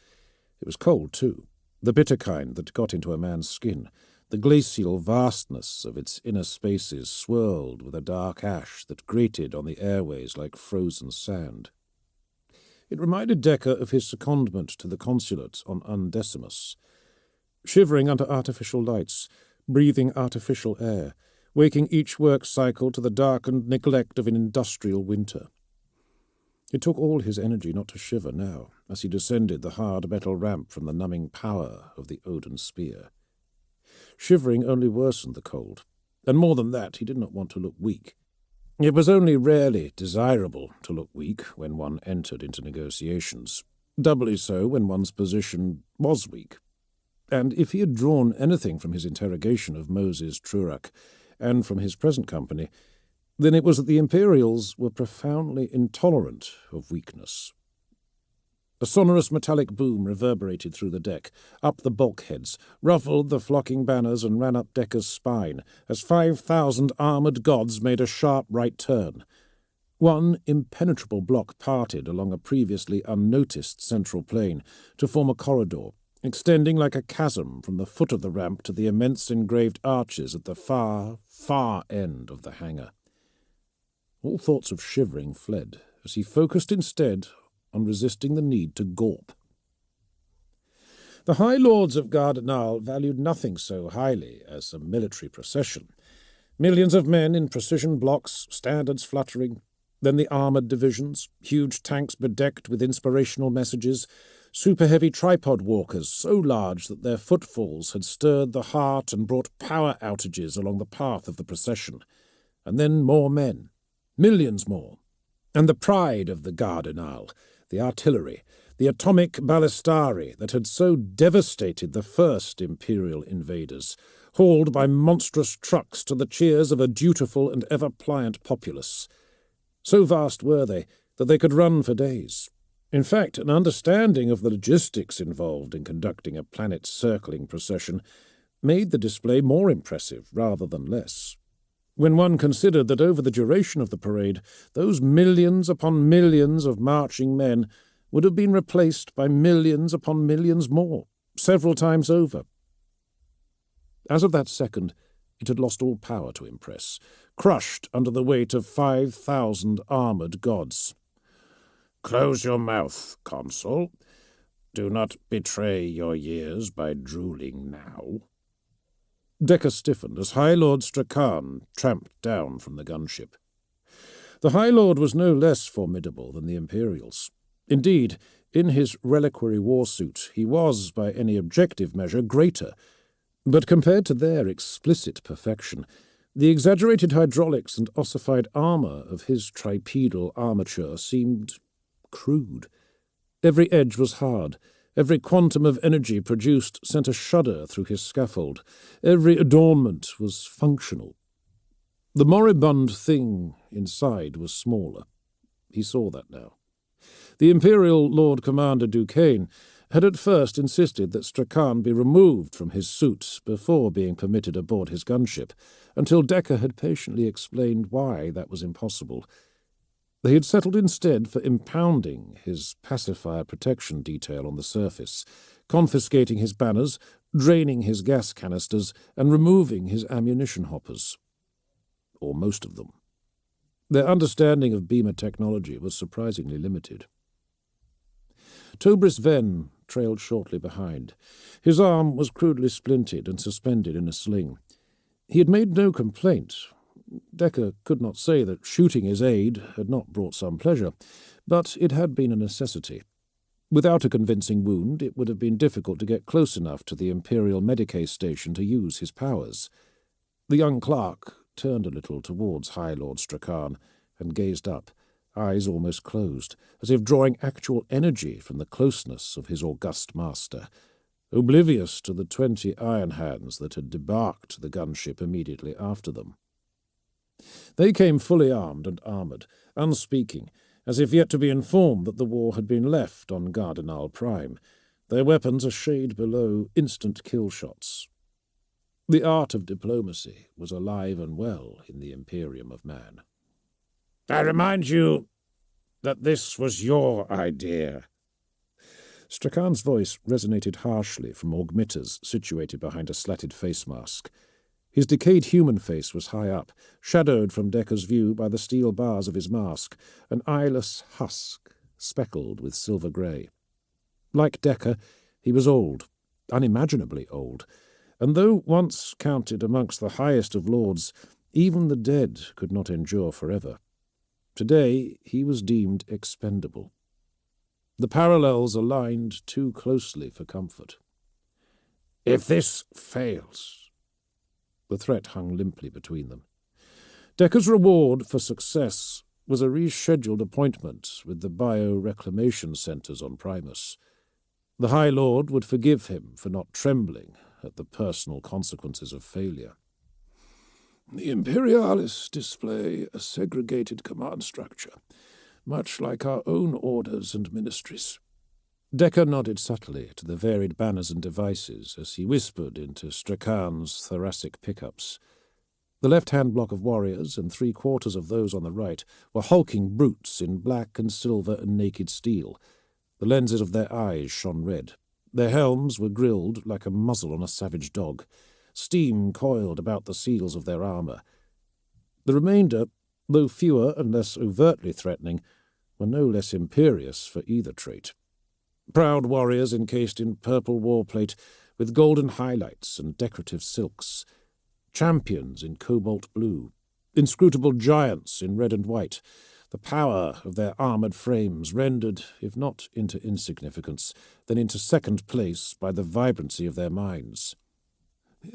It was cold, too, the bitter kind that got into a man's skin. The glacial vastness of its inner spaces swirled with a dark ash that grated on the airways like frozen sand. It reminded Decker of his secondment to the consulate on Undecimus. Shivering under artificial lights, breathing artificial air, waking each work cycle to the darkened neglect of an industrial winter. It took all his energy not to shiver now, as he descended the hard metal ramp from the numbing power of the Odin spear. Shivering only worsened the cold, and more than that, he did not want to look weak. It was only rarely desirable to look weak when one entered into negotiations, doubly so when one's position was weak. And if he had drawn anything from his interrogation of Moses Trurak, and from his present company, then it was that the Imperials were profoundly intolerant of weakness. A sonorous metallic boom reverberated through the deck, up the bulkheads, ruffled the flocking banners and ran up Decca's spine, as 5,000 armoured gods made a sharp right turn. One impenetrable block parted along a previously unnoticed central plane to form a corridor, extending like a chasm from the foot of the ramp to the immense engraved arches at the far, far end of the hangar. All thoughts of shivering fled, as he focused instead on resisting the need to gawp. The High Lords of Gardenal valued nothing so highly as a military procession. Millions of men in precision blocks, standards fluttering, then the armoured divisions, huge tanks bedecked with inspirational messages, super-heavy tripod walkers so large that their footfalls had stirred the heart and brought power outages along the path of the procession. And then more men, millions more, and the pride of the Gardenal, the artillery, the atomic ballistari that had so devastated the first Imperial invaders, hauled by monstrous trucks to the cheers of a dutiful and ever-pliant populace. So vast were they that they could run for days. In fact, an understanding of the logistics involved in conducting a planet-circling procession made the display more impressive rather than less. When one considered that over the duration of the parade, those millions upon millions of marching men would have been replaced by millions upon millions more, several times over. As of that second, it had lost all power to impress, crushed under the weight of 5,000 armoured gods. "Close your mouth, Consul. Do not betray your years by drooling now." Decca stiffened as High Lord Strakan tramped down from the gunship. The High Lord was no less formidable than the Imperials. Indeed, in his reliquary war suit, he was, by any objective measure, greater. But compared to their explicit perfection, the exaggerated hydraulics and ossified armour of his tripedal armature seemed crude. Every edge was hard. Every quantum of energy produced sent a shudder through his scaffold. Every adornment was functional. The moribund thing inside was smaller. He saw that now. The Imperial Lord Commander Duquesne had at first insisted that Strakan be removed from his suit before being permitted aboard his gunship, until Decca had patiently explained why that was impossible. They had settled instead for impounding his pacifier protection detail on the surface, confiscating his banners, draining his gas canisters, and removing his ammunition hoppers. Or most of them. Their understanding of beamer technology was surprisingly limited. Tobris Ven trailed shortly behind. His arm was crudely splinted and suspended in a sling. He had made no complaint. Decca could not say that shooting his aide had not brought some pleasure, but it had been a necessity. Without a convincing wound, it would have been difficult to get close enough to the Imperial Medicae station to use his powers. The young clerk turned a little towards High Lord Strakan and gazed up, eyes almost closed, as if drawing actual energy from the closeness of his august master, oblivious to the 20 iron hands that had debarked the gunship immediately after them. They came fully armed and armoured, unspeaking, as if yet to be informed that the war had been left on Gardenal Prime, their weapons a shade below instant kill shots. The art of diplomacy was alive and well in the Imperium of Man. "I remind you that this was your idea." Strakan's voice resonated harshly from augmitters situated behind a slatted face mask. His decayed human face was high up, shadowed from Decca's view by the steel bars of his mask, an eyeless husk speckled with silver grey. Like Decca, he was old, unimaginably old, and though once counted amongst the highest of lords, even the dead could not endure forever. Today he was deemed expendable. The parallels aligned too closely for comfort. "If this fails..." The threat hung limply between them. Decca's reward for success was a rescheduled appointment with the bio-reclamation centres on Primus. The High Lord would forgive him for not trembling at the personal consequences of failure. The Imperialis display a segregated command structure, much like our own orders and ministries. Decker nodded subtly to the varied banners and devices as he whispered into Strakan's thoracic pickups. The left-hand block of warriors and 3/4 of those on the right were hulking brutes in black and silver and naked steel. The lenses of their eyes shone red. Their helms were grilled like a muzzle on a savage dog. Steam coiled about the seals of their armour. The remainder, though fewer and less overtly threatening, were no less imperious for either trait. Proud warriors encased in purple warplate with golden highlights and decorative silks. Champions in cobalt blue, inscrutable giants in red and white, the power of their armoured frames rendered, if not into insignificance, then into second place by the vibrancy of their minds.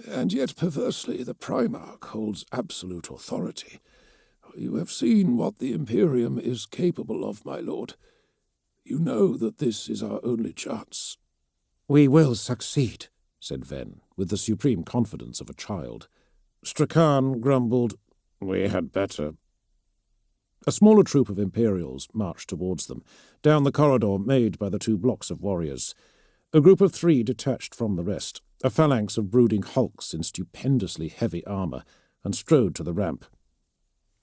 And yet, perversely, the Primarch holds absolute authority. You have seen what the Imperium is capable of, my lord. You know that this is our only chance. "We will succeed," said Ven, with the supreme confidence of a child. Strakan grumbled, "We had better." A smaller troop of Imperials marched towards them, down the corridor made by the 2 blocks of warriors. A group of 3 detached from the rest, a phalanx of brooding hulks in stupendously heavy armour, and strode to the ramp.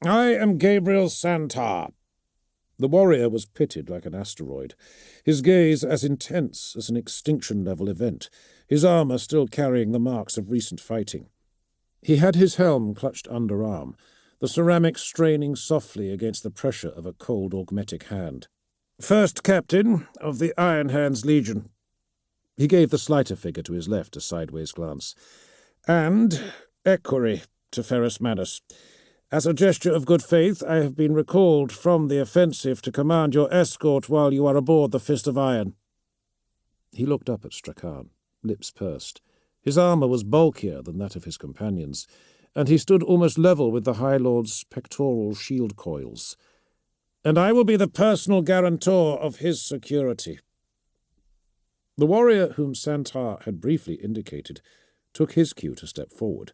"I am Gabriel Santar." The warrior was pitted like an asteroid, his gaze as intense as an extinction-level event, his armour still carrying the marks of recent fighting. He had his helm clutched underarm, the ceramic straining softly against the pressure of a cold augmetic hand. "First Captain of the Iron Hands Legion." He gave the slighter figure to his left a sideways glance. "And equerry to Ferrus Manus. As a gesture of good faith, I have been recalled from the offensive to command your escort while you are aboard the Fist of Iron." He looked up at Strakan, lips pursed. His armour was bulkier than that of his companions, and he stood almost level with the High Lord's pectoral shield coils. "And I will be the personal guarantor of his security." The warrior whom Santar had briefly indicated took his cue to step forward.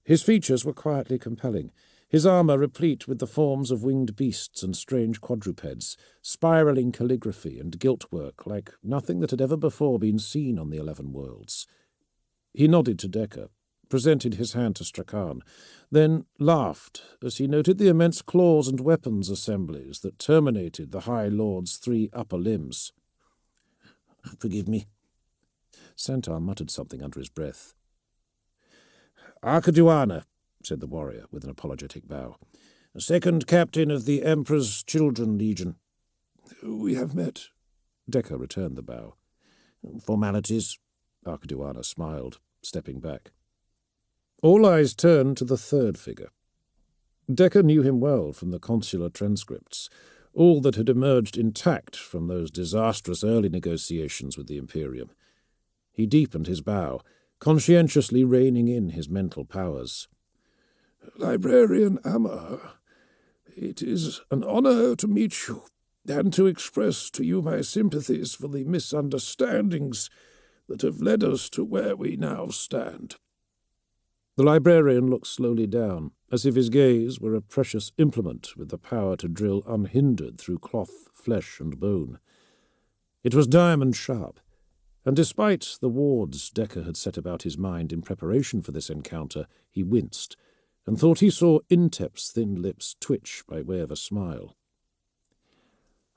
His features were quietly compelling, his armour replete with the forms of winged beasts and strange quadrupeds, spiralling calligraphy and gilt-work like nothing that had ever before been seen on the 11 worlds. He nodded to Decker, presented his hand to Strakan, then laughed as he noted the immense claws and weapons assemblies that terminated the High Lord's 3 upper limbs. "Forgive me." Santar muttered something under his breath. "Archiduana," said the warrior with an apologetic bow. "Second Captain of the Emperor's Children Legion." "We have met." Decker returned the bow. "Formalities," Archiduana smiled, stepping back. All eyes turned to the third figure. Decker knew him well from the consular transcripts, all that had emerged intact from those disastrous early negotiations with the Imperium. He deepened his bow, conscientiously reining in his mental powers. "Librarian Amar, it is an honour to meet you, and to express to you my sympathies for the misunderstandings that have led us to where we now stand." The librarian looked slowly down, as if his gaze were a precious implement with the power to drill unhindered through cloth, flesh, and bone. It was diamond sharp, and despite the wards Decker had set about his mind in preparation for this encounter, he winced, and thought he saw Intep's thin lips twitch by way of a smile.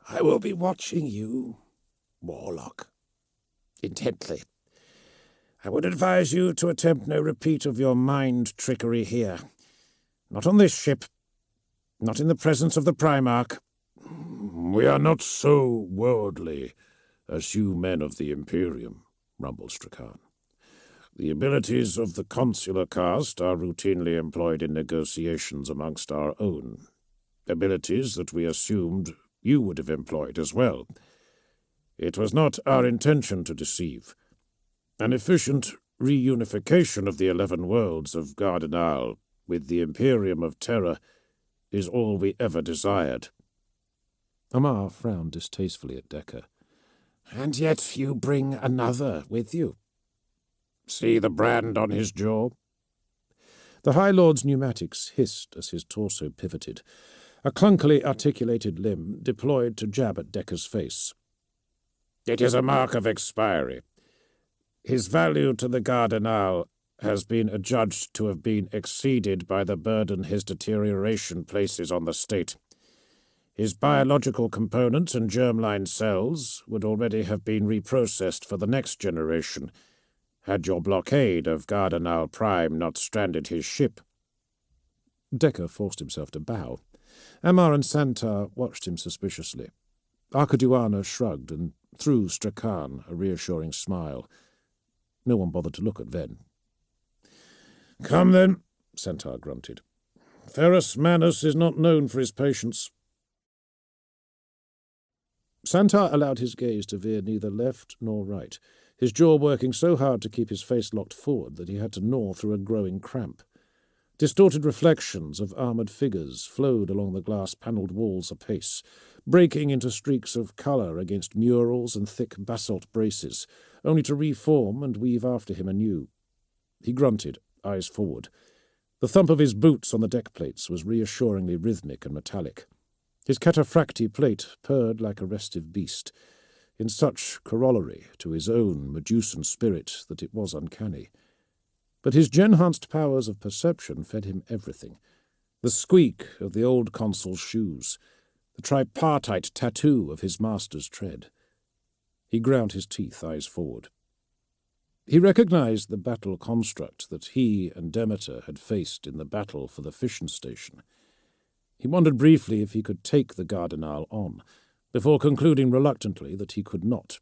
"I will be watching you, Warlock, intently. I would advise you to attempt no repeat of your mind trickery here. Not on this ship. Not in the presence of the Primarch." "We are not so worldly as you men of the Imperium," rumbled Strakan. "The abilities of the consular caste are routinely employed in negotiations amongst our own. Abilities that we assumed you would have employed as well. It was not our intention to deceive. An efficient reunification of the 11 worlds of Gardenal with the Imperium of Terror is all we ever desired." Amar frowned distastefully at Decker. "And yet you bring another with you." See the brand on his jaw? The High Lord's pneumatics hissed as his torso pivoted. A clunkily articulated limb deployed to jab at Decker's face. It is a mark of expiry. His value to the Cardinal has been adjudged to have been exceeded by the burden his deterioration places on the state. His biological components and germline cells would already have been reprocessed for the next generation, had your blockade of Cardinal Prime not stranded his ship. Decker forced himself to bow. Ammar and Santar watched him suspiciously. Archiduana shrugged and threw Strakan a reassuring smile. No one bothered to look at Ven. "Come then," Santar grunted. "Ferrus Manus is not known for his patience." Santar allowed his gaze to veer neither left nor right, his jaw working so hard to keep his face locked forward that he had to gnaw through a growing cramp. Distorted reflections of armoured figures flowed along the glass-panelled walls apace, breaking into streaks of colour against murals and thick basalt braces, only to reform and weave after him anew. He grunted, eyes forward. The thump of his boots on the deck plates was reassuringly rhythmic and metallic. His cataphracti plate purred like a restive beast, in such corollary to his own Medusan spirit that it was uncanny. But his genhanced powers of perception fed him everything. The squeak of the old consul's shoes, the tripartite tattoo of his master's tread. He ground his teeth, eyes forward. He recognized the battle construct that he and Demeter had faced in the battle for the fission station. He wondered briefly if he could take the Cardinal on, before concluding reluctantly that he could not.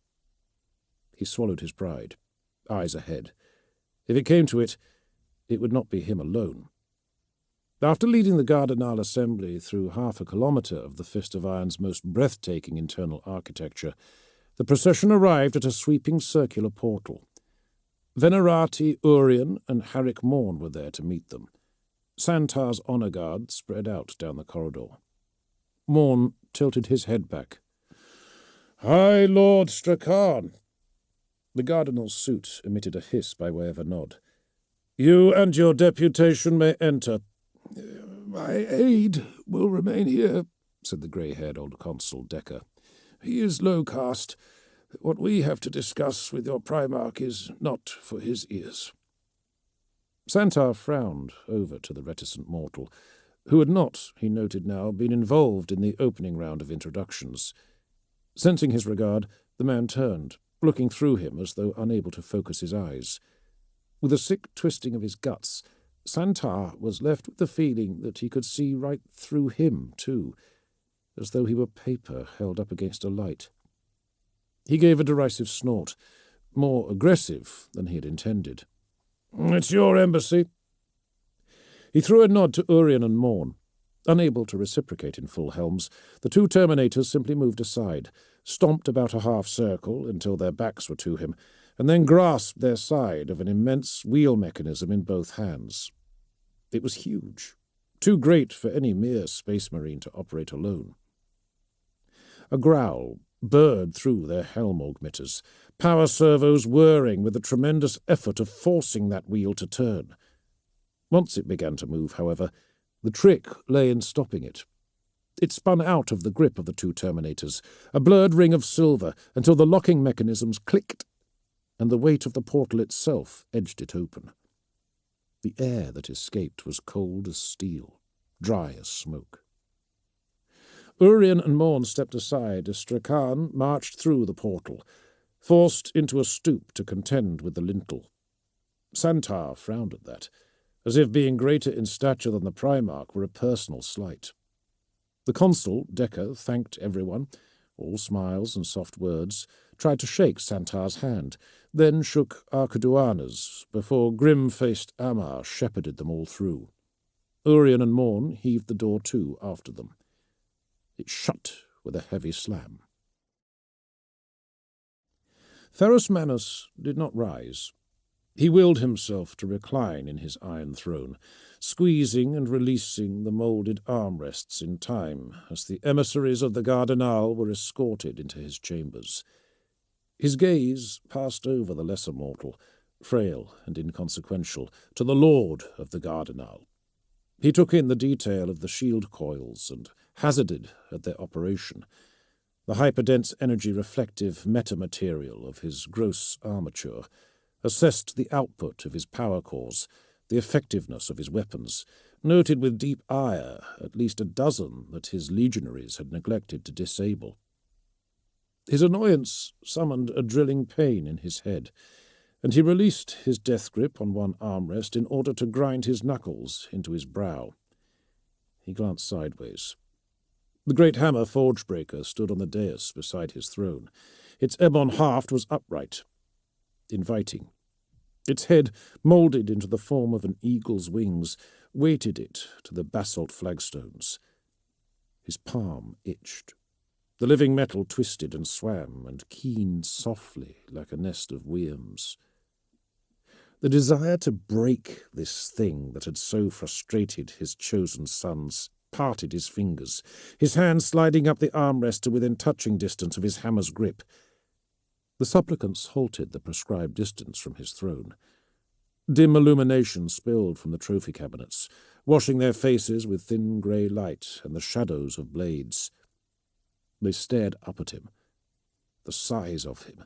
He swallowed his pride, eyes ahead. If it came to it, it would not be him alone. After leading the Cardinal assembly through 1/2 kilometre of the Fist of Iron's most breathtaking internal architecture, the procession arrived at a sweeping circular portal. Venerati, Urien, and Harrick Morn were there to meet them. Santar's honour guard spread out down the corridor. Morn tilted his head back. "High Lord Strakan." The Cardinal's suit emitted a hiss by way of a nod. "You and your deputation may enter." "My aide will remain here," said the grey-haired old consul Decker. "He is low caste. What we have to discuss with your Primarch is not for his ears." Santar frowned over to the reticent mortal, who had not, he noted now, been involved in the opening round of introductions. Sensing his regard, the man turned, looking through him as though unable to focus his eyes. With a sick twisting of his guts, Santar was left with the feeling that he could see right through him, too, as though he were paper held up against a light. He gave a derisive snort, more aggressive than he had intended. "It's your embassy." He threw a nod to Urien and Morn. Unable to reciprocate in full helms, the two Terminators simply moved aside, stomped about a half-circle until their backs were to him, and then grasped their side of an immense wheel mechanism in both hands. It was huge, too great for any mere space marine to operate alone. A growl burred through their helm augmenters, power servos whirring with the tremendous effort of forcing that wheel to turn. Once it began to move, however, the trick lay in stopping it. It spun out of the grip of the two Terminators, a blurred ring of silver, until the locking mechanisms clicked, and the weight of the portal itself edged it open. The air that escaped was cold as steel, dry as smoke. Urien and Morn stepped aside as Strakan marched through the portal, forced into a stoop to contend with the lintel. Santar frowned at that, as if being greater in stature than the Primarch were a personal slight. The consul, Decker, thanked everyone, all smiles and soft words, tried to shake Santar's hand, then shook Archiduana's before grim-faced Ammar shepherded them all through. Urien and Morn heaved the door to after them. It shut with a heavy slam. Ferrus Manus did not rise. He willed himself to recline in his iron throne, squeezing and releasing the moulded armrests in time as the emissaries of the Cardinal were escorted into his chambers. His gaze passed over the lesser mortal, frail and inconsequential, to the lord of the Gardenal. He took in the detail of the shield coils and hazarded at their operation, the hyperdense energy-reflective metamaterial of his gross armature, assessed the output of his power cores, the effectiveness of his weapons, noted with deep ire at least a dozen that his legionaries had neglected to disable. His annoyance summoned a drilling pain in his head, and he released his death grip on one armrest in order to grind his knuckles into his brow. He glanced sideways. The great hammer Forgebreaker stood on the dais beside his throne. Its ebon haft was upright, inviting. Its head, moulded into the form of an eagle's wings, weighted it to the basalt flagstones. His palm itched. The living metal twisted and swam and keened softly like a nest of worms. The desire to break this thing that had so frustrated his chosen sons parted his fingers, his hand sliding up the armrest to within touching distance of his hammer's grip. The supplicants halted the prescribed distance from his throne. Dim illumination spilled from the trophy cabinets, washing their faces with thin grey light and the shadows of blades. They stared up at him. The size of him,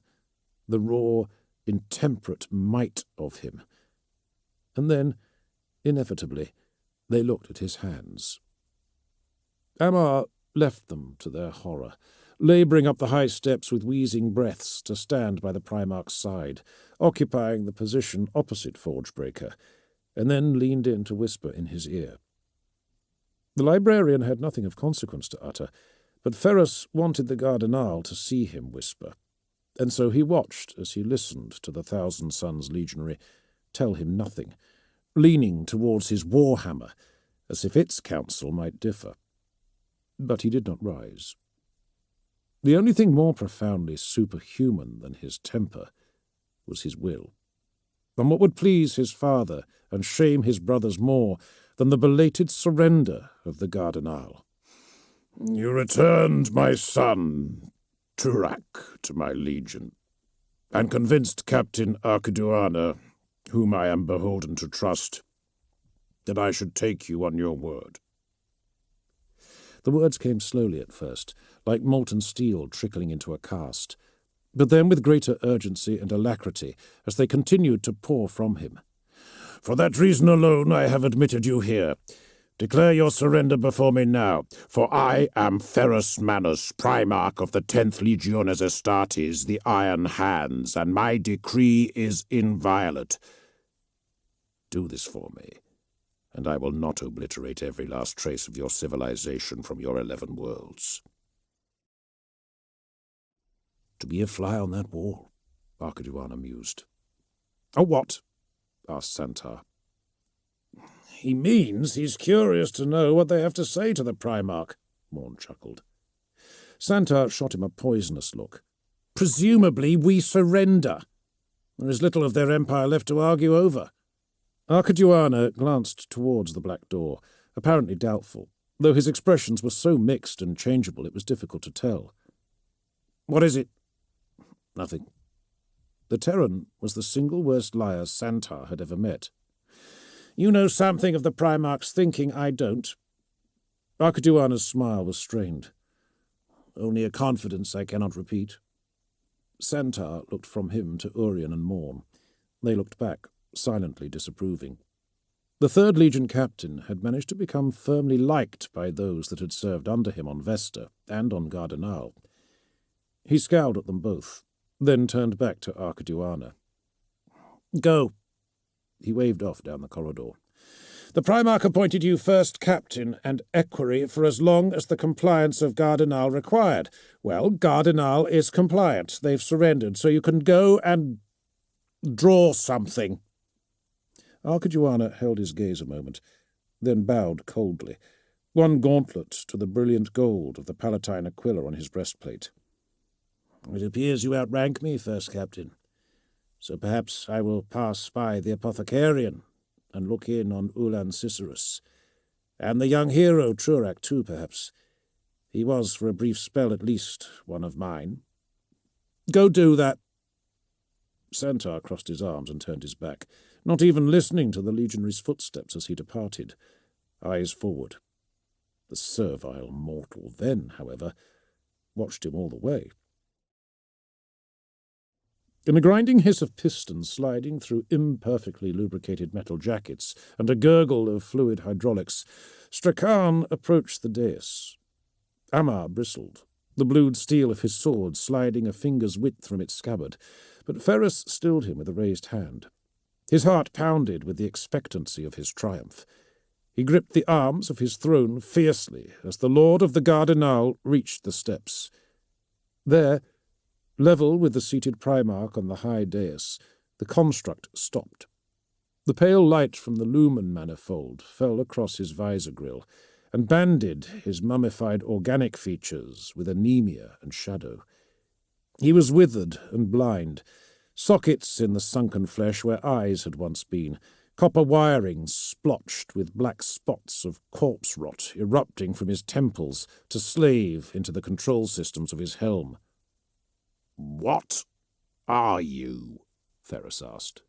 the raw, intemperate might of him. And then, inevitably, they looked at his hands. Ammar left them to their horror, labouring up the high steps with wheezing breaths to stand by the Primarch's side, occupying the position opposite Forgebreaker, and then leaned in to whisper in his ear. The librarian had nothing of consequence to utter, but Ferrus wanted the Gardenal to see him whisper, and so he watched as he listened to the Thousand Sons legionary tell him nothing, leaning towards his warhammer, as if its counsel might differ. But he did not rise. The only thing more profoundly superhuman than his temper was his will, and what would please his father and shame his brothers more than the belated surrender of the Gardenal. You returned my son, Turak, to my legion, and convinced Captain Archiduana, whom I am beholden to trust, that I should take you on your word. The words came slowly at first, like molten steel trickling into a cast, but then with greater urgency and alacrity as they continued to pour from him. For that reason alone I have admitted you here. Declare your surrender before me now, for I am Ferrus Manus, Primarch of the 10th Legiones Astartes, the Iron Hands, and my decree is inviolate. Do this for me, and I will not obliterate every last trace of your civilization from your 11 worlds. To be a fly on that wall, Archiduana mused. A what? Asked Santar. He means he's curious to know what they have to say to the Primarch, Morn chuckled. Santar shot him a poisonous look. Presumably we surrender. There is little of their empire left to argue over. Archiduana glanced towards the black door, apparently doubtful, though his expressions were so mixed and changeable it was difficult to tell. What is it? Nothing. The Terran was the single worst liar Santar had ever met. You know something of the Primarch's thinking I don't. Archiduana's smile was strained. Only a confidence I cannot repeat. Santar looked from him to Urien and Morn. They looked back, silently disapproving. The 3rd Legion captain had managed to become firmly liked by those that had served under him on Vesta and on Gardenal. He scowled at them both, then turned back to Archiduana. Go. He waved off down the corridor. The Primarch appointed you first captain and equerry for as long as the compliance of Gardenal required. Well, Gardenal is compliant. They've surrendered, so you can go and draw something. Archiduana held his gaze a moment, then bowed coldly, one gauntlet to the brilliant gold of the Palatine Aquila on his breastplate. It appears you outrank me, first captain, so perhaps I will pass by the apothecarian and look in on Ulan Cicerus, and the young hero Turak too, perhaps. He was, for a brief spell at least, one of mine. Go do that. Santar crossed his arms and turned his back, not even listening to the legionary's footsteps as he departed, eyes forward. The servile mortal then, however, watched him all the way. In a grinding hiss of pistons sliding through imperfectly lubricated metal jackets and a gurgle of fluid hydraulics, Strachan approached the dais. Amar bristled, the blued steel of his sword sliding a finger's width from its scabbard, but Ferrus stilled him with a raised hand. His heart pounded with the expectancy of his triumph. He gripped the arms of his throne fiercely as the Lord of the Gardenal reached the steps. There, level with the seated Primarch on the high dais, the construct stopped. The pale light from the lumen manifold fell across his visor grill and banded his mummified organic features with anemia and shadow. He was withered and blind, sockets in the sunken flesh where eyes had once been, copper wiring splotched with black spots of corpse rot erupting from his temples to slave into the control systems of his helm. "What are you?" Ferrus asked.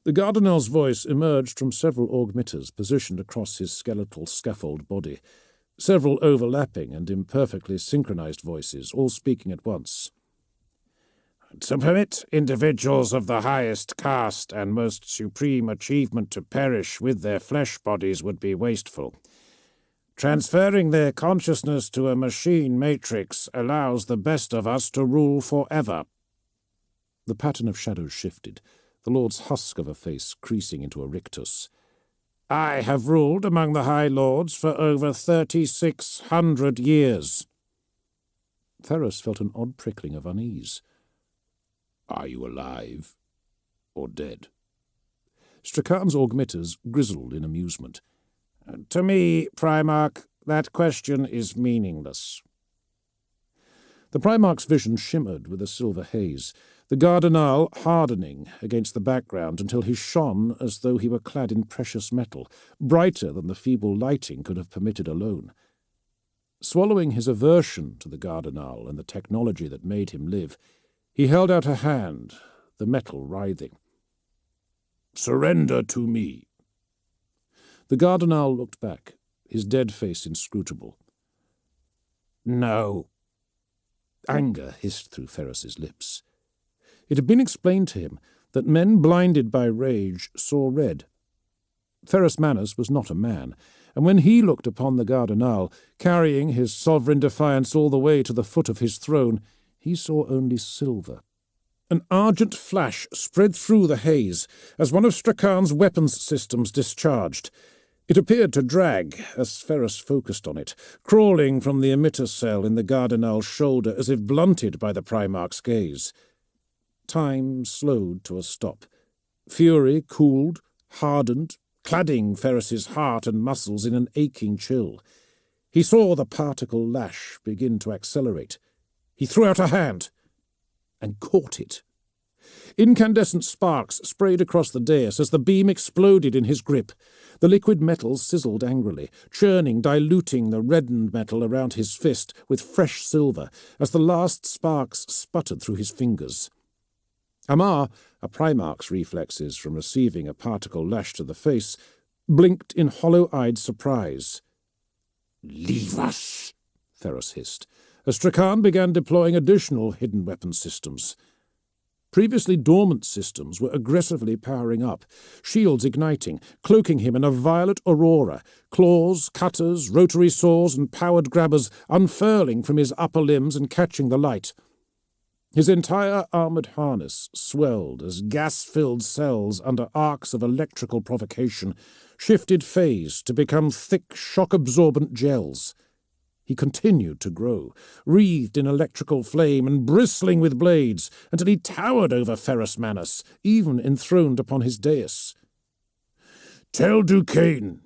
The Gardenal's voice emerged from several augmitters positioned across his skeletal scaffold body, several overlapping and imperfectly synchronized voices, all speaking at once. "To permit individuals of the highest caste and most supreme achievement to perish with their flesh bodies would be wasteful. Transferring their consciousness to a machine matrix allows the best of us to rule forever." The pattern of shadows shifted, the Lord's husk of a face creasing into a rictus. "I have ruled among the High Lords for over 3,600 years." Ferrus felt an odd prickling of unease. "Are you alive or dead?" Strachan's augmitters grizzled in amusement. "To me, Primarch, that question is meaningless." The Primarch's vision shimmered with a silver haze, the Gardenal hardening against the background until he shone as though he were clad in precious metal, brighter than the feeble lighting could have permitted alone. Swallowing his aversion to the Gardenal and the technology that made him live, he held out a hand, the metal writhing. "Surrender to me." The Gardenal looked back, his dead face inscrutable. "No." Anger hissed through Ferrus's lips. It had been explained to him that men blinded by rage saw red. Ferrus Manus was not a man, and when he looked upon the Gardenal, carrying his sovereign defiance all the way to the foot of his throne, he saw only silver. An argent flash spread through the haze as one of Strachan's weapons systems discharged. It appeared to drag as Ferrus focused on it, crawling from the emitter cell in the Gardenal's shoulder as if blunted by the Primarch's gaze. Time slowed to a stop. Fury cooled, hardened, cladding Ferrus's heart and muscles in an aching chill. He saw the particle lash begin to accelerate. He threw out a hand and caught it. Incandescent sparks sprayed across the dais as the beam exploded in his grip. The liquid metal sizzled angrily, churning, diluting the reddened metal around his fist with fresh silver as the last sparks sputtered through his fingers. Amar, a Primarch's reflexes from receiving a particle lash to the face, blinked in hollow-eyed surprise. "Leave us," Ferrus hissed, as Strachan began deploying additional hidden weapon systems. Previously dormant systems were aggressively powering up, shields igniting, cloaking him in a violet aurora, claws, cutters, rotary saws, and powered grabbers unfurling from his upper limbs and catching the light. His entire armoured harness swelled as gas-filled cells under arcs of electrical provocation shifted phase to become thick, shock-absorbent gels. He continued to grow, wreathed in electrical flame and bristling with blades, until he towered over Ferrus Manus, even enthroned upon his dais. "Tell Duquesne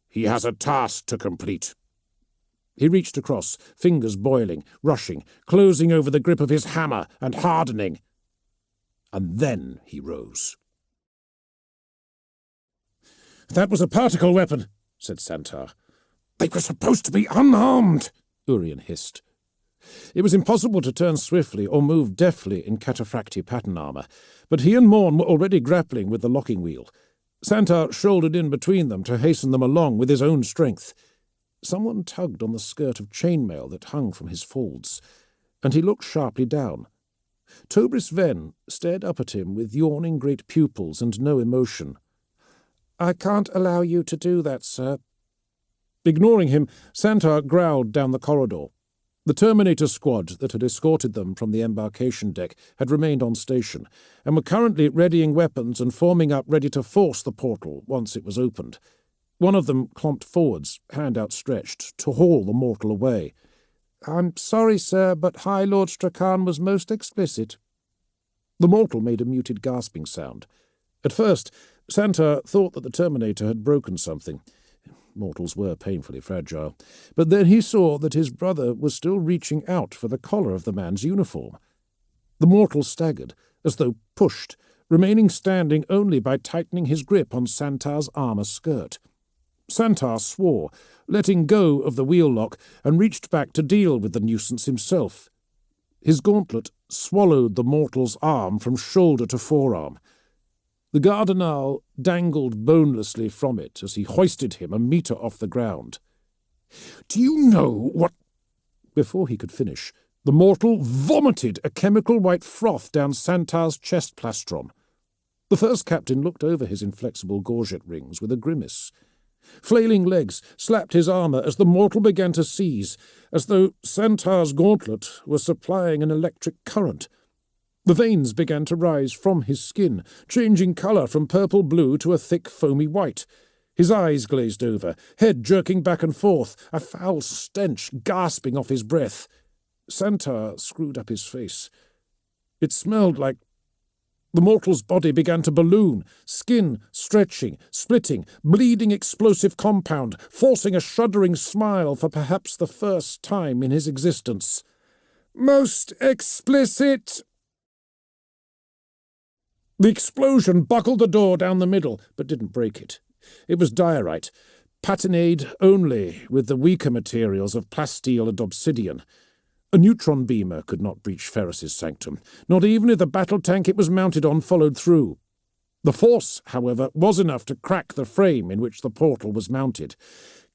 he has a task to complete." He reached across, fingers boiling, rushing, closing over the grip of his hammer and hardening. And then he rose. "That was a particle weapon," said Santar. "They were supposed to be unarmed," Urien hissed. It was impossible to turn swiftly or move deftly in cataphracti pattern armour, but he and Morn were already grappling with the locking wheel. Santar shouldered in between them to hasten them along with his own strength. Someone tugged on the skirt of chainmail that hung from his folds, and he looked sharply down. Tobris Ven stared up at him with yawning great pupils and no emotion. "I can't allow you to do that, sir." Ignoring him, Santar growled down the corridor. The Terminator squad that had escorted them from the embarkation deck had remained on station, and were currently readying weapons and forming up ready to force the portal once it was opened. One of them clomped forwards, hand outstretched, to haul the mortal away. "I'm sorry, sir, but High Lord Strakan was most explicit." The mortal made a muted gasping sound. At first, Santar thought that the Terminator had broken something. Mortals were painfully fragile. But then he saw that his brother was still reaching out for the collar of the man's uniform. The mortal staggered, as though pushed, remaining standing only by tightening his grip on Santar's armour skirt. Santar swore, letting go of the wheel lock, and reached back to deal with the nuisance himself. His gauntlet swallowed the mortal's arm from shoulder to forearm. The Gardenal dangled bonelessly from it as he hoisted him a metre off the ground. "Do you know what—" Before he could finish, the mortal vomited a chemical white froth down Santar's chest plastron. The first captain looked over his inflexible gorget rings with a grimace. Flailing legs slapped his armour as the mortal began to seize, as though Santar's gauntlet were supplying an electric current. The veins began to rise from his skin, changing colour from purple-blue to a thick, foamy white. His eyes glazed over, head jerking back and forth, a foul stench gasping off his breath. Santar screwed up his face. It smelled like... The mortal's body began to balloon, skin stretching, splitting, bleeding explosive compound, forcing a shuddering smile for perhaps the first time in his existence. "Most explicit!" The explosion buckled the door down the middle, but didn't break it. It was diorite, patinade only with the weaker materials of plasteel and obsidian. A neutron beamer could not breach Ferris's sanctum, not even if the battle tank it was mounted on followed through. The force, however, was enough to crack the frame in which the portal was mounted.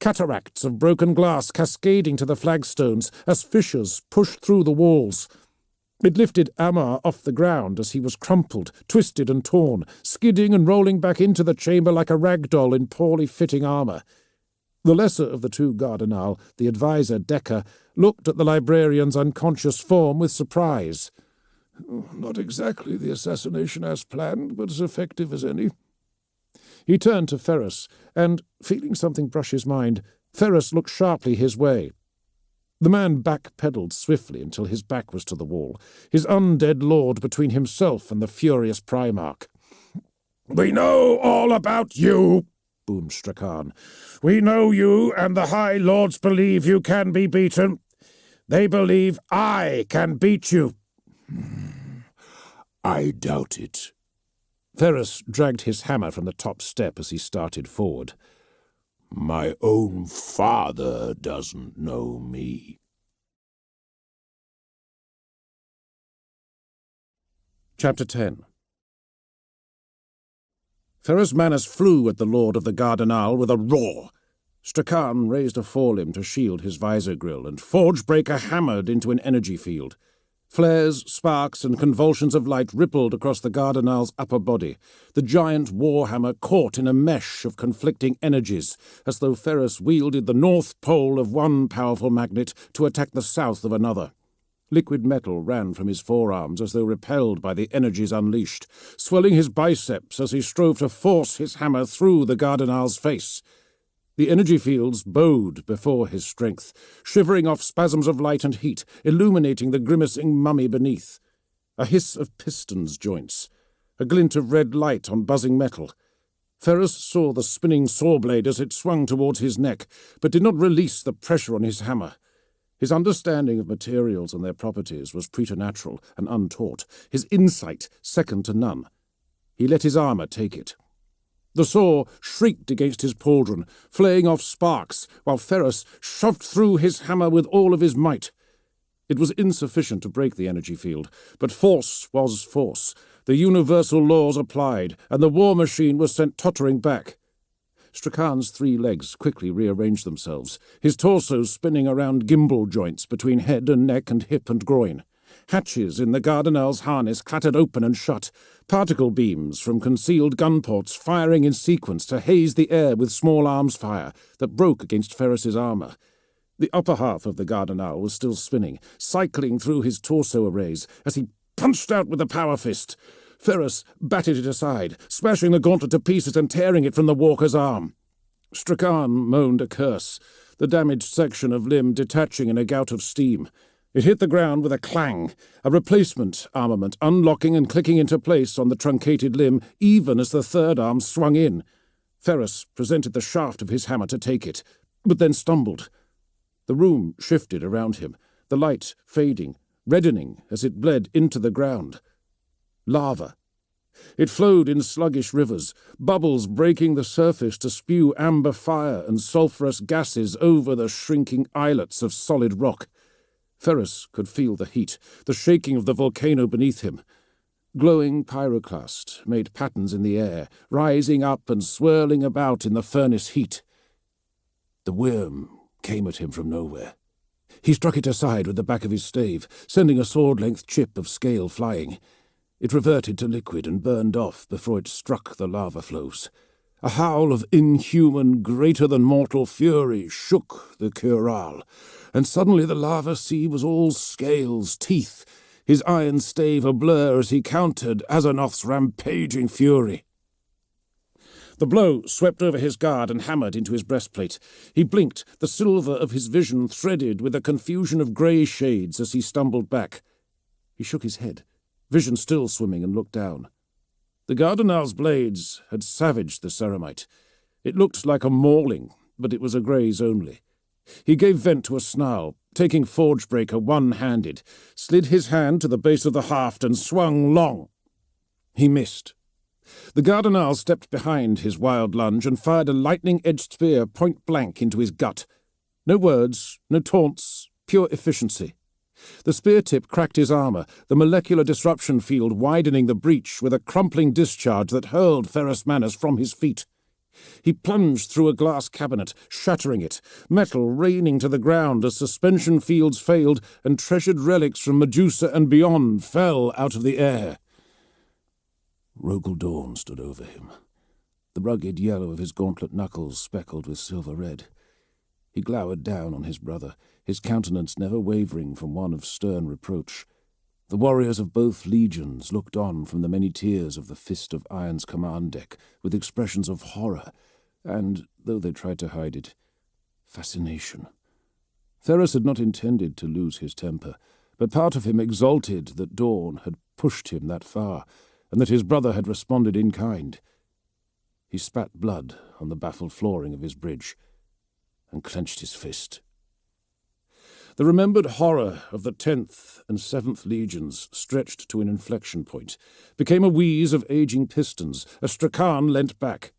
Cataracts of broken glass cascading to the flagstones as fissures pushed through the walls. It lifted Amar off the ground as he was crumpled, twisted and torn, skidding and rolling back into the chamber like a rag doll in poorly fitting armour. The lesser of the two Gardenal, the adviser Decker, looked at the librarian's unconscious form with surprise. "Not exactly the assassination as planned, but as effective as any." He turned to Ferris, and, feeling something brush his mind, Ferris looked sharply his way. The man back-pedalled swiftly until his back was to the wall, his undead lord between himself and the furious Primarch. "We know all about you," boomed Strakan. "We know you, and the High Lords believe you can be beaten. They believe I can beat you." "I doubt it." Ferris dragged his hammer from the top step as he started forward. "My own father doesn't know me." Chapter 10. Ferris Manus flew at the Lord of the Gardenal with a roar. Strakan raised a forelimb to shield his visor grill, and Forgebreaker hammered into an energy field. Flares, sparks, and convulsions of light rippled across the Gardenal's upper body. The giant warhammer caught in a mesh of conflicting energies, as though Ferris wielded the north pole of one powerful magnet to attack the south of another. Liquid metal ran from his forearms as though repelled by the energies unleashed, swelling his biceps as he strove to force his hammer through the Gardenal's face. The energy fields bowed before his strength, shivering off spasms of light and heat, illuminating the grimacing mummy beneath. A hiss of pistons joints, a glint of red light on buzzing metal. Ferris saw the spinning saw blade as it swung towards his neck, but did not release the pressure on his hammer. His understanding of materials and their properties was preternatural and untaught, his insight second to none. He let his armour take it. The saw shrieked against his pauldron, flaying off sparks, while Ferris shoved through his hammer with all of his might. It was insufficient to break the energy field, but force was force. The universal laws applied, and the war machine was sent tottering back. Strakan's 3 legs quickly rearranged themselves, his torso spinning around gimbal joints between head and neck and hip and groin. Hatches in the Gardenal's harness clattered open and shut, particle beams from concealed gun ports firing in sequence to haze the air with small arms fire that broke against Ferris's armour. The upper half of the Gardenal was still spinning, cycling through his torso arrays as he punched out with the power fist. Ferris batted it aside, smashing the gauntlet to pieces and tearing it from the walker's arm. Strakan moaned a curse, the damaged section of limb detaching in a gout of steam. It hit the ground with a clang, a replacement armament unlocking and clicking into place on the truncated limb even as the third arm swung in. Ferris presented the shaft of his hammer to take it, but then stumbled. The room shifted around him, the light fading, reddening as it bled into the ground. Lava. It flowed in sluggish rivers, bubbles breaking the surface to spew amber fire and sulphurous gases over the shrinking islets of solid rock. Ferris could feel the heat, the shaking of the volcano beneath him. Glowing pyroclast made patterns in the air, rising up and swirling about in the furnace heat. The worm came at him from nowhere. He struck it aside with the back of his stave, sending a sword-length chip of scale flying. It reverted to liquid and burned off before it struck the lava flows. A howl of inhuman, greater-than-mortal fury shook the Cural, and suddenly the lava sea was all scales, teeth, his iron stave a blur as he countered Azonoth's rampaging fury. The blow swept over his guard and hammered into his breastplate. He blinked, the silver of his vision threaded with a confusion of grey shades as he stumbled back. He shook his head, vision still swimming, and looked down. The Gardenal's blades had savaged the ceramite. It looked like a mauling, but it was a graze only. He gave vent to a snarl, taking Forgebreaker one-handed, slid his hand to the base of the haft and swung long. He missed. The Gardenal stepped behind his wild lunge and fired a lightning-edged spear point-blank into his gut. No words, no taunts, pure efficiency. The spear tip cracked his armour, the molecular disruption field widening the breach with a crumpling discharge that hurled Ferris Manus from his feet. He plunged through a glass cabinet, shattering it, metal raining to the ground as suspension fields failed and treasured relics from Medusa and beyond fell out of the air. Rogel Dawn stood over him, the rugged yellow of his gauntlet knuckles speckled with silver red. He glowered down on his brother, his countenance never wavering from one of stern reproach. The warriors of both legions looked on from the many tiers of the Fist of Iron's command deck with expressions of horror and, though they tried to hide it, fascination. Ferris had not intended to lose his temper, but part of him exulted that Dawn had pushed him that far, and that his brother had responded in kind. He spat blood on the baffled flooring of his bridge and clenched his fist. The remembered horror of the 10th and 7th Legions stretched to an inflection point, became a wheeze of aging pistons as Strakan leant back.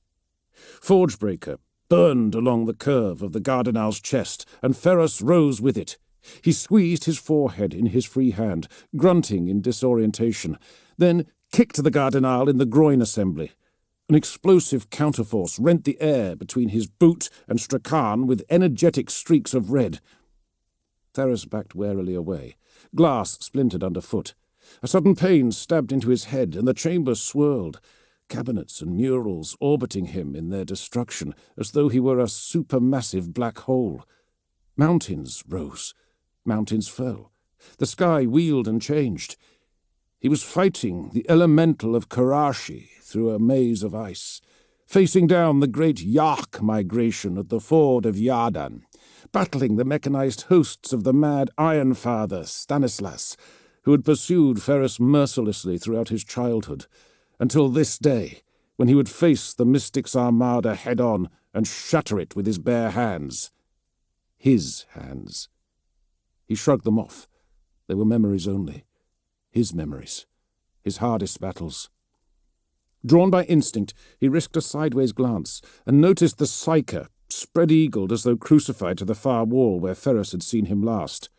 Forgebreaker burned along the curve of the Gardenal's chest, and Ferris rose with it. He squeezed his forehead in his free hand, grunting in disorientation, then kicked the Gardenal in the groin assembly. An explosive counterforce rent the air between his boot and Strakan with energetic streaks of red. Ferris backed warily away. Glass splintered underfoot. A sudden pain stabbed into his head, and the chamber swirled, cabinets and murals orbiting him in their destruction, as though he were a supermassive black hole. Mountains rose. Mountains fell. The sky wheeled and changed. He was fighting the elemental of Karashi through a maze of ice, facing down the great Yak migration at the ford of Yardan, battling the mechanized hosts of the mad Iron Father, Stanislas, who had pursued Ferris mercilessly throughout his childhood, until this day, when he would face the Mystic's armada head-on and shatter it with his bare hands. His hands. He shrugged them off. They were memories only. His memories. His hardest battles. Drawn by instinct, he risked a sideways glance and noticed the Psyker, spread-eagled as though crucified to the far wall where Ferris had seen him last.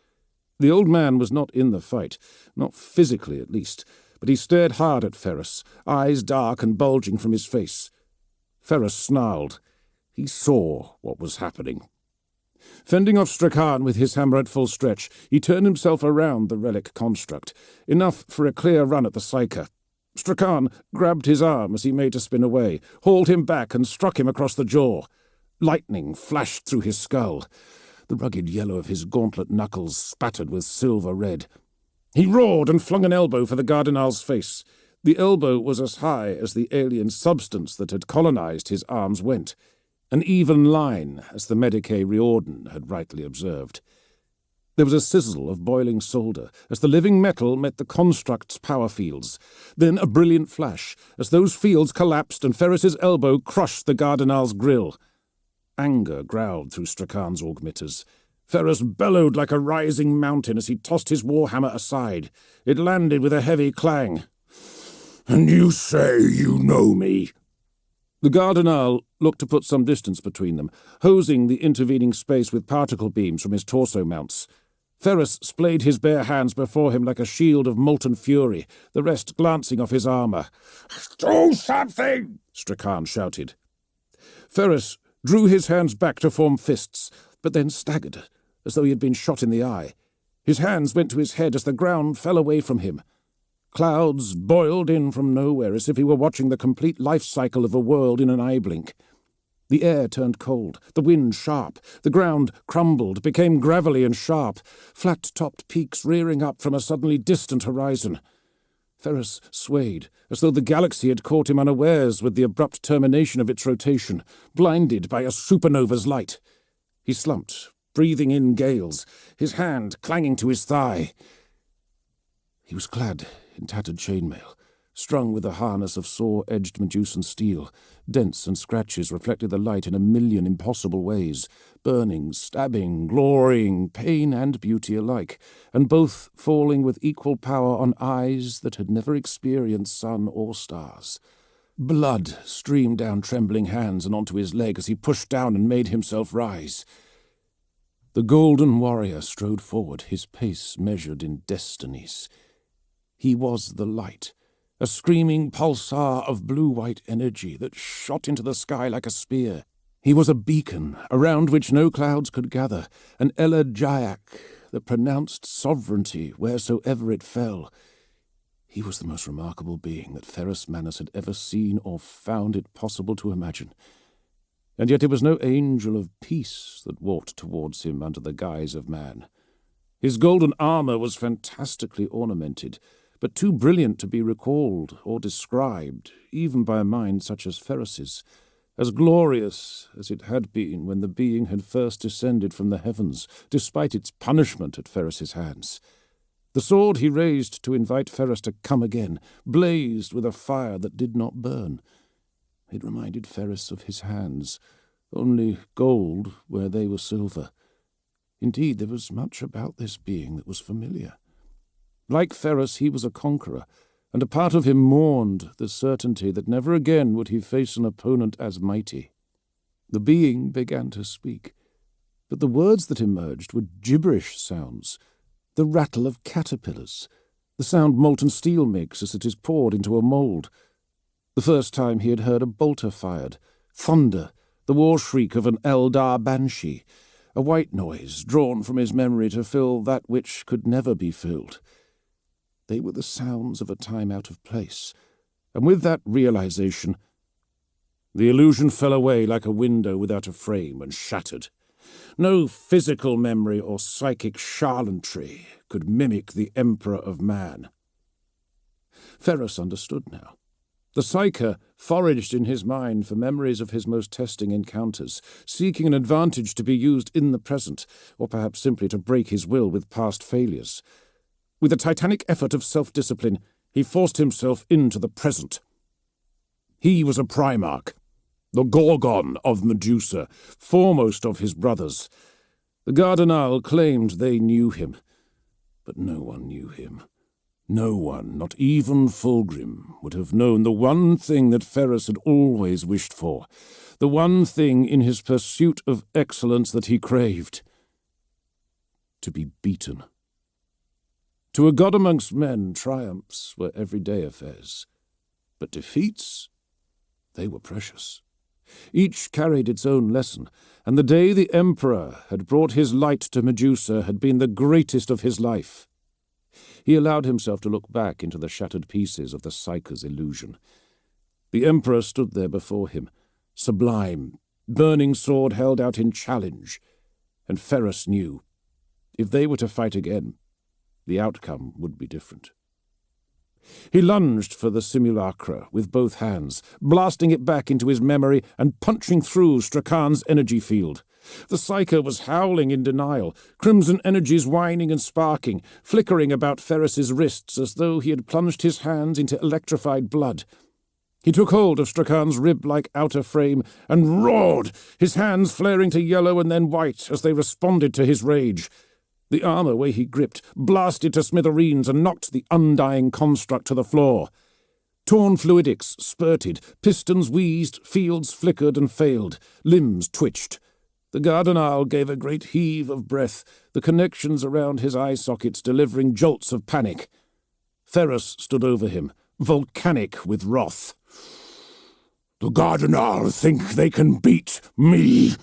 The old man was not in the fight, not physically at least, but he stared hard at Ferrus, eyes dark and bulging from his face. Ferrus snarled. He saw what was happening. Fending off Strachan with his hammer at full stretch, he turned himself around the relic construct, enough for a clear run at the psyker. Strachan grabbed his arm as he made to spin away, hauled him back and struck him across the jaw. Lightning flashed through his skull. The rugged yellow of his gauntlet knuckles spattered with silver red. He roared and flung an elbow for the Cardinal's face. The elbow was as high as the alien substance that had colonized his arms went. An even line, as the Medicae Riordan had rightly observed. There was a sizzle of boiling solder as the living metal met the construct's power fields. Then a brilliant flash as those fields collapsed and Ferris's elbow crushed the Cardinal's grill. Anger growled through Strachan's augmitters. Ferrus bellowed like a rising mountain as he tossed his warhammer aside. It landed with a heavy clang. "And you say you know me?" The Cardinal looked to put some distance between them, hosing the intervening space with particle beams from his torso mounts. Ferrus splayed his bare hands before him like a shield of molten fury, the rest glancing off his armour. "Do something!" Strachan shouted. Ferrus drew his hands back to form fists, but then staggered, as though he had been shot in the eye. His hands went to his head as the ground fell away from him. Clouds boiled in from nowhere as if he were watching the complete life cycle of a world in an eye blink. The air turned cold, the wind sharp, the ground crumbled, became gravelly and sharp, flat-topped peaks rearing up from a suddenly distant horizon. Ferrus swayed, as though the galaxy had caught him unawares with the abrupt termination of its rotation, blinded by a supernova's light. He slumped, breathing in gales, his hand clanging to his thigh. He was clad in tattered chainmail, strung with a harness of saw-edged Medusan steel. Dents and scratches reflected the light in a million impossible ways, burning, stabbing, glorying, pain and beauty alike, and both falling with equal power on eyes that had never experienced sun or stars. Blood streamed down trembling hands and onto his leg as he pushed down and made himself rise. The golden warrior strode forward, his pace measured in destinies. He was the light, a screaming pulsar of blue-white energy that shot into the sky like a spear. He was a beacon around which no clouds could gather, an elegiac that pronounced sovereignty wheresoever it fell. He was the most remarkable being that Ferrus Manus had ever seen or found it possible to imagine. And yet it was no angel of peace that walked towards him under the guise of man. His golden armour was fantastically ornamented, but too brilliant to be recalled or described, even by a mind such as Ferrus's, as glorious as it had been when the being had first descended from the heavens, despite its punishment at Ferrus's hands. The sword he raised to invite Ferrus to come again blazed with a fire that did not burn. It reminded Ferrus of his hands, only gold where they were silver. Indeed, there was much about this being that was familiar. Like Ferrus, he was a conqueror, and a part of him mourned the certainty that never again would he face an opponent as mighty. The being began to speak, but the words that emerged were gibberish sounds, the rattle of caterpillars, the sound molten steel makes as it is poured into a mould. The first time he had heard a bolter fired, thunder, the war shriek of an Eldar banshee, a white noise drawn from his memory to fill that which could never be filled. They were the sounds of a time out of place, and with that realization, the illusion fell away like a window without a frame and shattered. No physical memory or psychic charlantry could mimic the Emperor of Man. Ferrus understood now. The psyker foraged in his mind for memories of his most testing encounters, seeking an advantage to be used in the present, or perhaps simply to break his will with past failures. With a titanic effort of self-discipline, he forced himself into the present. He was a Primarch, the Gorgon of Medusa, foremost of his brothers. The Cardinal claimed they knew him, but no one knew him. No one, not even Fulgrim, would have known the one thing that Ferrus had always wished for, the one thing in his pursuit of excellence that he craved: to be beaten. To a god amongst men, triumphs were everyday affairs. But defeats, they were precious. Each carried its own lesson, and the day the Emperor had brought his light to Medusa had been the greatest of his life. He allowed himself to look back into the shattered pieces of the Psyker's illusion. The Emperor stood there before him, sublime, burning sword held out in challenge, and Ferrus knew, if they were to fight again, the outcome would be different. He lunged for the simulacra with both hands, blasting it back into his memory and punching through Strakan's energy field. The Psyker was howling in denial, crimson energies whining and sparking, flickering about Ferrus's wrists as though he had plunged his hands into electrified blood. He took hold of Strakan's rib-like outer frame and roared, his hands flaring to yellow and then white as they responded to his rage. The armor where he gripped blasted to smithereens and knocked the undying construct to the floor. Torn fluidics spurted, pistons wheezed, fields flickered and failed, limbs twitched. The Gardenal gave a great heave of breath, the connections around his eye sockets delivering jolts of panic. Ferrus stood over him, volcanic with wrath. The Gardenal think they can beat me.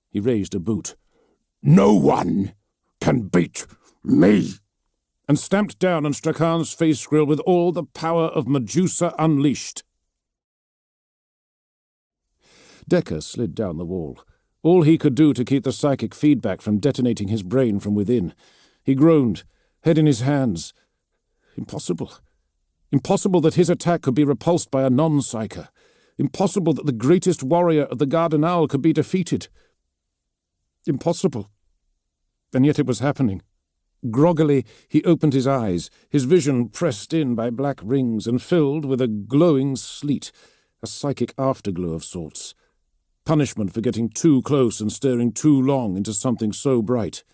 He raised a boot. No one can beat me. And stamped down on Strakan's face grill with all the power of Medusa unleashed. Decker slid down the wall. All he could do to keep the psychic feedback from detonating his brain from within. He groaned, head in his hands. Impossible. Impossible that his attack could be repulsed by a non-psyker. Impossible that the greatest warrior of the Gardenal could be defeated. Impossible. And yet it was happening. Groggily, he opened his eyes, his vision pressed in by black rings and filled with a glowing sleet, a psychic afterglow of sorts. Punishment for getting too close and staring too long into something so bright.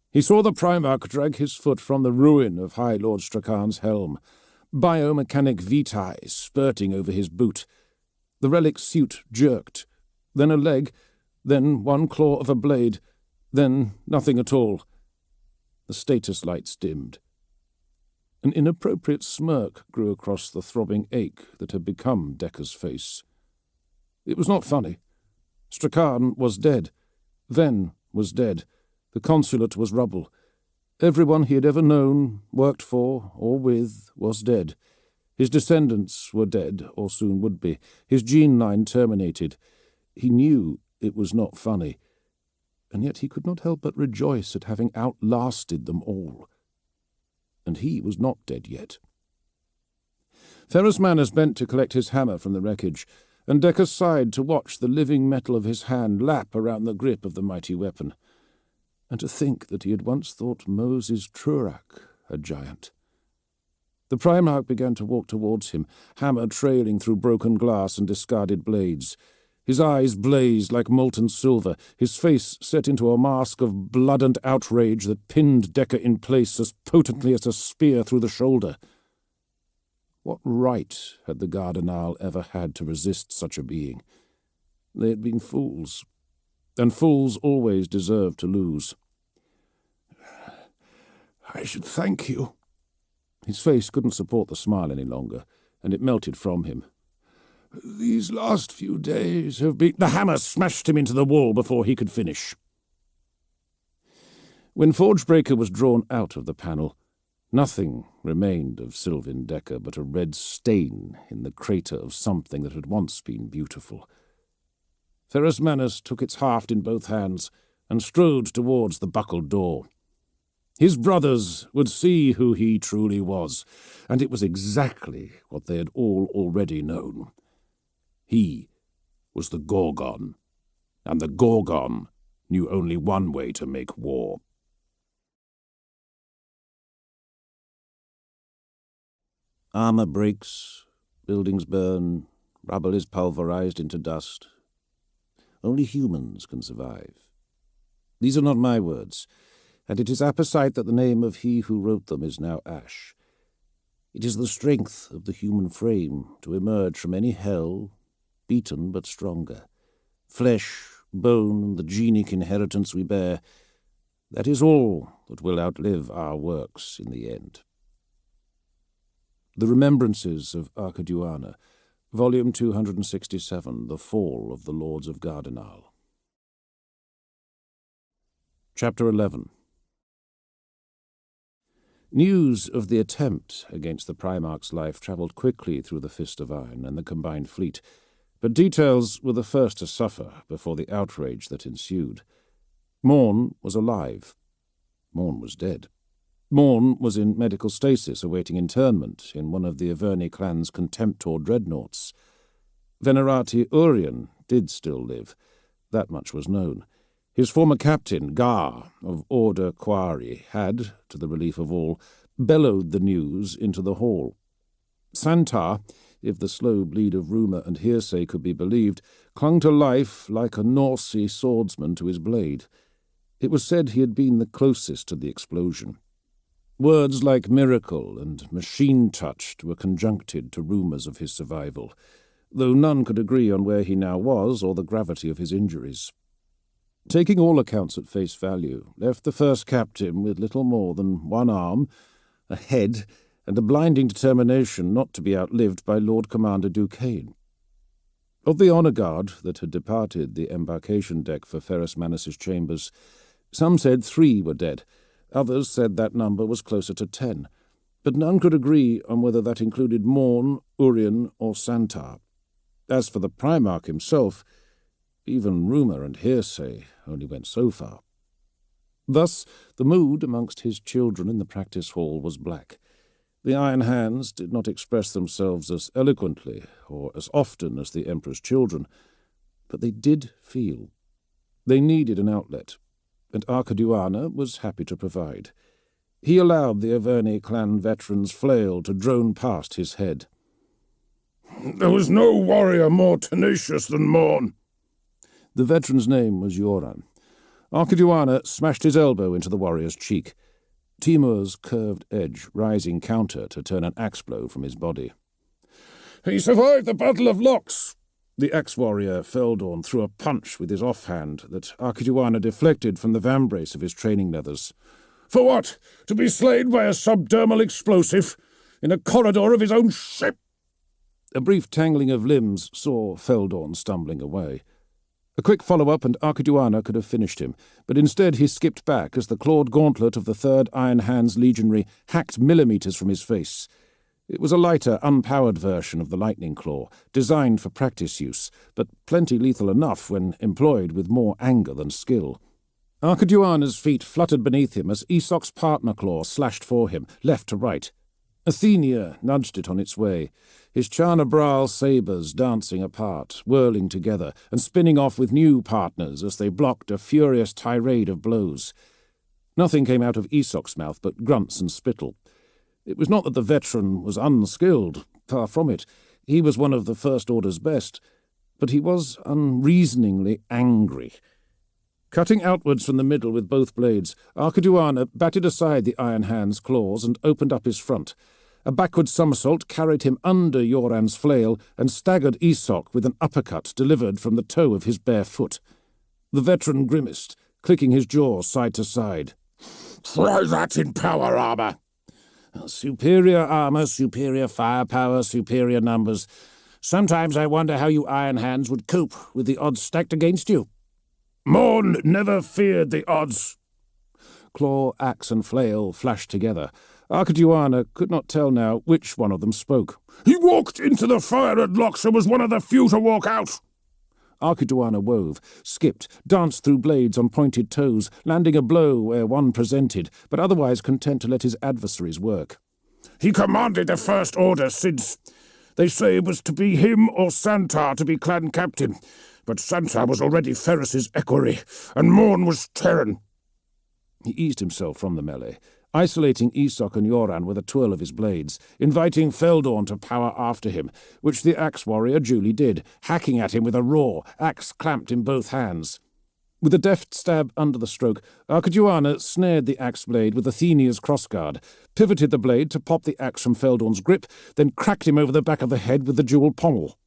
He saw the Primarch drag his foot from the ruin of High Lord Strakan's helm, biomechanic vitae spurting over his boot. The relic suit jerked, then a leg, then one claw of a blade, then nothing at all. The status lights dimmed. An inappropriate smirk grew across the throbbing ache that had become Decker's face. It was not funny. Strakan was dead. Ven was dead. The consulate was rubble. Everyone he had ever known, worked for, or with, was dead. His descendants were dead, or soon would be. His gene line terminated. He knew it was not funny, and yet he could not help but rejoice at having outlasted them all. And he was not dead yet. Ferrus Manners bent to collect his hammer from the wreckage, and Decker sighed to watch the living metal of his hand lap around the grip of the mighty weapon. And to think that he had once thought Moses Trurak a giant. The Primarch began to walk towards him, hammer trailing through broken glass and discarded blades. His eyes blazed like molten silver, his face set into a mask of blood and outrage that pinned Decker in place as potently as a spear through the shoulder. What right had the Gardenal ever had to resist such a being? They had been fools, and fools always deserve to lose. I should thank you. His face couldn't support the smile any longer, and it melted from him. These last few days have been... The hammer smashed him into the wall before he could finish. When Forgebreaker was drawn out of the panel, nothing remained of Sylvan Decker but a red stain in the crater of something that had once been beautiful. Ferrus Manners took its haft in both hands and strode towards the buckled door. His brothers would see who he truly was, and it was exactly what they had all already known. He was the Gorgon, and the Gorgon knew only one way to make war. Armor breaks, buildings burn, rubble is pulverized into dust. Only humans can survive. These are not my words, and it is apposite that the name of he who wrote them is now ash. It is the strength of the human frame to emerge from any hell, beaten but stronger. Flesh, bone, and the genic inheritance we bear, That is all that will outlive our works in the end. The Remembrances of Archiduana, Volume 267, The Fall of the Lords of Gardenal. Chapter 11. News of the attempt against the Primarch's life travelled quickly through the Fist of Iron and the combined fleet, but details were the first to suffer before the outrage that ensued. Morn was alive. Morn was dead. Morn was in medical stasis awaiting internment in one of the Averni clan's Contemptor dreadnoughts. Venerati Urien did still live. That much was known. His former captain, Gar, of Order Quari, had, to the relief of all, bellowed the news into the hall. Santar, if the slow bleed of rumour and hearsay could be believed, clung to life like a Norsey swordsman to his blade. It was said he had been the closest to the explosion. Words like miracle and machine-touched were conjuncted to rumours of his survival, though none could agree on where he now was or the gravity of his injuries. Taking all accounts at face value, left the first captain with little more than one arm, a head, and a blinding determination not to be outlived by Lord Commander Duquesne. Of the honour guard that had departed the embarkation deck for Ferrus Manus's chambers, some said 3 were dead, others said that number was closer to 10, but none could agree on whether that included Morn, Urien, or Santar. As for the Primarch himself, even rumour and hearsay only went so far. Thus the mood amongst his children in the practice hall was black. The Iron Hands did not express themselves as eloquently or as often as the Emperor's children, but they did feel. They needed an outlet, and Archiduana was happy to provide. He allowed the Averni clan veteran's flail to drone past his head. There was no warrior more tenacious than Morn. The veteran's name was Yoran. Archiduana smashed his elbow into the warrior's cheek, Timur's curved edge rising counter to turn an axe blow from his body. He survived the Battle of Locks. The axe-warrior Feldorn threw a punch with his offhand that Archiduana deflected from the vambrace of his training leathers. For what? To be slain by a subdermal explosive in a corridor of his own ship? A brief tangling of limbs saw Feldorn stumbling away. A quick follow-up and Archiduana could have finished him, but instead he skipped back as the clawed gauntlet of the 3rd Iron Hands Legionary hacked millimetres from his face. It was a lighter, unpowered version of the Lightning Claw, designed for practice use, but plenty lethal enough when employed with more anger than skill. Archiduana's feet fluttered beneath him as Esoc's partner claw slashed for him, left to right. Athenia nudged it on its way, his Charnabral sabres dancing apart, whirling together, and spinning off with new partners as they blocked a furious tirade of blows. Nothing came out of Esoc's mouth but grunts and spittle. It was not that the veteran was unskilled, far from it. He was one of the First Order's best, but he was unreasoningly angry. Cutting outwards from the middle with both blades, Archiduana batted aside the Iron Hand's claws and opened up his front. A backward somersault carried him under Yoran's flail and staggered Esoc with an uppercut delivered from the toe of his bare foot. The veteran grimaced, clicking his jaws side to side. Try that in power armour. Superior armour, superior firepower, superior numbers. Sometimes I wonder how you Iron Hands would cope with the odds stacked against you. Morn never feared the odds. Claw, axe, and flail flashed together. Archiduana could not tell now which one of them spoke. He walked into the fire at Locks and was one of the few to walk out. Archiduana wove, skipped, danced through blades on pointed toes, landing a blow where one presented, but otherwise content to let his adversaries work. He commanded the First Order since. They say it was to be him or Santar to be clan captain, but Santar was already Ferrus's equerry, and Morn was Terran. He eased himself from the melee, isolating Esoc and Yoran with a twirl of his blades, inviting Feldorn to power after him, which the axe-warrior duly did, hacking at him with a roar, axe clamped in both hands. With a deft stab under the stroke, Archiduana snared the axe-blade with Athenia's crossguard, pivoted the blade to pop the axe from Feldorn's grip, then cracked him over the back of the head with the dual pommel.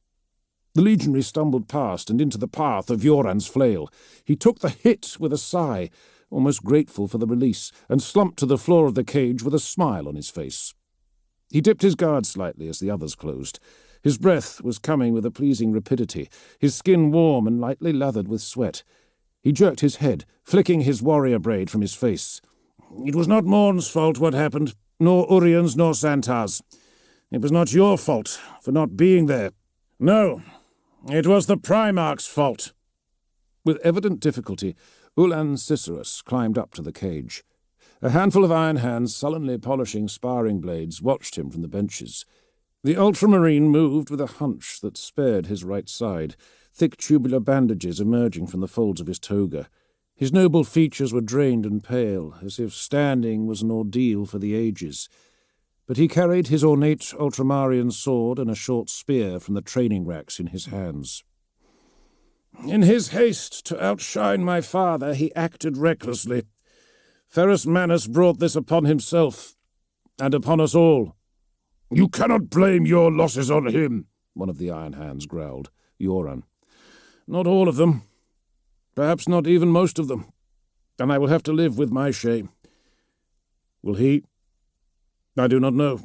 The legionary stumbled past and into the path of Yoran's flail. He took the hit with a sigh, almost grateful for the release, and slumped to the floor of the cage with a smile on his face. He dipped his guard slightly as the others closed. His breath was coming with a pleasing rapidity, his skin warm and lightly lathered with sweat. He jerked his head, flicking his warrior braid from his face. "It was not Morn's fault what happened, nor Urian's nor Santar's. It was not your fault for not being there. No, it was the Primarch's fault." With evident difficulty, Ulan Cicerus climbed up to the cage. A handful of iron hands sullenly polishing sparring blades watched him from the benches. The ultramarine moved with a hunch that spared his right side, thick tubular bandages emerging from the folds of his toga. His noble features were drained and pale, as if standing was an ordeal for the ages. But he carried his ornate ultramarian sword and a short spear from the training racks in his hands. "In his haste to outshine my father, he acted recklessly. Ferrus Manus brought this upon himself, and upon us all." "You cannot blame your losses on him," one of the Iron Hands growled. Yoran. "Not all of them. Perhaps not even most of them. And I will have to live with my shame. Will he? I do not know.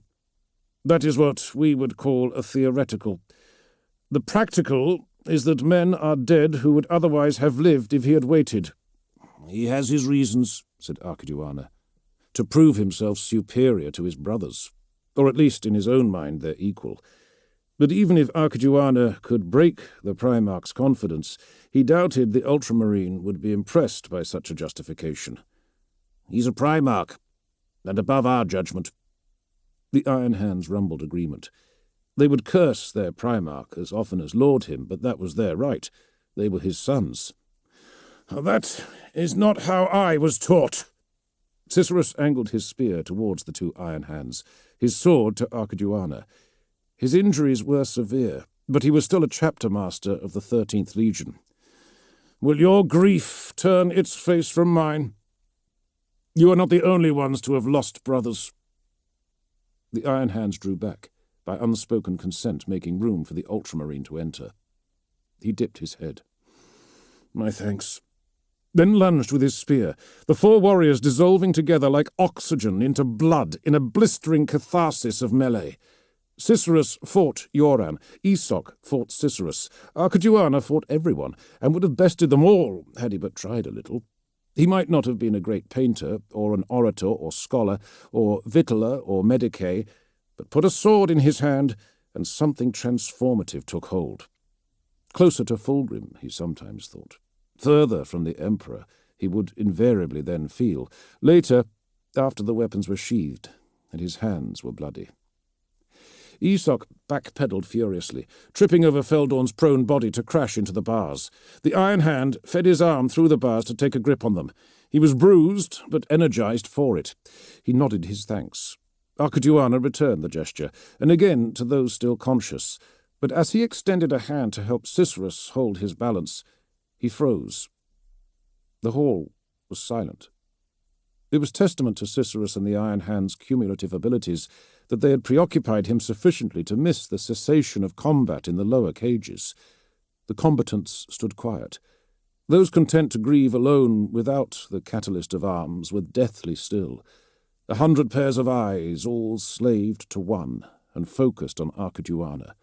That is what we would call a theoretical. The practical is that men are dead who would otherwise have lived if he had waited." "He has his reasons," said Archiduana, "to prove himself superior to his brothers, or at least in his own mind their equal. But even if Archiduana could break the Primarch's confidence, he doubted the Ultramarine would be impressed by such a justification. He's a Primarch, and above our judgment." The Iron Hands rumbled agreement. They would curse their Primarch as often as laud him, but that was their right. They were his sons. "That is not how I was taught." Cicerus angled his spear towards the two Iron Hands, his sword to Archiduana. His injuries were severe, but he was still a chapter master of the 13th Legion. "Will your grief turn its face from mine? You are not the only ones to have lost brothers." The Iron Hands drew back, by unspoken consent making room for the Ultramarine to enter. He dipped his head. "My thanks," then lunged with his spear, the four warriors dissolving together like oxygen into blood in a blistering catharsis of melee. Cicerus fought Yoran, Aesok fought Cicerus, Archiduana fought everyone, and would have bested them all had he but tried a little. He might not have been a great painter, or an orator, or scholar, or victualler, or medicae, but put a sword in his hand, and something transformative took hold. Closer to Fulgrim, he sometimes thought. Further from the Emperor, he would invariably then feel. Later, after the weapons were sheathed, and his hands were bloody. Aesok backpedaled furiously, tripping over Feldorn's prone body to crash into the bars. The Iron Hand fed his arm through the bars to take a grip on them. He was bruised, but energized for it. He nodded his thanks. Archiduana returned the gesture, and again to those still conscious. But as he extended a hand to help Cicerus hold his balance, he froze. The hall was silent. It was testament to Cicerus and the Iron Hand's cumulative abilities that they had preoccupied him sufficiently to miss the cessation of combat in the lower cages. The combatants stood quiet. Those content to grieve alone without the catalyst of arms were deathly still. 100 pairs of eyes, all slaved to one, and focused on Archiduana.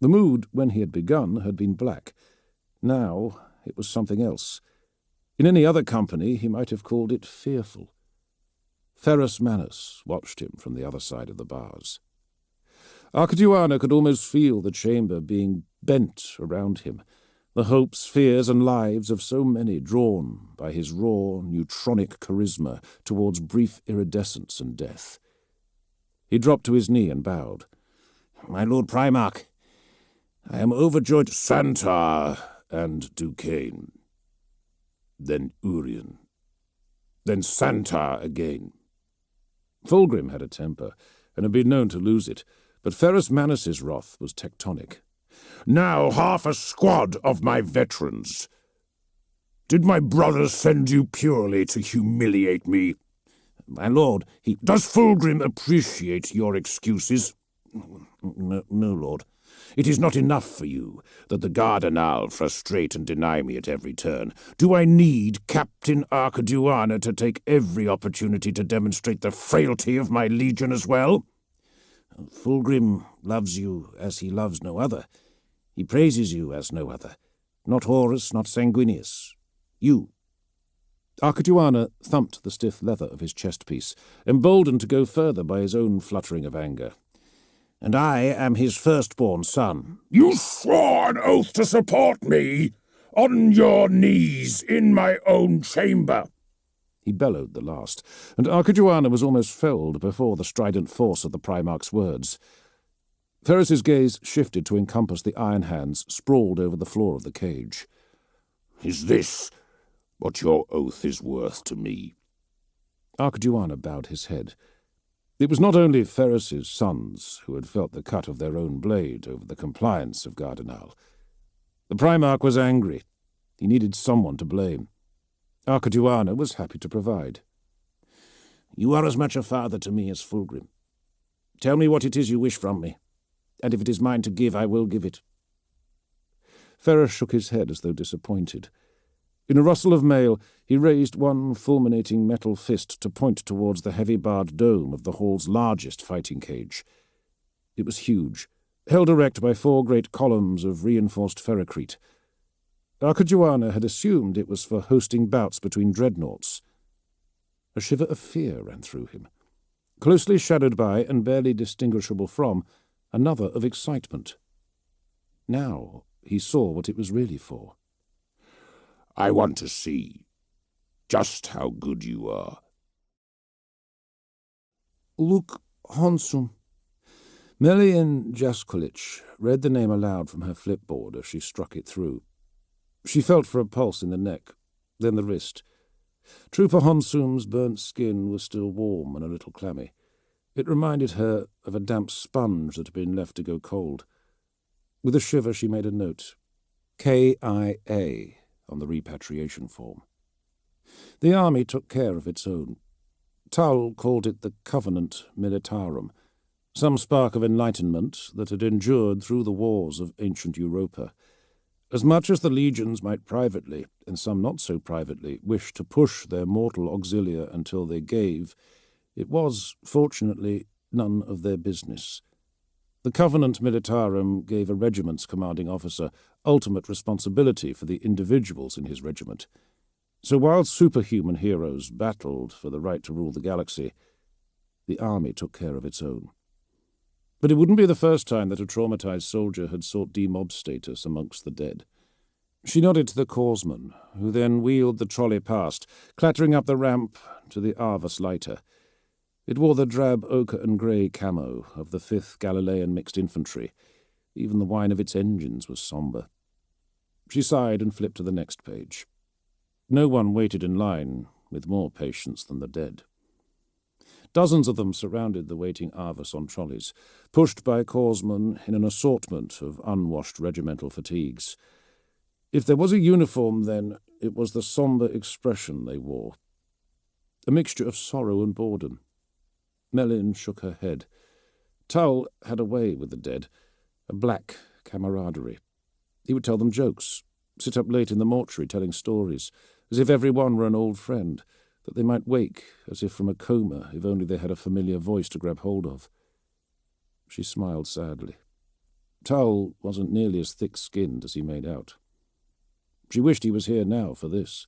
The mood, when he had begun, had been black. Now it was something else. In any other company he might have called it fearful. Ferrus Manus watched him from the other side of the bars. Archiduana could almost feel the chamber being bent around him, the hopes, fears, and lives of so many drawn by his raw, neutronic charisma towards brief iridescence and death. He dropped to his knee and bowed. "My Lord Primarch, I am overjoyed." "Santar and Duquesne. Then Urien. Then Santar again." Fulgrim had a temper, and had been known to lose it, but Ferrus Manus's wrath was tectonic. "Now half a squad of my veterans. Did my brothers send you purely to humiliate me?" "My lord, he—" "Does Fulgrim appreciate your excuses?" No, Lord. It is not enough for you that the Gardenal frustrate and deny me at every turn. Do I need Captain Archduana to take every opportunity to demonstrate the frailty of my legion as well? Fulgrim loves you as he loves no other. He praises you as no other. Not Horus, not Sanguinius. You. Archduana thumped the stiff leather of his chest-piece, emboldened to go further by his own fluttering of anger. And I am his firstborn son. You swore an oath to support me, on your knees, in my own chamber. He bellowed the last, and Archduana was almost felled before the strident force of the Primarch's words. Ferris's gaze shifted to encompass the iron hands sprawled over the floor of the cage. Is this what your oath is worth to me? Archduana bowed his head. It was not only Ferris's sons who had felt the cut of their own blade over the compliance of Gardenal. The Primarch was angry. He needed someone to blame. Archduana was happy to provide. You are as much a father to me as Fulgrim. Tell me what it is you wish from me, and if it is mine to give, I will give it. Ferris shook his head as though disappointed. In a rustle of mail, he raised one fulminating metal fist to point towards the heavy-barred dome of the hall's largest fighting cage. It was huge, held erect by 4 great columns of reinforced ferrocrete. Archduana had assumed it was for hosting bouts between dreadnoughts. A shiver of fear ran through him, closely shadowed by, and barely distinguishable from, another of excitement. Now he saw what it was really for. I want to see just how good you are. Luke Honsum. Melian Jaskolich read the name aloud from her flipboard as she struck it through. She felt for a pulse in the neck, then the wrist. Trooper Honsum's burnt skin was still warm and a little clammy. It reminded her of a damp sponge that had been left to go cold. With a shiver she made a note. KIA on the repatriation form. The army took care of its own. Tull called it the Covenant Militarum, some spark of enlightenment that had endured through the wars of ancient Europa. As much as the legions might privately, and some not so privately, wish to push their mortal auxilia until they gave, it was, fortunately, none of their business. The Covenant Militarum gave a regiment's commanding officer ultimate responsibility for the individuals in his regiment. So while superhuman heroes battled for the right to rule the galaxy, the army took care of its own. But it wouldn't be the first time that a traumatized soldier had sought demob status amongst the dead. She nodded to the corpsman, who then wheeled the trolley past, clattering up the ramp to the Arvus lighter. It wore the drab ochre and grey camo of the 5th Galilean Mixed Infantry. Even the whine of its engines was sombre. She sighed and flipped to the next page. No one waited in line with more patience than the dead. Dozens of them surrounded the waiting Arvus on trolleys, pushed by corpsmen in an assortment of unwashed regimental fatigues. If there was a uniform, then, it was the sombre expression they wore. A mixture of sorrow and boredom. Melin shook her head. Tull had a way with the dead, a black camaraderie. He would tell them jokes, sit up late in the mortuary telling stories, as if every one were an old friend, that they might wake as if from a coma if only they had a familiar voice to grab hold of. She smiled sadly. Tull wasn't nearly as thick-skinned as he made out. She wished he was here now for this,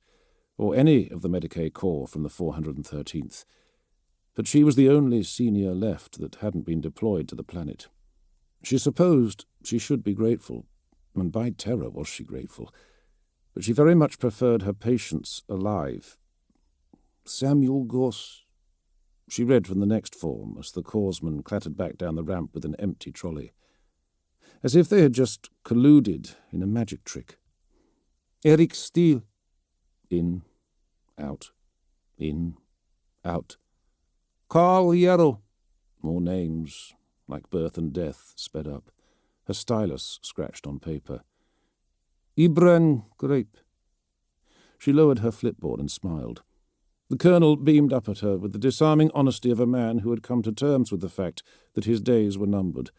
or any of the Medicaid Corps from the 413th. But she was the only senior left that hadn't been deployed to the planet. She supposed she should be grateful, and by terror was she grateful, but she very much preferred her patients alive. Samuel Goss. She read from the next form as the corpsman clattered back down the ramp with an empty trolley, as if they had just colluded in a magic trick. Eric Steele. In, out, in, out. Carl Yarrow. More names, like birth and death, sped up. Her stylus scratched on paper. Ibran Grape. She lowered her flipboard and smiled. The colonel beamed up at her with the disarming honesty of a man who had come to terms with the fact that his days were numbered.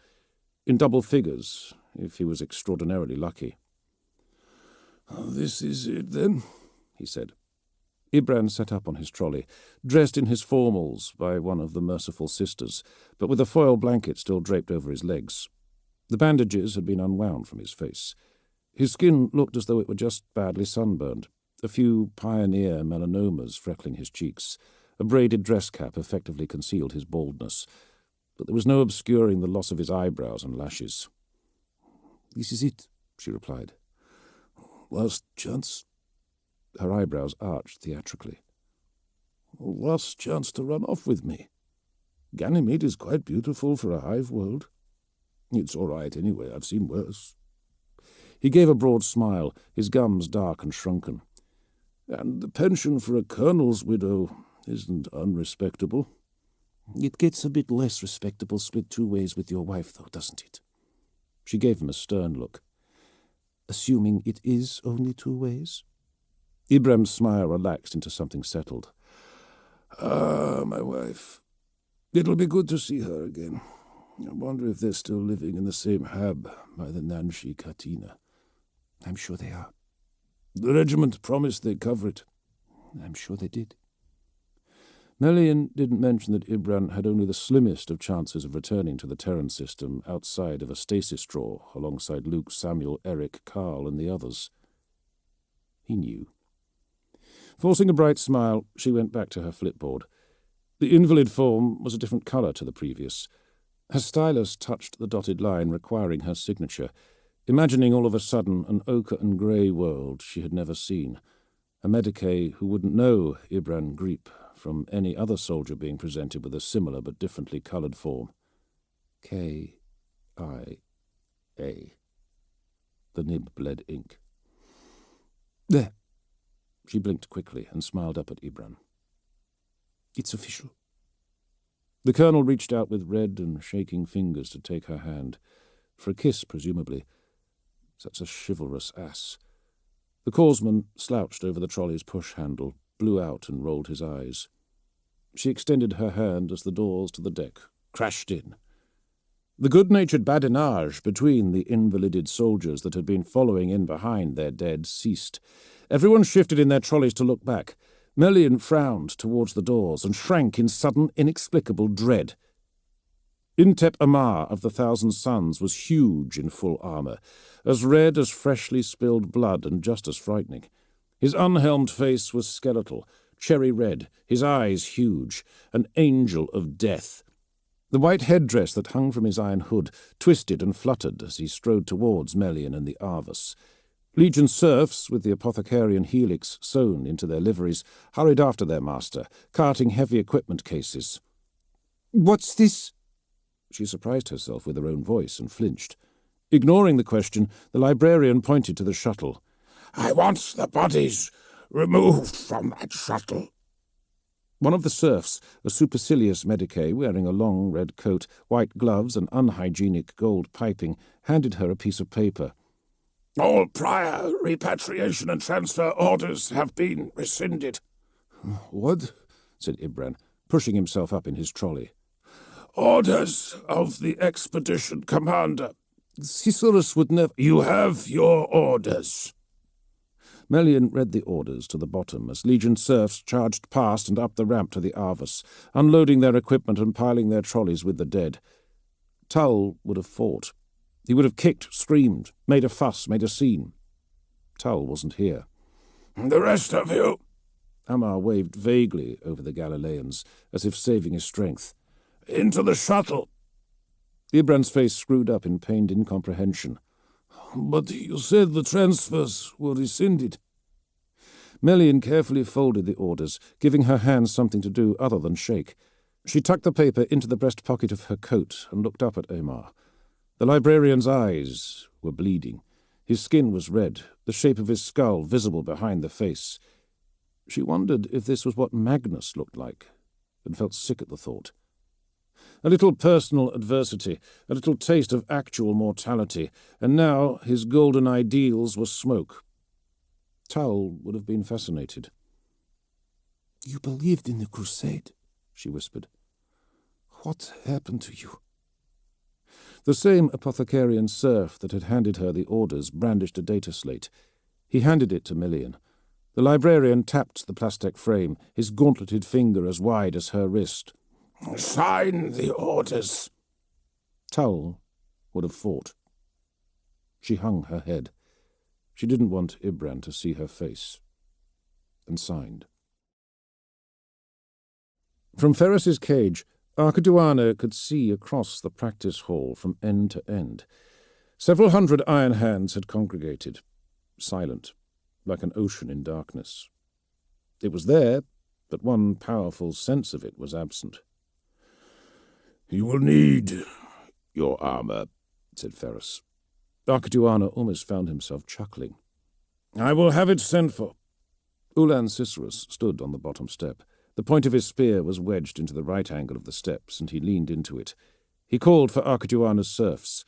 In double figures, if he was extraordinarily lucky. "This is it, then?" he said. Ibran sat up on his trolley, dressed in his formals by one of the merciful sisters, but with a foil blanket still draped over his legs. The bandages had been unwound from his face. His skin looked as though it were just badly sunburned, a few pioneer melanomas freckling his cheeks. A braided dress cap effectively concealed his baldness, but there was no obscuring the loss of his eyebrows and lashes. "This is it," she replied. "Last chance." Her eyebrows arched theatrically. "Last chance to run off with me. Ganymede is quite beautiful for a hive world. It's all right anyway, I've seen worse." He gave a broad smile, his gums dark and shrunken. "And the pension for a colonel's widow isn't unrespectable." "It gets a bit less respectable split 2 ways with your wife, though, doesn't it?" She gave him a stern look. "Assuming it is only 2 ways?" Ibram's smile relaxed into something settled. "Ah, my wife. It'll be good to see her again. I wonder if they're still living in the same hab by the Nanshi Katina." "I'm sure they are." "The regiment promised they'd cover it." "I'm sure they did." Melian didn't mention that Ibran had only the slimmest of chances of returning to the Terran system outside of a stasis drawer alongside Luke, Samuel, Eric, Carl, and the others. He knew. Forcing a bright smile, she went back to her flipboard. The invalid form was a different colour to the previous. Her stylus touched the dotted line requiring her signature, imagining all of a sudden an ochre and grey world she had never seen, a Medicae who wouldn't know Ibran Greep from any other soldier being presented with a similar but differently coloured form. K-I-A. The nib bled ink. "There." She blinked quickly and smiled up at Ibran. "It's official." The colonel reached out with red and shaking fingers to take her hand, for a kiss, presumably. Such a chivalrous ass. The corsman slouched over the trolley's push handle, blew out and rolled his eyes. She extended her hand as the doors to the deck crashed in. The good-natured badinage between the invalided soldiers that had been following in behind their dead ceased. Everyone shifted in their trolleys to look back. Melian frowned towards the doors and shrank in sudden, inexplicable dread. Intep Amar of the Thousand Suns was huge in full armour, as red as freshly spilled blood and just as frightening. His unhelmed face was skeletal, cherry red, his eyes huge, an angel of death. The white headdress that hung from his iron hood twisted and fluttered as he strode towards Melian and the Arvus. Legion serfs, with the apothecarian helix sewn into their liveries, hurried after their master, carting heavy equipment cases. "What's this?" She surprised herself with her own voice and flinched. Ignoring the question, the librarian pointed to the shuttle. "I want the bodies removed from that shuttle." One of the serfs, a supercilious Medicae wearing a long red coat, white gloves and unhygienic gold piping, handed her a piece of paper. "All prior repatriation and transfer orders have been rescinded." "What?" said Ibran, pushing himself up in his trolley. "Orders of the expedition commander." "Cicerus would never—" "You have your orders." Melian read the orders to the bottom as Legion serfs charged past and up the ramp to the Arvus, unloading their equipment and piling their trolleys with the dead. Tull would have fought. He would have kicked, screamed, made a fuss, made a scene. Tull wasn't here. "The rest of you—" Amar waved vaguely over the Galileans, as if saving his strength. "Into the shuttle." Ibran's face screwed up in pained incomprehension. "But you said the transfers were rescinded." Melian carefully folded the orders, giving her hands something to do other than shake. She tucked the paper into the breast pocket of her coat and looked up at Amar. The librarian's eyes were bleeding. His skin was red, the shape of his skull visible behind the face. She wondered if this was what Magnus looked like, and felt sick at the thought. A little personal adversity, a little taste of actual mortality, and now his golden ideals were smoke. Tull would have been fascinated. "You believed in the crusade," she whispered. "What happened to you?" The same apothecarian serf that had handed her the orders brandished a data slate. He handed it to Millian. The librarian tapped the plastic frame, his gauntleted finger as wide as her wrist. "Sign the orders." Towel would have fought. She hung her head. She didn't want Ibran to see her face, and signed. From Ferris's cage, Archiduana could see across the practice hall from end to end. Several hundred iron hands had congregated, silent, like an ocean in darkness. It was there, but one powerful sense of it was absent. "You will need your armor," said Ferris. Archiduana almost found himself chuckling. "I will have it sent for." Ulan Cicerus stood on the bottom step. The point of his spear was wedged into the right angle of the steps, and he leaned into it. He called for Archiduana's serfs.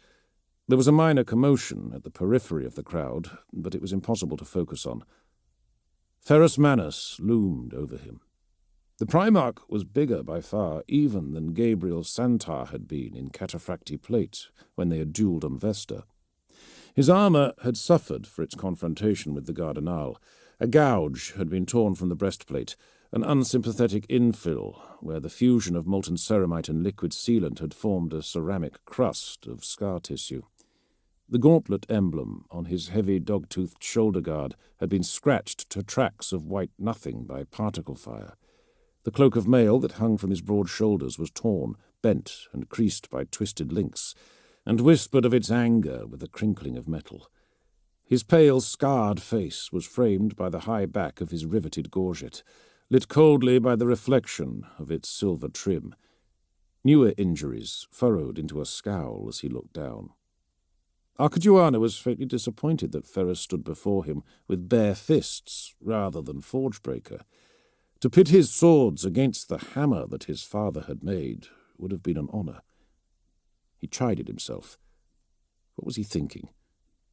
There was a minor commotion at the periphery of the crowd, but it was impossible to focus on. Ferrus Manus loomed over him. The Primarch was bigger by far even than Gabriel Santar had been in Cataphracti Plate when they had duelled on Vesta. His armour had suffered for its confrontation with the Cardinal. A gouge had been torn from the breastplate, an unsympathetic infill where the fusion of molten ceramite and liquid sealant had formed a ceramic crust of scar tissue. The gauntlet emblem on his heavy dog-toothed shoulder guard had been scratched to tracks of white nothing by particle fire. The cloak of mail that hung from his broad shoulders was torn, bent, and creased by twisted links, and whispered of its anger with a crinkling of metal. His pale, scarred face was framed by the high back of his riveted gorget, lit coldly by the reflection of its silver trim. Newer injuries furrowed into a scowl as he looked down. Archiduana was faintly disappointed that Ferris stood before him with bare fists rather than forge-breaker. To pit his swords against the hammer that his father had made would have been an honour. He chided himself. What was he thinking?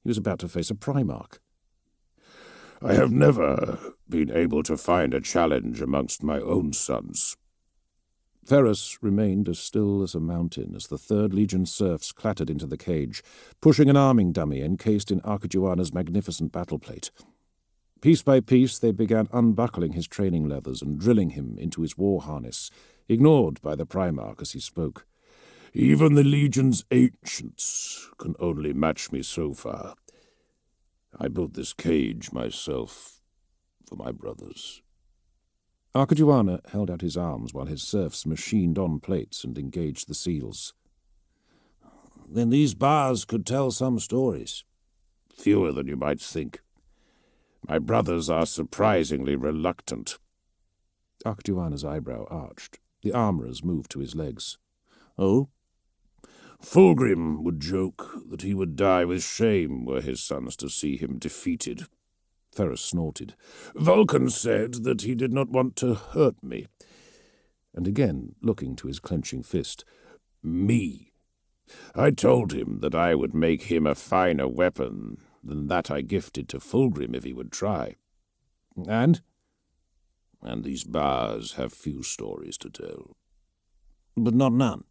He was about to face a Primarch. "I have never been able to find a challenge amongst my own sons." Ferris remained as still as a mountain as the 3rd Legion serfs clattered into the cage, pushing an arming dummy encased in Archiduana's magnificent battleplate. Piece by piece they began unbuckling his training leathers and drilling him into his war harness, ignored by the Primarch as he spoke. "Even the Legion's ancients can only match me so far. I built this cage myself for my brothers." Archiduana held out his arms while his serfs machined on plates and engaged the seals. "Then these bars could tell some stories." "Fewer than you might think. My brothers are surprisingly reluctant." Archiduana's eyebrow arched. The armourers moved to his legs. "Oh?" "Fulgrim would joke that he would die with shame were his sons to see him defeated." Ferris snorted. "Vulcan said that he did not want to hurt me." And again, looking to his clenching fist. "Me. I told him that I would make him a finer weapon than that I gifted to Fulgrim if he would try." "And?" "And these bars have few stories to tell." "But not none."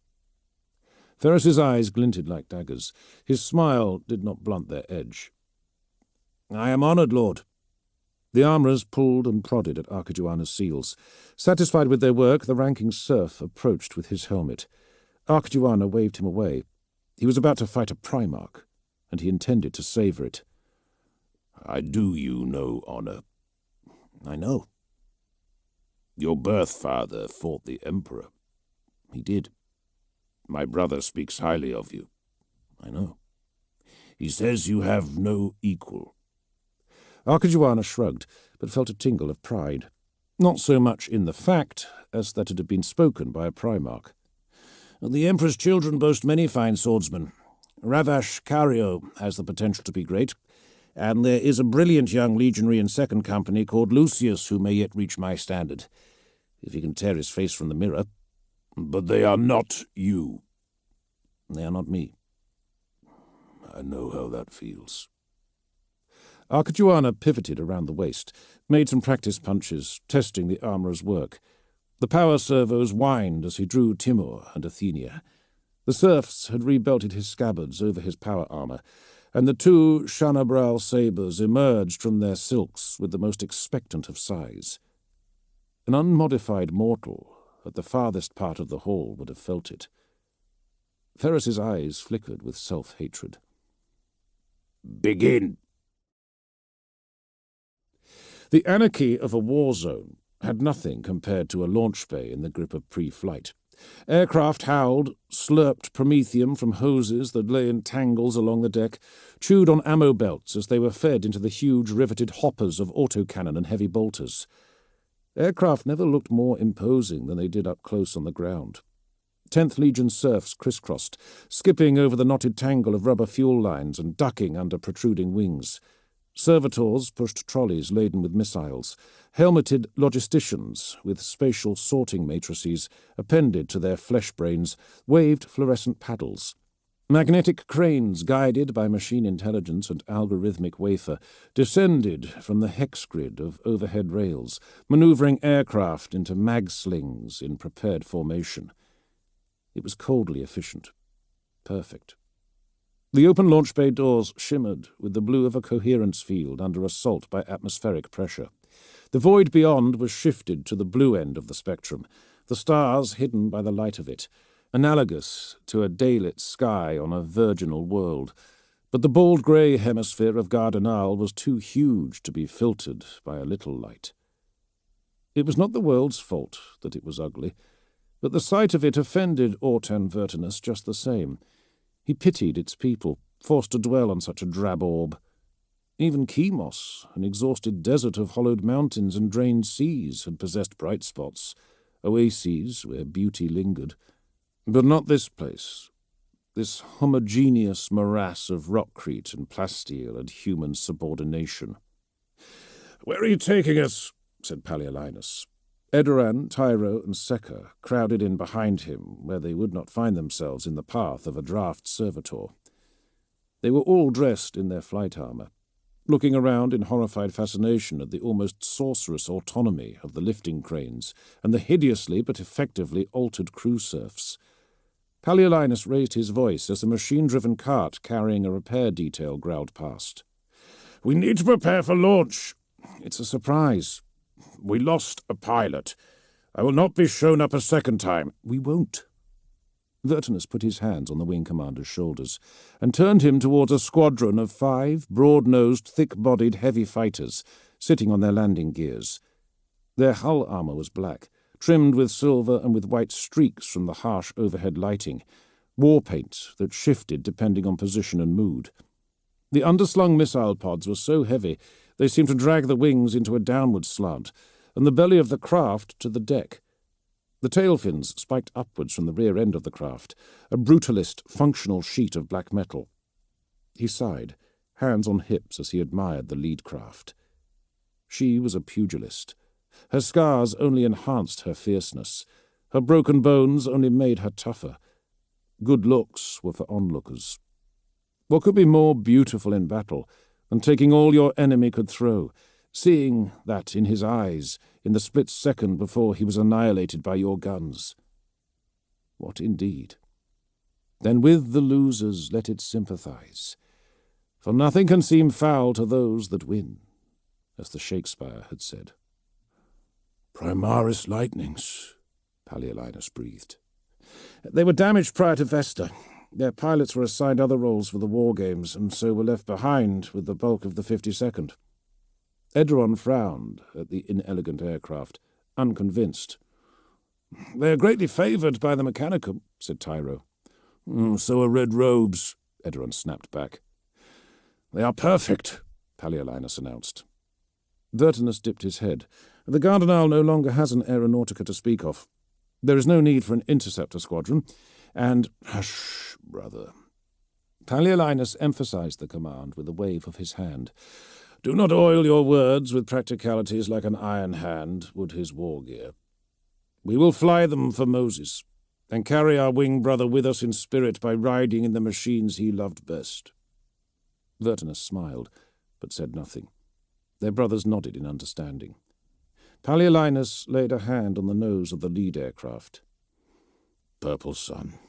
Ferris's eyes glinted like daggers. His smile did not blunt their edge. "I am honoured, Lord." The armourers pulled and prodded at Archiduana's seals. Satisfied with their work, the ranking serf approached with his helmet. Archiduana waved him away. He was about to fight a Primarch, and he intended to savour it. "I do you no honour." "I know." "Your birth father fought the Emperor." "He did." "My brother speaks highly of you." "I know." "He says you have no equal." Archiduana shrugged, but felt a tingle of pride. Not so much in the fact as that it had been spoken by a Primarch. "The Emperor's children boast many fine swordsmen. Ravash Cario has the potential to be great, and there is a brilliant young legionary in 2nd Company called Lucius who may yet reach my standard, if he can tear his face from the mirror." "But they are not you." "They are not me." "I know how that feels." Archiduana pivoted around the waist, made some practice punches, testing the armourer's work. The power servos whined as he drew Timur and Athenia. The serfs had rebelted his scabbards over his power armour, and the two Shanabral sabres emerged from their silks with the most expectant of sighs. An unmodified mortal at the farthest part of the hall would have felt it. Ferris's eyes flickered with self-hatred. Begin. The anarchy of a war zone had nothing compared to a launch bay in the grip of pre-flight. Aircraft howled, slurped promethium from hoses that lay in tangles along the deck, chewed on ammo belts as they were fed into the huge riveted hoppers of autocannon and heavy bolters. Aircraft never looked more imposing than they did up close on the ground. 10th Legion serfs crisscrossed, skipping over the knotted tangle of rubber fuel lines and ducking under protruding wings. Servitors pushed trolleys laden with missiles. Helmeted logisticians, with spatial sorting matrices appended to their flesh brains, waved fluorescent paddles. Magnetic cranes, guided by machine intelligence and algorithmic wafer, descended from the hex grid of overhead rails, maneuvering aircraft into mag slings in prepared formation. It was coldly efficient. Perfect. The open launch bay doors shimmered with the blue of a coherence field under assault by atmospheric pressure. The void beyond was shifted to the blue end of the spectrum, the stars hidden by the light of it, analogous to a daylit sky on a virginal world. But the bald grey hemisphere of Gardenal was too huge to be filtered by a little light. It was not the world's fault that it was ugly, but the sight of it offended Ortan Vertinus just the same. He pitied its people, forced to dwell on such a drab orb. Even Chemos, an exhausted desert of hollowed mountains and drained seas, had possessed bright spots, oases where beauty lingered. But not this place, this homogeneous morass of rockcrete and plasteel and human subordination. "Where are you taking us?" said Palaiologos. Edoran, Tyro, and Seca crowded in behind him, where they would not find themselves in the path of a draft servitor. They were all dressed in their flight armour, looking around in horrified fascination at the almost sorcerous autonomy of the lifting cranes and the hideously but effectively altered crew serfs. Palaiologos raised his voice as the machine-driven cart carrying a repair detail growled past. "We need to prepare for launch." "It's a surprise." "We lost a pilot. I will not be shown up a second time." "We won't." Vertinus put his hands on the wing commander's shoulders and turned him towards a squadron of 5 broad-nosed, thick-bodied heavy fighters sitting on their landing gears. Their hull armour was black, trimmed with silver and with white streaks from the harsh overhead lighting, war paint that shifted depending on position and mood. The underslung missile pods were so heavy they seemed to drag the wings into a downward slant, and the belly of the craft to the deck. The tail fins spiked upwards from the rear end of the craft, a brutalist, functional sheet of black metal. He sighed, hands on hips as he admired the lead craft. She was a pugilist. Her scars only enhanced her fierceness. Her broken bones only made her tougher. Good looks were for onlookers. What could be more beautiful in battle than taking all your enemy could throw, seeing that in his eyes, in the split second before he was annihilated by your guns? What indeed? Then with the losers let it sympathize, for nothing can seem foul to those that win, as the Shakespeare had said. "Primaris lightnings," Palaiologos breathed. "They were damaged prior to Vesta. Their pilots were assigned other roles for the war games, and so were left behind with the bulk of the 52nd. Edoran frowned at the inelegant aircraft, unconvinced. "They are greatly favoured by the Mechanicum," said Tyro. So are red robes," Edoran snapped back. "They are perfect," Palaiologos announced. Vertinus dipped his head. "The Gardenal no longer has an aeronautica to speak of. There is no need for an interceptor squadron, and—" "Hush, brother." Palaiologos emphasized the command with a wave of his hand. "Do not oil your words with practicalities like an iron hand would his war gear. We will fly them for Moses, and carry our wing brother with us in spirit by riding in the machines he loved best." Vertinus smiled, but said nothing. Their brothers nodded in understanding. Palaiologos laid a hand on the nose of the lead aircraft. "Purple Sun.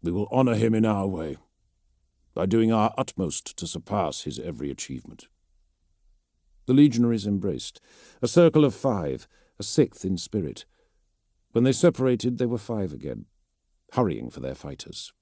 We will honor him in our way, by doing our utmost to surpass his every achievement." The legionaries embraced, a circle of 5, a 6th in spirit. When they separated, they were 5 again, hurrying for their fighters.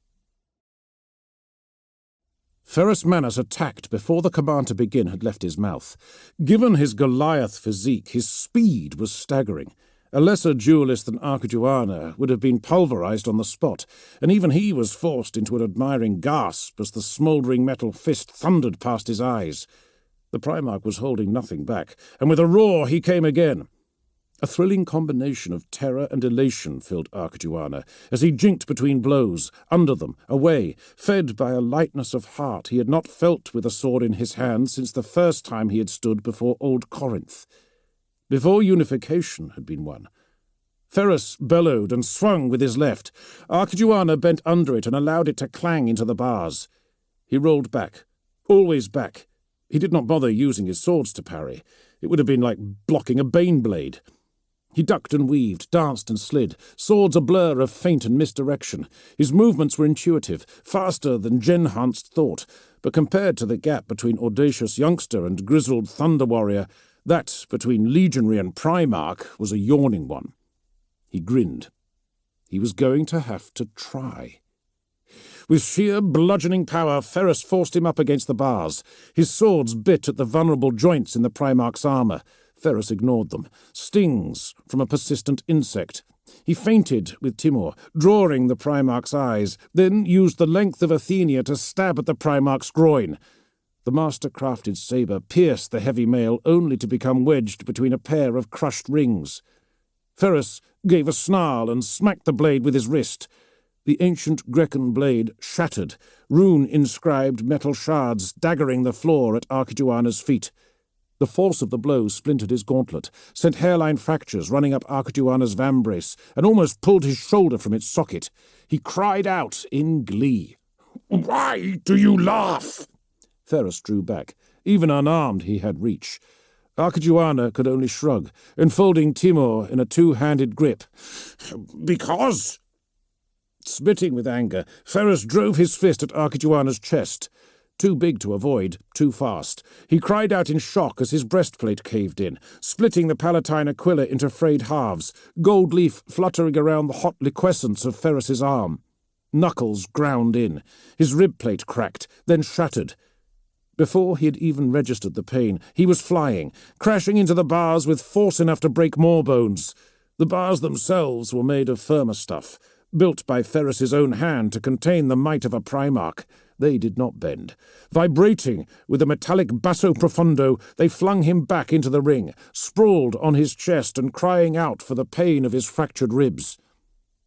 Ferrus Manus attacked before the command to begin had left his mouth. Given his Goliath physique, his speed was staggering. A lesser duelist than Archiduana would have been pulverized on the spot, and even he was forced into an admiring gasp as the smouldering metal fist thundered past his eyes. The Primarch was holding nothing back, and with a roar he came again. A thrilling combination of terror and elation filled Archiduana as he jinked between blows, under them, away, fed by a lightness of heart he had not felt with a sword in his hand since the first time he had stood before Old Corinth. Before unification had been won. Ferrus bellowed and swung with his left. Archiduana bent under it and allowed it to clang into the bars. He rolled back, always back. He did not bother using his swords to parry. It would have been like blocking a bane blade. He ducked and weaved, danced and slid, swords a blur of feint and misdirection. His movements were intuitive, faster than gen-hanced thought, but compared to the gap between audacious youngster and grizzled thunder warrior, that between legionary and Primarch was a yawning one. He grinned. He was going to have to try. With sheer bludgeoning power, Ferrus forced him up against the bars. His swords bit at the vulnerable joints in the Primarch's armour. Ferrus ignored them. Stings from a persistent insect. He feinted with Timur, drawing the Primarch's eyes, then used the length of Athenia to stab at the Primarch's groin. The master-crafted sabre pierced the heavy mail only to become wedged between a pair of crushed rings. Ferrus gave a snarl and smacked the blade with his wrist. The ancient Grecan blade shattered, rune-inscribed metal shards daggering the floor at Archiduana's feet. The force of the blow splintered his gauntlet, sent hairline fractures running up Archiduana's vambrace, and almost pulled his shoulder from its socket. He cried out in glee. "Why do you laugh?" Ferrus drew back. Even unarmed, he had reach. Archiduana could only shrug, enfolding Timur in a two-handed grip. "Because—" Spitting with anger, Ferrus drove his fist at Archiduana's chest. Too big to avoid, too fast. He cried out in shock as his breastplate caved in, splitting the Palatine Aquila into frayed halves, gold leaf fluttering around the hot liquescence of Ferrus's arm. Knuckles ground in. His ribplate cracked, then shattered. Before he had even registered the pain, he was flying, crashing into the bars with force enough to break more bones. The bars themselves were made of firmer stuff, built by Ferrus's own hand to contain the might of a Primarch. They did not bend. Vibrating with a metallic basso profundo, they flung him back into the ring, sprawled on his chest and crying out for the pain of his fractured ribs.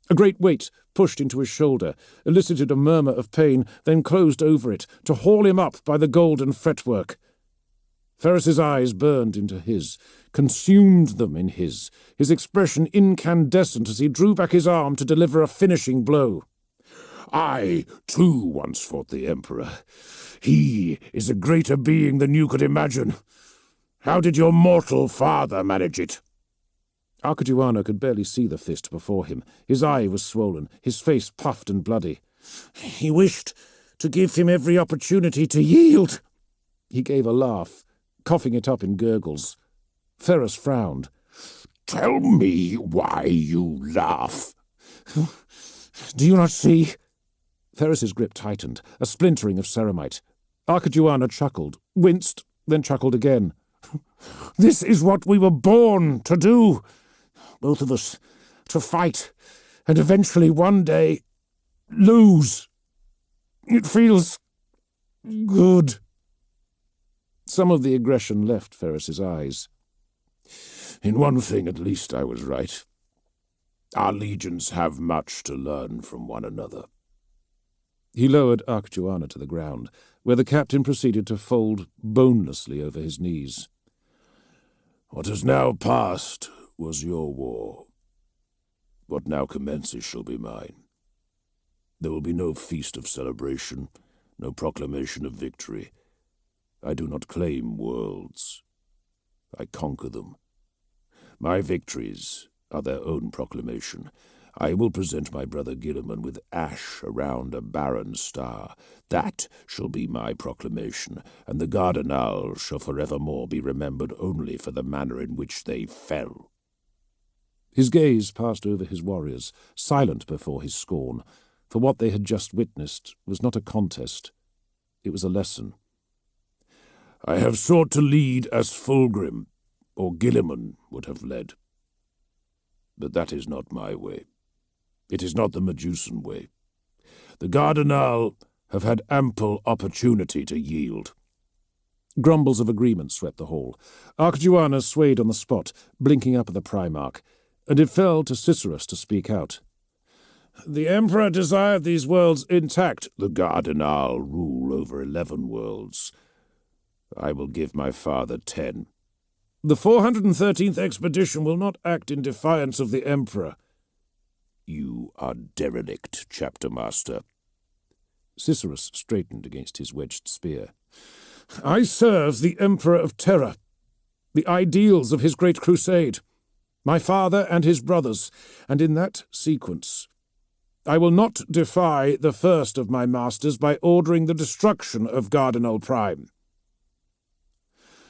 A great weight pushed into his shoulder, elicited a murmur of pain, then closed over it, to haul him up by the golden fretwork. Ferrus's eyes burned into his, consumed them in his expression incandescent as he drew back his arm to deliver a finishing blow. "I, too, once fought the Emperor. He is a greater being than you could imagine. How did your mortal father manage it?" Archiduana could barely see the fist before him. His eye was swollen, his face puffed and bloody. "He wished to give him every opportunity to yield." He gave a laugh, coughing it up in gurgles. Ferrus frowned. "Tell me why you laugh." "Do you not see?" Ferrus's grip tightened, a splintering of ceramite. Archiduana chuckled, winced, then chuckled again. "This is what we were born to do. Both of us, to fight, and eventually one day lose. It feels good." Some of the aggression left Ferrus's eyes. "In one thing at least I was right. Our legions have much to learn from one another." He lowered Archiduana to the ground, where the captain proceeded to fold bonelessly over his knees. "What has now passed was your war. What now commences shall be mine. There will be no feast of celebration, no proclamation of victory. I do not claim worlds. I conquer them. My victories are their own proclamation. I will present my brother Gilliman with ash around a barren star. That shall be my proclamation, and the Gardenal shall forevermore be remembered only for the manner in which they fell." His gaze passed over his warriors, silent before his scorn, for what they had just witnessed was not a contest. It was a lesson. "I have sought to lead as Fulgrim, or Gilliman would have led. But that is not my way. It is not the Medusan way. The Gardenal have had ample opportunity to yield." Grumbles of agreement swept the hall. Archmagos swayed on the spot, blinking up at the Primarch, and it fell to Cicerus to speak out. "The Emperor desired these worlds intact." "The Gardenal rule over 11 worlds. I will give my father 10. "The 413th expedition will not act in defiance of the Emperor." "You are derelict, Chapter Master." Cicerus straightened against his wedged spear. "I serve the Emperor of Terror, the ideals of his great crusade, my father and his brothers, and in that sequence. I will not defy the first of my masters by ordering the destruction of Gardenal Prime."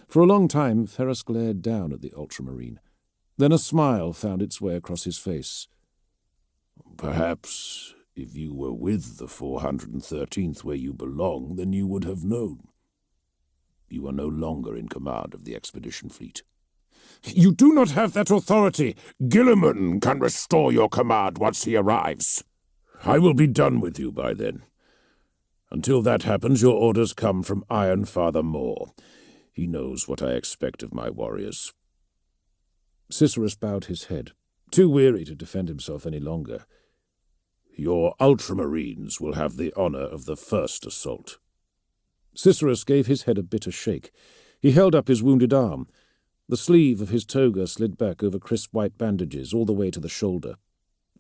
For a long time Ferrus glared down at the ultramarine. Then a smile found its way across his face. "Perhaps if you were with the 413th where you belong, then you would have known. You are no longer in command of the expedition fleet." "You do not have that authority." "Gilliman can restore your command once he arrives. I will be done with you by then. Until that happens, your orders come from Ironfather Moore. He knows what I expect of my warriors." Cicerus bowed his head, too weary to defend himself any longer. "Your ultramarines will have the honor of the first assault." Cicerus gave his head a bitter shake. He held up his wounded arm. The sleeve of his toga slid back over crisp white bandages all the way to the shoulder.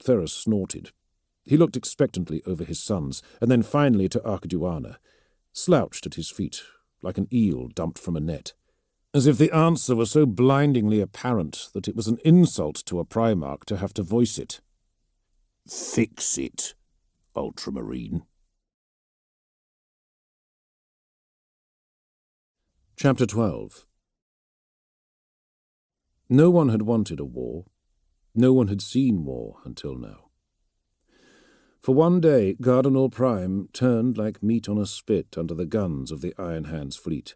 Ferrus snorted. He looked expectantly over his sons, and then finally to Archmagos, slouched at his feet, like an eel dumped from a net, as if the answer were so blindingly apparent that it was an insult to a Primarch to have to voice it. "Fix it, ultramarine." Chapter 12. No one had wanted a war. No one had seen war until now. For one day, Gardenal Prime turned like meat on a spit under the guns of the Iron Hand's fleet.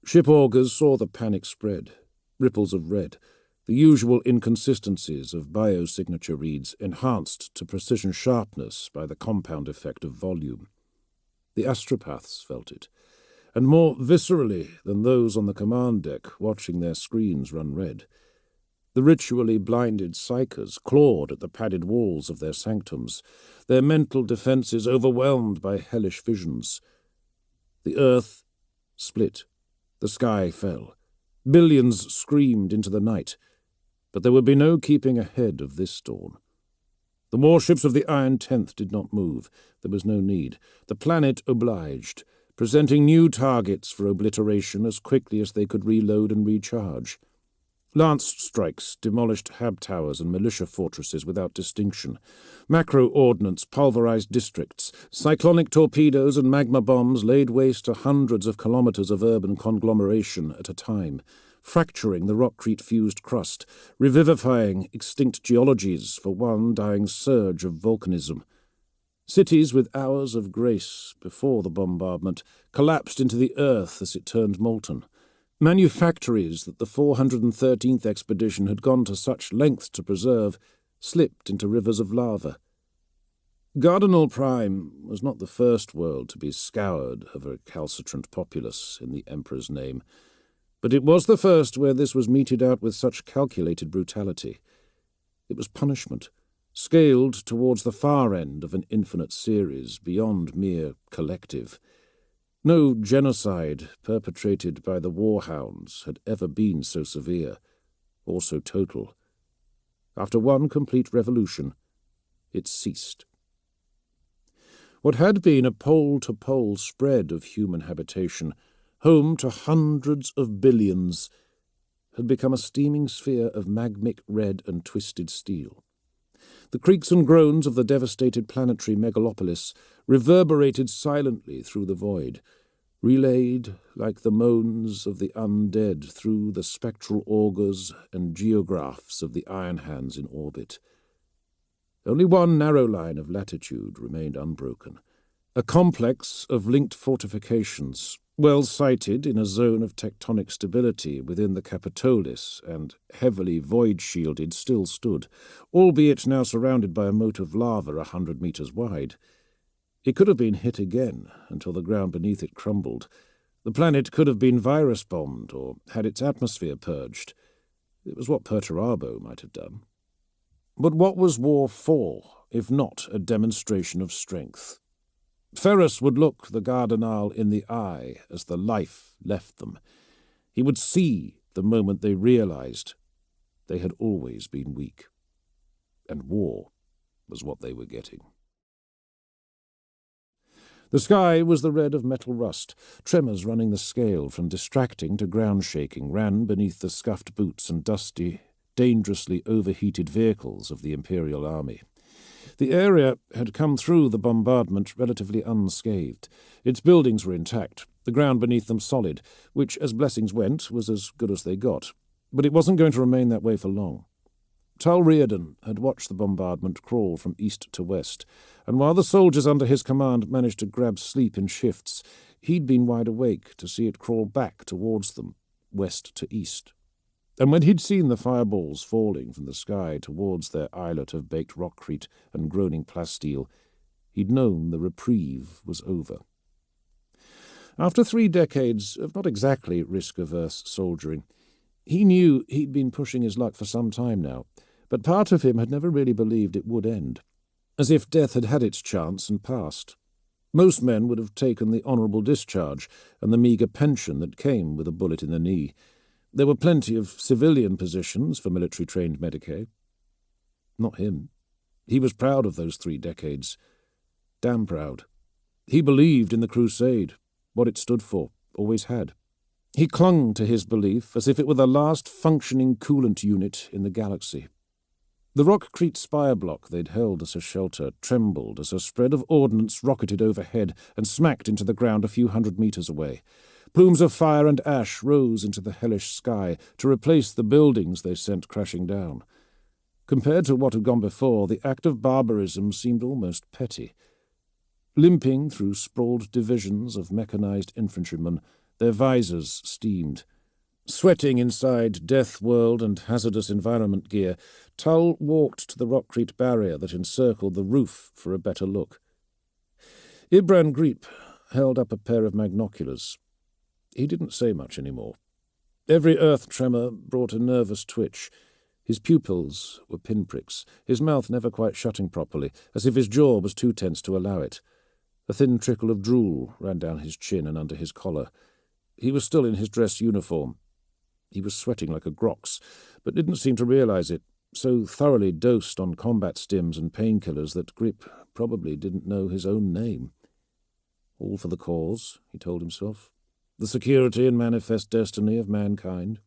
Ship augurs saw the panic spread, ripples of red, the usual inconsistencies of biosignature reads enhanced to precision sharpness by the compound effect of volume. The astropaths felt it, and more viscerally than those on the command deck watching their screens run red. The ritually blinded psychers clawed at the padded walls of their sanctums, their mental defences overwhelmed by hellish visions. The earth split. The sky fell. Billions screamed into the night. But there would be no keeping ahead of this storm. The warships of the Iron Tenth did not move. There was no need. The planet obliged, presenting new targets for obliteration as quickly as they could reload and recharge. Lance strikes demolished hab towers and militia fortresses without distinction. Macro-ordnance pulverized districts. Cyclonic torpedoes and magma bombs laid waste to hundreds of kilometers of urban conglomeration at a time, fracturing the rockcrete-fused crust, revivifying extinct geologies for one dying surge of volcanism. Cities with hours of grace before the bombardment collapsed into the earth as it turned molten. Manufactories that the 413th expedition had gone to such lengths to preserve slipped into rivers of lava. Gardenal Prime was not the first world to be scoured of a recalcitrant populace in the Emperor's name, but it was the first where this was meted out with such calculated brutality. It was punishment, scaled towards the far end of an infinite series beyond mere collective. No genocide perpetrated by the warhounds had ever been so severe, or so total. After one complete revolution, it ceased. What had been a pole-to-pole spread of human habitation, home to hundreds of billions, had become a steaming sphere of magmic red and twisted steel. The creaks and groans of the devastated planetary megalopolis reverberated silently through the void, relayed like the moans of the undead through the spectral augurs and geographs of the iron hands in orbit. Only one narrow line of latitude remained unbroken, a complex of linked fortifications, well sited in a zone of tectonic stability within the Capitolis and heavily void-shielded, still stood, albeit now surrounded by a moat of lava 100 meters wide. It could have been hit again until the ground beneath it crumbled. The planet could have been virus-bombed or had its atmosphere purged. It was what Perturabo might have done. But what was war for, if not a demonstration of strength? Ferrus would look the Gardenal in the eye as the life left them. He would see the moment they realized they had always been weak. And war was what they were getting. The sky was the red of metal rust. Tremors running the scale from distracting to ground-shaking ran beneath the scuffed boots and dusty, dangerously overheated vehicles of the Imperial army. The area had come through the bombardment relatively unscathed. Its buildings were intact, the ground beneath them solid, which, as blessings went, was as good as they got. But it wasn't going to remain that way for long. Tull Reardon had watched the bombardment crawl from east to west, and while the soldiers under his command managed to grab sleep in shifts, he'd been wide awake to see it crawl back towards them, west to east. And when he'd seen the fireballs falling from the sky towards their islet of baked rockcrete and groaning plasteel, he'd known the reprieve was over. After 3 decades of not exactly risk-averse soldiering, he knew he'd been pushing his luck for some time now, but part of him had never really believed it would end, as if death had had its chance and passed. Most men would have taken the honourable discharge and the meagre pension that came with a bullet in the knee. There were plenty of civilian positions for military-trained Medicae. Not him. He was proud of those 3 decades. Damn proud. He believed in the Crusade, what it stood for, always had. He clung to his belief as if it were the last functioning coolant unit in the galaxy. The rockcrete spire block they'd held as a shelter trembled as a spread of ordnance rocketed overhead and smacked into the ground a few 100 meters away. Plumes of fire and ash rose into the hellish sky to replace the buildings they sent crashing down. Compared to what had gone before, the act of barbarism seemed almost petty. Limping through sprawled divisions of mechanized infantrymen, their visors steamed. Sweating inside death world and hazardous environment gear, Tull walked to the rockcrete barrier that encircled the roof for a better look. Ibran Greep held up a pair of magnoculars. He didn't say much anymore. Every earth tremor brought a nervous twitch. His pupils were pinpricks, his mouth never quite shutting properly, as if his jaw was too tense to allow it. A thin trickle of drool ran down his chin and under his collar. He was still in his dress uniform. He was sweating like a grox, but didn't seem to realize it, so thoroughly dosed on combat stims and painkillers that Grip probably didn't know his own name. All for the cause, he told himself. The security and manifest destiny of mankind.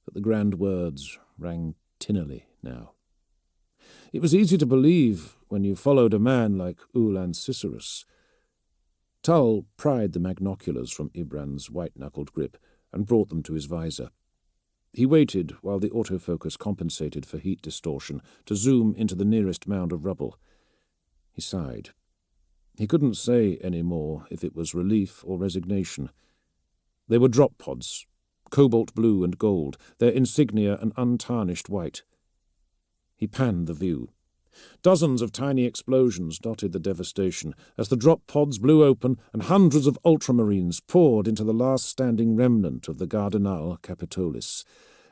But the grand words rang tinnily now. It was easy to believe when you followed a man like Ulan Cicerus. Tull pried the magnoculars from Ibran's white-knuckled grip and brought them to his visor. He waited while the autofocus compensated for heat distortion to zoom into the nearest mound of rubble. He sighed. He couldn't say any more if it was relief or resignation. They were drop pods, cobalt blue and gold, their insignia an untarnished white. He panned the view. Dozens of tiny explosions dotted the devastation as the drop pods blew open and hundreds of ultramarines poured into the last standing remnant of the Gardenal Capitolis.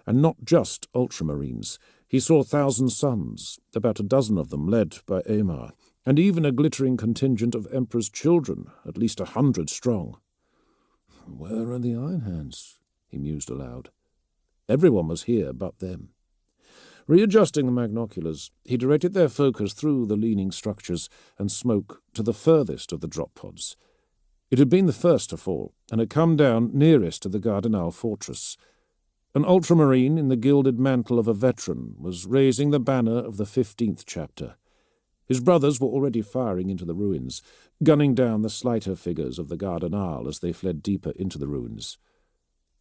And not just ultramarines. He saw 1,000 suns, about a dozen of them led by Aemar, and even a glittering contingent of Emperor's children, at least 100 strong. Where are the Iron Hands? He mused aloud. Everyone was here but them. Readjusting the magnoculars, he directed their focus through the leaning structures and smoke to the furthest of the drop pods. It had been the first to fall, and had come down nearest to the Gardenal fortress. An ultramarine in the gilded mantle of a veteran was raising the banner of the 15th chapter. His brothers were already firing into the ruins, gunning down the slighter figures of the Gardenal as they fled deeper into the ruins.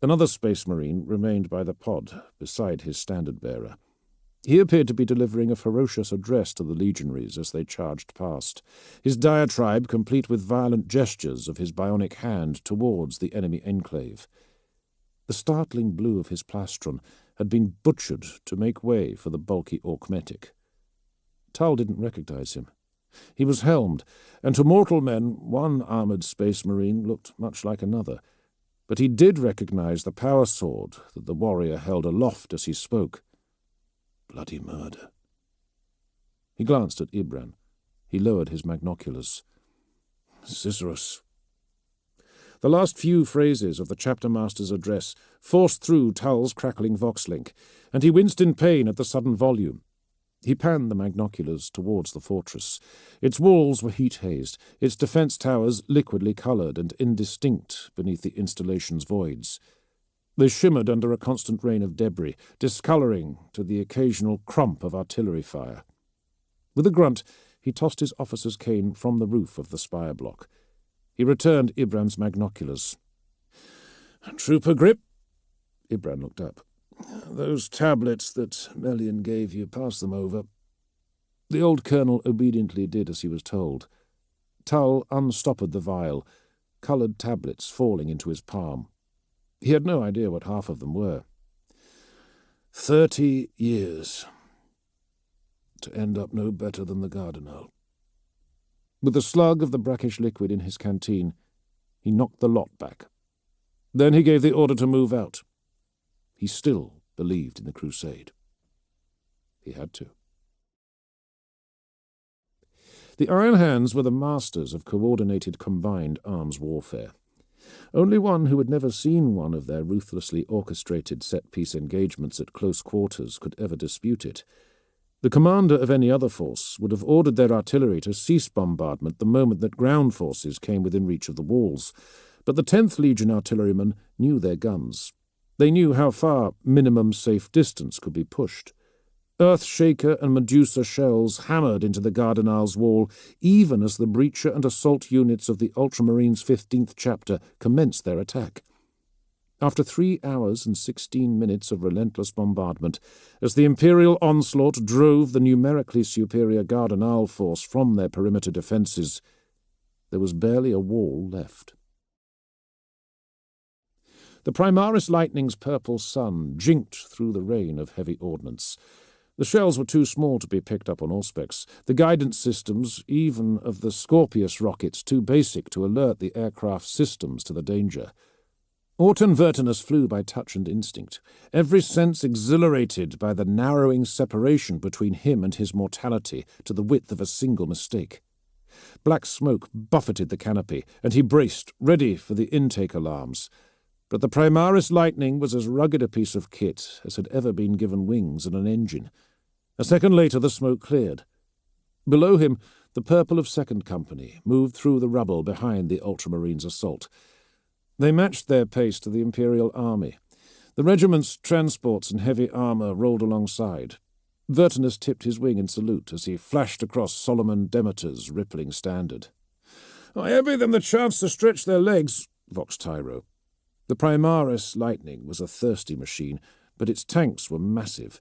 Another space marine remained by the pod, beside his standard-bearer. He appeared to be delivering a ferocious address to the legionaries as they charged past, his diatribe complete with violent gestures of his bionic hand towards the enemy enclave. The startling blue of his plastron had been butchered to make way for the bulky Archmagos. Tull didn't recognize him. He was helmed, and to mortal men one armoured space marine looked much like another, but he did recognize the power sword that the warrior held aloft as he spoke. Bloody murder. He glanced at Ibran. He lowered his magnoculars. Cicerus. The last few phrases of the chapter master's address forced through Tull's crackling vox-link, and he winced in pain at the sudden volume. He panned the magnoculars towards the fortress. Its walls were heat-hazed, its defence towers liquidly coloured and indistinct beneath the installation's voids. They shimmered under a constant rain of debris, discolouring to the occasional crump of artillery fire. With a grunt, he tossed his officer's cane from the roof of the spire block. He returned Ibran's magnoculars. "Trooper Grip?" Ibran looked up. "Those tablets that Melian gave you, pass them over." The old colonel obediently did as he was told. Tull unstoppered the vial, coloured tablets falling into his palm. He had no idea what half of them were. 30 years. To end up no better than the Gardenal. With the slug of the brackish liquid in his canteen, he knocked the lot back. Then he gave the order to move out. He still believed in the crusade. He had to. The Iron Hands were the masters of coordinated combined arms warfare. Only one who had never seen one of their ruthlessly orchestrated set-piece engagements at close quarters could ever dispute it. The commander of any other force would have ordered their artillery to cease bombardment the moment that ground forces came within reach of the walls, but the 10th Legion artillerymen knew their guns. They knew how far minimum safe distance could be pushed. Earthshaker and Medusa shells hammered into the Gardenal's wall even as the breacher and assault units of the Ultramarines' 15th chapter commenced their attack. After 3 hours and 16 minutes of relentless bombardment, as the Imperial onslaught drove the numerically superior Gardenal force from their perimeter defences, there was barely a wall left. The Primaris Lightning's purple sun jinked through the rain of heavy ordnance. The shells were too small to be picked up on Auspex, the guidance systems, even of the Scorpius rockets, too basic to alert the aircraft systems to the danger. Orton Vertinus flew by touch and instinct, every sense exhilarated by the narrowing separation between him and his mortality to the width of a single mistake. Black smoke buffeted the canopy, and he braced, ready for the intake alarms. But the Primaris Lightning was as rugged a piece of kit as had ever been given wings and an engine. A second later the smoke cleared. Below him, the purple of 2nd Company moved through the rubble behind the Ultramarines' assault. They matched their pace to the Imperial army. The regiment's transports and heavy armour rolled alongside. Vertinus tipped his wing in salute as he flashed across Solomon Demeter's rippling standard. "I envy them the chance to stretch their legs," voxed Tyro. The Primaris Lightning was a thirsty machine, but its tanks were massive.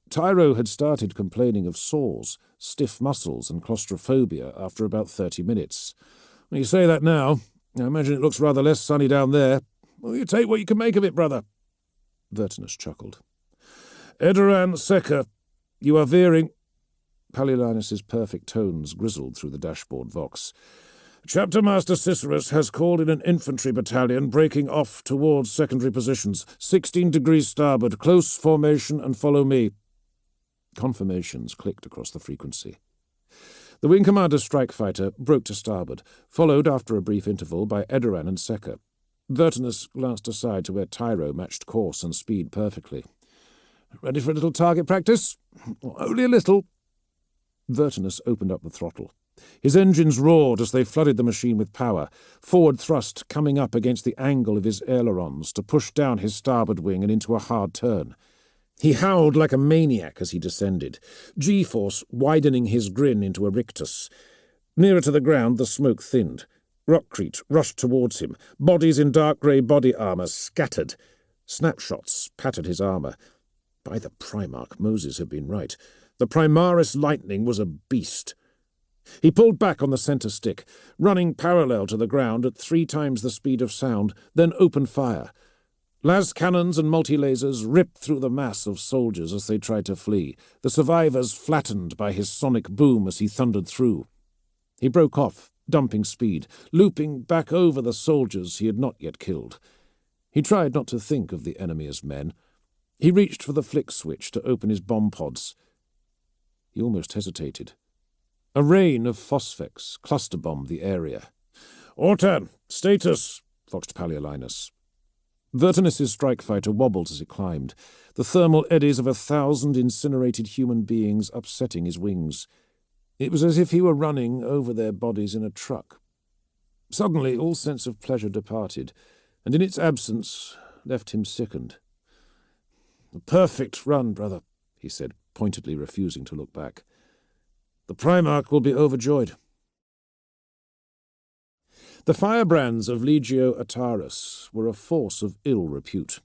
Tyro had started complaining of sores, stiff muscles, and claustrophobia after about 30 minutes. "You say that now. I imagine it looks rather less sunny down there. Well, you take what you can make of it, brother." Vertinus chuckled. "Edoran Seca, you are veering—" Palilinus's perfect tones grizzled through the dashboard vox. "Chapter Master Cicerus has called in an infantry battalion breaking off towards secondary positions. 16 degrees starboard, close formation and follow me." Confirmations clicked across the frequency. The Wing Commander's strike fighter broke to starboard, followed after a brief interval by Edoran and Seca. Vertinus glanced aside to where Tyro matched course and speed perfectly. "Ready for a little target practice?" "Only a little." Vertinus opened up the throttle. His engines roared as they flooded the machine with power, forward thrust coming up against the angle of his ailerons to push down his starboard wing and into a hard turn. He howled like a maniac as he descended, G-force widening his grin into a rictus. Nearer to the ground, the smoke thinned. Rockcrete rushed towards him, bodies in dark grey body armour scattered. Snapshots pattered his armour. By the Primarch, Moses had been right. The Primaris lightning was a beast. He pulled back on the centre stick, running parallel to the ground at 3 times the speed of sound, then opened fire. Las cannons and multi-lasers ripped through the mass of soldiers as they tried to flee, the survivors flattened by his sonic boom as he thundered through. He broke off, dumping speed, looping back over the soldiers he had not yet killed. He tried not to think of the enemy as men. He reached for the flick switch to open his bomb pods. He almost hesitated. A rain of phosphex cluster-bombed the area. "Orta, status," foxed Paleolinus. Vertinis's strike fighter wobbled as it climbed, the thermal eddies of 1,000 incinerated human beings upsetting his wings. It was as if he were running over their bodies in a truck. Suddenly all sense of pleasure departed, and in its absence left him sickened. "A perfect run, brother," he said, pointedly refusing to look back. "The Primarch will be overjoyed." The firebrands of Legio Atarus were a force of ill repute.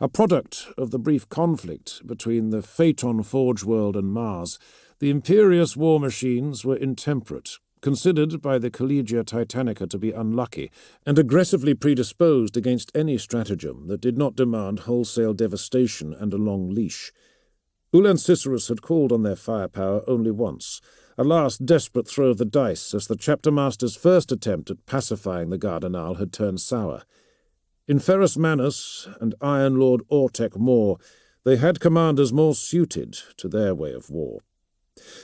A product of the brief conflict between the Phaeton Forge World and Mars, the imperious war machines were intemperate, considered by the Collegia Titanica to be unlucky, and aggressively predisposed against any stratagem that did not demand wholesale devastation and a long leash. Ulan Cicerus had called on their firepower only once, a last desperate throw of the dice as the chapter-master's first attempt at pacifying the Gardenal had turned sour. In Ferrus Manus and Iron Lord Ortec Moore, they had commanders more suited to their way of war.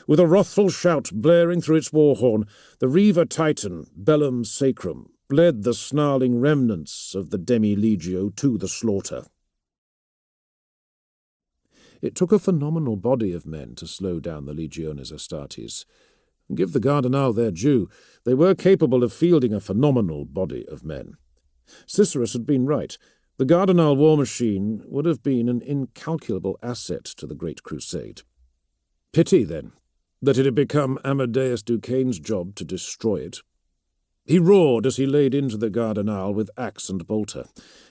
With a wrathful shout blaring through its war horn, the Reaver Titan, Bellum Sacrum, led the snarling remnants of the Demi-Legio to the slaughter. It took a phenomenal body of men to slow down the Legiones Astartes. Give the Gardenal their due, they were capable of fielding a phenomenal body of men. Cicerus had been right. The Gardenal war machine would have been an incalculable asset to the Great Crusade. Pity, then, that it had become Amadeus Duquesne's job to destroy it. He roared as he laid into the Gardenal with axe and bolter.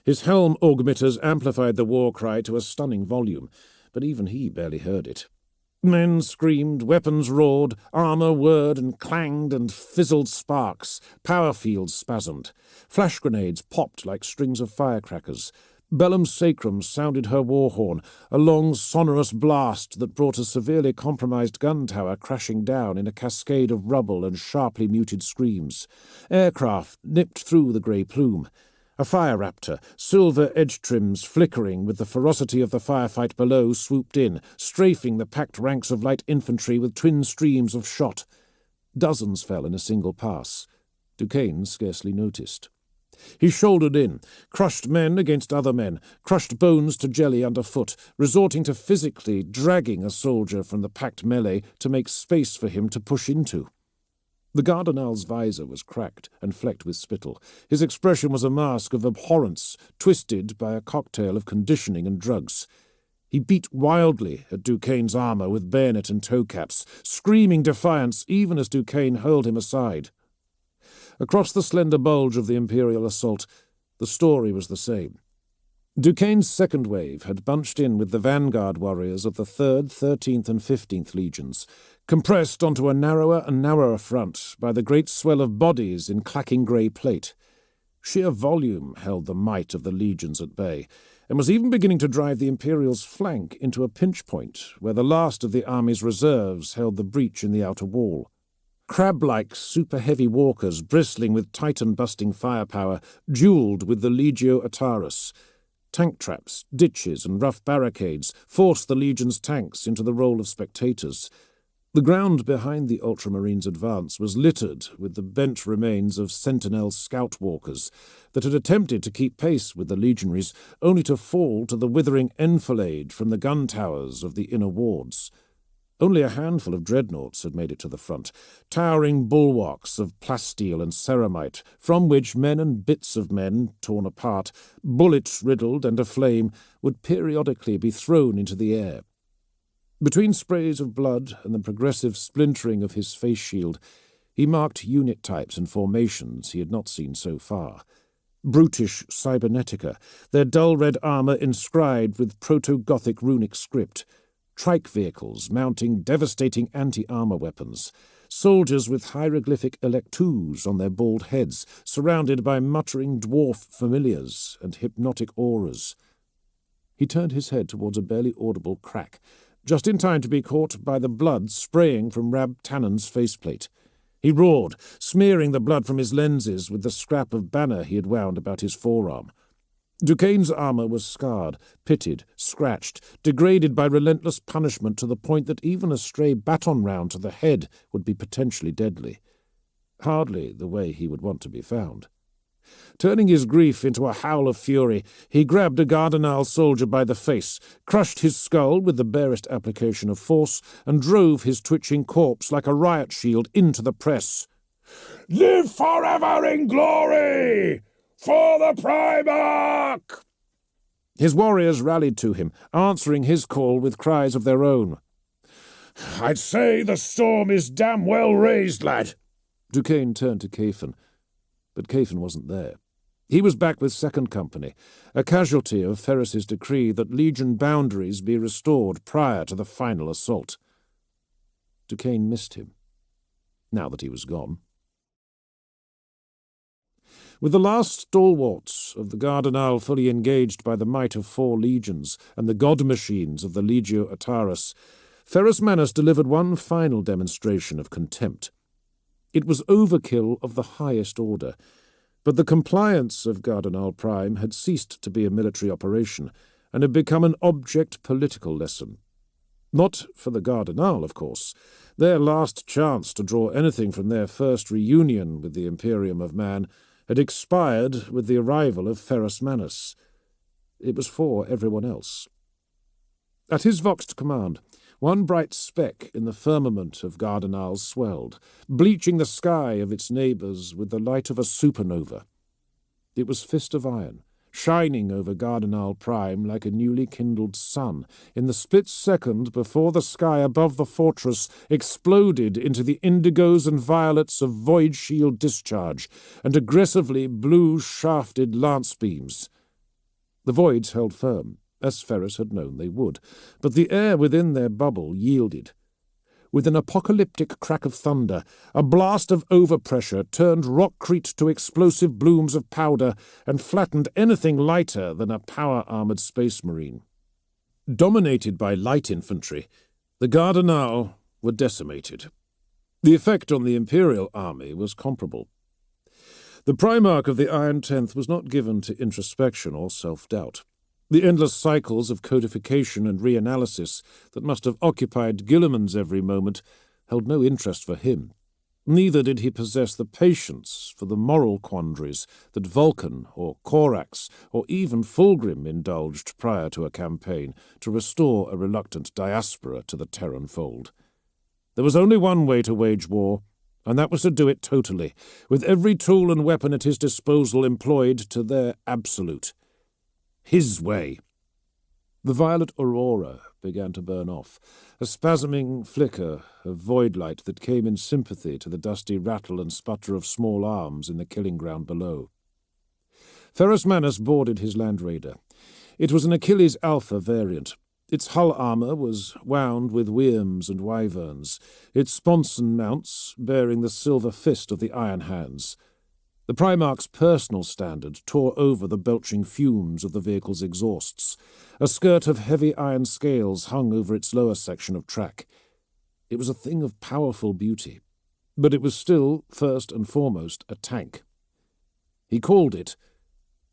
His helm augmitters amplified the war cry to a stunning volume, but even he barely heard it. Men screamed, weapons roared, armour whirred and clanged and fizzled sparks, power fields spasmed. Flash grenades popped like strings of firecrackers. Bellum Sacrum sounded her war horn, a long sonorous blast that brought a severely compromised gun tower crashing down in a cascade of rubble and sharply muted screams. Aircraft nipped through the grey plume. A fire raptor, silver edge trims flickering with the ferocity of the firefight below, swooped in, strafing the packed ranks of light infantry with twin streams of shot. Dozens fell in a single pass. Duquesne scarcely noticed. He shouldered in, crushed men against other men, crushed bones to jelly underfoot, resorting to physically dragging a soldier from the packed melee to make space for him to push into. The Gardenal's visor was cracked and flecked with spittle. His expression was a mask of abhorrence, twisted by a cocktail of conditioning and drugs. He beat wildly at Duquesne's armour with bayonet and toe caps, screaming defiance even as Duquesne hurled him aside. Across the slender bulge of the Imperial assault, the story was the same. Duquesne's second wave had bunched in with the vanguard warriors of the 3rd, 13th and 15th Legions, compressed onto a narrower and narrower front by the great swell of bodies in clacking grey plate. Sheer volume held the might of the legions at bay, and was even beginning to drive the Imperial's flank into a pinch point where the last of the army's reserves held the breach in the outer wall. Crab-like super-heavy walkers bristling with Titan-busting firepower duelled with the Legio Atarus. Tank traps, ditches and rough barricades forced the Legion's tanks into the role of spectators. The ground behind the Ultramarines' advance was littered with the bent remains of Sentinel scout walkers that had attempted to keep pace with the legionaries, only to fall to the withering enfilade from the gun towers of the inner wards. Only a handful of dreadnoughts had made it to the front, towering bulwarks of plasteel and ceramite, from which men and bits of men, torn apart, bullet-riddled and aflame, would periodically be thrown into the air. Between sprays of blood and the progressive splintering of his face shield, he marked unit types and formations he had not seen so far. Brutish cybernetica, their dull red armour inscribed with proto-Gothic runic script, trike vehicles mounting devastating anti-armour weapons, soldiers with hieroglyphic electus on their bald heads, surrounded by muttering dwarf familiars and hypnotic auras. He turned his head towards a barely audible crack, just in time to be caught by the blood spraying from Rab Tannen's faceplate. He roared, smearing the blood from his lenses with the scrap of banner he had wound about his forearm. Duquesne's armour was scarred, pitted, scratched, degraded by relentless punishment to the point that even a stray baton round to the head would be potentially deadly. Hardly the way he would want to be found. Turning his grief into a howl of fury, he grabbed a Gardenal soldier by the face, crushed his skull with the barest application of force, and drove his twitching corpse like a riot shield into the press. "Live forever in glory! For the Primarch!" His warriors rallied to him, answering his call with cries of their own. "I'd say the storm is damn well raised, lad." Duquesne turned to Cafen, but Cafen wasn't there. He was back with Second Company, a casualty of Ferris's decree that Legion boundaries be restored prior to the final assault. Duquesne missed him, now that he was gone. With the last stalwarts of the Gardenal fully engaged by the might of 4 legions and the god-machines of the Legio Atarus, Ferrus Manus delivered one final demonstration of contempt. It was overkill of the highest order, but the compliance of Gardenal Prime had ceased to be a military operation and had become an object political lesson. Not for the Gardenal, of course. Their last chance to draw anything from their first reunion with the Imperium of Man had expired with the arrival of Ferrus Manus. It was for everyone else. At his voxed command, one bright speck in the firmament of Gardenal swelled, bleaching the sky of its neighbours with the light of a supernova. It was Fist of Iron, shining over Gardenal Prime like a newly kindled sun, in the split second before the sky above the fortress exploded into the indigos and violets of void shield discharge and aggressively blue-shafted lance beams. The voids held firm, as Ferrus had known they would, but the air within their bubble yielded. With an apocalyptic crack of thunder, a blast of overpressure turned rockcrete to explosive blooms of powder and flattened anything lighter than a power-armoured space marine. Dominated by light infantry, the Gardenal were decimated. The effect on the Imperial army was comparable. The Primarch of the Iron Tenth was not given to introspection or self-doubt. The endless cycles of codification and reanalysis that must have occupied Guilliman's every moment held no interest for him. Neither did he possess the patience for the moral quandaries that Vulcan or Corax or even Fulgrim indulged prior to a campaign to restore a reluctant diaspora to the Terran fold. There was only one way to wage war, and that was to do it totally, with every tool and weapon at his disposal employed to their absolute. His way. The violet aurora began to burn off, a spasming flicker of void light that came in sympathy to the dusty rattle and sputter of small arms in the killing ground below. Ferrus Manus boarded his Land Raider. It was an Achilles Alpha variant. Its hull armour was wound with Wyrms and Wyverns, its sponson mounts bearing the silver fist of the Iron Hands. The Primarch's personal standard tore over the belching fumes of the vehicle's exhausts. A skirt of heavy iron scales hung over its lower section of track. It was a thing of powerful beauty, but it was still, first and foremost, a tank. He called it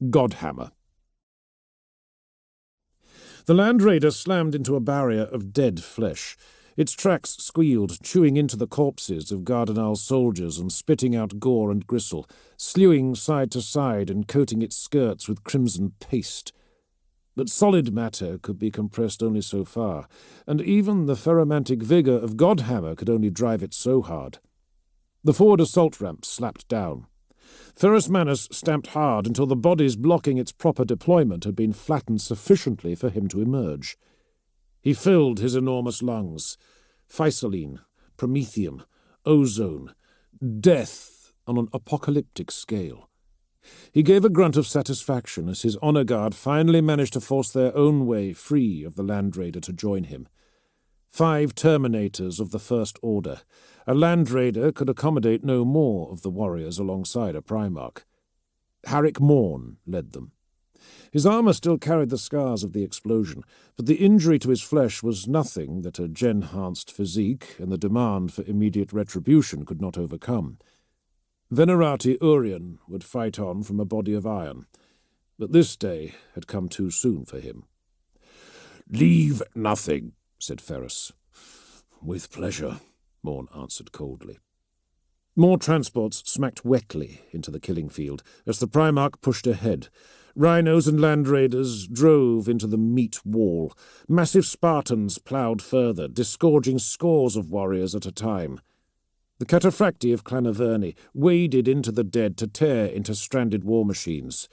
Godhammer. The Land Raider slammed into a barrier of dead flesh. Its tracks squealed, chewing into the corpses of Gardenal soldiers and spitting out gore and gristle, slewing side to side and coating its skirts with crimson paste. But solid matter could be compressed only so far, and even the ferromantic vigour of Godhammer could only drive it so hard. The forward assault ramp slapped down. Ferrus Manus stamped hard until the bodies blocking its proper deployment had been flattened sufficiently for him to emerge. He filled his enormous lungs. Physaline, promethium, ozone, death on an apocalyptic scale. He gave a grunt of satisfaction as his honour guard finally managed to force their own way free of the Land Raider to join him. 5 Terminators of the First Order. A Land Raider could accommodate no more of the warriors alongside a Primarch. Harrick Morn led them. His armour still carried the scars of the explosion, but the injury to his flesh was nothing that a gen-enhanced physique and the demand for immediate retribution could not overcome. Venerati Urien would fight on from a body of iron, but this day had come too soon for him. "Leave nothing," said Ferrus. "With pleasure," Morn answered coldly. More transports smacked wetly into the killing field as the Primarch pushed ahead. Rhinos and Land Raiders drove into the meat wall. Massive Spartans ploughed further, disgorging scores of warriors at a time. The cataphracti of Clan Averni waded into the dead to tear into stranded war machines.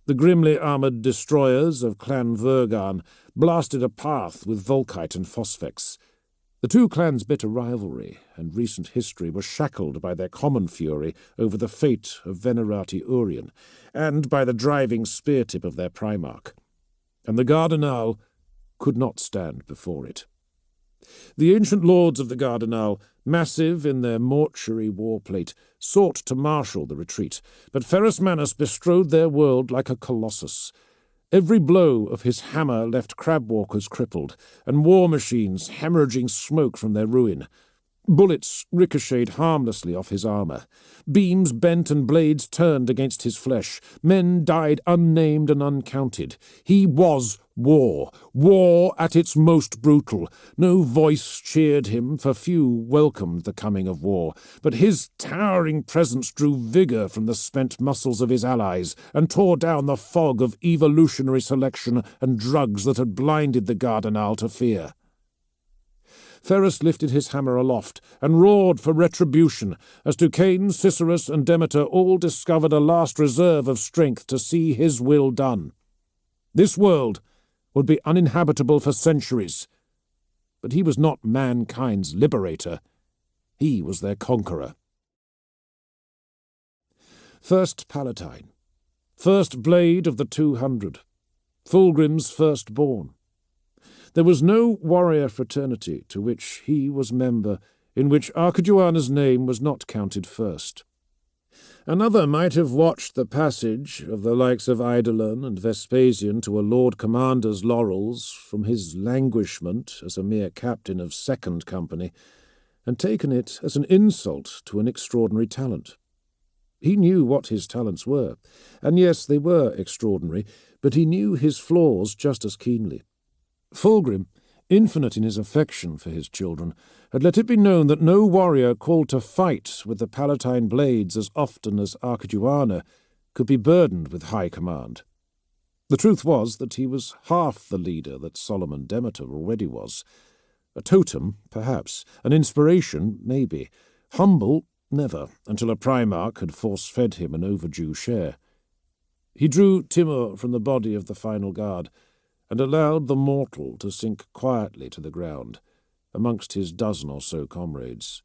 The grimly armoured destroyers of Clan Vergan blasted a path with Volkite and Phosphex. The two clans' bitter rivalry and recent history were shackled by their common fury over the fate of Venerati Urien, and by the driving spear-tip of their Primarch. And the Gardenal could not stand before it. The ancient lords of the Gardenal, massive in their mortuary warplate, sought to marshal the retreat, but Ferrus Manus bestrode their world like a colossus. Every blow of his hammer left crabwalkers crippled, and war machines hemorrhaging smoke from their ruin. Bullets ricocheted harmlessly off his armour. Beams bent and blades turned against his flesh. Men died unnamed and uncounted. He was war. War at its most brutal. No voice cheered him, for few welcomed the coming of war. But his towering presence drew vigour from the spent muscles of his allies, and tore down the fog of evolutionary selection and drugs that had blinded the Gardenal to fear. Ferrus lifted his hammer aloft and roared for retribution, as Duquesne, Cicerus, and Demeter all discovered a last reserve of strength to see his will done. This world would be uninhabitable for centuries, but he was not mankind's liberator. He was their conqueror. First Palatine, first blade of the 200, Fulgrim's firstborn. There was no warrior fraternity to which he was member in which Archiduana's name was not counted first. Another might have watched the passage of the likes of Eidolon and Vespasian to a Lord Commander's laurels from his languishment as a mere captain of Second Company, and taken it as an insult to an extraordinary talent. He knew what his talents were, and yes, they were extraordinary, but he knew his flaws just as keenly. Fulgrim, infinite in his affection for his children, had let it be known that no warrior called to fight with the Palatine blades as often as Archiduana could be burdened with high command. The truth was that he was half the leader that Solomon Demeter already was. A totem, perhaps, an inspiration, maybe. Humble, never, until a Primarch had force-fed him an overdue share. He drew Timur from the body of the final guard, and allowed the mortal to sink quietly to the ground, amongst his dozen or so comrades.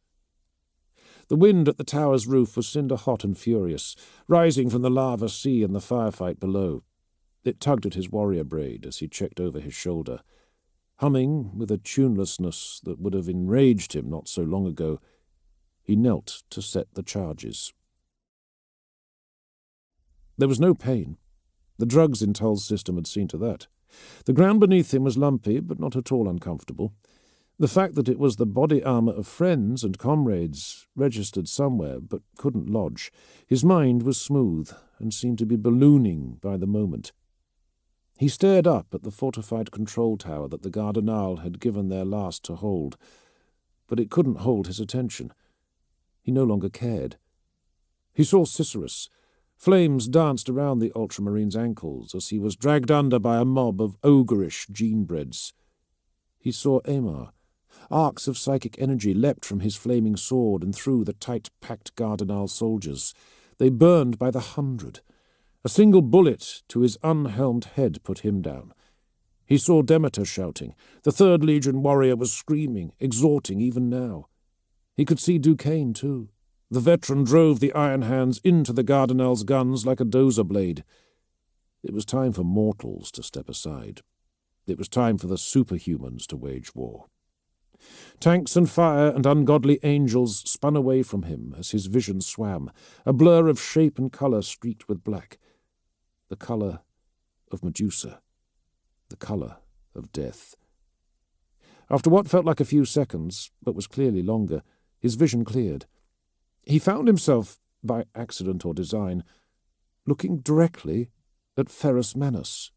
The wind at the tower's roof was cinder-hot and furious, rising from the lava sea and the firefight below. It tugged at his warrior braid as he checked over his shoulder. Humming with a tunelessness that would have enraged him not so long ago, he knelt to set the charges. There was no pain. The drugs in Tull's system had seen to that. The ground beneath him was lumpy, but not at all uncomfortable. The fact that it was the body armour of friends and comrades registered somewhere, but couldn't lodge. His mind was smooth, and seemed to be ballooning by the moment. He stared up at the fortified control tower that the Gardenal had given their last to hold, but it couldn't hold his attention. He no longer cared. He saw Cicerus, Flames danced around the ultramarine's ankles as he was dragged under by a mob of ogreish gene-breds. He saw Aemar. Arcs of psychic energy leapt from his flaming sword and through the tight-packed Gardenal soldiers. They burned by the 100. A single bullet to his unhelmed head put him down. He saw Demeter shouting. The 3rd Legion warrior was screaming, exhorting even now. He could see Duquesne, too. The veteran drove the Iron Hands into the Gardenal's guns like a dozer blade. It was time for mortals to step aside. It was time for the superhumans to wage war. Tanks and fire and ungodly angels spun away from him as his vision swam, a blur of shape and colour streaked with black. The colour of Medusa. The colour of death. After what felt like a few seconds, but was clearly longer, his vision cleared. He found himself, by accident or design, looking directly at Ferrus Manus.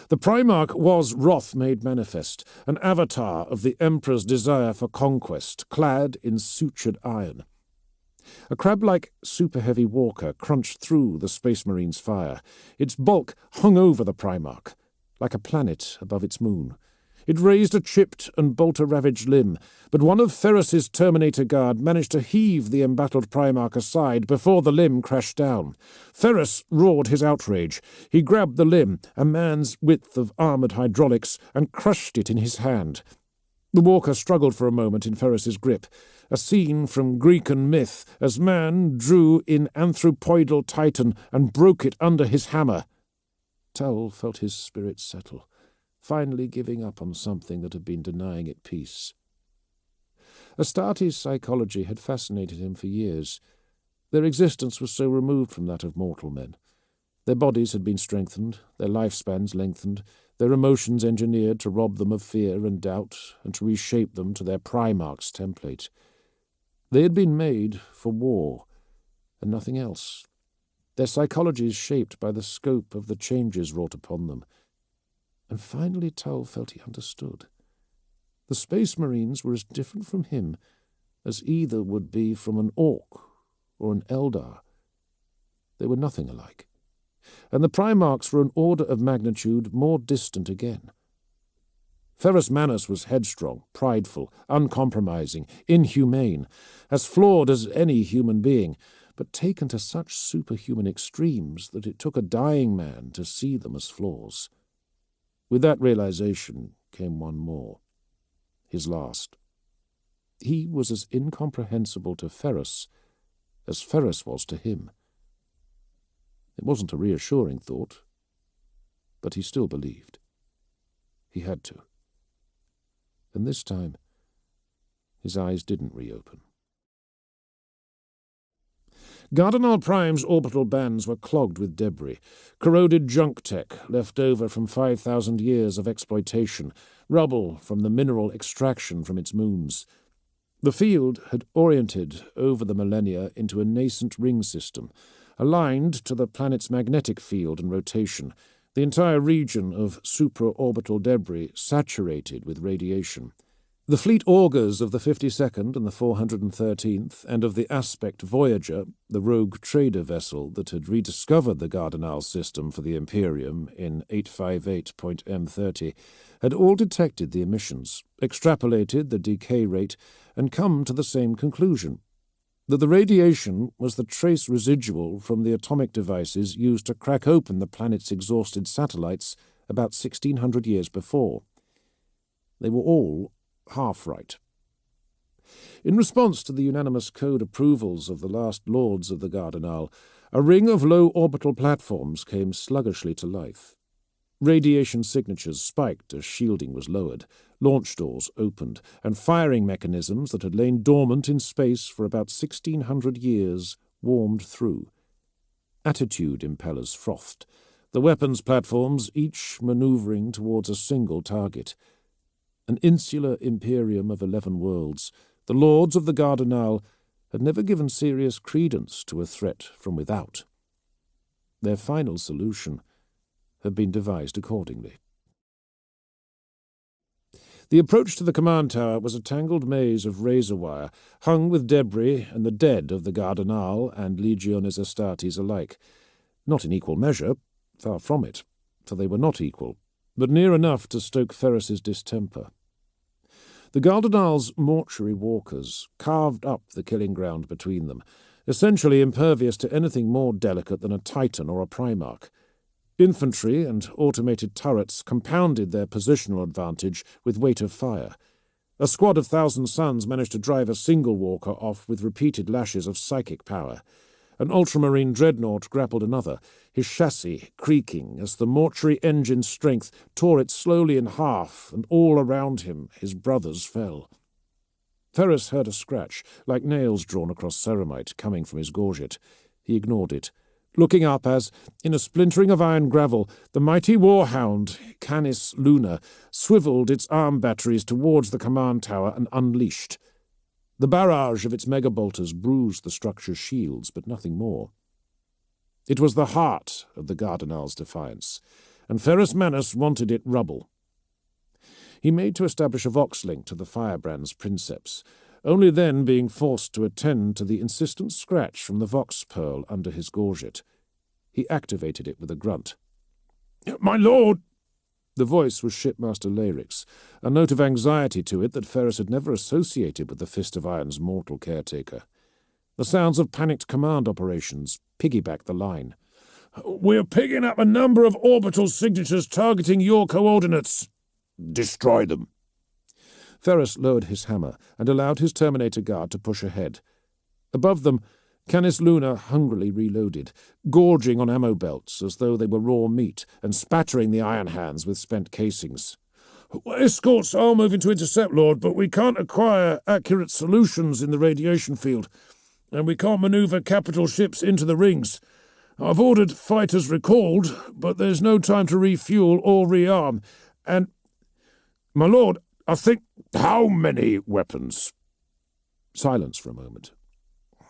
The Primarch was wrath made manifest, an avatar of the Emperor's desire for conquest, clad in sutured iron. A crab-like super-heavy walker crunched through the Space Marine's fire. Its bulk hung over the Primarch, like a planet above its moon. It raised a chipped and bolter-ravaged limb, but one of Ferrus's Terminator Guard managed to heave the embattled Primarch aside before the limb crashed down. Ferrus roared his outrage. He grabbed the limb, a man's width of armoured hydraulics, and crushed it in his hand. The walker struggled for a moment in Ferrus's grip, a scene from Greek and myth, as man drew in anthropoidal Titan and broke it under his hammer. Tull felt his spirit settle, finally giving up on something that had been denying it peace. Astartes' psychology had fascinated him for years. Their existence was so removed from that of mortal men. Their bodies had been strengthened, their lifespans lengthened, their emotions engineered to rob them of fear and doubt and to reshape them to their Primarch's template. They had been made for war, and nothing else. Their psychologies shaped by the scope of the changes wrought upon them. And finally Tull felt he understood. The Space Marines were as different from him as either would be from an Orc or an Eldar. They were nothing alike. And the Primarchs were an order of magnitude more distant again. Ferrus Manus was headstrong, prideful, uncompromising, inhumane, as flawed as any human being, but taken to such superhuman extremes that it took a dying man to see them as flaws. With that realization came one more, his last. He was as incomprehensible to Ferrus as Ferrus was to him. It wasn't a reassuring thought, but he still believed. He had to. And this time, his eyes didn't reopen. Gardenal Prime's orbital bands were clogged with debris, corroded junk tech left over from 5,000 years of exploitation, rubble from the mineral extraction from its moons. The field had oriented over the millennia into a nascent ring system, aligned to the planet's magnetic field and rotation, the entire region of supraorbital debris saturated with radiation. The fleet augurs of the 52nd and the 413th, and of the Aspect Voyager, the rogue trader vessel that had rediscovered the Gardenal system for the Imperium in 858.M30, had all detected the emissions, extrapolated the decay rate, and come to the same conclusion, that the radiation was the trace residual from the atomic devices used to crack open the planet's exhausted satellites about 1,600 years before. They were all half right. In response to the unanimous code approvals of the last lords of the Gardenal, a ring of low orbital platforms came sluggishly to life. Radiation signatures spiked as shielding was lowered, launch doors opened, and firing mechanisms that had lain dormant in space for about 1,600 years warmed through. Attitude impellers frothed, the weapons platforms each manoeuvring towards a single target. An insular imperium of 11 worlds, the lords of the Gardenal had never given serious credence to a threat from without. Their final solution had been devised accordingly. The approach to the command tower was a tangled maze of razor wire, hung with debris and the dead of the Gardenal and Legiones Astartes alike. Not in equal measure, far from it, for they were not equal, but near enough to stoke Ferris's distemper. The Gardenal's mortuary walkers carved up the killing ground between them, essentially impervious to anything more delicate than a Titan or a Primarch. Infantry and automated turrets compounded their positional advantage with weight of fire. A squad of Thousand Suns managed to drive a single walker off with repeated lashes of psychic power. An ultramarine dreadnought grappled another, his chassis creaking as the mortuary engine's strength tore it slowly in half, and all around him his brothers fell. Ferris heard a scratch, like nails drawn across ceramite, coming from his gorget. He ignored it, looking up as, in a splintering of iron gravel, the mighty warhound, Canis Luna, swivelled its arm batteries towards the command tower and unleashed. The barrage of its megabolters bruised the structure's shields, but nothing more. It was the heart of the Gardenal's defiance, and Ferris Manus wanted it rubble. He made to establish a vox-link to the firebrand's princeps, only then being forced to attend to the insistent scratch from the vox pearl under his gorget. He activated it with a grunt. "My lord!" The voice was Shipmaster Larix, a note of anxiety to it that Ferris had never associated with the Fist of Iron's mortal caretaker. The sounds of panicked command operations piggybacked the line. "We're picking up a number of orbital signatures targeting your coordinates." Destroy them. Ferris lowered his hammer and allowed his Terminator guard to push ahead. Above them, Canis Luna hungrily reloaded, gorging on ammo belts as though they were raw meat and spattering the iron hands with spent casings. "Escorts are moving to intercept, Lord, but we can't acquire accurate solutions in the radiation field, and we can't maneuver capital ships into the rings. I've ordered fighters recalled, but there's no time to refuel or rearm, and, my lord, I think—" How many weapons? Silence for a moment.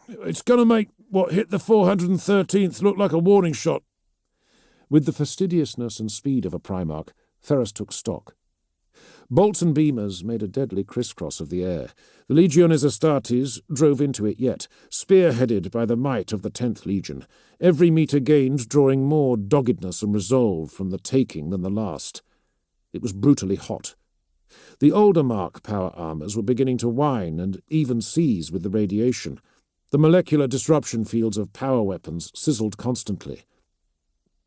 "It's going to make what hit the 413th look like a warning shot." With the fastidiousness and speed of a Primarch, Ferris took stock. Bolts and beamers made a deadly crisscross of the air. The Legiones Astartes drove into it yet, spearheaded by the might of the 10th Legion, every metre gained drawing more doggedness and resolve from the taking than the last. It was brutally hot. The older Mark power armors were beginning to whine and even seize with the radiation. The molecular disruption fields of power weapons sizzled constantly.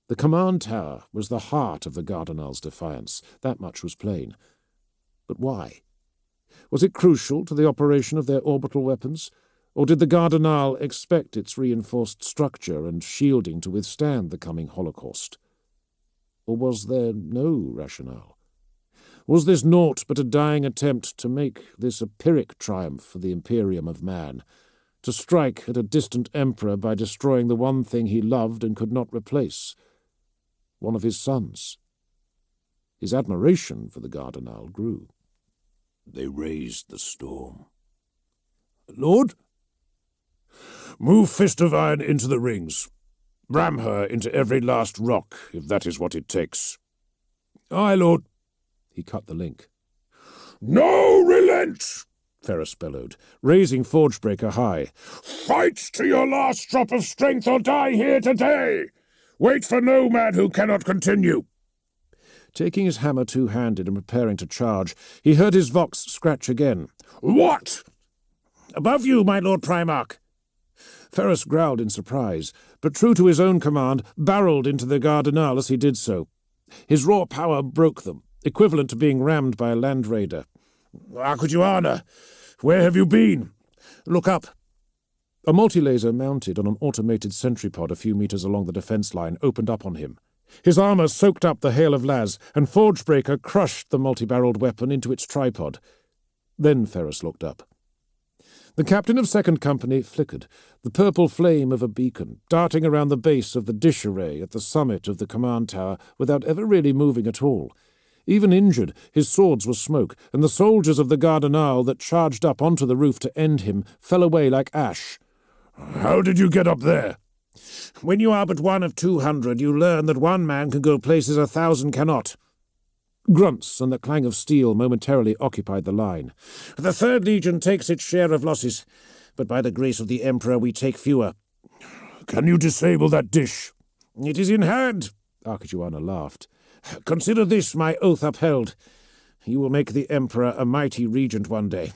The command tower was the heart of the Gardenal's defiance. That much was plain. But why? Was it crucial to the operation of their orbital weapons? Or did the Gardenal expect its reinforced structure and shielding to withstand the coming Holocaust? Or was there no rationale? Was this naught but a dying attempt to make this a Pyrrhic triumph for the Imperium of man, to strike at a distant emperor by destroying the one thing he loved and could not replace, one of his sons? His admiration for the Gardenal grew. They raised the storm. "Lord?" "Move Fist of Iron into the rings. Ram her into every last rock, if that is what it takes." "Aye, Lord." He cut the link. "No relent!" Ferris bellowed, raising Forgebreaker high. "Fight to your last drop of strength or die here today! Wait for no man who cannot continue!" Taking his hammer two-handed and preparing to charge, he heard his vox scratch again. "What?" "Above you, my Lord Primarch." Ferris growled in surprise, but true to his own command, barreled into the Gardenal as he did so. His raw power broke them, equivalent to being rammed by a land raider. "Arcudiana, where have you been?" "Look up." A multi-laser mounted on an automated sentry pod a few meters along the defense line opened up on him. His armor soaked up the hail of las, and Forgebreaker crushed the multi-barreled weapon into its tripod. Then Ferris looked up. The captain of Second Company flickered, the purple flame of a beacon, darting around the base of the dish array at the summit of the command tower without ever really moving at all. Even injured, his swords were smoke, and the soldiers of the Gardenal that charged up onto the roof to end him fell away like ash. "How did you get up there?" "When you are but one of 200, you learn that one man can go places 1,000 cannot." Grunts and the clang of steel momentarily occupied the line. "The Third Legion takes its share of losses, but by the grace of the Emperor we take fewer." "Can you disable that dish?" "It is in hand," Archijuana laughed. "Consider this my oath upheld. You will make the Emperor a mighty regent one day.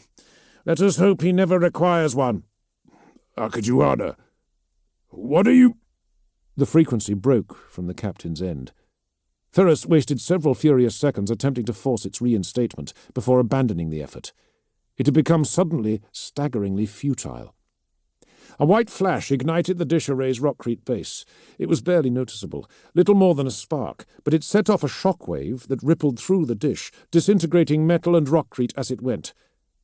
Let us hope he never requires one." "Archijuana, what are you—" The frequency broke from the captain's end. Ferrus wasted several furious seconds attempting to force its reinstatement before abandoning the effort. It had become suddenly staggeringly futile. A white flash ignited the dish array's rockcrete base. It was barely noticeable, little more than a spark, but it set off a shockwave that rippled through the dish, disintegrating metal and rockcrete as it went.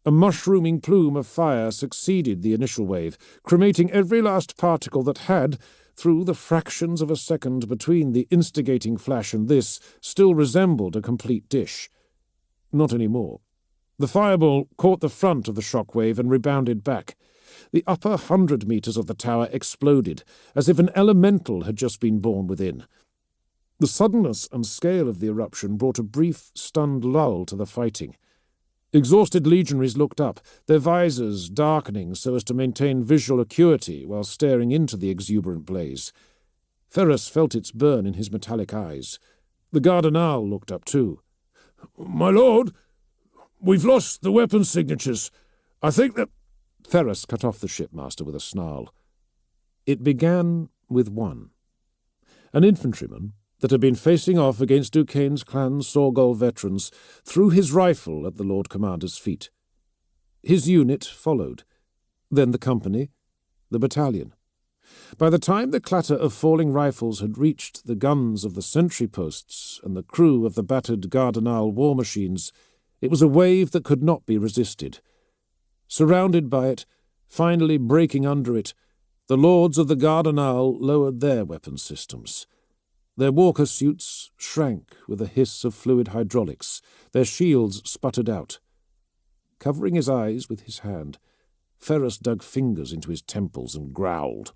A mushrooming plume of fire succeeded the initial wave, cremating every last particle that had, through the fractions of a second between the instigating flash and this, still resembled a complete dish. Not any more. The fireball caught the front of the shockwave and rebounded back. The upper 100 meters of the tower exploded, as if an elemental had just been born within. The suddenness and scale of the eruption brought a brief, stunned lull to the fighting. Exhausted legionaries looked up, their visors darkening so as to maintain visual acuity while staring into the exuberant blaze. Ferrus felt its burn in his metallic eyes. The Cardinal looked up too. "My lord, we've lost the weapon signatures. I think that—" Ferrus cut off the shipmaster with a snarl. It began with one. An infantryman that had been facing off against Duquesne's clan Sorgol veterans threw his rifle at the Lord Commander's feet. His unit followed, then the company, the battalion. By the time the clatter of falling rifles had reached the guns of the sentry posts and the crew of the battered Cardinal war machines, it was a wave that could not be resisted. Surrounded by it, finally breaking under it, the lords of the Cardinal lowered their weapon systems. Their walker suits shrank with a hiss of fluid hydraulics. Their shields sputtered out. Covering his eyes with his hand, Ferrus dug fingers into his temples and growled.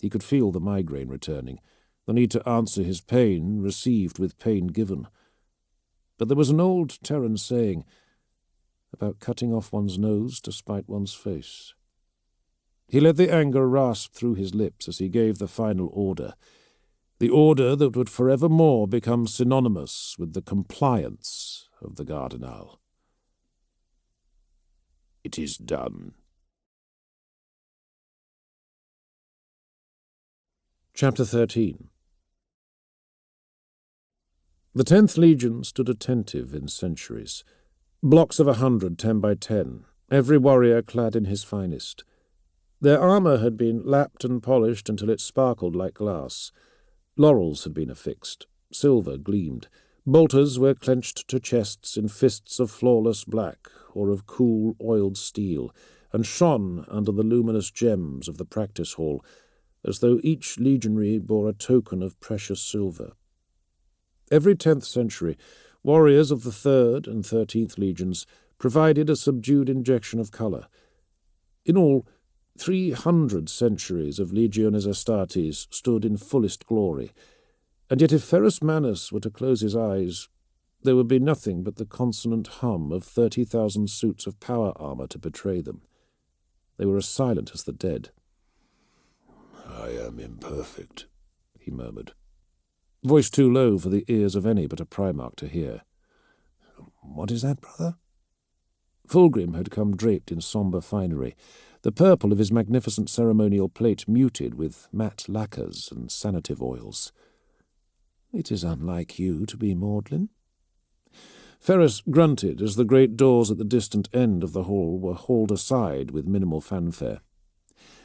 He could feel the migraine returning, the need to answer his pain received with pain given. But there was an old Terran saying about cutting off one's nose to spite one's face. He let the anger rasp through his lips as he gave the final order, the order that would forevermore become synonymous with the compliance of the Cardinal. "It is done." Chapter 13. The 10th Legion stood attentive in centuries. Blocks of 100, 10 by 10, every warrior clad in his finest. Their armour had been lapped and polished until it sparkled like glass. Laurels had been affixed. Silver gleamed. Bolters were clenched to chests in fists of flawless black or of cool, oiled steel, and shone under the luminous gems of the practice hall, as though each legionary bore a token of precious silver. Every 10th century, warriors of the 3rd and 13th Legions provided a subdued injection of colour. In all, 300 centuries of Legiones Astartes stood in fullest glory, and yet if Ferrus Manus were to close his eyes, there would be nothing but the consonant hum of 30,000 suits of power armour to betray them. They were as silent as the dead. "I am imperfect," he murmured, voice too low for the ears of any but a Primarch to hear. "What is that, brother?" Fulgrim had come draped in sombre finery, the purple of his magnificent ceremonial plate muted with matte lacquers and sanative oils. "It is unlike you to be maudlin." Ferrus grunted as the great doors at the distant end of the hall were hauled aside with minimal fanfare.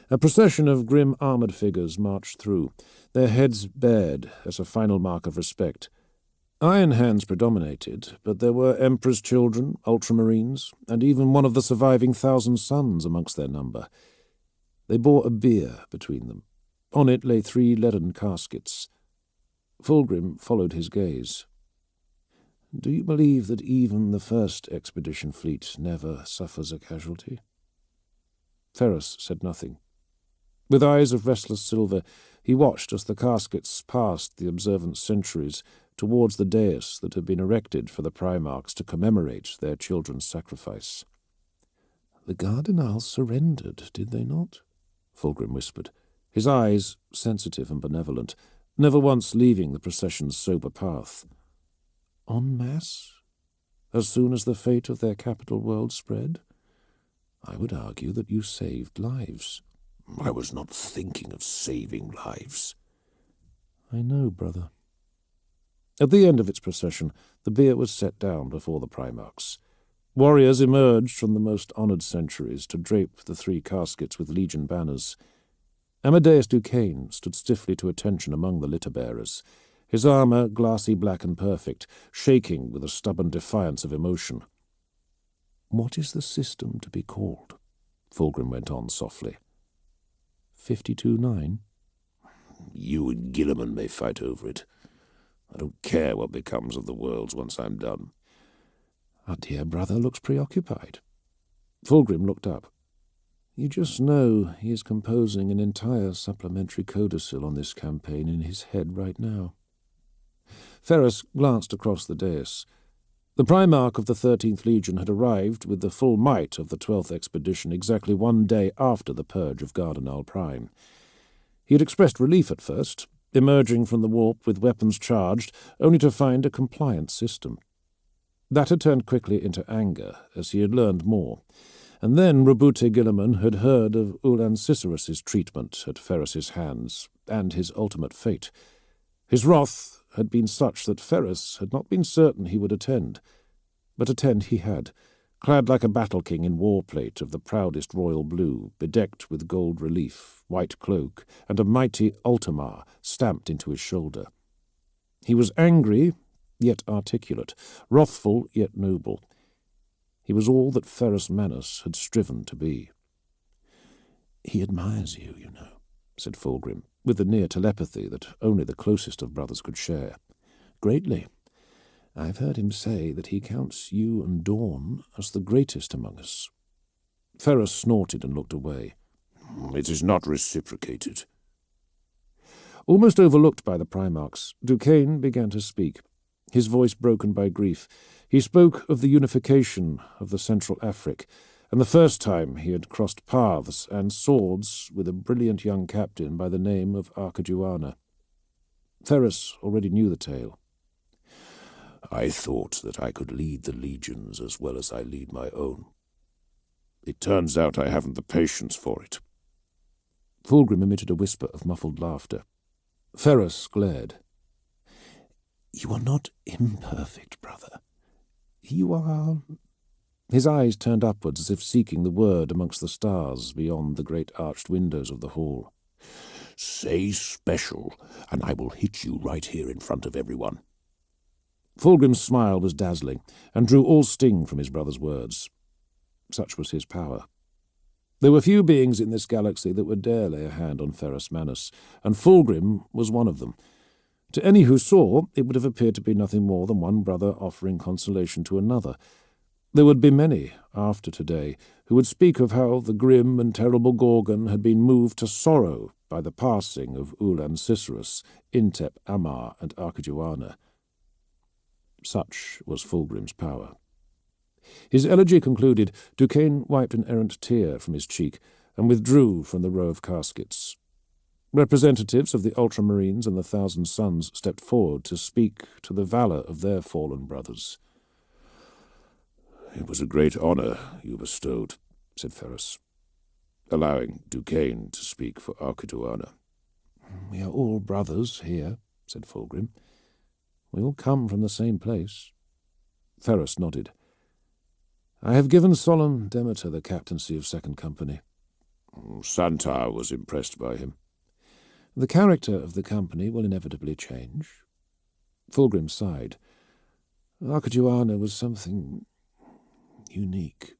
A procession of grim armoured figures marched through, their heads bared as a final mark of respect. Iron hands predominated, but there were Emperor's children, ultramarines, and even one of the surviving 1,000 sons amongst their number. They bore a bier between them. On it lay 3 leaden caskets. Fulgrim followed his gaze. "Do you believe that even the first expedition fleet never suffers a casualty?" Ferrus said nothing. With eyes of restless silver, he watched as the caskets passed the observant sentries, towards the dais that had been erected for the Primarchs to commemorate their children's sacrifice. "The Cardinals surrendered, did they not?" Fulgrim whispered, his eyes sensitive and benevolent, never once leaving the procession's sober path. "En masse? As soon as the fate of their capital world spread? I would argue that you saved lives." "I was not thinking of saving lives." "I know, brother." At the end of its procession, the bier was set down before the Primarchs. Warriors emerged from the most honoured centuries to drape the 3 caskets with Legion banners. Amadeus Duquesne stood stiffly to attention among the litter-bearers, his armour glassy black and perfect, shaking with a stubborn defiance of emotion. "What is the system to be called?" Fulgrim went on softly. 52-9? "You and Guilliman may fight over it. I don't care what becomes of the worlds once I'm done." Our dear brother looks preoccupied. Fulgrim looked up. "You just know he is composing an entire supplementary codicil on this campaign in his head right now." Ferrus glanced across the dais. The Primarch of the 13th Legion had arrived with the full might of the 12th expedition exactly 1 day after the purge of Gardenal Prime. He had expressed relief at first, emerging from the warp with weapons charged, only to find a compliant system. That had turned quickly into anger as he had learned more, and then Robute Guilliman had heard of Ulan Cicerus's treatment at Ferrus's hands and his ultimate fate. His wrath had been such that Ferrus had not been certain he would attend, but attend he had, clad like a battle-king in war-plate of the proudest royal blue, bedecked with gold relief, white cloak, and a mighty ultimar stamped into his shoulder. He was angry, yet articulate, wrathful, yet noble. He was all that Ferrus Manus had striven to be. "He admires you, you know," said Fulgrim, with the near telepathy that only the closest of brothers could share. "Greatly. I've heard him say that he counts you and Dawn as the greatest among us." Ferrus snorted and looked away. "It is not reciprocated." Almost overlooked by the Primarchs, Duquesne began to speak, his voice broken by grief. He spoke of the unification of the Central Afric, and the first time he had crossed paths and swords with a brilliant young captain by the name of Archmagos. Ferrus already knew the tale. "I thought that I could lead the legions as well as I lead my own. It turns out I haven't the patience for it." Fulgrim emitted a whisper of muffled laughter. Ferrus glared. "You are not imperfect, brother. You are—" His eyes turned upwards as if seeking the word amongst the stars beyond the great arched windows of the hall. "Say special, and I will hit you right here in front of everyone." Fulgrim's smile was dazzling, and drew all sting from his brother's words. Such was his power. There were few beings in this galaxy that would dare lay a hand on Ferrus Manus, and Fulgrim was one of them. To any who saw, it would have appeared to be nothing more than one brother offering consolation to another. There would be many, after today, who would speak of how the grim and terrible Gorgon had been moved to sorrow by the passing of Ulan Cicerus, Intep Amar, and Archmagos. Such was Fulgrim's power. His elegy concluded, Duquesne wiped an errant tear from his cheek and withdrew from the row of caskets. Representatives of the Ultramarines and the Thousand Suns stepped forward to speak to the valour of their fallen brothers. "It was a great honour you bestowed," said Ferrus, allowing Duquesne to speak for Archmagos. "We are all brothers here," said Fulgrim. "We all come from the same place." Ferrus nodded. "I have given solemn Demeter the captaincy of Second Company." "Santar was impressed by him." "The character of the company will inevitably change." Fulgrim sighed. "Archmagos was something unique."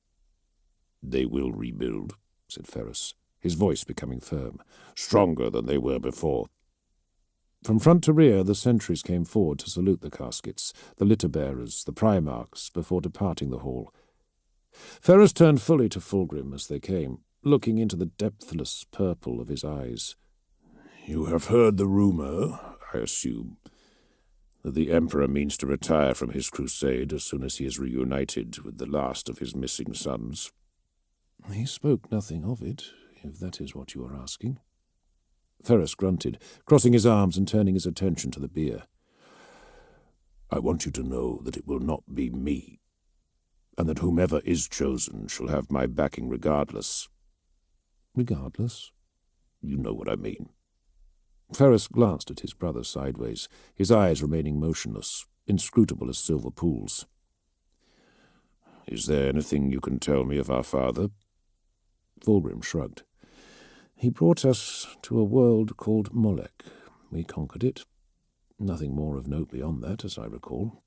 "They will rebuild," said Ferrus, his voice becoming firm, "stronger than they were before." From front to rear the sentries came forward to salute the caskets, the litter-bearers, the Primarchs, before departing the hall. Ferrus turned fully to Fulgrim as they came, looking into the depthless purple of his eyes. "You have heard the rumour, I assume. that the Emperor means to retire from his crusade as soon as he is reunited with the last of his missing sons. He spoke nothing of it, if that is what you are asking. Ferrus grunted, crossing his arms and turning his attention to the beer. I want you to know that it will not be me, and that whomever is chosen shall have my backing regardless. Regardless? You know what I mean. Ferrus glanced at his brother sideways, his eyes remaining motionless, inscrutable as silver pools. Is there anything you can tell me of our father? Fulgrim shrugged. He brought us to a world called Molech. We conquered it. Nothing more of note beyond that, as I recall.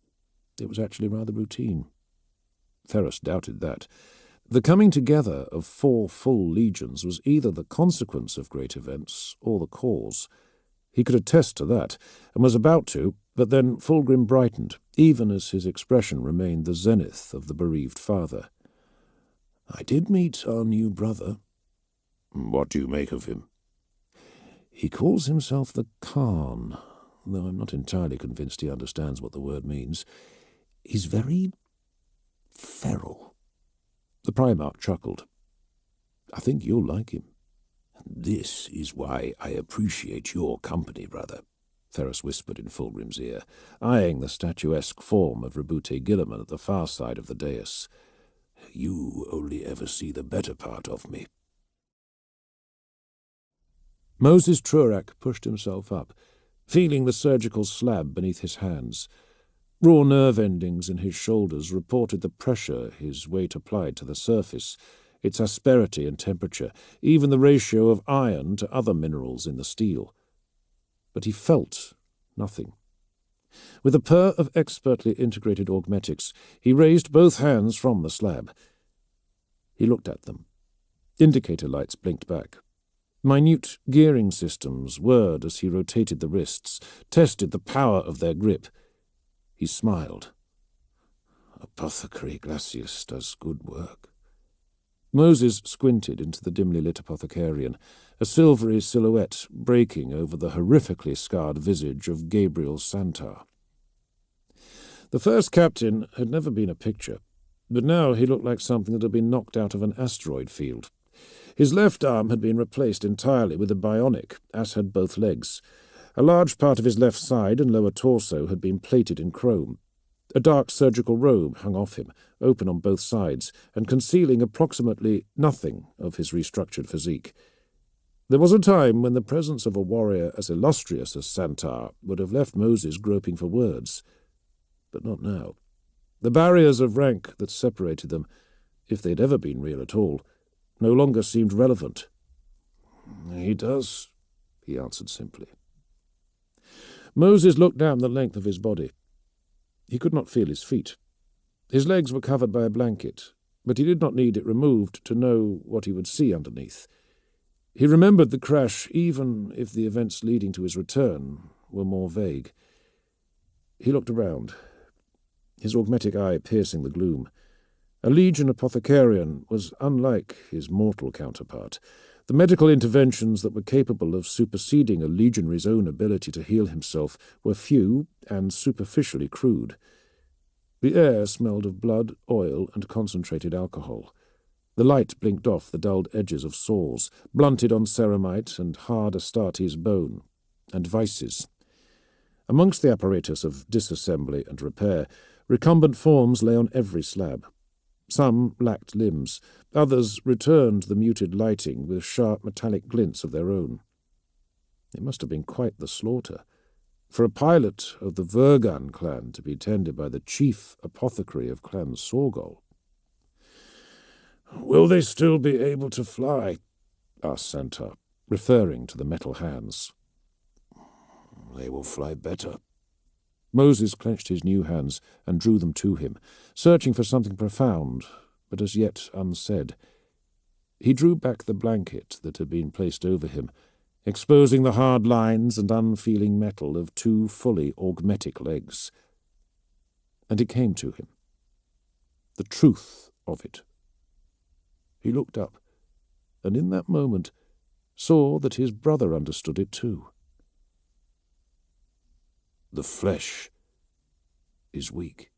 It was actually rather routine. Ferrus doubted that. The coming together of 4 full legions was either the consequence of great events or the cause. He could attest to that, and was about to, but then Fulgrim brightened, even as his expression remained the zenith of the bereaved father. I did meet our new brother. What do you make of him? He calls himself the Khan, though I'm not entirely convinced he understands what the word means. He's very feral. The Primarch chuckled. I think you'll like him. This is why I appreciate your company, brother, Ferrus whispered in Fulgrim's ear, eyeing the statuesque form of Rebute Gilliman at the far side of the dais. You only ever see the better part of me. Moses Trurak pushed himself up, feeling the surgical slab beneath his hands. Raw nerve endings in his shoulders reported the pressure his weight applied to the surface, its asperity and temperature, even the ratio of iron to other minerals in the steel. But he felt nothing. With a purr of expertly integrated augmetics, he raised both hands from the slab. He looked at them. Indicator lights blinked back. Minute gearing systems whirred as he rotated the wrists, tested the power of their grip. He smiled. Apothecary Glacius does good work. Moses squinted into the dimly lit apothecarian, a silvery silhouette breaking over the horrifically scarred visage of Gabriel Santar. The first captain had never been a picture, but now he looked like something that had been knocked out of an asteroid field. His left arm had been replaced entirely with a bionic, as had both legs. A large part of his left side and lower torso had been plated in chrome. A dark surgical robe hung off him, open on both sides, and concealing approximately nothing of his restructured physique. There was a time when the presence of a warrior as illustrious as Santar would have left Moses groping for words. But not now. The barriers of rank that separated them, if they'd ever been real at all, no longer seemed relevant. He does, he answered simply. Moses looked down the length of his body. He could not feel his feet. His legs were covered by a blanket, but he did not need it removed to know what he would see underneath. He remembered the crash, even if the events leading to his return were more vague. He looked around, his augmetic eye piercing the gloom. A Legion apothecarian was unlike his mortal counterpart. The medical interventions that were capable of superseding a legionary's own ability to heal himself were few and superficially crude. The air smelled of blood, oil, and concentrated alcohol. The light blinked off the dulled edges of sores, blunted on ceramite and hard Astartes bone, and vices. Amongst the apparatus of disassembly and repair, recumbent forms lay on every slab. Some lacked limbs, others returned the muted lighting with sharp metallic glints of their own. It must have been quite the slaughter, for a pilot of the Vergan clan to be tended by the chief apothecary of Clan Sorgol. "Will they still be able to fly?" asked Santar, referring to the metal hands. "They will fly better." Moses clenched his new hands and drew them to him, searching for something profound, but as yet unsaid. He drew back the blanket that had been placed over him, exposing the hard lines and unfeeling metal of 2 fully augmetic legs. And it came to him. The truth of it. He looked up, and in that moment saw that his brother understood it too. The flesh is weak.